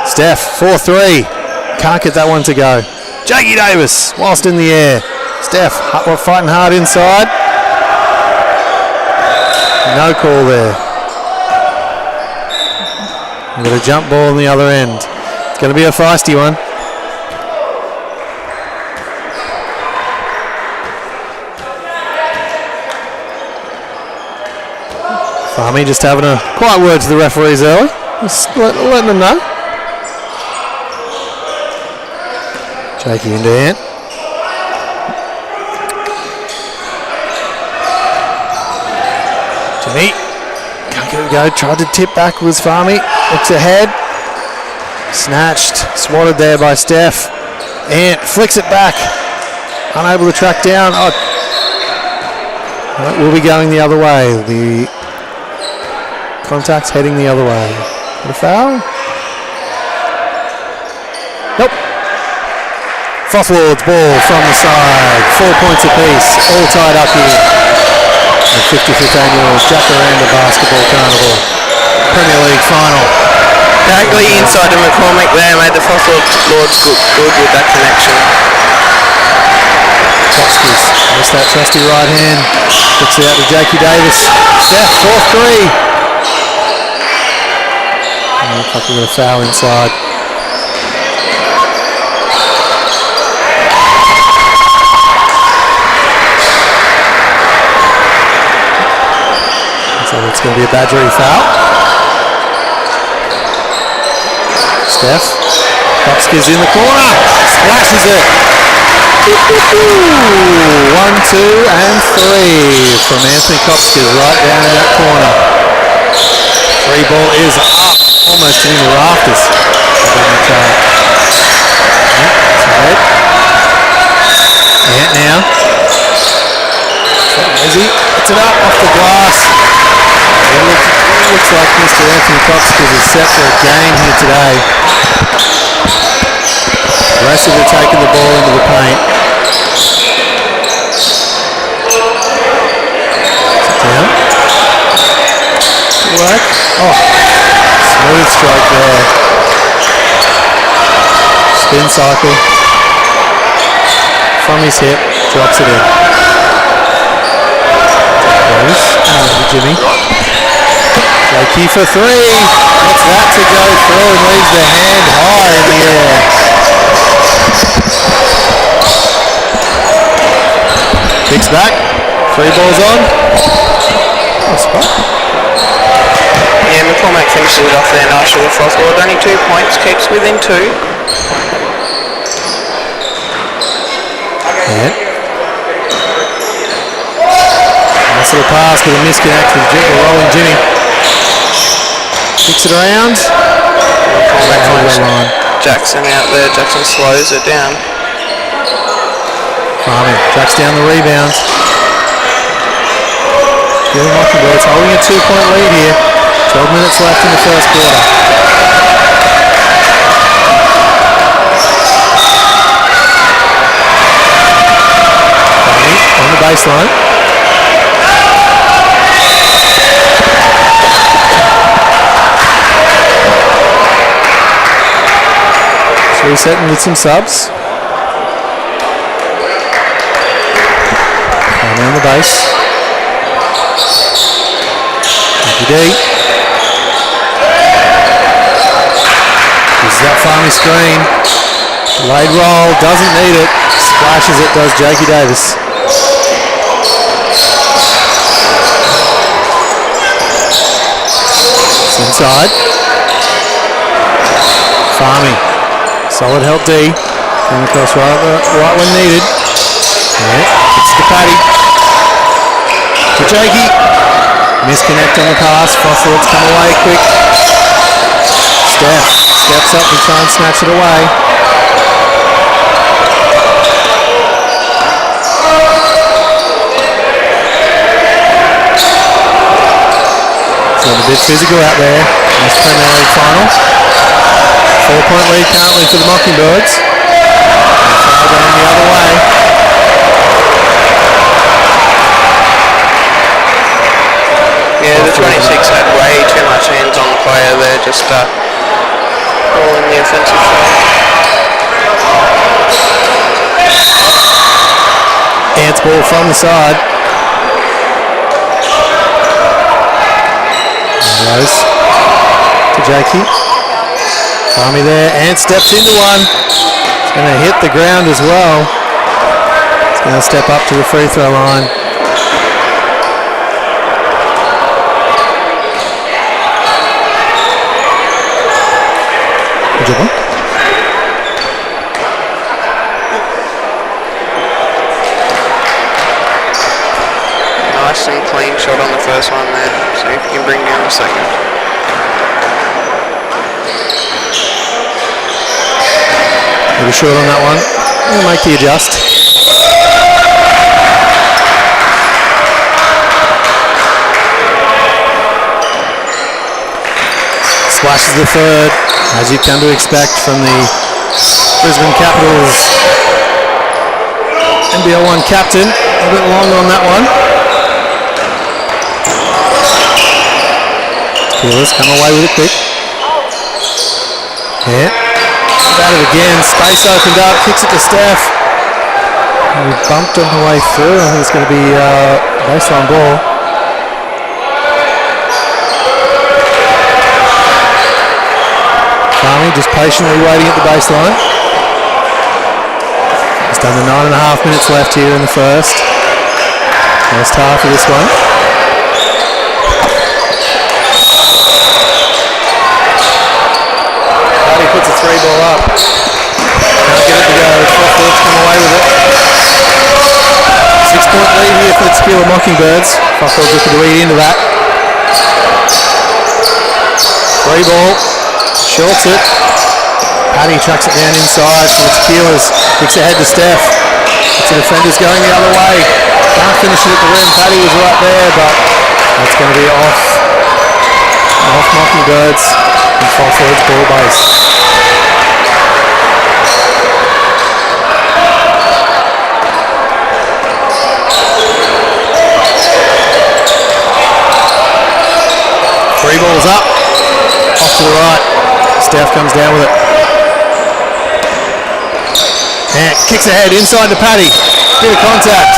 Steph, 4-3. Can't get that one to go. Jackie Davis, whilst in the air. Steph, fighting hard inside. No call there. We've got a jump ball on the other end. It's going to be a feisty one. Farmy just having a quiet word to the referees early. Just letting them know. Jakey into Ant. Jimmy. Can't get it go. Tried to tip back with Farmy. Looks ahead. Snatched. Swatted there by Steph. Ant flicks it back. Unable to track down. Oh. That will be going the other way. The contact's heading the other way. The foul? Nope. Frothiatrics ball from the side. 4 points apiece. All tied up here. The 55th annual JACARANDA Basketball Carnival Premier League final. Bagley inside to McCormick there made the Frothiatrics good with that connection. Kopskis missed that trusty right hand. Puts it out to Jakey Davis. Steph, 4-3. Looks like we're going to foul inside. So it's going to be a Badgery foul. Steph. Kopskis in the corner. Splashes it. 1, 2, and 3 from Anthony Kopskis right down in that corner. Free ball is up. Almost in the rafters. Ant now. Izzy puts it up off the glass. It looks like Mr. Anthony Kopskis is set for a game here today. Aggressively taking the ball into the paint. Down. Good work. Oh, smooth strike there. Spin cycle. From his hip, drops it in. Goes. Jimmy. Jakey for 3. Gets that to go through and leaves the hand high in the air. Kicks back. 3 balls on. Yeah, McCormack finishes it off there nice with the Frothiatrics. Only 2 points, keeps within 2. Yeah. Nice little pass with a misconnect with rolling Jimmy. Kicks it around. McCormack finds Jackson out there. Jackson slows it down. Farming tracks down the rebound. Tequila Mockingbirds holding a 2-point lead here. 12 minutes left in the first quarter. Farming on the baseline. Resetting with some subs. Farming on the base. D. Uses that Farmy screen. Delayed roll, doesn't need it. Splashes it, does Jakey Davis. It's inside. Farmy. Solid help D. Coming across right when needed. Yeah, it's to Paddy. To Jakey. Misconnect on the pass. Frothiatrics come away quick. Steph steps up and try and snatch it away. It's getting a bit physical out there in this Premier League final. lead currently for the Mockingbirds. Foul going the other way. Yeah, the 26 had way too much hands on the player there, just all in the offensive foul. Ants ball from the side. There goes to Jakey. Farmy there. Ant steps into one. It's going to hit the ground as well. It's going to step up to the free throw line. Good job, huh? Nice and clean shot on the first one there. See if you can bring down the second. Little short on that one. We'll make the adjust. Splashes the third, as you come to expect from the Brisbane Capitals NBL 1 captain. A bit long on that one. Tequila's come away with it quick. Yeah. At it again. Space opened up. Kicks it to Steph. And he bumped on the way through. I think it's going to be baseline ball. Farmy just patiently waiting at the baseline. He's done the 9.5 minutes left here in the first half of this one. Paddy puts a 3 ball up. Can't get it to go. Frothiatrics come away with it. 6-point lead here for the Tequila Mockingbirds. Frothiatrics looking to lead into that. 3 ball. Shorts it. Paddy tracks it down inside for the Tequilas. Kicks ahead to Steph. It's the defenders going the other way. Can't finish it at the rim. Paddy was right there, but that's going to be off Mockingbirds and Frothiatrics ball base. Three balls up. Off to the right. Steph comes down with it. And kicks ahead inside to Paddy. Bit of contact.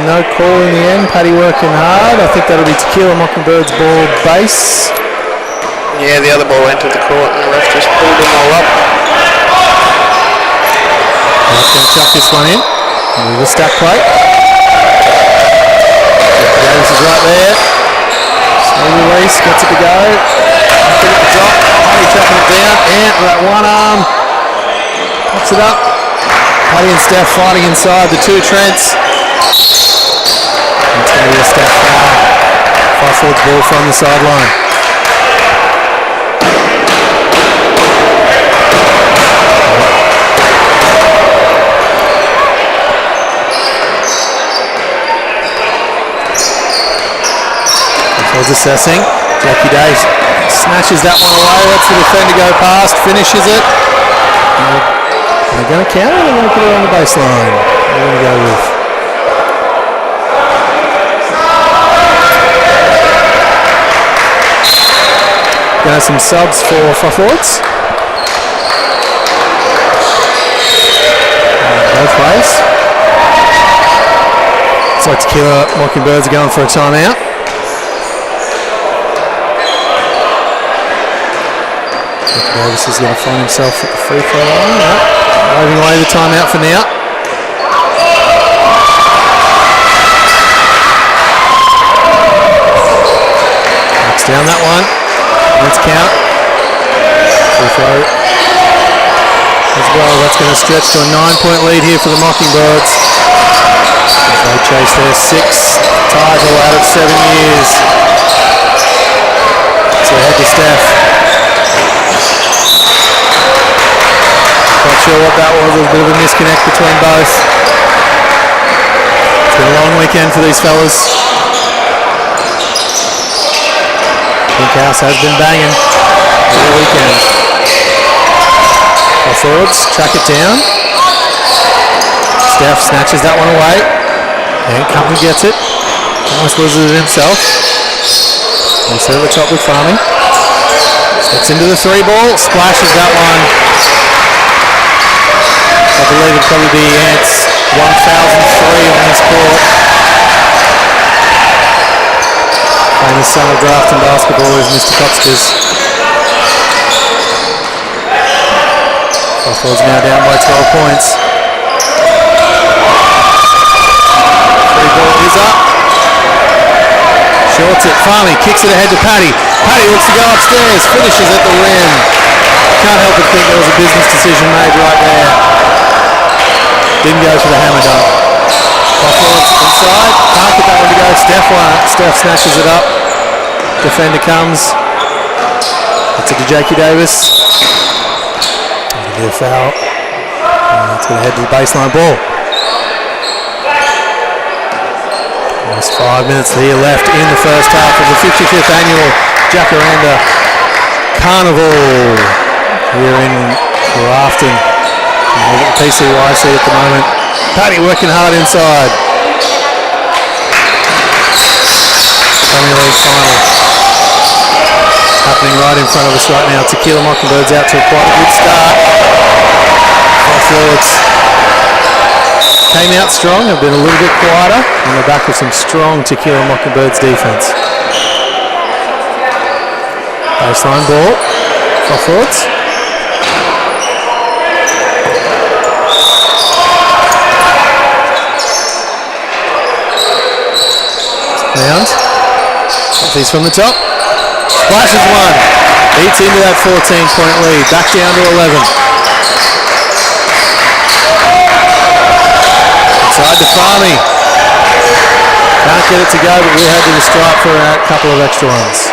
No call in the end. Paddy working hard. I think that'll be Tequila Mockingbirds ball base. Yeah, the other ball entered the court and the ref just pulled them all up. That's going to chuck this one in. With a stack plate. Davis is right there. Slow release, gets it to go. Get it to drop. Paddy chucking it down. And with that one arm. Pops it up. Paddy and Steph fighting inside the two Trents. It's going to be a step foul. Frothiatrics ball from the sideline. Frothiatrics assessing. Jackie Day snatches that one away. Lets the defender go past. Finishes it. They're going to count it or they're going to put it on the baseline? They're going to go with. Going to some subs for Frothiatrics. Both ways. So Tequila Mockingbirds are going for a timeout. Davis is going to find himself at the free throw line. Waving away the timeout for now. Knocks down that one. Let's count. Free throw as well. That's going to stretch to a 9-point lead here for the Mockingbirds. As they chase their 6th title out of 7 years. So head to Steph. Not sure what that was. There was a bit of a disconnect between both. It's been a long weekend for these fellas. Pink House has been banging. all weekend. Our forwards track it down. Steph snatches that one away. And Company gets it. Almost loses it himself. He's at the top with Farming. Steps into the 3 ball. Splashes that one. I believe it'll probably be Ants 1003 on this court. Famous son of Grafton basketball is Mr. Copskers. Buffalo's now down by 12 points. 3 ball is up. Shorts it. Farming kicks it ahead to Paddy. Paddy looks to go upstairs. Finishes at the rim. Can't help but think there was a business decision made right there. Didn't go for the hammer dunk. Buffalo's inside. Can't get that one to go. Steph snatches it up. Defender comes. It's it to Jakey Davis. That'll be a foul. It's going to head to the baseline ball. Almost 5 minutes here left in the first half of the 55th annual Jacaranda Carnival here in Grafton. PCYC at the moment. Paddy working hard inside. Premier League final happening right in front of us right now. Tequila Mockingbirds out to quite a good start. Forwards came out strong, have been a little bit quieter on the back of some strong Tequila Mockingbirds defence. Baseline ball for forwards. Round. He's from the top. Splashes one. Eats into that 14-point lead. Back down to 11. Inside to Farmy. Can't get it to go, but we'll head to the stripe for a couple of extra ones.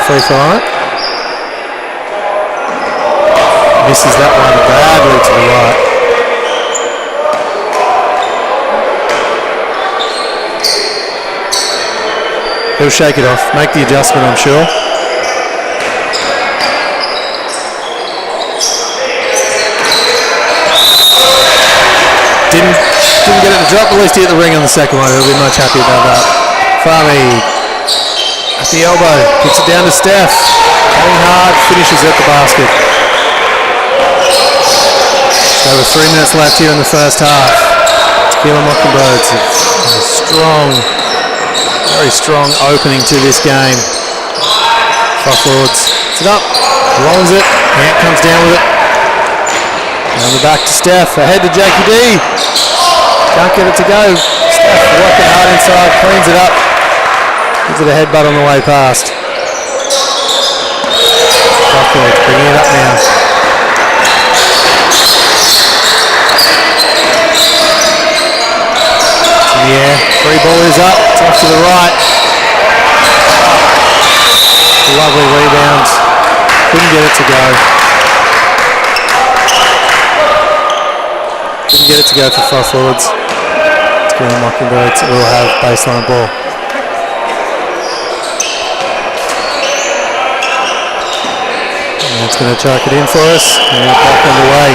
Free throw on it. Misses that one badly to the right. He'll shake it off, make the adjustment, I'm sure. Didn't get it to drop, at least he hit the ring on the second one. He'll be much happy about that. Farmy at the elbow, kicks it down to Steph. Going hard, finishes at the basket. So with 3 minutes left here in the first half. Tequila Mockingbirds, a strong, very strong opening to this game. Forwards, it's it up, rolls it, Ant comes down with it. Down the back to Steph, ahead to Jakey D. Can't get it to go. Steph working hard inside, cleans it up. Gives it a headbutt on the way past. Buffalo bringing it up now. It's in the air. 3 ball is up. It's off to the right. Lovely rebound. Couldn't get it to go. Couldn't get it to go for 5 forwards. Tequila Mockingbirds will have baseline ball. It's going to chuck it in for us, and we're back underway.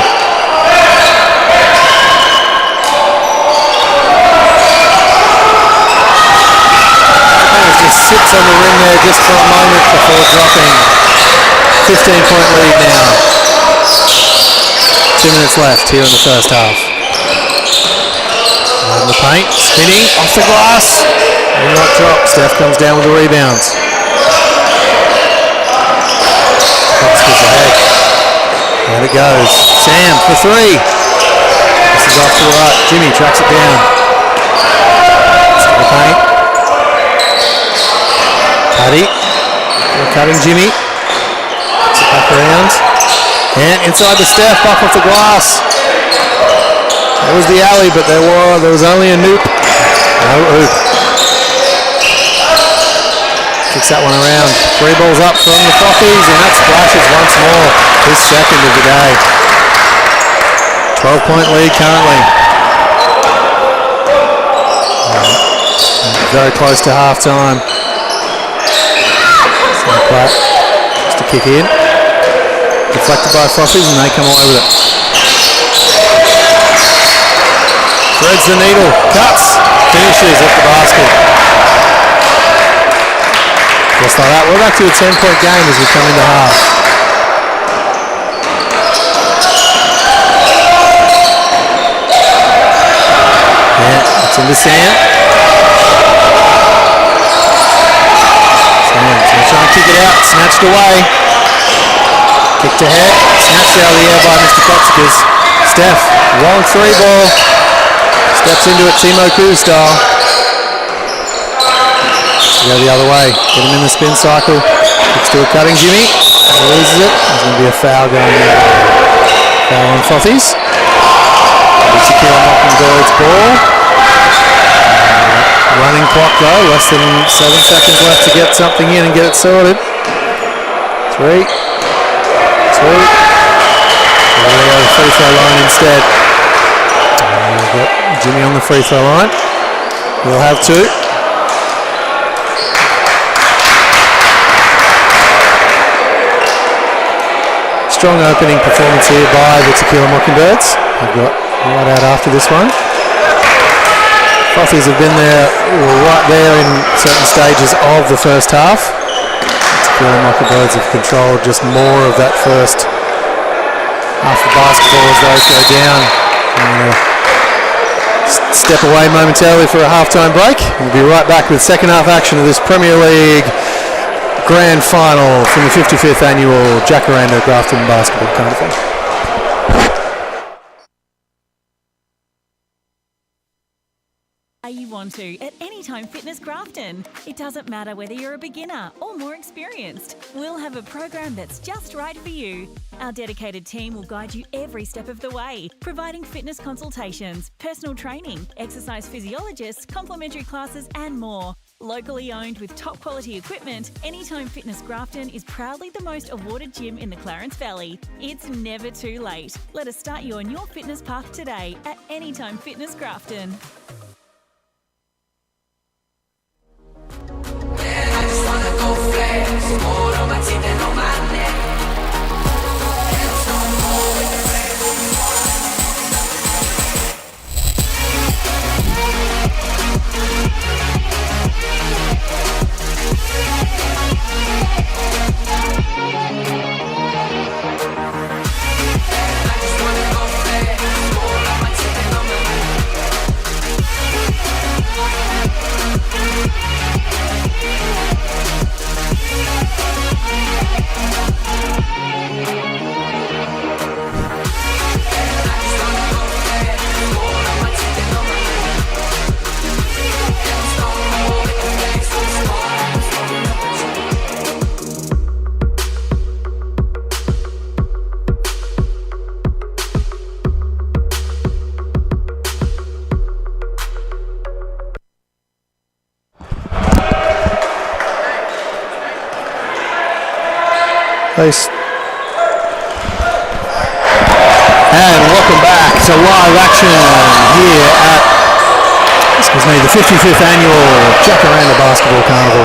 Just sits on the rim there just for a moment before dropping. 15-point lead now. 2 minutes left here in the first half. In the paint, spinning, off the glass. Will not drop. Steph comes down with the rebounds. Fox ahead. There it goes. Sam for 3. This is off to the right. Jimmy tracks it down. Still the paint. Paddy. Cutting Jimmy. Puts it back around. And inside the Steph, back off the glass. That was the alley, but there was only a noop. No oop. Kicks that one around. 3 balls up from the Frothies, and that splashes once more. His second of the day. 12-point lead currently. Very close to half-time. Just a kick in. Deflected by Frothies and they come away with it. Threads the needle, cuts, finishes at the basket. Just like that, we're back to a 10-point game as we come into half. Yeah, it's into Sam. Sam's going to try and kick it out, snatched away. Kicked ahead, snatched out of the air by Mr. Coxicas. Steph, long three ball. Steps into it, Timo Koo style. Go the other way, get him in the spin cycle. Kicks to a cutting Jimmy, loses it. There's going to be a foul going there. Foul on Frothies. Tequila Mockingbirds ball. Running clock though, less than 7 seconds left to get something in and get it sorted. 3, 2. There we go, the free throw line instead. We've got Jimmy on the free throw line. We'll have 2. Strong opening performance here by the Tequila Mockingbirds. They've got right out after this one. Frothies have been there, right there in certain stages of the first half. Tequila Mockingbirds have controlled just more of that first half of basketball as those go down. Step away momentarily for a halftime break. We'll be right back with second half action of this Premier League Grand Final from the 55th annual JACARANDA Grafton Basketball Carnival. You want to at Anytime Fitness Grafton. It doesn't matter whether you're a beginner or more experienced. We'll have a program that's just right for you. Our dedicated team will guide you every step of the way, providing fitness consultations, personal training, exercise physiologists, complimentary classes and more. Locally owned with top quality equipment, Anytime Fitness Grafton is proudly the most awarded gym in the Clarence Valley. It's never too late. Let us start you on your fitness path today at Anytime Fitness Grafton. And welcome back to live action here at the 55th annual JACARANDA Basketball Carnival.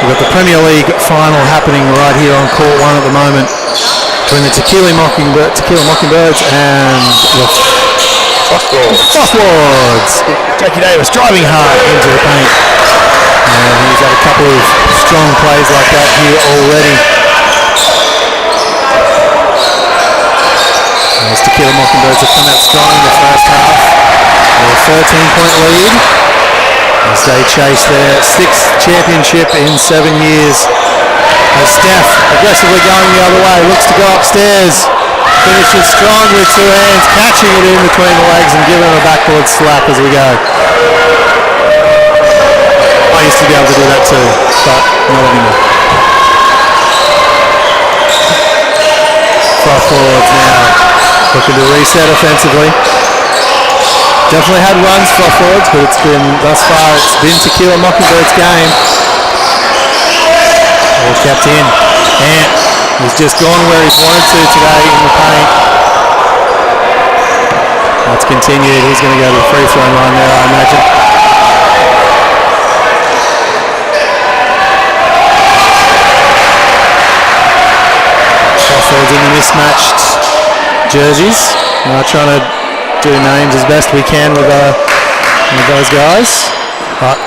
We've got the Premier League final happening right here on court 1 at the moment between the Tequila Mockingbirds and the Frothiatrics. Jackie Davis driving hard into the paint. And he's had a couple of strong plays like that here already. As Tequila Mockingbirds have come out strong in the first half. With a 13-point lead as they chase their 6th championship in 7 years. As Steph aggressively going the other way, looks to go upstairs. Finishes strong with 2 hands, catching it in between the legs and giving him a backboard slap as we go. I used to be able to do that too, but not anymore. Froth forwards now. Looking to reset offensively. Definitely had runs for forwards, but thus far it's been Tequila Mockingbirds' game. All kept in. And He's just gone where he's wanted to today in the paint. That's continued. He's going to go to the free throw line there, I imagine. Sheffield's in the mismatched jerseys. Trying to do names as best we can with those guys.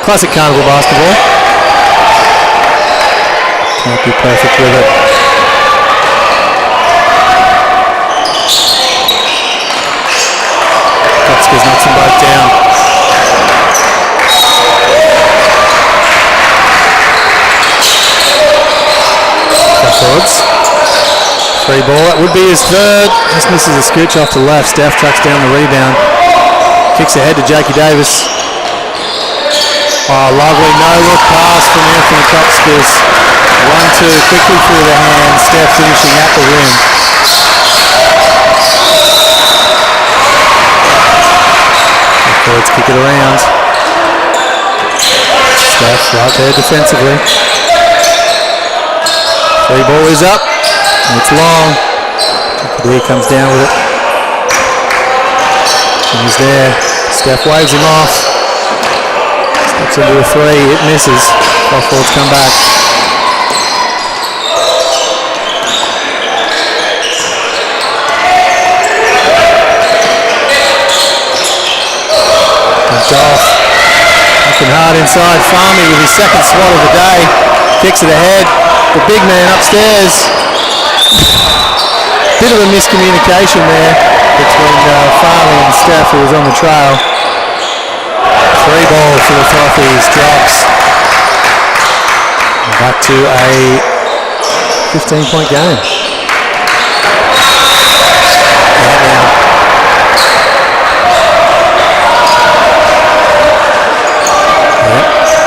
Classic carnival basketball. Can't be perfect with it. Kopska's knocks them both down. Backwards. Free ball. That would be his third. Just misses a scooch off to left. Steph tracks down the rebound. Kicks ahead to Jakey Davis. Oh, lovely no-look pass from Anthony Kopskas. 1-2 quickly through the hands. Steph finishing at the rim. Let's kick it around. Steph right there defensively. Free ball is up. And it's long. Jakey comes down with it. And he's there. Steph waves him off. Steps into a three. It misses. Crawford's come back. Off. Looking hard inside. Farmy with his second swat of the day. Kicks it ahead. The big man upstairs. Bit of a miscommunication there between Farmy and Steph, who was on the trail. Free ball for the Frothies. Drops. Back to a 15-point game.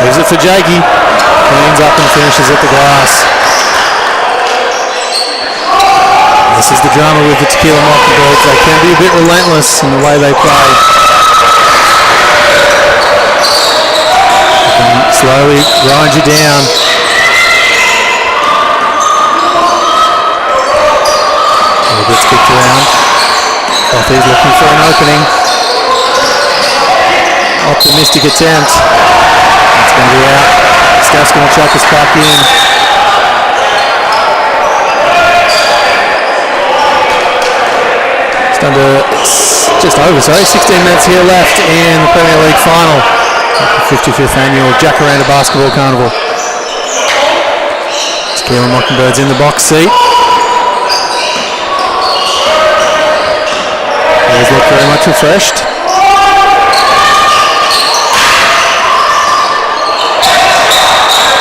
Leaves it for Jakey. Cleans up and finishes at the glass. This is the drama with the Tequila Mockingbirds. They can be a bit relentless in the way they play. They can slowly grind you down. It gets kicked around. Frothies looking for an opening. Optimistic attempt. It's going to be out. Steph's going to chuck us back in. Just over 16 minutes here left in the Premier League final. The 55th annual Jacaranda Basketball Carnival. Tequila Mockingbirds in the box seat. Players look very much refreshed.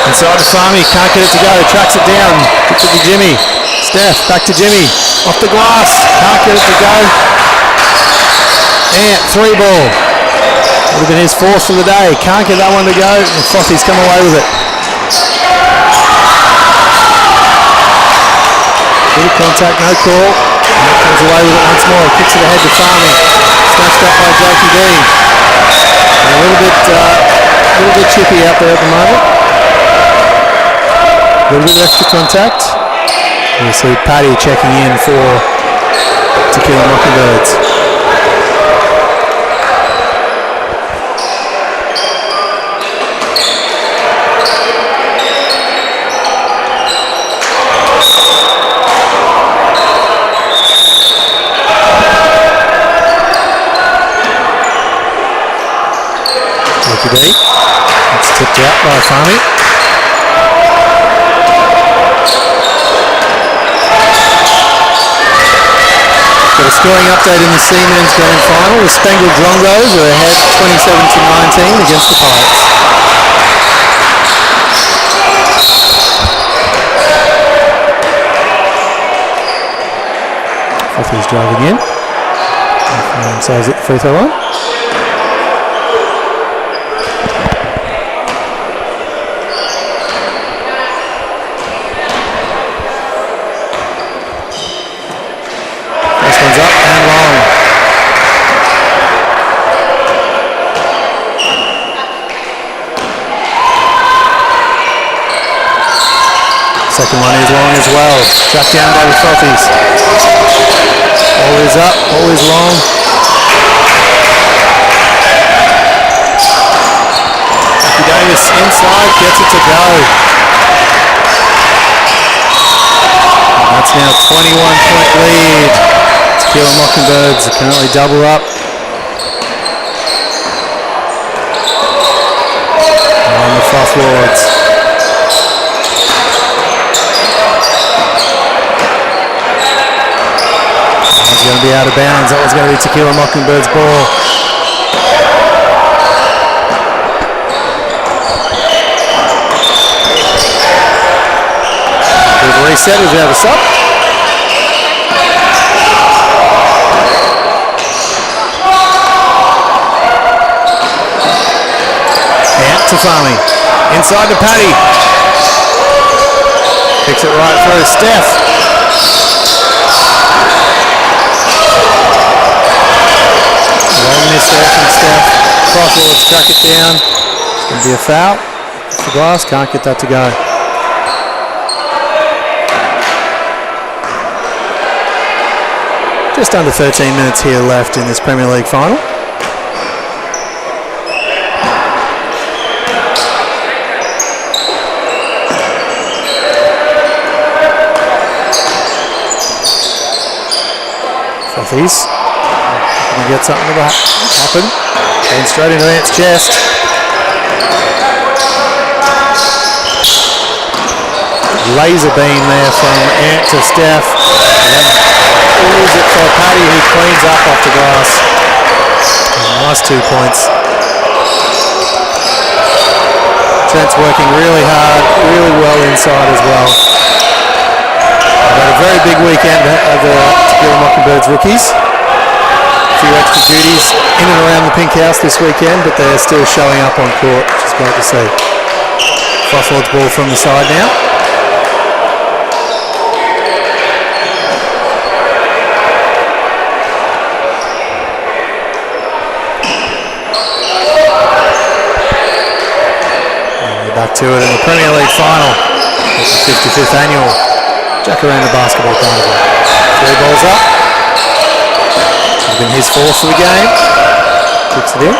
Inside to Farmy, can't get it to go, tracks it down, gets it to Jimmy. Steph, back to Jimmy, off the glass, can't get it to go. And three ball. Would have been his fourth for the day, can't get that one to go, and the Frothies come away with it. Bit of contact, no call. And that comes away with it once more, kicks it ahead to Farmy. Snatched up by Jakey D. And a little bit chippy out there at the moment. A little bit of extra contact. We see Paddy checking in for Tequila Mockingbirds. Jakey D. It's tipped out by Farmy. Got a scoring update in the C Men's Grand Final. The Spangled Drongos are ahead 27-19 against the Pirates. Frothies driving in. And saves at the free throw line. Up and long. Second Second one is long as well. Track down David Frothies. All is up, all is long. Ricky Davis inside, gets it to go. And that's now a 21-point lead. Tequila Mockingbirds are currently double up. On the Frothiatrics. He's going to be out of bounds. That was going to be Tequila Mockingbirds' ball. Good reset as we have a sub. Farming inside to Paddy, picks it right through Steph. Long miss there from Steph. Frothiatrics track it down. It's going to be a foul. The glass can't get that to go. Just under 13 minutes here left in this Premier League final. Frothies. Can get something to happen. Going straight into Ant's chest. Laser beam there from Ant to Steph. And then lose it for Paddy, who cleans up off the glass. Nice 2 points. Trent's working really hard, really well inside as well. They've had a very big weekend of the Tequila Mockingbirds rookies. A few extra duties in and around the Pink House this weekend, but they're still showing up on court, which is great to see. Frothiatrics ball from the side now. Back to it in the Premier League final. It's the 55th annual JACARANDA basketball carnival. 3 balls up. It's been his fourth of the game. Kicks it in.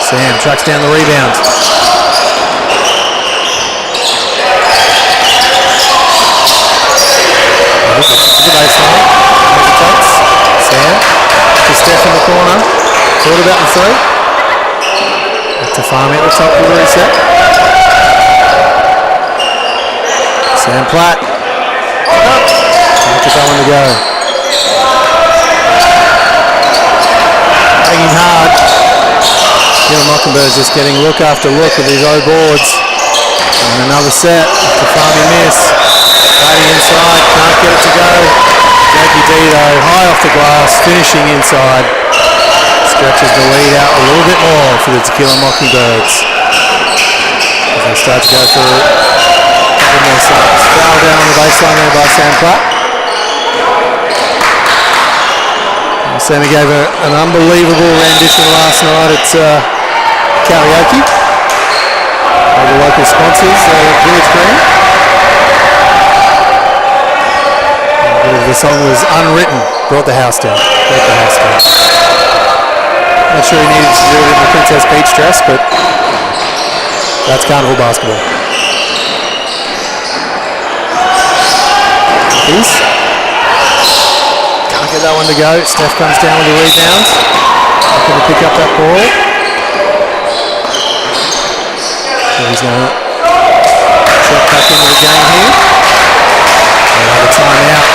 Sam tracks down the rebound. Gets to the baseline. Hesitates. Sam to Steph in the corner. Thought about the 3. To Farming at the top of the reset. Sam Platt. Can't get that one to go. Hanging hard. Tequila Mockingbirds just getting look after look with these O boards. And another set. To Farming miss. Paddy inside. Can't get it to go. Jakey D though. High off the glass. Finishing inside. Stretches the lead out a little bit more for the Tequila Mockingbirds as they start to go for a couple more sides. Foul down on the baseline there by Sam Platt. Sammy gave an unbelievable rendition last night at karaoke by the local sponsors, Village Green. The song was Unwritten, brought the house down. Not sure he needed to do it in the Princess Peach dress, but that's carnival basketball. Peace. Can't get that one to go. Steph comes down with the rebound. Not going to pick up that ball. So he's going to check back into the game here. Another timeout.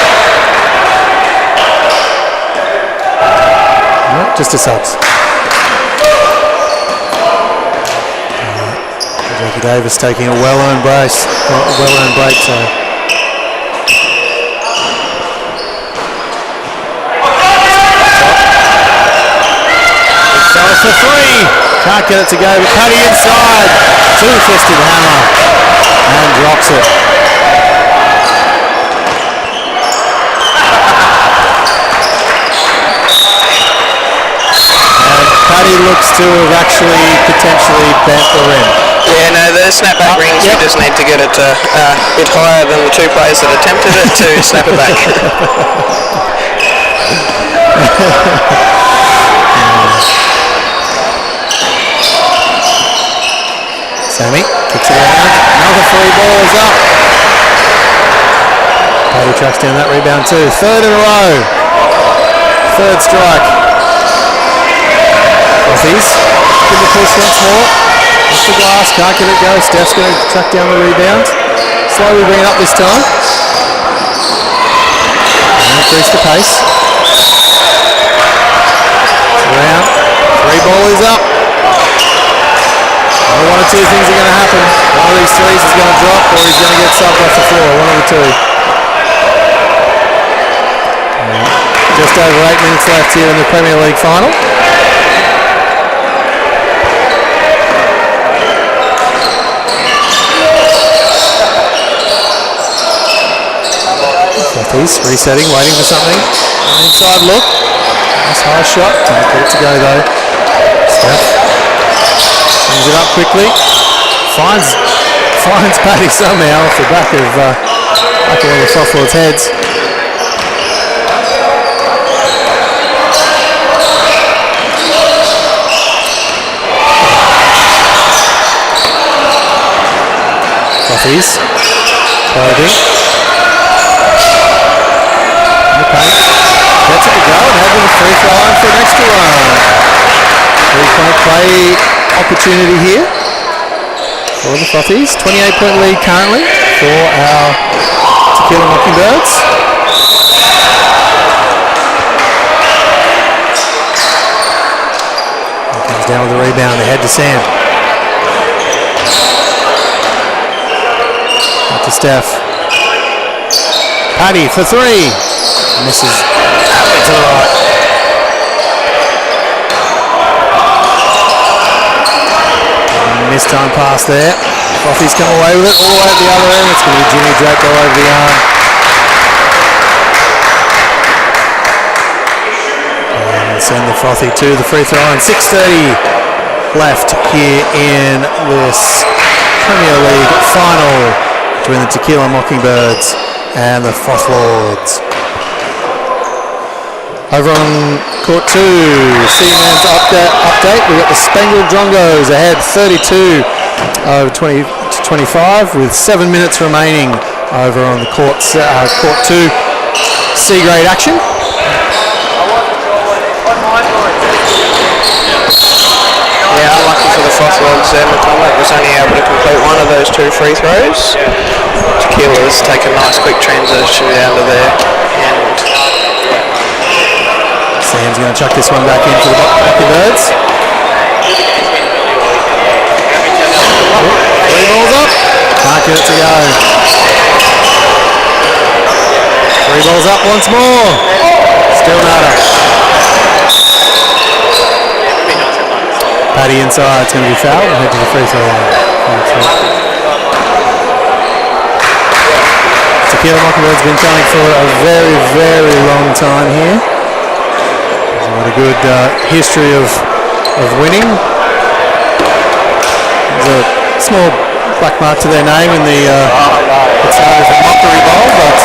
No, just a subs. Jakey Davis taking a well-earned break, so. Fell for 3. Can't get it to go, but Paddy inside. Two-fisted hammer and drops it. And Paddy looks to have actually potentially bent the rim. Yeah, no, the snapback rings, we just need to get it a bit higher than the two players that attempted it to snap it back. Sammy kicks it around. Another 3 balls up. Paddy tracks down that rebound too. Third in a row. Third strike. Frothies. Give the push once more. Off the glass. Can't get it go. Steph's going to track down the rebound. Slowly bring it up this time. And increase the pace. Around. 3 ball is up. One or two things are going to happen. One of these threes is going to drop or he's going to get subbed off the floor. One of the two. Just over 8 minutes left here in the Premier League final. Frothies resetting, waiting for something. An inside look. Nice high shot. Can't get it to go though. Steph. Brings it up quickly. Finds Paddy somehow off the back of one of the sophomores' heads. Frothies. Probing. In the paint. Gets it to go and having a free throw line for an extra one. Three-point play opportunity here for the Frothies. 28-point lead currently for our Tequila Mockingbirds. He comes down with the rebound, ahead to Sam. Up to Steph. Paddy for 3. Misses to the right. Missed time pass there. Frothies come away with it all the way at the other end. It's going to be Jimmy draped all over the arm. And send the Frothy to the free throw line. 6:30 left here in this Premier League final between the Tequila Mockingbirds and the Frothlords. Over on court 2, SAB Men's update. We've got the Spangled Drongos ahead 32 over 20-25 with 7 minutes remaining over on the court 2 C-grade action. Yeah, unlucky for the Frothlords there. McCormack was only able to complete one of those 2 free throws. Tequila's take a nice quick transition down to there. And Sam's going to chuck this one back into the Mockingbirds. 3 balls up. Can't get it to go. 3 balls up once more. Still nada. Paddy inside. It's going to be fouled and head to the free throw line. Tequila Mockingbirds been coming for a very, very long time here. What a good history of winning. There's a small black mark to their name in the it's known as the Mockery Bowl, but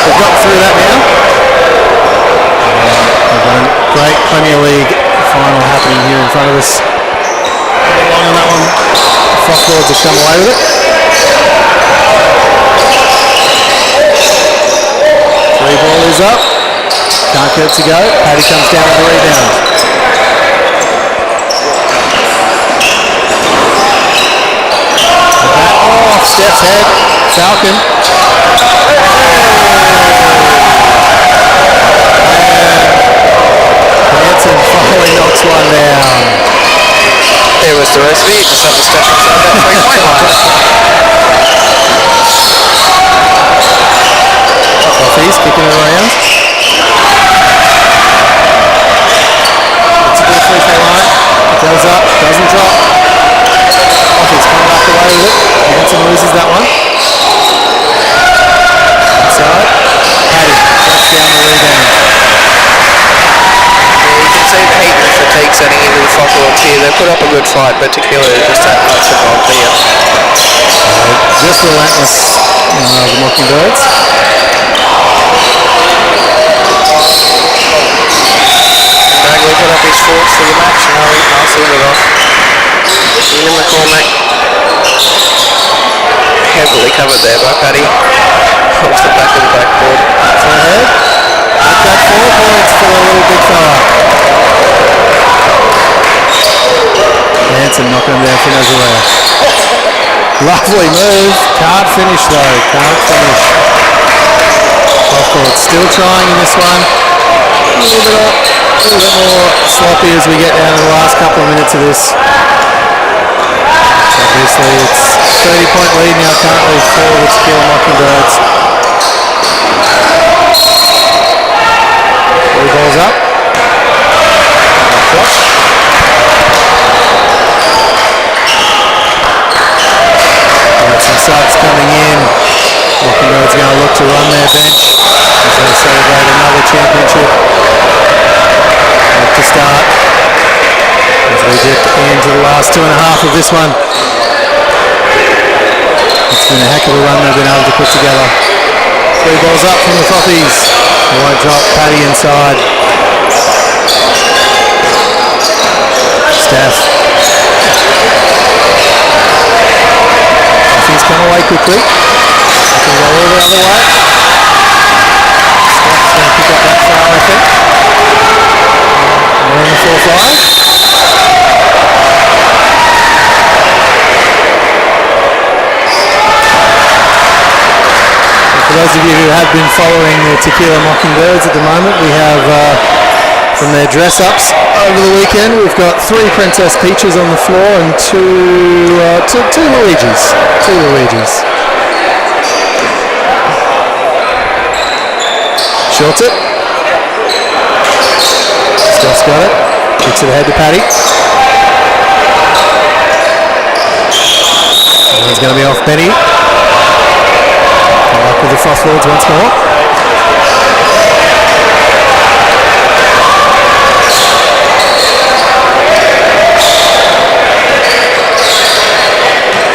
we've got through that now. We've got a great Premier League final happening here in front of us. Long on that one, the Frothlords have come away with it. 3 ball is up. Can't get it to go. Paddy comes down with the rebound. That off Steph's head. Falcon. Hanson finally knocks one down. there was the recipe. Just have to step inside that 3-point line. Frothies kicking it around. It's a good free throw line. It goes up, doesn't drop. Frothies come back away with it. Hanson loses that one. Inside. Paddy drops down the rebound. Yeah, you can see the heat and the fatigue setting into the Frothiatrics here. They put up a good fight, but Tequila is just that much above there. Just relentless, the Mockingbirds. Bagley put up his fourth for the match, and now he passes it off. Ian McCormack. Heavily covered there by Paddy. Off the back of the backboard. So ahead. Make that 4 points for the little big fella. Hanson knocking him down for Nazareth. Lovely move. Can't finish though. Can't finish. Offcourt still trying in this one. A little bit more sloppy as we get down to the last couple of minutes of this. Obviously it's 30-point lead now currently for the Tequila Mockingbirds. 3 balls up. Some subs coming in. Mockingbirds going to look to run their bench as they celebrate another championship. Up to start as we dip into the last 2.5 of this one. It's been a heck of a run they've been able to put together. 3 balls up from the Frothies. They won't drop. Paddy inside. Steph. Frothies come away quickly. They can go all the other way. Steph's going to pick up that foul, I think. We're in the 4-5. For those of you who have been following the Tequila Mockingbirds at the moment, we have from their dress-ups over the weekend, we've got 3 Princess Peaches on the floor and two Luigis. 2 Luigis. Shorts it. Steph's got it. Kicks it ahead to Paddy. One's going to be off Benny. Come back with the Froth Lords once more.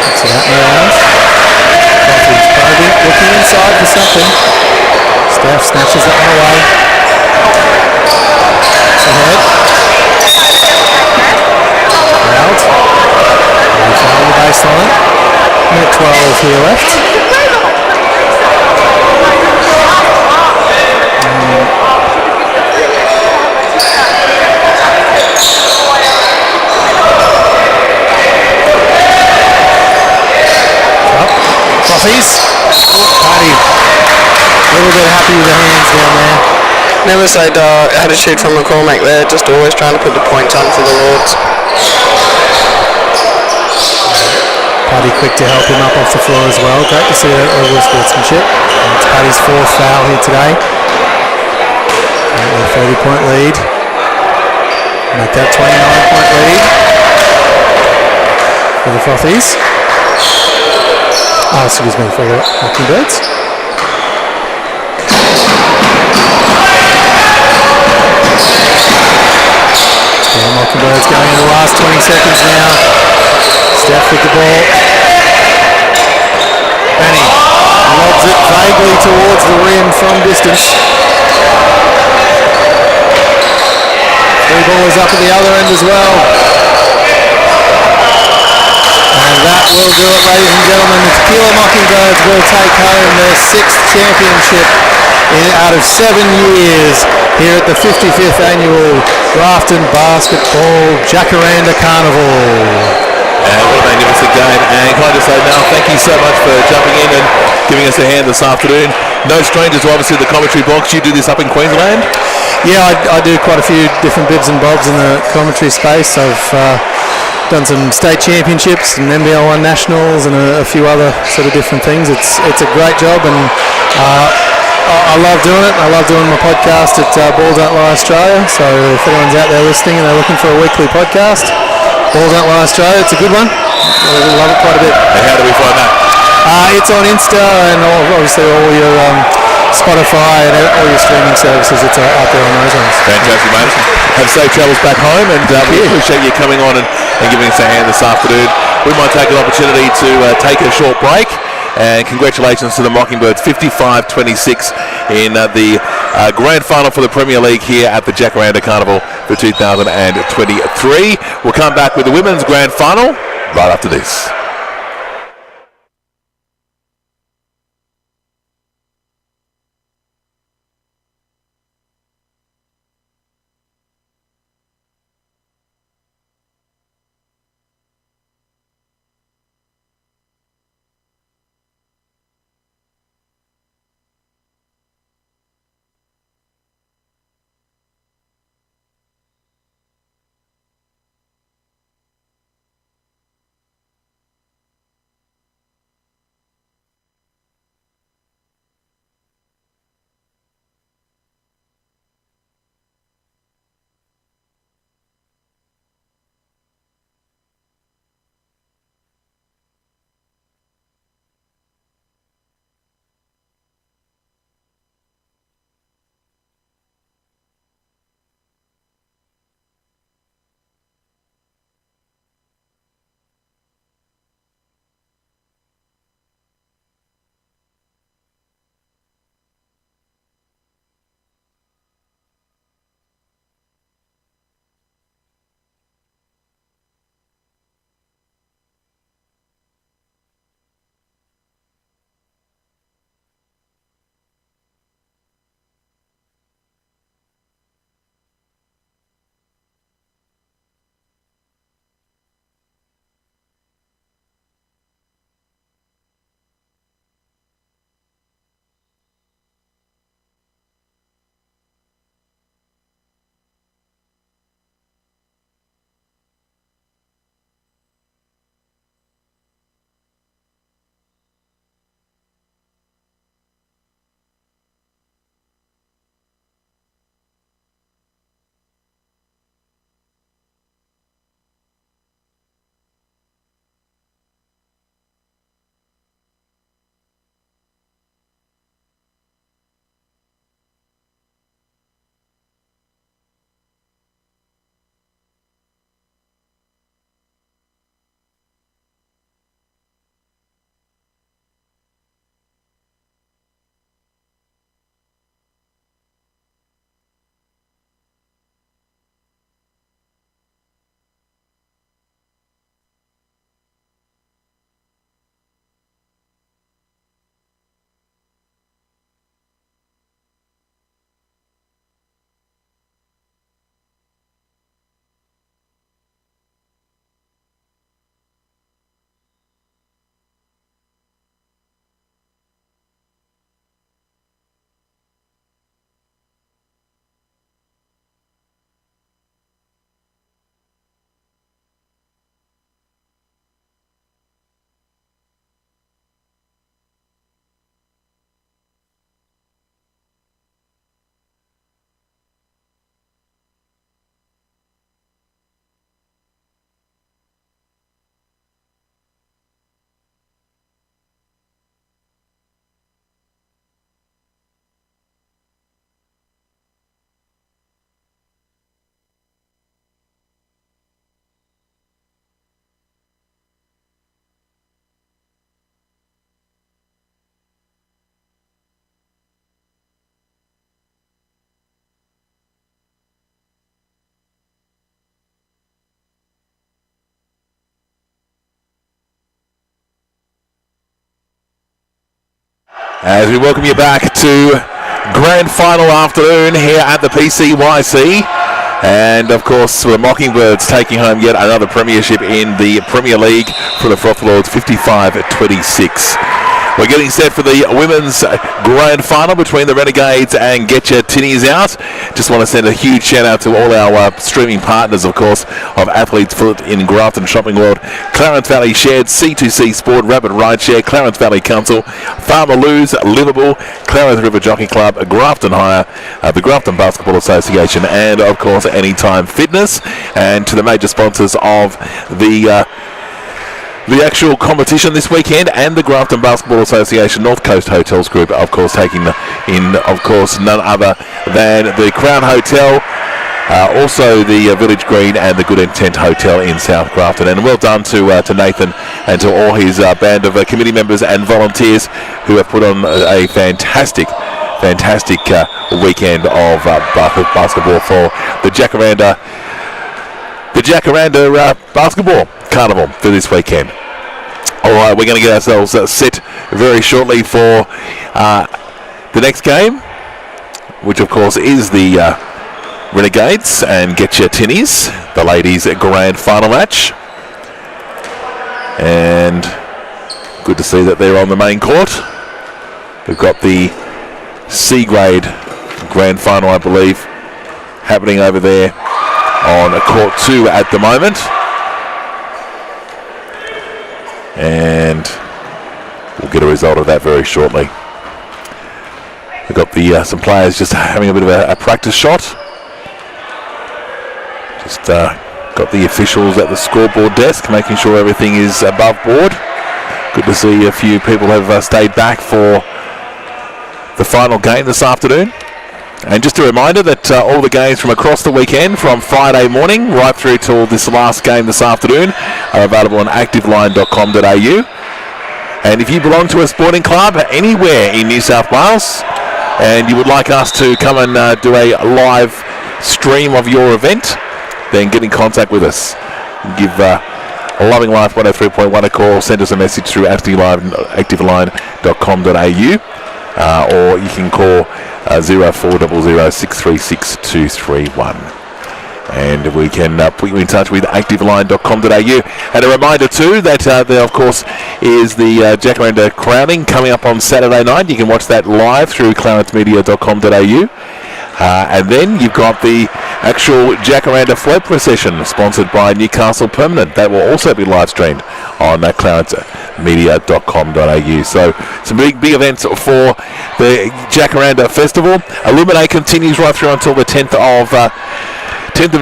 Kicks it out and around. Frothy's probing, looking inside for something. Steph snatches that one away. It's ahead. Out. He's on the baseline. Minute 12 here left. Frothies. Paddy. A little bit happy with the hands down there. Never say attitude from McCormack there, just always trying to put the points on for the Lords. Paddy quick to help him up off the floor as well. Great to see that level of sportsmanship. And it's Paddy's 4th foul here today. A 30-point lead. Make that 29-point lead for the Frothies. Oh, excuse me, for the Mockingbirds. The Mockingbirds going in the last 20 seconds now. Steph with the ball. Benny lobs it vaguely towards the rim from distance. 3 ballers up at the other end as well. And that will do it, ladies and gentlemen. The Tequila Mockingbirds will take home their 6th championship out of 7 years here at the 55th annual Grafton Basketball Jacaranda Carnival. And what a magnificent game. And can I just say, Mel, thank you so much for jumping in and giving us a hand this afternoon. No strangers to obviously the commentary box. You do this up in Queensland? Yeah, I do quite a few different bits and bobs in the commentary space. I've done some state championships and NBL 1 nationals and a few other sort of different things. It's a great job, and I love doing it. I love doing my podcast at Ball Don't Lie Australia. So if anyone's out there listening and they're looking for a weekly podcast, Ball Don't Lie Australia, it's a good one. I love it quite a bit. And how do we find that? It's on Insta and obviously all your Spotify and all your streaming services. It's out there on those ones. Fantastic, mate. Have safe travels back home, and we appreciate you coming on and giving us a hand this afternoon. We might take an opportunity to take a short break. And congratulations to the Mockingbirds, 55-26 in the grand final for the Premier League here at the Jacaranda Carnival for 2023. We'll come back with the women's grand final right after this. As we welcome you back to grand final afternoon here at the PCYC. And of course, the Mockingbirds taking home yet another premiership in the Premier League for the Frothiatrics, 55-26. We're getting set for the women's grand final between the Renegades and Get Ya Tinnies Out. Just want to send a huge shout out to all our streaming partners, of course, of Athletes Foot in Grafton Shopping World, Clarence Valley Shared, C2C Sport, Rapid Rideshare, Clarence Valley Council, Farmer Lou's, Liverpool, Clarence River Jockey Club, Grafton Hire, the Grafton Basketball Association, and of course Anytime Fitness. And to the major sponsors of the the actual competition this weekend, and the Grafton Basketball Association North Coast Hotels Group, of course, taking in, of course, none other than the Crown Hotel, also the Village Green and the Good Intent Hotel in South Grafton. And well done to Nathan and to all his band of committee members and volunteers who have put on a fantastic weekend of basketball for the Jacaranda Basketball Carnival for this weekend. Alright, we're going to get ourselves set very shortly for the next game, which of course is the Renegades and Get Ya Tinnies, the ladies' grand final match. And good to see that they're on the main court. We've got the C grade grand final, I believe, happening over there on court 2 at the moment. And we'll get a result of that very shortly. We've got the some players just having a bit of a practice shot. Just got the officials at the scoreboard desk making sure everything is above board. Good to see a few people have stayed back for the final game this afternoon. And just a reminder that all the games from across the weekend, from Friday morning right through till this last game this afternoon, are available on activeline.com.au. And if you belong to a sporting club anywhere in New South Wales and you would like us to come and do a live stream of your event, then get in contact with us. Give Loving Life 103.1 a call, send us a message through activeline.com.au, or you can call 0400 636 231. And we can put you in touch with activeline.com.au. And a reminder too that there, of course, is the Jacaranda crowning coming up on Saturday night. You can watch that live through clarencemedia.com.au. And then you've got the actual Jacaranda float procession sponsored by Newcastle Permanent. That will also be live streamed on clarencemedia.com.au. So some big events for the Jacaranda Festival. Illuminate continues right through until the 10th of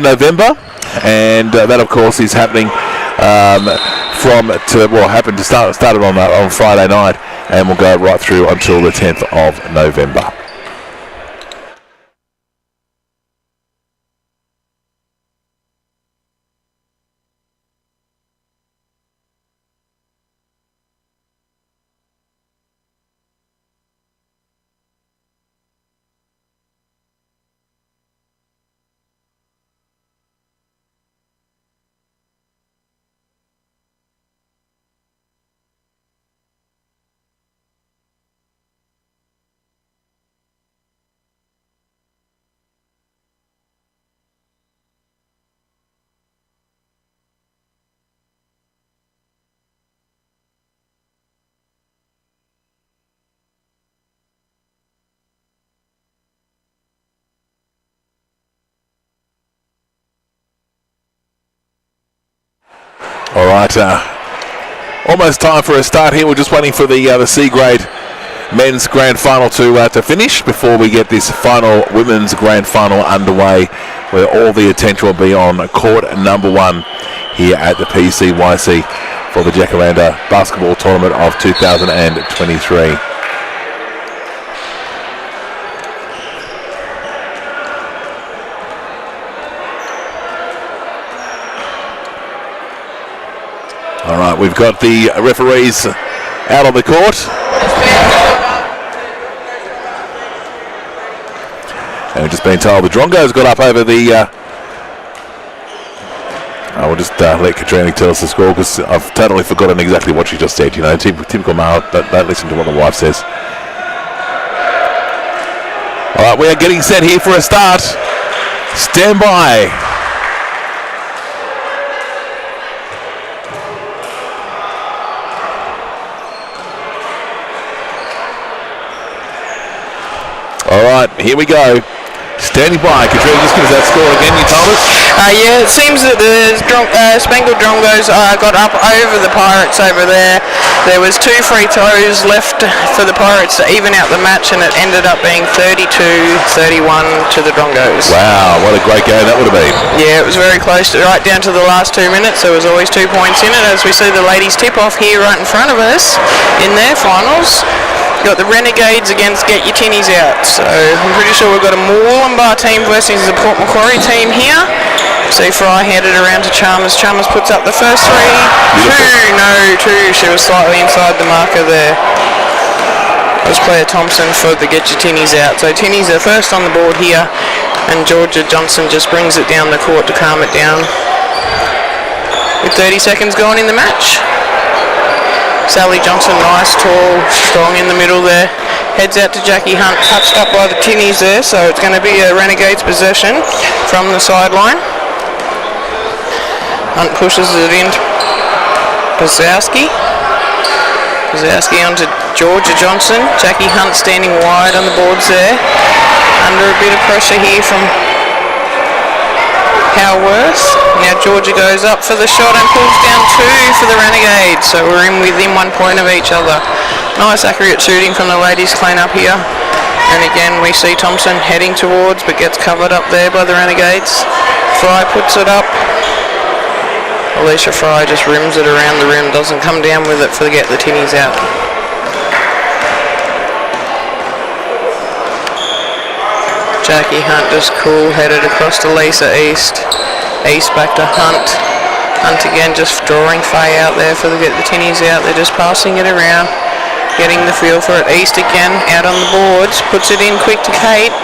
November, and that of course is happening started on Friday night and will go right through until the 10th of November. All right, almost time for a start here. We're just waiting for the C grade men's grand final to finish before we get this final women's grand final underway, where all the attention will be on court number 1 here at the PCYC for the Jacaranda Basketball Tournament of 2023. All right, we've got the referees out on the court. And we've just been told the Drongos got up over the... I will just let Katrina tell us the score, because I've totally forgotten exactly what she just said. You know, typical male, don't listen to what the wife says. All right, we are getting set here for a start. Stand by. All right, here we go. Standing by. Katrina, just give us that score again, you told us. Yeah, it seems that the Spangled Drongos got up over the Pirates over there. There was 2 free throws left for the Pirates to even out the match, and it ended up being 32-31 to the Drongos. Wow, what a great game that would have been. Yeah, it was very close, right down to the last 2 minutes. There was always 2 points in it, as we see the ladies tip-off here right in front of us in their finals. Got the Renegades against Get Your Tinnies Out. So I'm pretty sure we've got a Moorlambar team versus the Port Macquarie team here. See Fry handed around to Chalmers. Chalmers puts up the first 3. Two. She was slightly inside the marker there. That was player Thompson for the Get Your Tinnies Out. So Tinnies are first on the board here, and Georgia Johnson just brings it down the court to calm it down. With 30 seconds gone in the match. Sally Johnson, nice, tall, strong in the middle there. Heads out to Jackie Hunt, touched up by the Tinnies there, so it's going to be a Renegades possession from the sideline. Hunt pushes it in to Pazowski. Pazowski onto Georgia Johnson. Jackie Hunt standing wide on the boards there. Under a bit of pressure here from Howarth. Now Georgia goes up for the shot and pulls down 2 for the Renegades. So we're in within 1 point of each other. Nice accurate shooting from the ladies clean up here. And again we see Thompson heading towards but gets covered up there by the Renegades. Fry puts it up. Alicia Fry just rims it around the rim. Doesn't come down with it for the Get the Tinnies Out. Jackie Hunt just cool, headed across to Lisa East. East back to Hunt. Hunt again just drawing Faye out there for the Get the Tinnies Out. They're just passing it around, getting the feel for it. East again out on the boards, puts it in quick to Kate.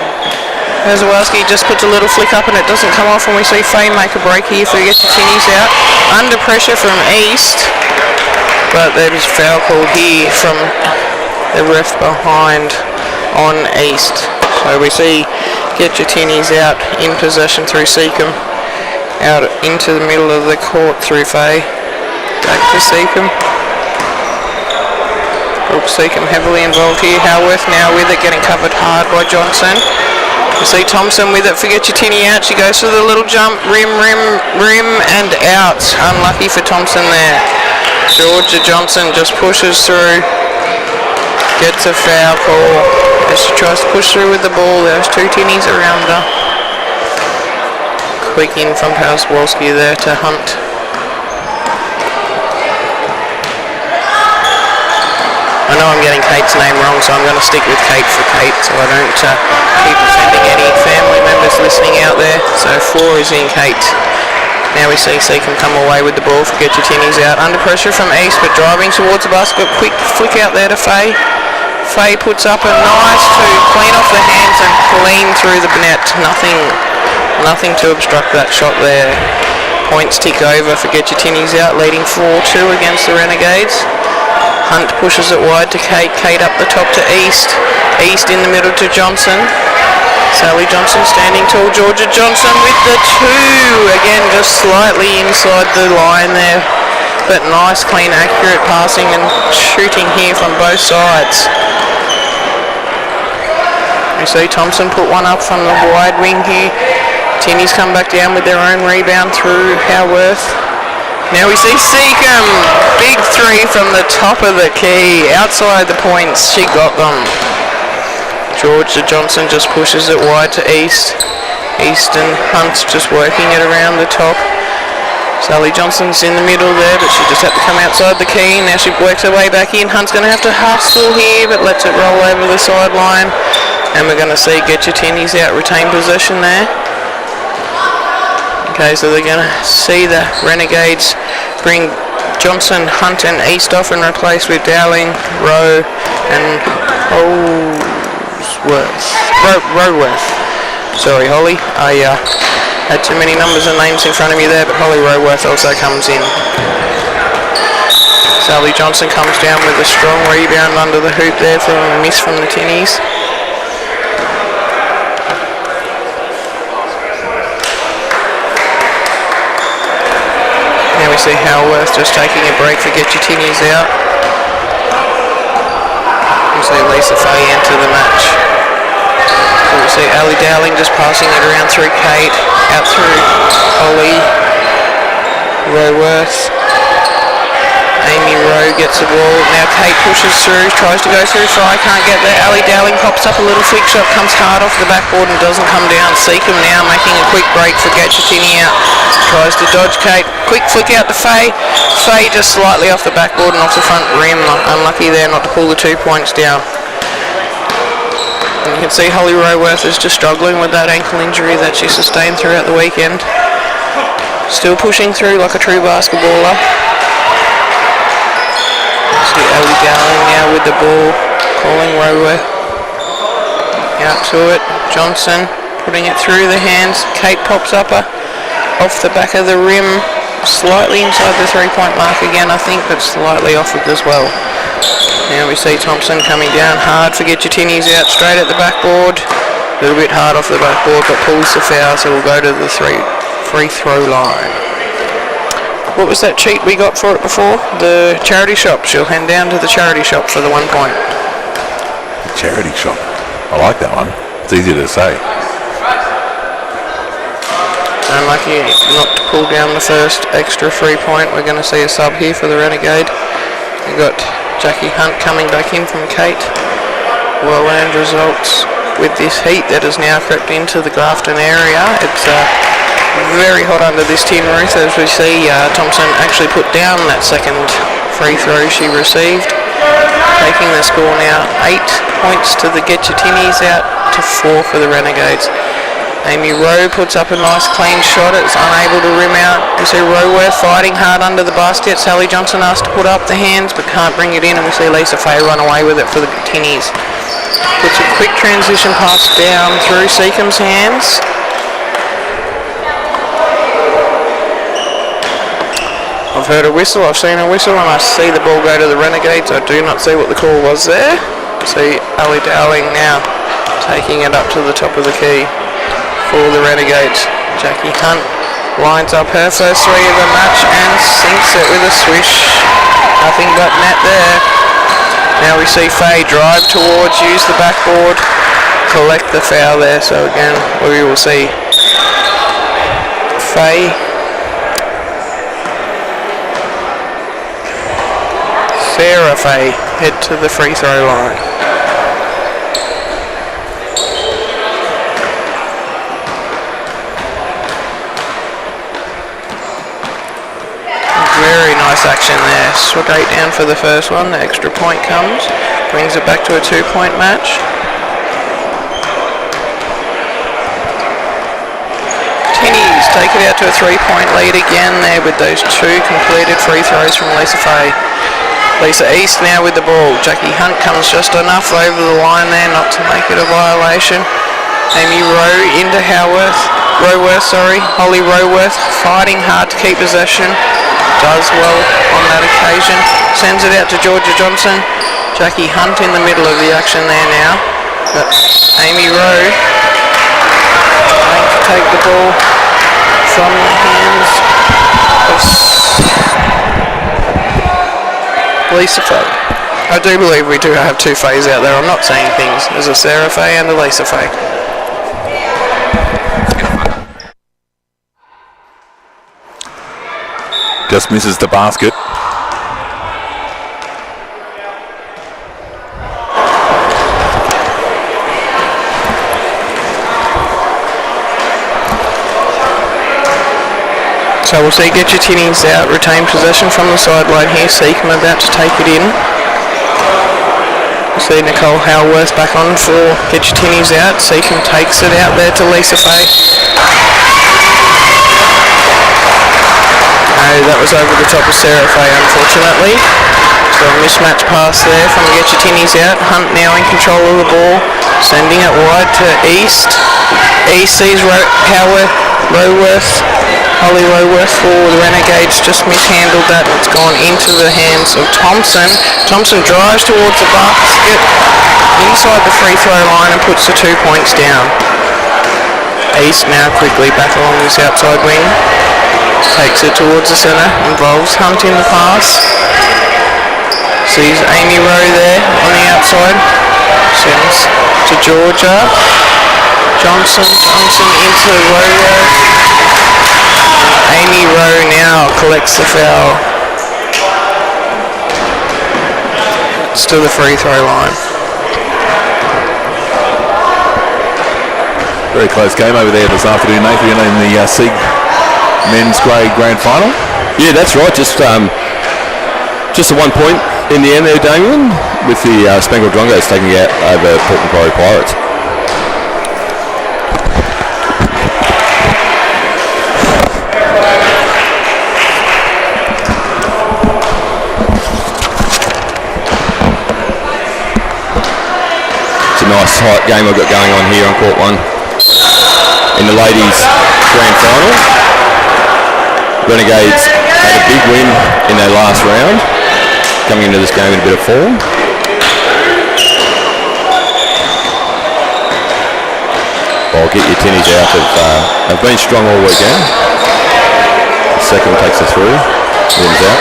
Pazowski just puts a little flick up and it doesn't come off, and we see Faye make a break here for the Get the Tinnies Out. Under pressure from East, but there's foul call here from the ref behind on East. So we see Get Your Tinnies Out in possession through Seacombe. Out into the middle of the court through Faye. Back to Seacombe. Oops, Seacombe heavily involved here. Howarth now with it, getting covered hard by Johnson. You see Thompson with it for Get Your Tinny Out. She goes for the little jump, rim and out. Unlucky for Thompson there. Georgia Johnson just pushes through. Gets a foul call as she tries to push through with the ball. There's 2 tinnies around her. Quick in from Pazowski there to Hunt. I know I'm getting Kate's name wrong, so I'm going to stick with Kate for Kate, so I don't keep offending any family members listening out there. So 4 is in Kate. Now we see Seacombe come away with the ball for Get Your Tinnies Out. Under pressure from East, but driving towards the basket. Quick flick out there to Faye. Faye puts up a nice 2, clean off the hands and clean through the net. Nothing to obstruct that shot there. Points tick over for Get Your Tinnies Out, leading 4-2 against the Renegades. Hunt pushes it wide to Kate. Kate up the top to East. East in the middle to Johnson. Sally Johnson standing tall. Georgia Johnson with the 2. Again, just slightly inside the line there. But nice, clean, accurate passing and shooting here from both sides. You see Thompson put one up from the wide wing here. Tinnies come back down with their own rebound through Howarth. Now we see Seacombe. Big 3 from the top of the key. Outside the points, she got them. Georgia Johnson just pushes it wide to East. East and Hunt's just working it around the top. Sally Johnson's in the middle there, but she just had to come outside the key. Now she works her way back in. Hunt's going to have to hustle here, but lets it roll over the sideline. And we're going to see Get Your Tinnies Out retain possession there. Okay, so they're going to see the Renegades bring Johnson, Hunt and East off and replace with Dowling, Rowe and Roworth. Sorry, Holly. I had too many numbers and names in front of me there, but Holly Roworth also comes in. Sally Johnson comes down with a strong rebound under the hoop there from a miss from the Tinnies. Now we see Howarth just taking a break for Get Your Tinnies Out. We see Lisa Faye enter the match. So we see Ali Dowling just passing it around through Kate, out through Holly Roworth. Amy Rowe gets the ball. Now Kate pushes through, tries to go through Fry, can't get there. Ali Dowling pops up a little flick shot, comes hard off the backboard and doesn't come down. Seacombe now making a quick break for Gatchatini out. Tries to dodge Kate. Quick flick out to Faye. Faye just slightly off the backboard and off the front rim. Unlucky there not to pull the 2 points down. And you can see Holly Roworth is just struggling with that ankle injury that she sustained throughout the weekend. Still pushing through like a true basketballer. See Ali Dowling now with the ball, calling Roworth out to it. Johnson putting it through the hands. Kate pops up off the back of the rim, slightly inside the 3-point mark again, I think, but slightly off it as well. Now we see Thompson coming down hard for Gatchatini's out straight at the backboard. A little bit hard off the backboard, but pulls the foul, so we'll go to the free throw line. What was that cheat we got for it before? The charity shop. She'll hand down to the charity shop for the 1 point. Charity shop. I like that one. It's easy to say. Unlucky not to pull down the first extra 3 point. We're going to see a sub here for the Renegade. We've got Jackie Hunt coming back in from Kate. Well-earned results with this heat that has now crept into the Grafton area. It's very hot under this tin roof, as we see. Thompson actually put down that second free throw she received, taking the score now 8 points to the Gatchatini's, out to 4 for the Renegades. Amy Rowe puts up a nice clean shot. It's unable to rim out. We see Roworth fighting hard under the basket. Sally Johnson asked to put up the hands but can't bring it in, and we see Lisa Fay run away with it for the Tinnies. Puts a quick transition pass down through Seacombe's hands. I've heard a whistle, I've seen a whistle, and I see the ball go to the Renegades. I do not see what the call was there. See Ali Dowling now taking it up to the top of the key for the Renegades. Jackie Hunt lines up her first three of the match and sinks it with a swish. Nothing but net there. Now we see Faye drive towards, use the backboard, collect the foul there. So again, we will see Faye Sarah Faye head to the free throw line. Very nice action there. Straight down for the first one. The extra point comes, brings it back to a 2-point match. Tinnies take it out to a 3-point lead again there with those 2 completed free throws from Lisa Fay. Lisa East now with the ball. Jackie Hunt comes just enough over the line there not to make it a violation. Amy Rowe into Roworth. Holly Roworth fighting hard to keep possession. Does well on that occasion. Sends it out to Georgia Johnson. Jackie Hunt in the middle of the action there now. But Amy Rowe trying to take the ball from the hands of Lisa Fay. I do believe we do have 2 Fays out there. I'm not saying things. There's a Sarah Fay and a Lisa Fay. Just misses the basket. So we'll see Gatchatini's out, retain possession from the sideline here. Seacombe about to take it in. We'll see Nicole Howarth back on for Gatchatini's out. Seacombe takes it out there to Lisa Fay. No, that was over the top of Sarah Fay, unfortunately. So a mismatch pass there from Gatchatini's out. Hunt now in control of the ball, sending it wide to East. East sees Roworth. Holly Roworth for the Renegades just mishandled that. It's gone into the hands of Thompson. Thompson drives towards the basket inside the free throw line and puts the 2 points down. East now quickly back along this outside wing. Takes it towards the centre. Involves Hunt in the pass. Sees Amy Rowe there on the outside. Sends to Georgia. Johnson into Rowe. Amy Rowe now collects the foul. It's to the free throw line. Very close game over there this afternoon, Nathan, in the SAB Men's Grade Grand Final. Yeah, that's right. Just a 1 point in the end there, Damien, with the Spangled Drongos taking it out over Port Macquarie Pirates. It's a nice tight game I've got going on here on Court 1. In the ladies' grand final, Renegades had a big win in their last round, coming into this game in a bit of form. I'll get your tinnies out. They've been strong all weekend. The second takes us through, wins out.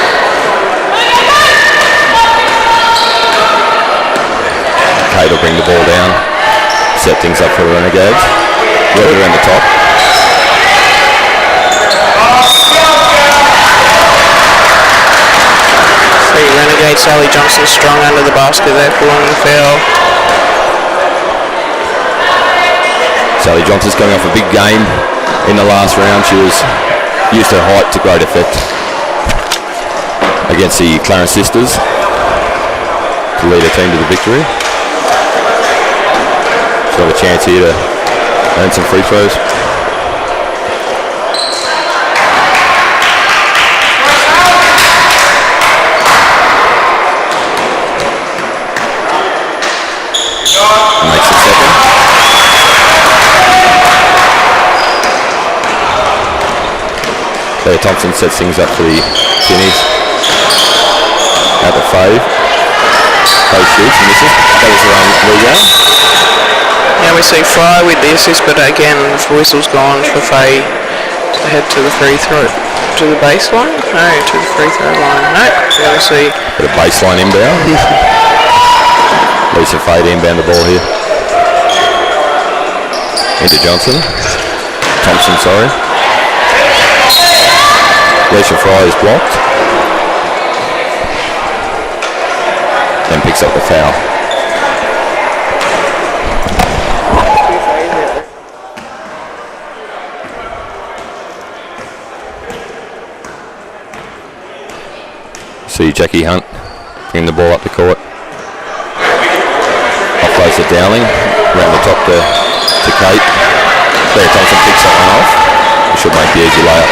Kate will bring the ball down, set things up for the Renegades. Right around the top. See Renegade Sally Johnson strong under the basket there, pulling the foul. Sally Johnson's coming off a big game in the last round. She was used her height to great effect against the Clarence Sistas to lead her team to the victory. She'll have a chance here to earn some free throws. Makes it second. Claire Thompson sets things up for the Tinnies. At the fade. Faye shoots and misses. That was her own rebound. Now we see Fry with the assist, but again the whistle's gone for Faye to head to the free throw. To the baseline? No, to the free throw line. No, now we see... Got a baseline inbound. Lisa Faye to inbound the ball here. Into Thompson, sorry. Lisa Fry is blocked. Then picks up the foul. See Jackie Hunt bringing the ball up the court. Offloads to Dowling, around the top to Kate. Claire Thompson picks that one off. It should make the easy layup.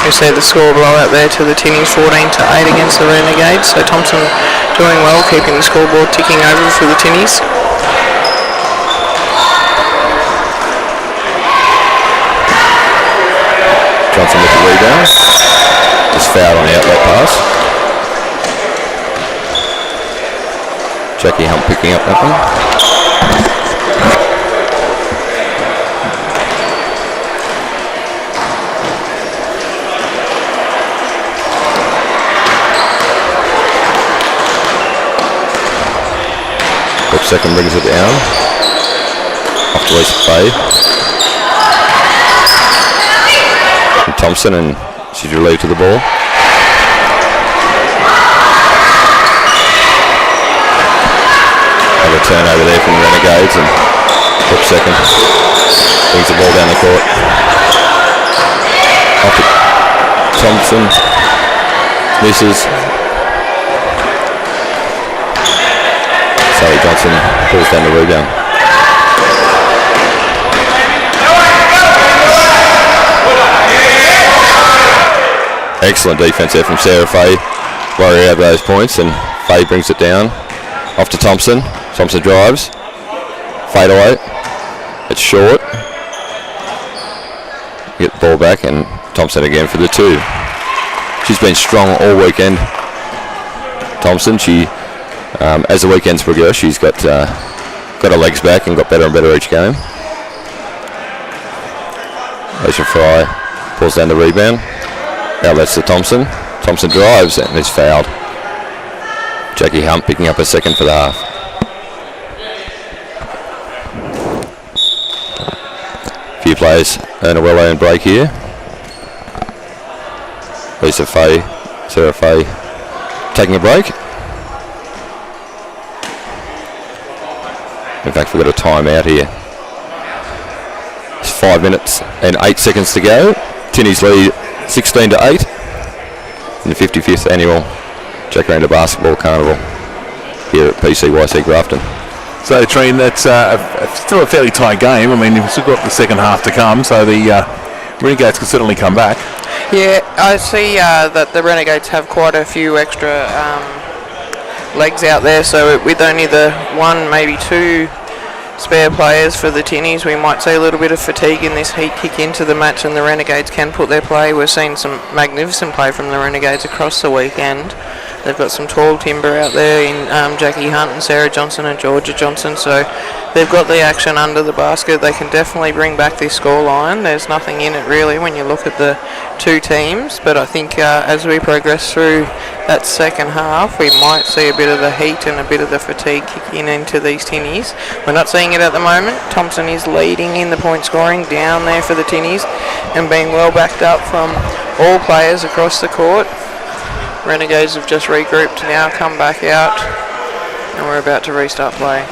We see the score blowout there to the Tinnies, 14-8 against the Renegades. So Thompson doing well, keeping the scoreboard ticking over for the Tinnies. Johnson with the rebound. Just fouled on the outlet pass. Jackie Hunt picking up that one. Quick second brings it down. Off to Lisa Faye. And Thompson, and she's relieved to the ball. Have a turnover there from the Renegades, and quick second brings the ball down the court. Off to Thompson. Misses. Sally Johnson pulls down the rebound. Excellent defense there from Sarah Faye. Worry out those points, and Faye brings it down. Off to Thompson. Thompson drives. Fade away. It's short. Get the ball back, and Thompson again for the two. She's been strong all weekend. Thompson, she, as the weekends progress, she's got her legs back and got better and better each game. Alicia Fry pulls down the rebound. Outlets to Thompson. Thompson drives and is fouled. Jackie Hunt picking up a second for the half. A few players earn a well-earned break here. Lisa Fay, Sarah Fay taking a break. In fact, we've got a timeout here. It's 5 minutes and 8 seconds to go. Tinnies lead 16-8 in the 55th annual Jacaranda Basketball Carnival here at PCYC Grafton. So, Treen, that's still a fairly tight game. I mean, we've still got the second half to come, so the Renegades can certainly come back. Yeah, I see that the Renegades have quite a few extra legs out there, so with only the one, maybe two spare players for the Tinnies, we might see a little bit of fatigue in this heat kick into the match, and the Renegades can put their play. We're seeing some magnificent play from the Renegades across the weekend. They've got some tall timber out there in Jackie Hunt and Sarah Johnson and Georgia Johnson, so they've got the action under the basket. They can definitely bring back this scoreline. There's nothing in it really when you look at the two teams, but I think as we progress through that second half, we might see a bit of the heat and a bit of the fatigue kicking into these Tinnies. We're not seeing it at the moment. Thompson is leading in the point scoring down there for the Tinnies and being well backed up from all players across the court. Renegades have just regrouped now, come back out, and we're about to restart play.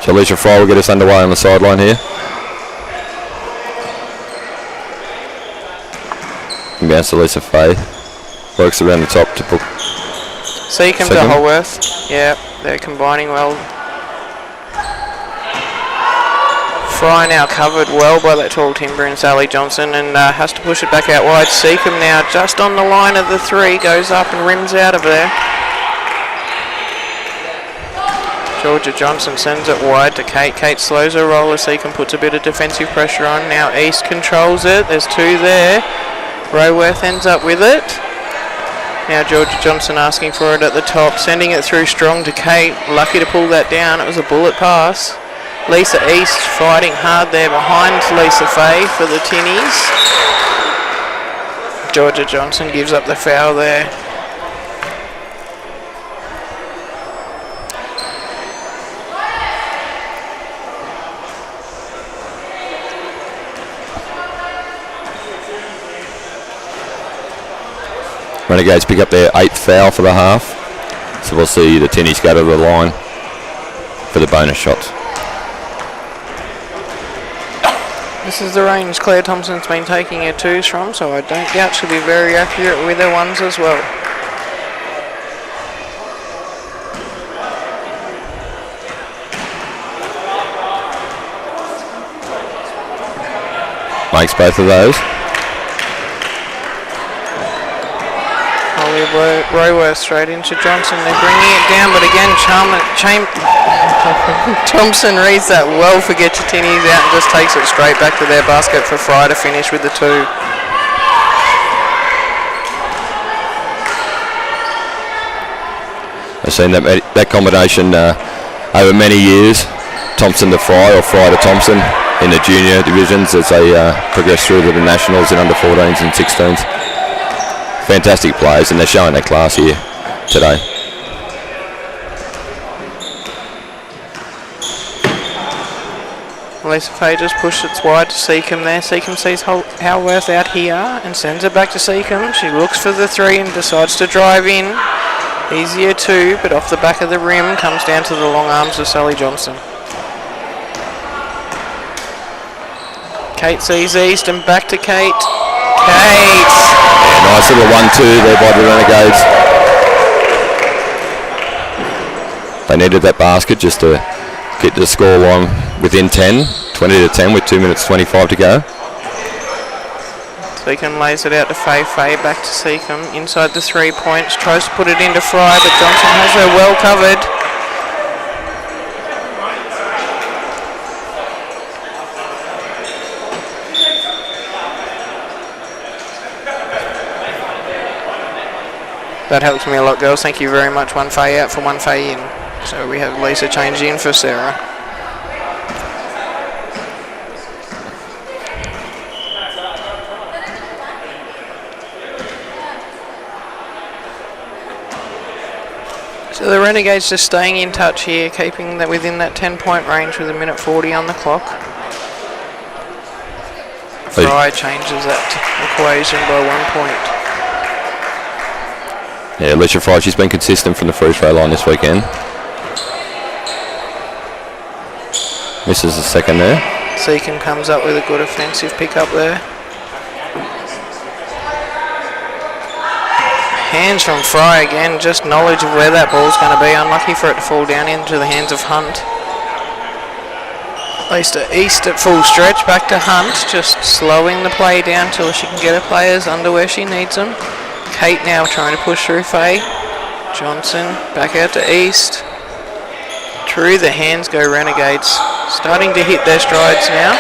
So Alicia Fry will get us underway on the sideline here. Bounce to Lisa Fay. Works around the top to book. Seacombe to Holworth. Yeah, they're combining well. Fry now covered well by that tall timber and Sally Johnson, and has to push it back out wide. Seacombe now just on the line of the three, goes up and rims out of there. Georgia Johnson sends it wide to Kate. Kate slows her roll as Seacombe puts a bit of defensive pressure on. Now East controls it. There's two there. Roworth ends up with it. Now Georgia Johnson asking for it at the top, sending it through strong to Kate. Lucky to pull that down. It was a bullet pass. Lisa East fighting hard there behind Lisa Fay for the Tinnies. Georgia Johnson gives up the foul there. Renegades pick up their 8th foul for the half. So we'll see the Tinnies go to the line for the bonus shots. This is the range Claire Thompson's been taking her twos from, so I don't doubt she'll be very accurate with her ones as well. Makes both of those. Roworth straight into Johnson. They're bringing it down, but again, Thompson reads that well, forgets your Tinnies out and just takes it straight back to their basket for Fry to finish with the two. I've seen that combination over many years. Thompson to Fry or Fry to Thompson in the junior divisions as they progress through to the nationals in under 14s and 16s. Fantastic players, and they're showing their class here today. Lisa Fay just pushed it wide to Seacombe there. Seacombe sees Howarth out here and sends it back to Seacombe. She looks for the three and decides to drive in. Easier two, but off the back of the rim, comes down to the long arms of Sally Johnson. Kate sees East and back to Kate. Kate! Yeah, nice little 1-2 there by the Renegades. They needed that basket just to get the score line within 10, 20-10 with 2 minutes 25 to go. Seacombe lays it out to Fay. Fay back to Seacombe inside the 3 points, tries to put it into Fry, but Johnson has her well covered. That helps me a lot, girls. Thank you very much. One Fay out for one Fay in. So we have Lisa change in for Sarah. So the Renegades just staying in touch here, keeping that within that 10-point range with 1:40 on the clock. Fry changes that equation by 1 point. Yeah, Alicia Fry, she's been consistent from the free throw line this weekend. Misses the second there. Seacombe comes up with a good offensive pickup there. Hands from Fry again, just knowledge of where that ball's going to be. Unlucky for it to fall down into the hands of Hunt. East at full stretch, back to Hunt, just slowing the play down till she can get her players under where she needs them. Kate now trying to push through Faye. Johnson back out to East. Through the hands go Renegades. Starting to hit their strides now.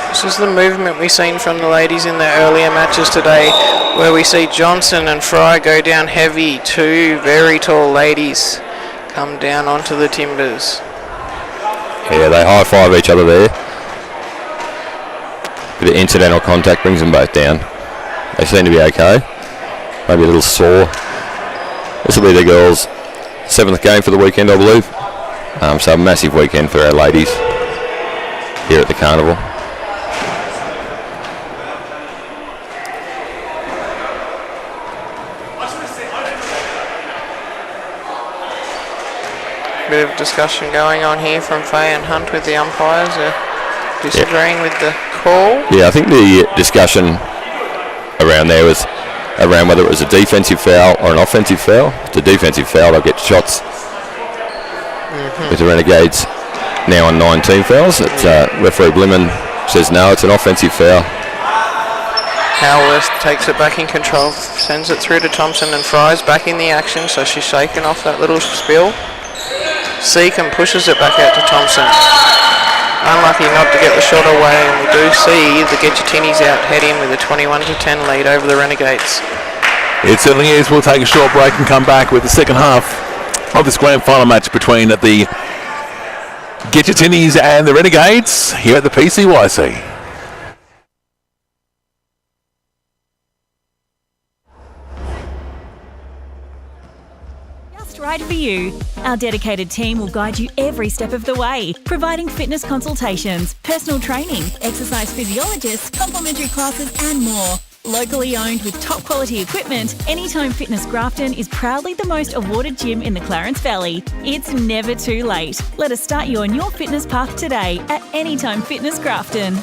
This is the movement we've seen from the ladies in their earlier matches today, where we see Johnson and Fry go down heavy. Two very tall ladies come down onto the timbers. Yeah, they high-five each other there. Bit of incidental contact brings them both down. They seem to be okay. Maybe a little sore. This will be the girls' 7th game for the weekend, I believe. So a massive weekend for our ladies here at the Carnival. Bit of discussion going on here from Faye and Hunt with the umpires. Disagreeing with the call. Yeah, I think the discussion around there was around whether it was a defensive foul or an offensive foul. If it's a defensive foul, they'll get shots. With the Renegades now on 19 fouls. Referee Blimmen says no, it's an offensive foul. Howworth takes it back in control, sends it through to Thompson, and Fry's back in the action, so she's shaken off that little spill. Seacombe pushes it back out to Thompson. Unlucky not to get the shot away, and we do see the Get Your Tinnies out head in with a 21-10 lead over the Renegades. It certainly is. We'll take a short break and come back with the second half of this grand final match between the Get Your Tinnies and the Renegades here at the PCYC. Right for you. Our dedicated team will guide you every step of the way, providing fitness consultations, personal training, exercise physiologists, complimentary classes and more. Locally owned with top quality equipment, Anytime Fitness Grafton is proudly the most awarded gym in the Clarence Valley. It's never too late. Let us start you on your fitness path today at Anytime Fitness Grafton.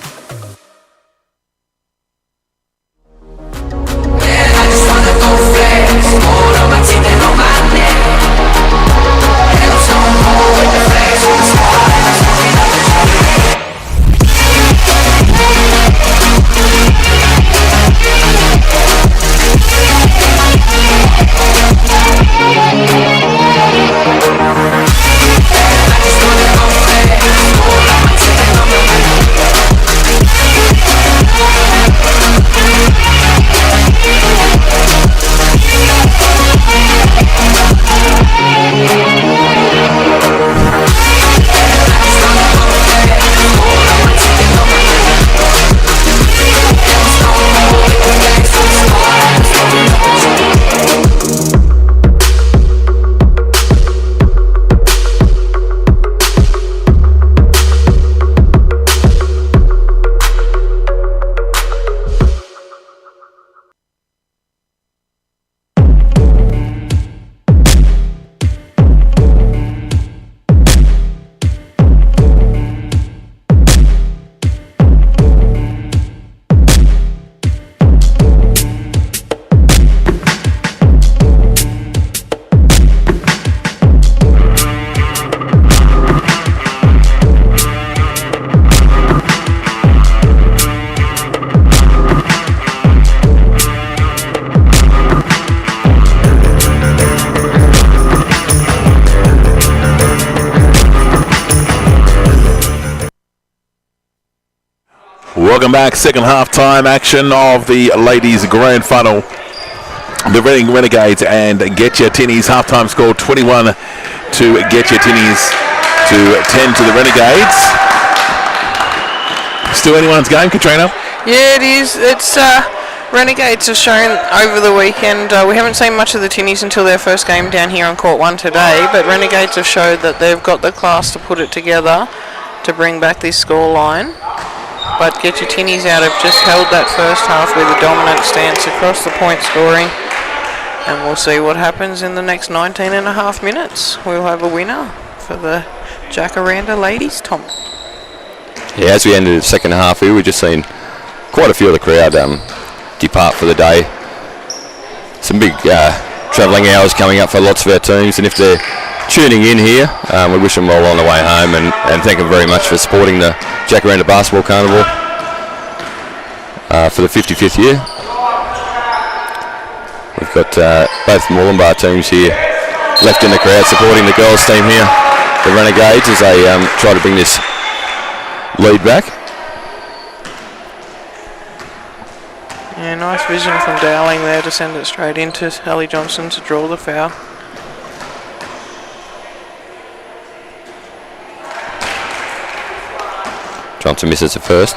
Welcome back. Second half time action of the ladies grand final. The Reading Renegades and Get Your Tinnies. Halftime score 21 to Get Your Tinnies to 10 to the Renegades. Still anyone's game, Katrina? Yeah, it is. It's Renegades have shown over the weekend, we haven't seen much of the Tinnies until their first game down here on Court 1 today, but Renegades have showed that they've got the class to put it together to bring back this scoreline. But Get Your Tinnies Out have just held that first half with a dominant stance across the point scoring, and we'll see what happens in the next 19 and a half minutes. We'll have a winner for the Jacaranda ladies, Tom. Yeah, as we ended the second half here, we've just seen quite a few of the crowd depart for the day. Some big travelling hours coming up for lots of our teams, and if they're tuning in here, we wish them well on the way home, and thank them very much for supporting the Jacaranda Basketball Carnival for the 55th year. We've got both Moolumbar teams here left in the crowd supporting the girls team here, the Renegades, as they try to bring this lead back. Yeah, nice vision from Dowling there to send it straight into Ellie Johnson to draw the foul. Johnson misses the first.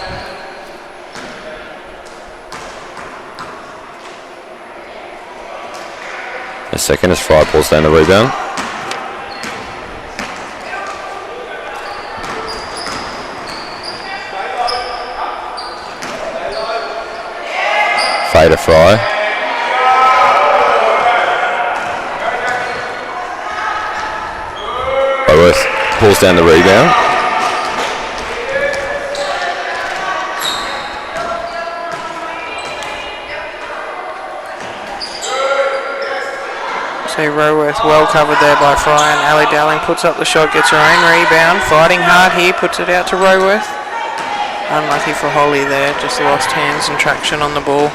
The second as Fry pulls down the rebound. Fader Fry. Boworth pulls down the rebound. See Roworth well covered there by Fry, and Ali Dowling puts up the shot, gets her own rebound, fighting hard here, puts it out to Roworth. Unlucky for Holly there, just lost hands and traction on the ball.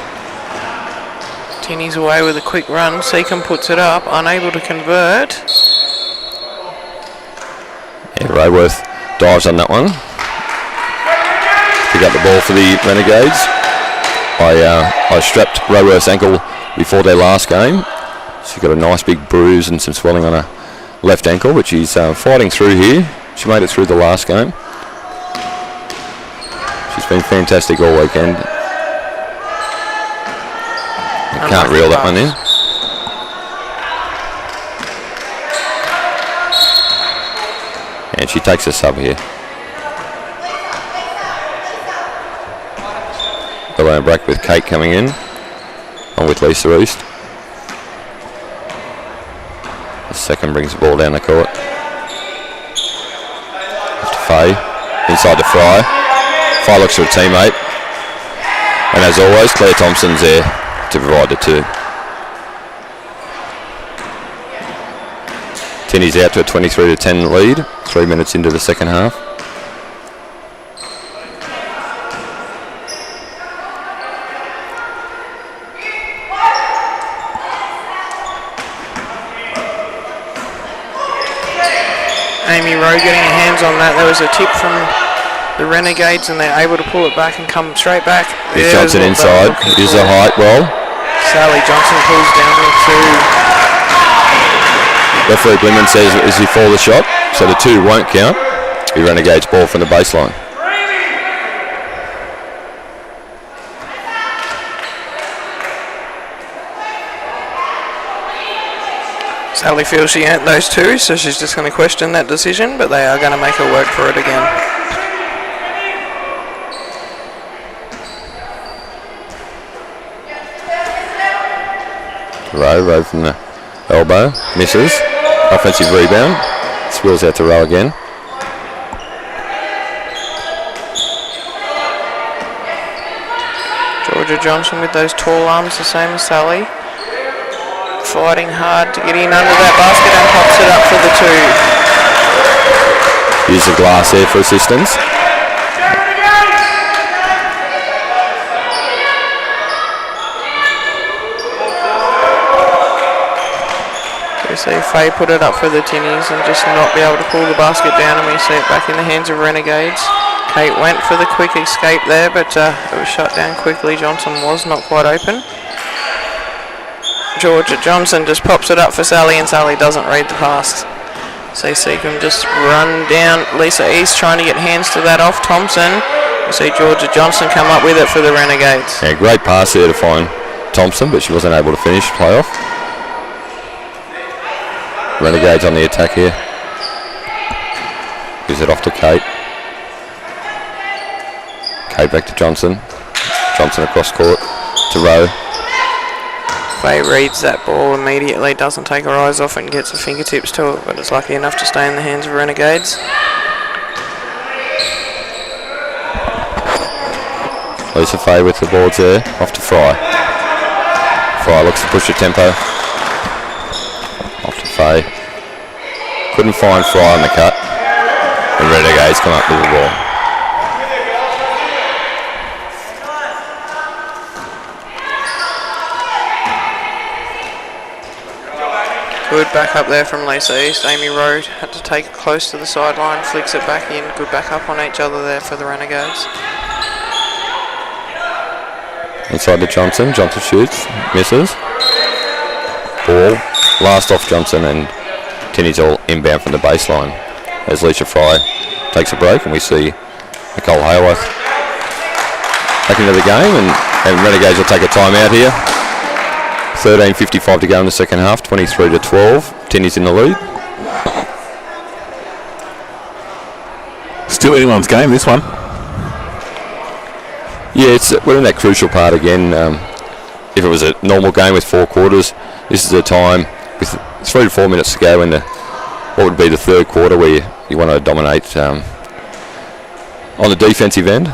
Tinnies away with a quick run, Seacombe puts it up, unable to convert. Yeah, Roworth dives on that one. Pick up the ball for the Renegades. I strapped Roworth's ankle before their last game. She's got a nice big bruise and some swelling on her left ankle, but she's fighting through here. She made it through the last game. She's been fantastic all weekend. I can't reel that one in. And she takes a sub here. The line break with Kate coming in, on with Lisa East. The second brings the ball down the court. To Faye, inside to Fry. Fry looks for a teammate. And as always, Claire Thompson's there to provide the two. Tinnies out to a 23-10 lead, 3 minutes into the second half. Amy Rowe getting her hands on that. There was a tip from the Renegades, and they're able to pull it back and come straight back. Here's Johnson inside. Here's the height well. Sally Johnson pulls down the two. Referee Blimman says as he fall the shot, so the two won't count. He Renegades ball from the baseline. Sally feels she earned those two, so she's just going to question that decision, but they are going to make her work for it again. Rowe from the elbow, misses. Offensive rebound, swirls out to Rowe again. Georgia Johnson with those tall arms, the same as Sally. Fighting hard to get in under that basket and pops it up for the two. Use the glass there for assistance. We see Faye put it up for the Tinnies and just not be able to pull the basket down, and we see it back in the hands of Renegades. Kate went for the quick escape there, but it was shut down quickly. Johnson was not quite open. Georgia Johnson just pops it up for Sally, and Sally doesn't read the pass. So Seacombe just run down. Lisa East trying to get hands to that off Thompson. You see Georgia Johnson come up with it for the Renegades. Yeah, great pass there to find Thompson, but she wasn't able to finish playoff. Renegades on the attack here. Gives it off to Kate. Kate back to Johnson. Johnson across court to Rowe. Faye reads that ball immediately, doesn't take her eyes off it and gets her fingertips to it, but it's lucky enough to stay in the hands of Renegades. Lisa Faye with the boards there, off to Fry. Fry looks to push the tempo. Off to Faye. Couldn't find Fry on the cut. And Renegades come up with the ball. Good back up there from Lisa East. Amy Rowe had to take it close to the sideline, flicks it back in. Good back up on each other there for the Renegades. Inside to Johnson. Johnson shoots, misses. Ball last off Johnson, and Tinnies all inbound from the baseline. As Leisha Fry takes a break, and we see Nicole Hayworth back into the game, and Renegades will take a timeout here. 13:55 to go in the second half, 23-12. Tinnies in the lead. Still anyone's game, this one. Yeah, we're in that crucial part again. If it was a normal game with 4 quarters, this is a time with 3 to 4 minutes to go in what would be the third quarter, where you want to dominate on the defensive end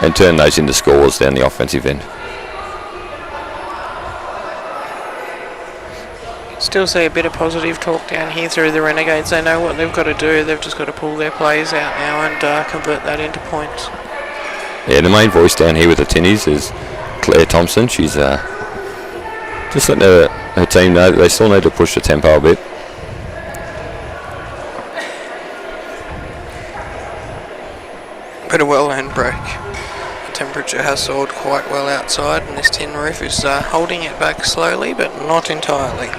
and turn those into scores down the offensive end. Still see a bit of positive talk down here through the Renegades. They know what they've got to do. They've just got to pull their plays out now and convert that into points. Yeah, the main voice down here with the Tinnies is Claire Thompson. She's just letting her team know that they still need to push the tempo a bit. But a well-earned break. The temperature has soared quite well outside, and this tin roof is holding it back slowly, but not entirely.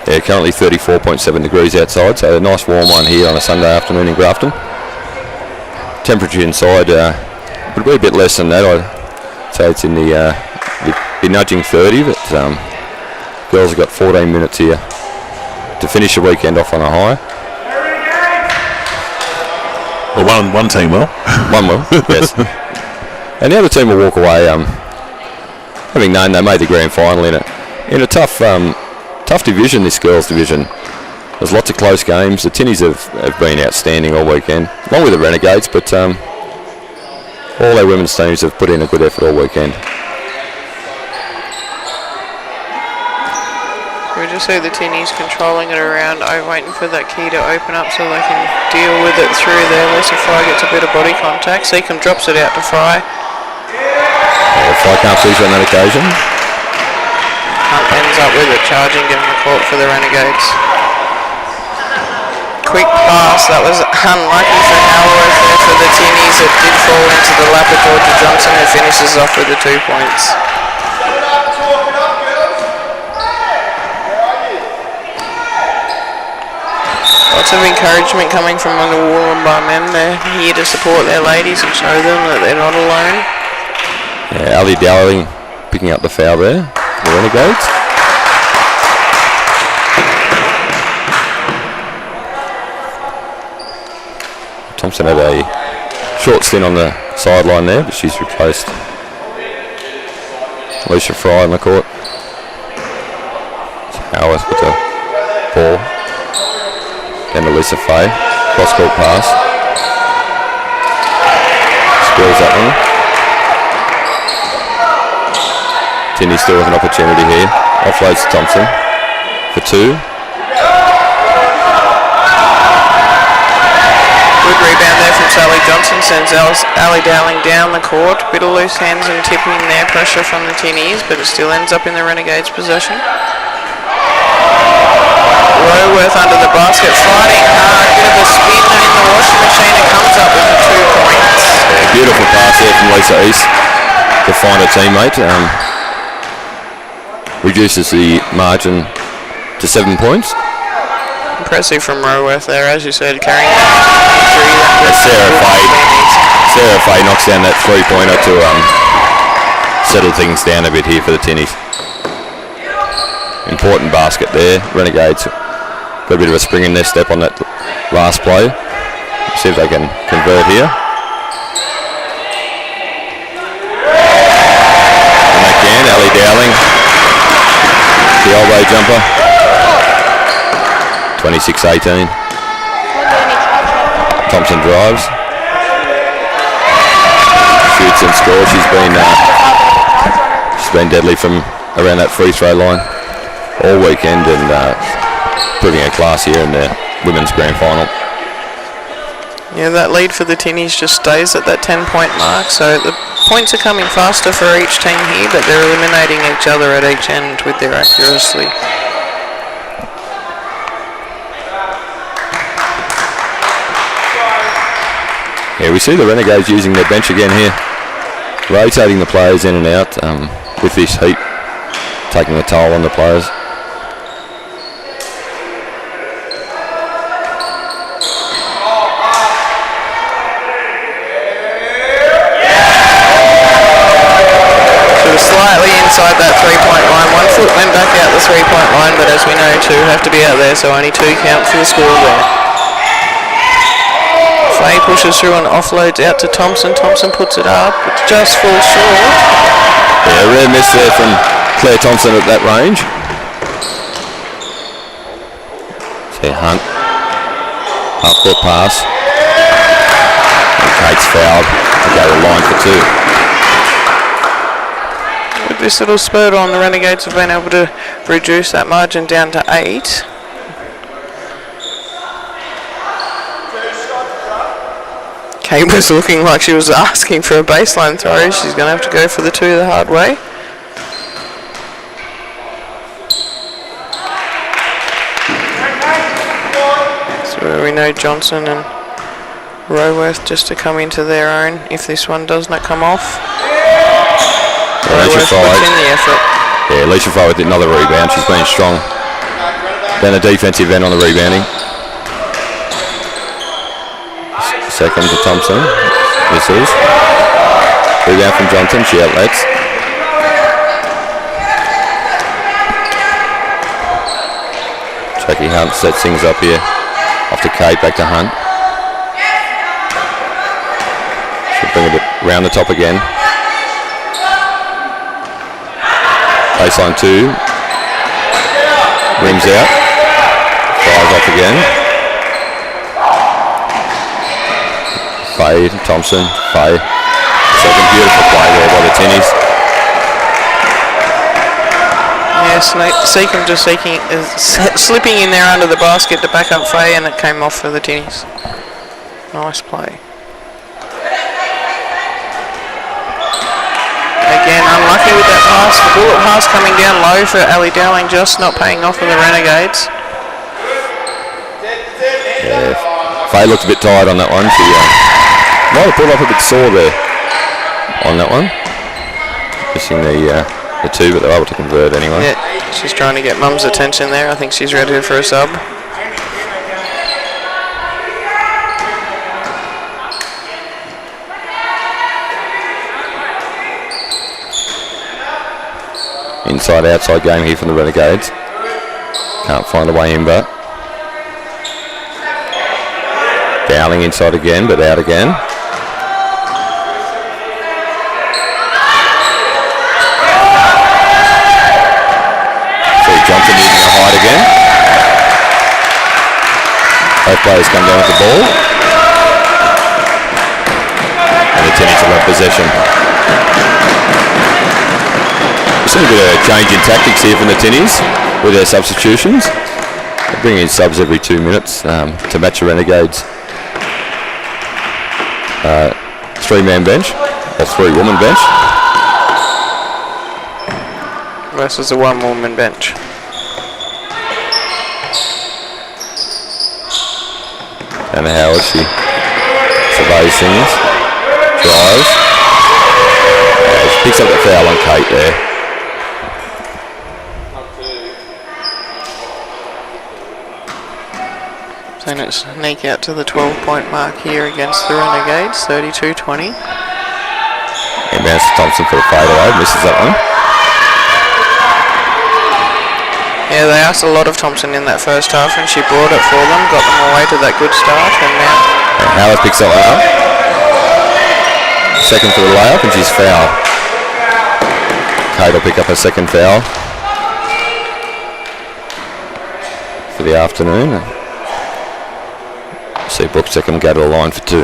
Yeah, currently 34.7 degrees outside, so a nice warm one here on a Sunday afternoon in Grafton. Temperature inside would be a bit less than that. I'd say it's in the be nudging 30, but girls have got 14 minutes here to finish the weekend off on a high. Well, one team will. One will, yes. And the other team will walk away having known they made the grand final in a tough division, this girls division. There's lots of close games. The Tinnies have been outstanding all weekend, along with the Renegades, but all their women's teams have put in a good effort all weekend. We just see the Tinnies controlling it around, waiting for that key to open up so they can deal with it through there. Lisa Fry gets a bit of body contact. Seacombe drops it out to Fry. Fry can't finish on that occasion. Hunt ends up with it, charging down the court for the Renegades. Quick pass, that was unlucky for Howard there for the Tinnies. It did fall into the lap of Georgia Johnson, who finishes off with the 2 points. Lots of encouragement coming from the Wollongbar men. They're here to support their ladies and show them that they're not alone. Yeah, Ali Dowling picking up the foul there for the Renegades. Thompson had a short stint on the sideline there, but she's replaced Alicia Fry on the court. Howarth with the ball. Down to Lisa Faye. Cross-court pass. Spills that one. Tinnies still with an opportunity here. Offloads to Thompson for 2. Good rebound there from Sally Johnson, sends Ali Dowling down the court. Bit of loose hands and tipping there, pressure from the Tinnies, but it still ends up in the Renegades' possession. Roworth under the basket, fighting hard, bit of a spin in the washing machine, and comes up with the 2 points. Yeah, beautiful pass there from Lisa East to find a teammate. Reduces the margin to 7 points. impressive from Roworth there, as you said, carrying that Sarah Fay knocks down that 3-pointer to settle things down a bit here for the Tinnies. Important basket there. Renegades got a bit of a spring in their step on that last play. See if they can convert here. And they can. Ellie Dowling, the elbow jumper. 26-18. Thompson drives. Shoots and scores. She's been deadly from around that free throw line all weekend and putting a class here in the women's grand final. Yeah, that lead for the Tinnies just stays at that 10-point mark, so the points are coming faster for each team here, but they're eliminating each other at each end with their accuracy. Yeah, we see the Renegades using their bench again here, rotating the players in and out with this heat taking a toll on the players. Slightly inside that 3-point line. 1 foot went back out the 3-point line, but as we know, 2 have to be out there, so only 2 count for the score there. Fay pushes through and offloads out to Thompson. Thompson puts it up. It just falls short. Yeah, a rare miss there from Claire Thompson at that range. See Hunt. Half-court pass. And Kate's fouled. They go to the line for 2. With this little spurt on, the Renegades have been able to reduce that margin down to 8. Kate was looking like she was asking for a baseline throw. She's going to have to go for the 2 the hard way. So we know Johnson and Roworth just to come into their own if this one does not come off. Alicia Fay with another rebound. She's been strong. Then a defensive end on the rebounding. Second to Thompson. Misses. Rebound from Johnson. She outlets. Jackie Hunt sets things up here. Off to Kate. Back to Hunt. She'll bring it round the top again. Baseline 2. Rims out. Fires off again. Fay, Thompson, Fay. Second beautiful play there by the Tinnies. Yes, Seacombe just slipping in there under the basket to back up Fay, and it came off for the Tinnies. Nice play. Again, unlucky with that pass. The bullet pass coming down low for Ellie Dowling, just not paying off for the Renegades. Yeah, Fay looked a bit tired on that one. She might have pulled up a bit sore there on that one. Missing the 2, but they're able to convert anyway. Yeah, she's trying to get Mum's attention there. I think she's ready for a sub. Inside-outside game here from the Renegades. Can't find a way in, but Dowling inside again, but out again. See Johnson using a hide again. Both players come down with the ball. And the Tinnies will have possession. We've seen a bit of change in tactics here from the Tinnies with their substitutions. They bring in subs every 2 minutes to match the Renegades. 3-man bench or 3-woman bench versus a 1-woman bench. Anna Howard, she surveys things, drives, she picks up the foul on Kate there. Then it's sneak out to the 12-point mark here against the Renegades, 32-20. Inbounds to Thompson for the fadeaway, misses that one. Yeah, they asked a lot of Thompson in that first half, and she brought it for them, got them away to that good start, and now... And Howard picks that one up. Second for the layup, and she's foul. Kate will pick up her second foul for the afternoon. See Brooke Seckham go to the line for 2.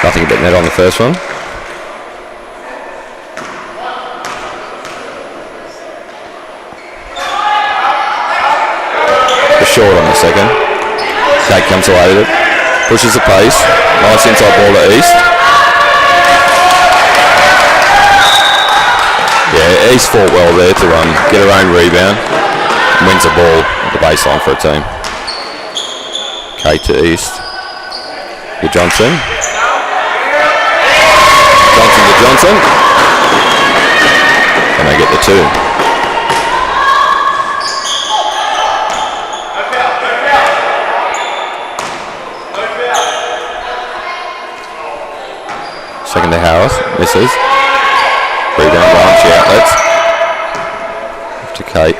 Nothing but net on the first one. The short on the second. Kate comes away with it. Pushes the pace. Nice inside ball to East. Yeah, East fought well there to get her own rebound. Wins the ball at the baseline for a team. Kate to East. To Johnson. Johnson to Johnson. And they get the 2. Second to Howarth, misses. Rebound line, she outlets. Off to Kate.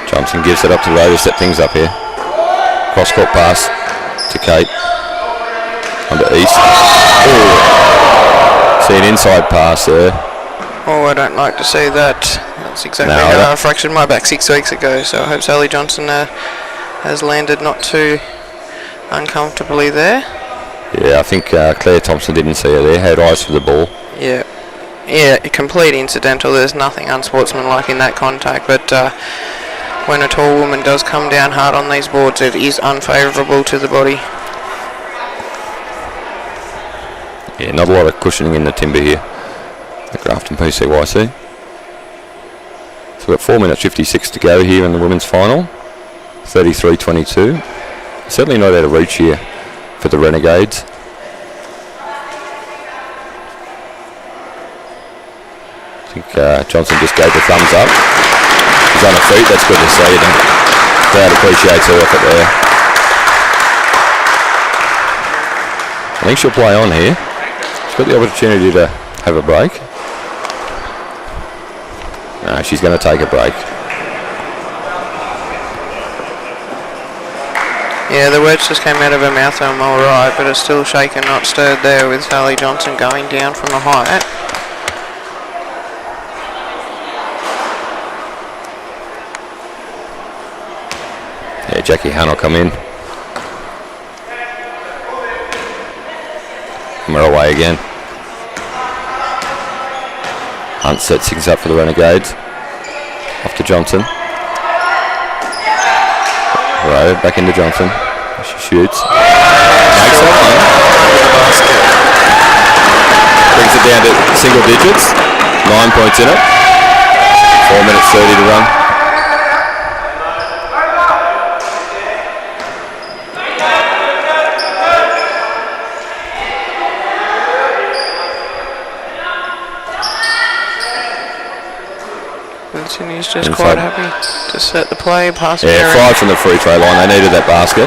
Johnson gives it up to Ray to set things up here. Cross-court pass to Kate. Onto East. Ooh. See an inside pass there. Oh, I don't like to see that. That's exactly how I fractured my back 6 weeks ago, so I hope Sally Johnson has landed not too uncomfortably there. Yeah, I think Claire Thompson didn't see her there, had eyes for the ball. Yeah, complete incidental. There's nothing unsportsmanlike in that contact, but when a tall woman does come down hard on these boards, it is unfavourable to the body. Yeah, not a lot of cushioning in the timber here, the Grafton PCYC. So we've got 4 minutes 56 to go here in the women's final, 33-22. Certainly not out of reach here for the Renegades. I think Johnson just gave the thumbs up. She's on her feet, that's good to see, and crowd appreciates her effort there. I think she'll play on here. She's got the opportunity to have a break. No, she's going to take a break. Yeah, the words just came out of her mouth, I'm alright, but it's still shaken, not stirred there with Sally Johnson going down from a height. Yeah, Jackie Hunt will come in. And we're away again. Hunt sets things up for the Renegades. Off to Johnson. Right, back into Johnson. She shoots. Makes that one. Brings it down to single digits. 9 points in it. 4 minutes 30 to run. He's just quite happy to set the play, pass. Yeah, 5 from the free throw line. They needed that basket.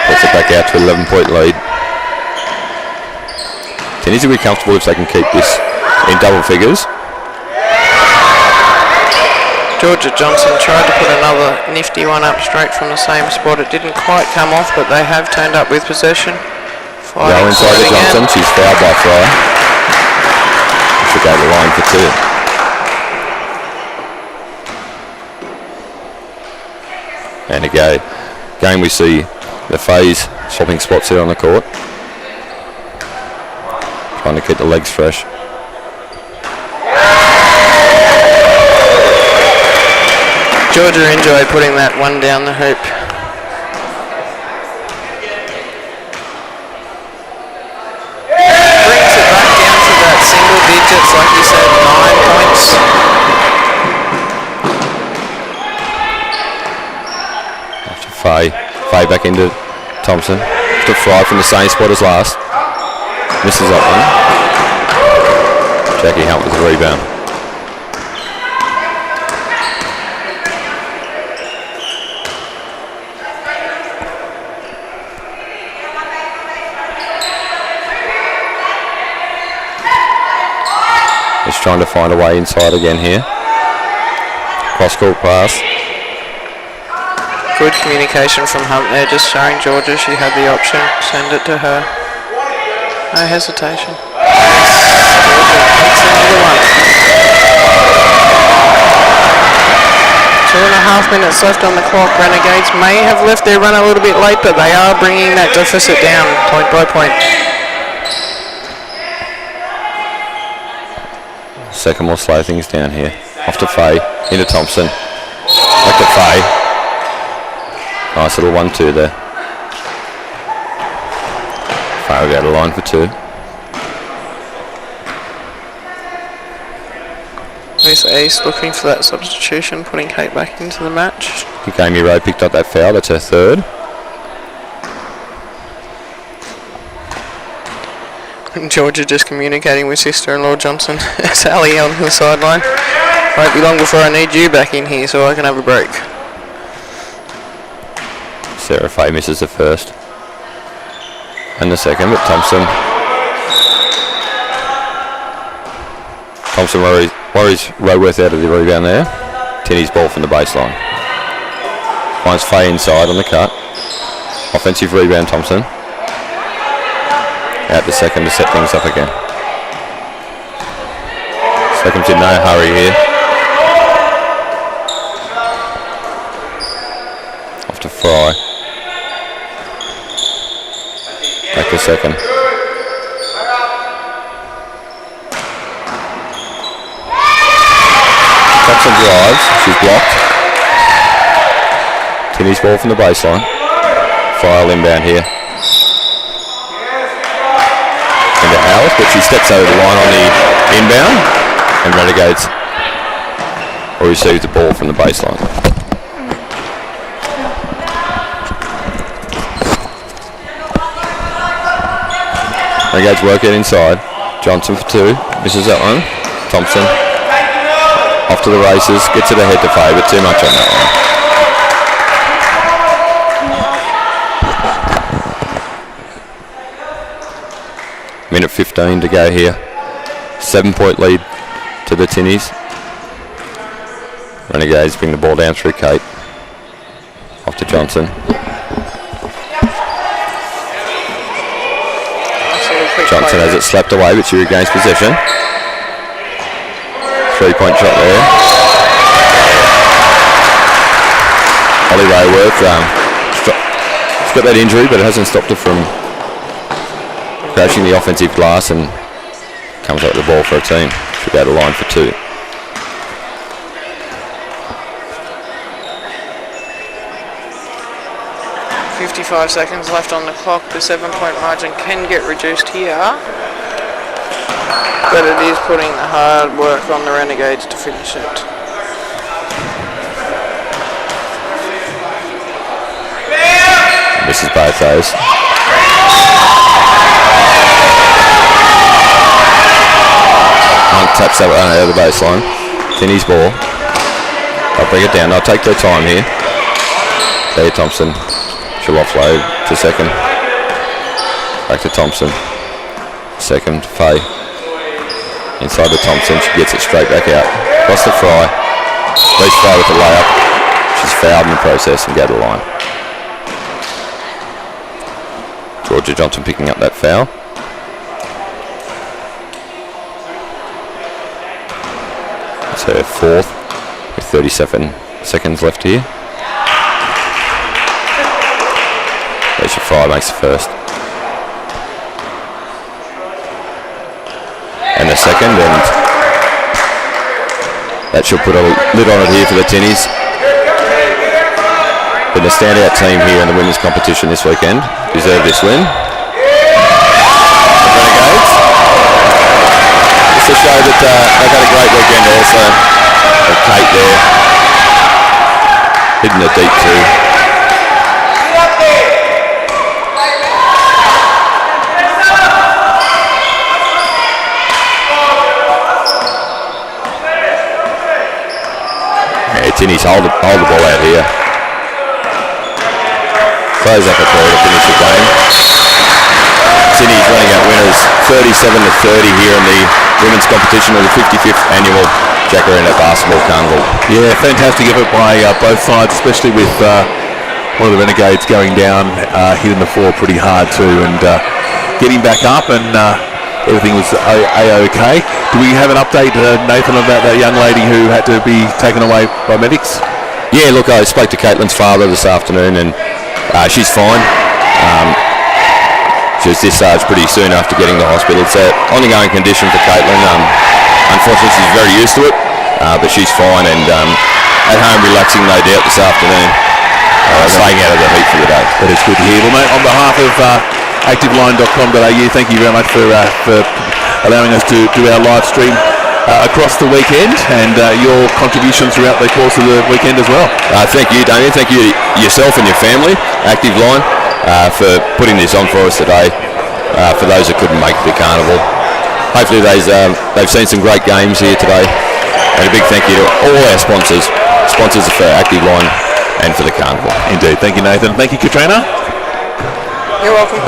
Puts it back out to 11-point lead. Tinnies will be comfortable if they can keep this in double figures. Georgia Johnson tried to put another nifty one up straight from the same spot. It didn't quite come off, but they have turned up with possession. Go inside to Johnson. She's fouled by Fryer. Should go to the line for 2. And again we see the phase swapping spots here on the court. Trying to keep the legs fresh. Georgia enjoyed putting that one down the hoop. Brings it back down to that single digits, like you said, 9 points. Fade back into Thompson. To Fry from the same spot as last. Misses that one. Jackie Hunt with the rebound. Just trying to find a way inside again here. Cross-court pass. Good communication from Hunt there, just showing Georgia she had the option. Send it to her. No hesitation. Takes another one. 2.5 minutes left on the clock. Renegades may have left their run a little bit late, but they are bringing that deficit down point by point. Second will slow things down here. Off to Faye, into Thompson. Back to Faye. Nice little 1-2 there. Faye will go to line for 2. With East looking for that substitution, putting Kate back into the match. I think Amy Rowe picked up that foul, that's her third. Georgia just communicating with sister-in-law Johnson. Sally on the sideline. Won't be long before I need you back in here so I can have a break. Sarah Faye misses the first. And the second, but Thompson worries Roworth out of the rebound there. Tinnie's ball from the baseline. Finds Faye inside on the cut. Offensive rebound, Thompson. Out the second to set things up again. Second's in no hurry here. Off to Fry. Back to second. Thompson drives. She's blocked. Tinnie's ball from the baseline. Fry inbound here. Into Howard, but she steps over the line on the inbound, and Renegades will receive the ball from the baseline. Renegades work it inside. Johnson for 2, misses that one. Thompson off to the races, gets it ahead to Faye, but too much on that one. Minute 15 to go here. 7-point lead to the Tinnies. Renegades bring the ball down through Kate. Off to Johnson. Johnson has it slapped away, but she regains possession. 3-point shot there. Holly Rayworth, she's got that injury, but it hasn't stopped her from crashing the offensive glass and comes up with the ball for a team. She'll go to line for 2. .5 seconds left on the clock. The 7-point margin can get reduced here, but it is putting the hard work on the Renegades to finish it. Misses both those. Taps that one out of the baseline. Tinnie's ball. I'll bring it down. I'll take their time here. There, Thompson. She'll offload to second. Back to Thompson. Second, Faye. Inside to Thompson. She gets it straight back out. Across the Fry. Reese Fry with the layup. She's fouled in the process and go to the line. Georgia Johnson picking up that foul. Her fourth with 37 seconds left here. Alicia Fry makes the first. And the second, and that should put a lid on it here for the Tinnies. Been a standout team here in the women's competition this weekend. Deserve this win. The Renegades. To show that they've had a great weekend also. With Kate there, hitting it deep too. Tinnies hold the ball out here. Close up a ball to finish the game. Tinnies running out winners 37-30 here in the women's competition of the 55th annual Jacaranda Basketball Carnival. Yeah, fantastic effort by both sides, especially with one of the Renegades going down, hitting the floor pretty hard too, and getting back up, and everything was a-okay. Do we have an update, Nathan, about that young lady who had to be taken away by medics? Yeah, look, I spoke to Caitlin's father this afternoon, and she's fine. She was discharged pretty soon after getting to the hospital. It's an ongoing condition for Caitlin. Unfortunately, she's very used to it, but she's fine and at home relaxing, no doubt, this afternoon. Staying out of the heat for the day. That is good to hear. Well, mate, on behalf of activeline.com.au, thank you very much for allowing us to do our live stream across the weekend, and your contributions throughout the course of the weekend as well. Thank you, Damien. Thank you yourself and your family, Active Line, for putting this on for us today. For those that couldn't make the carnival, hopefully they've seen some great games here today. And a big thank you to all our sponsors for Active Line and for the carnival. Indeed. Thank you, Nathan. Thank you, Katrina. You're welcome.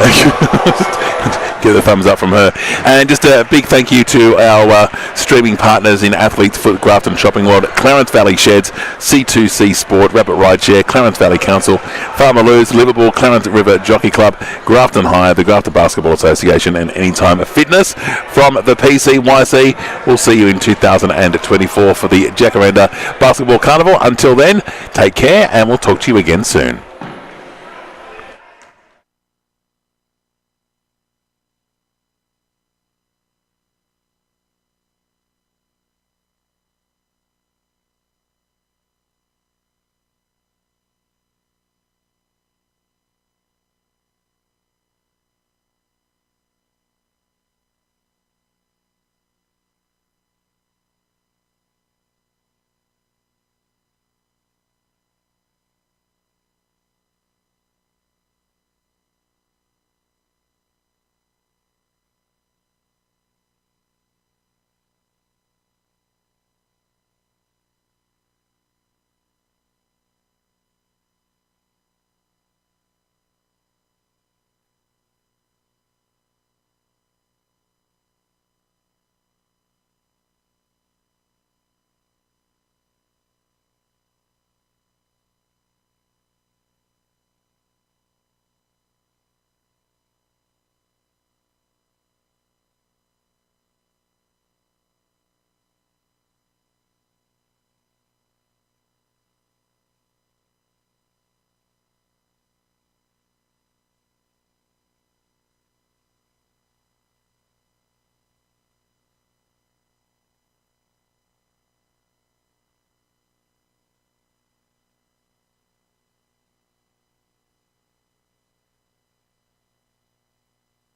Get the thumbs up from her. And just a big thank you to our streaming partners in Athletes, Footcraft and Shopping World, Clarence Valley Sheds, C2C Sport, Rapid Rideshare, Clarence Valley Council, Farmaloos, Liverpool, Clarence River Jockey Club, Grafton Hire, the Grafton Basketball Association, and Anytime Fitness. From the PCYC, we'll see you in 2024 for the Jacaranda Basketball Carnival. Until then, take care, and we'll talk to you again soon.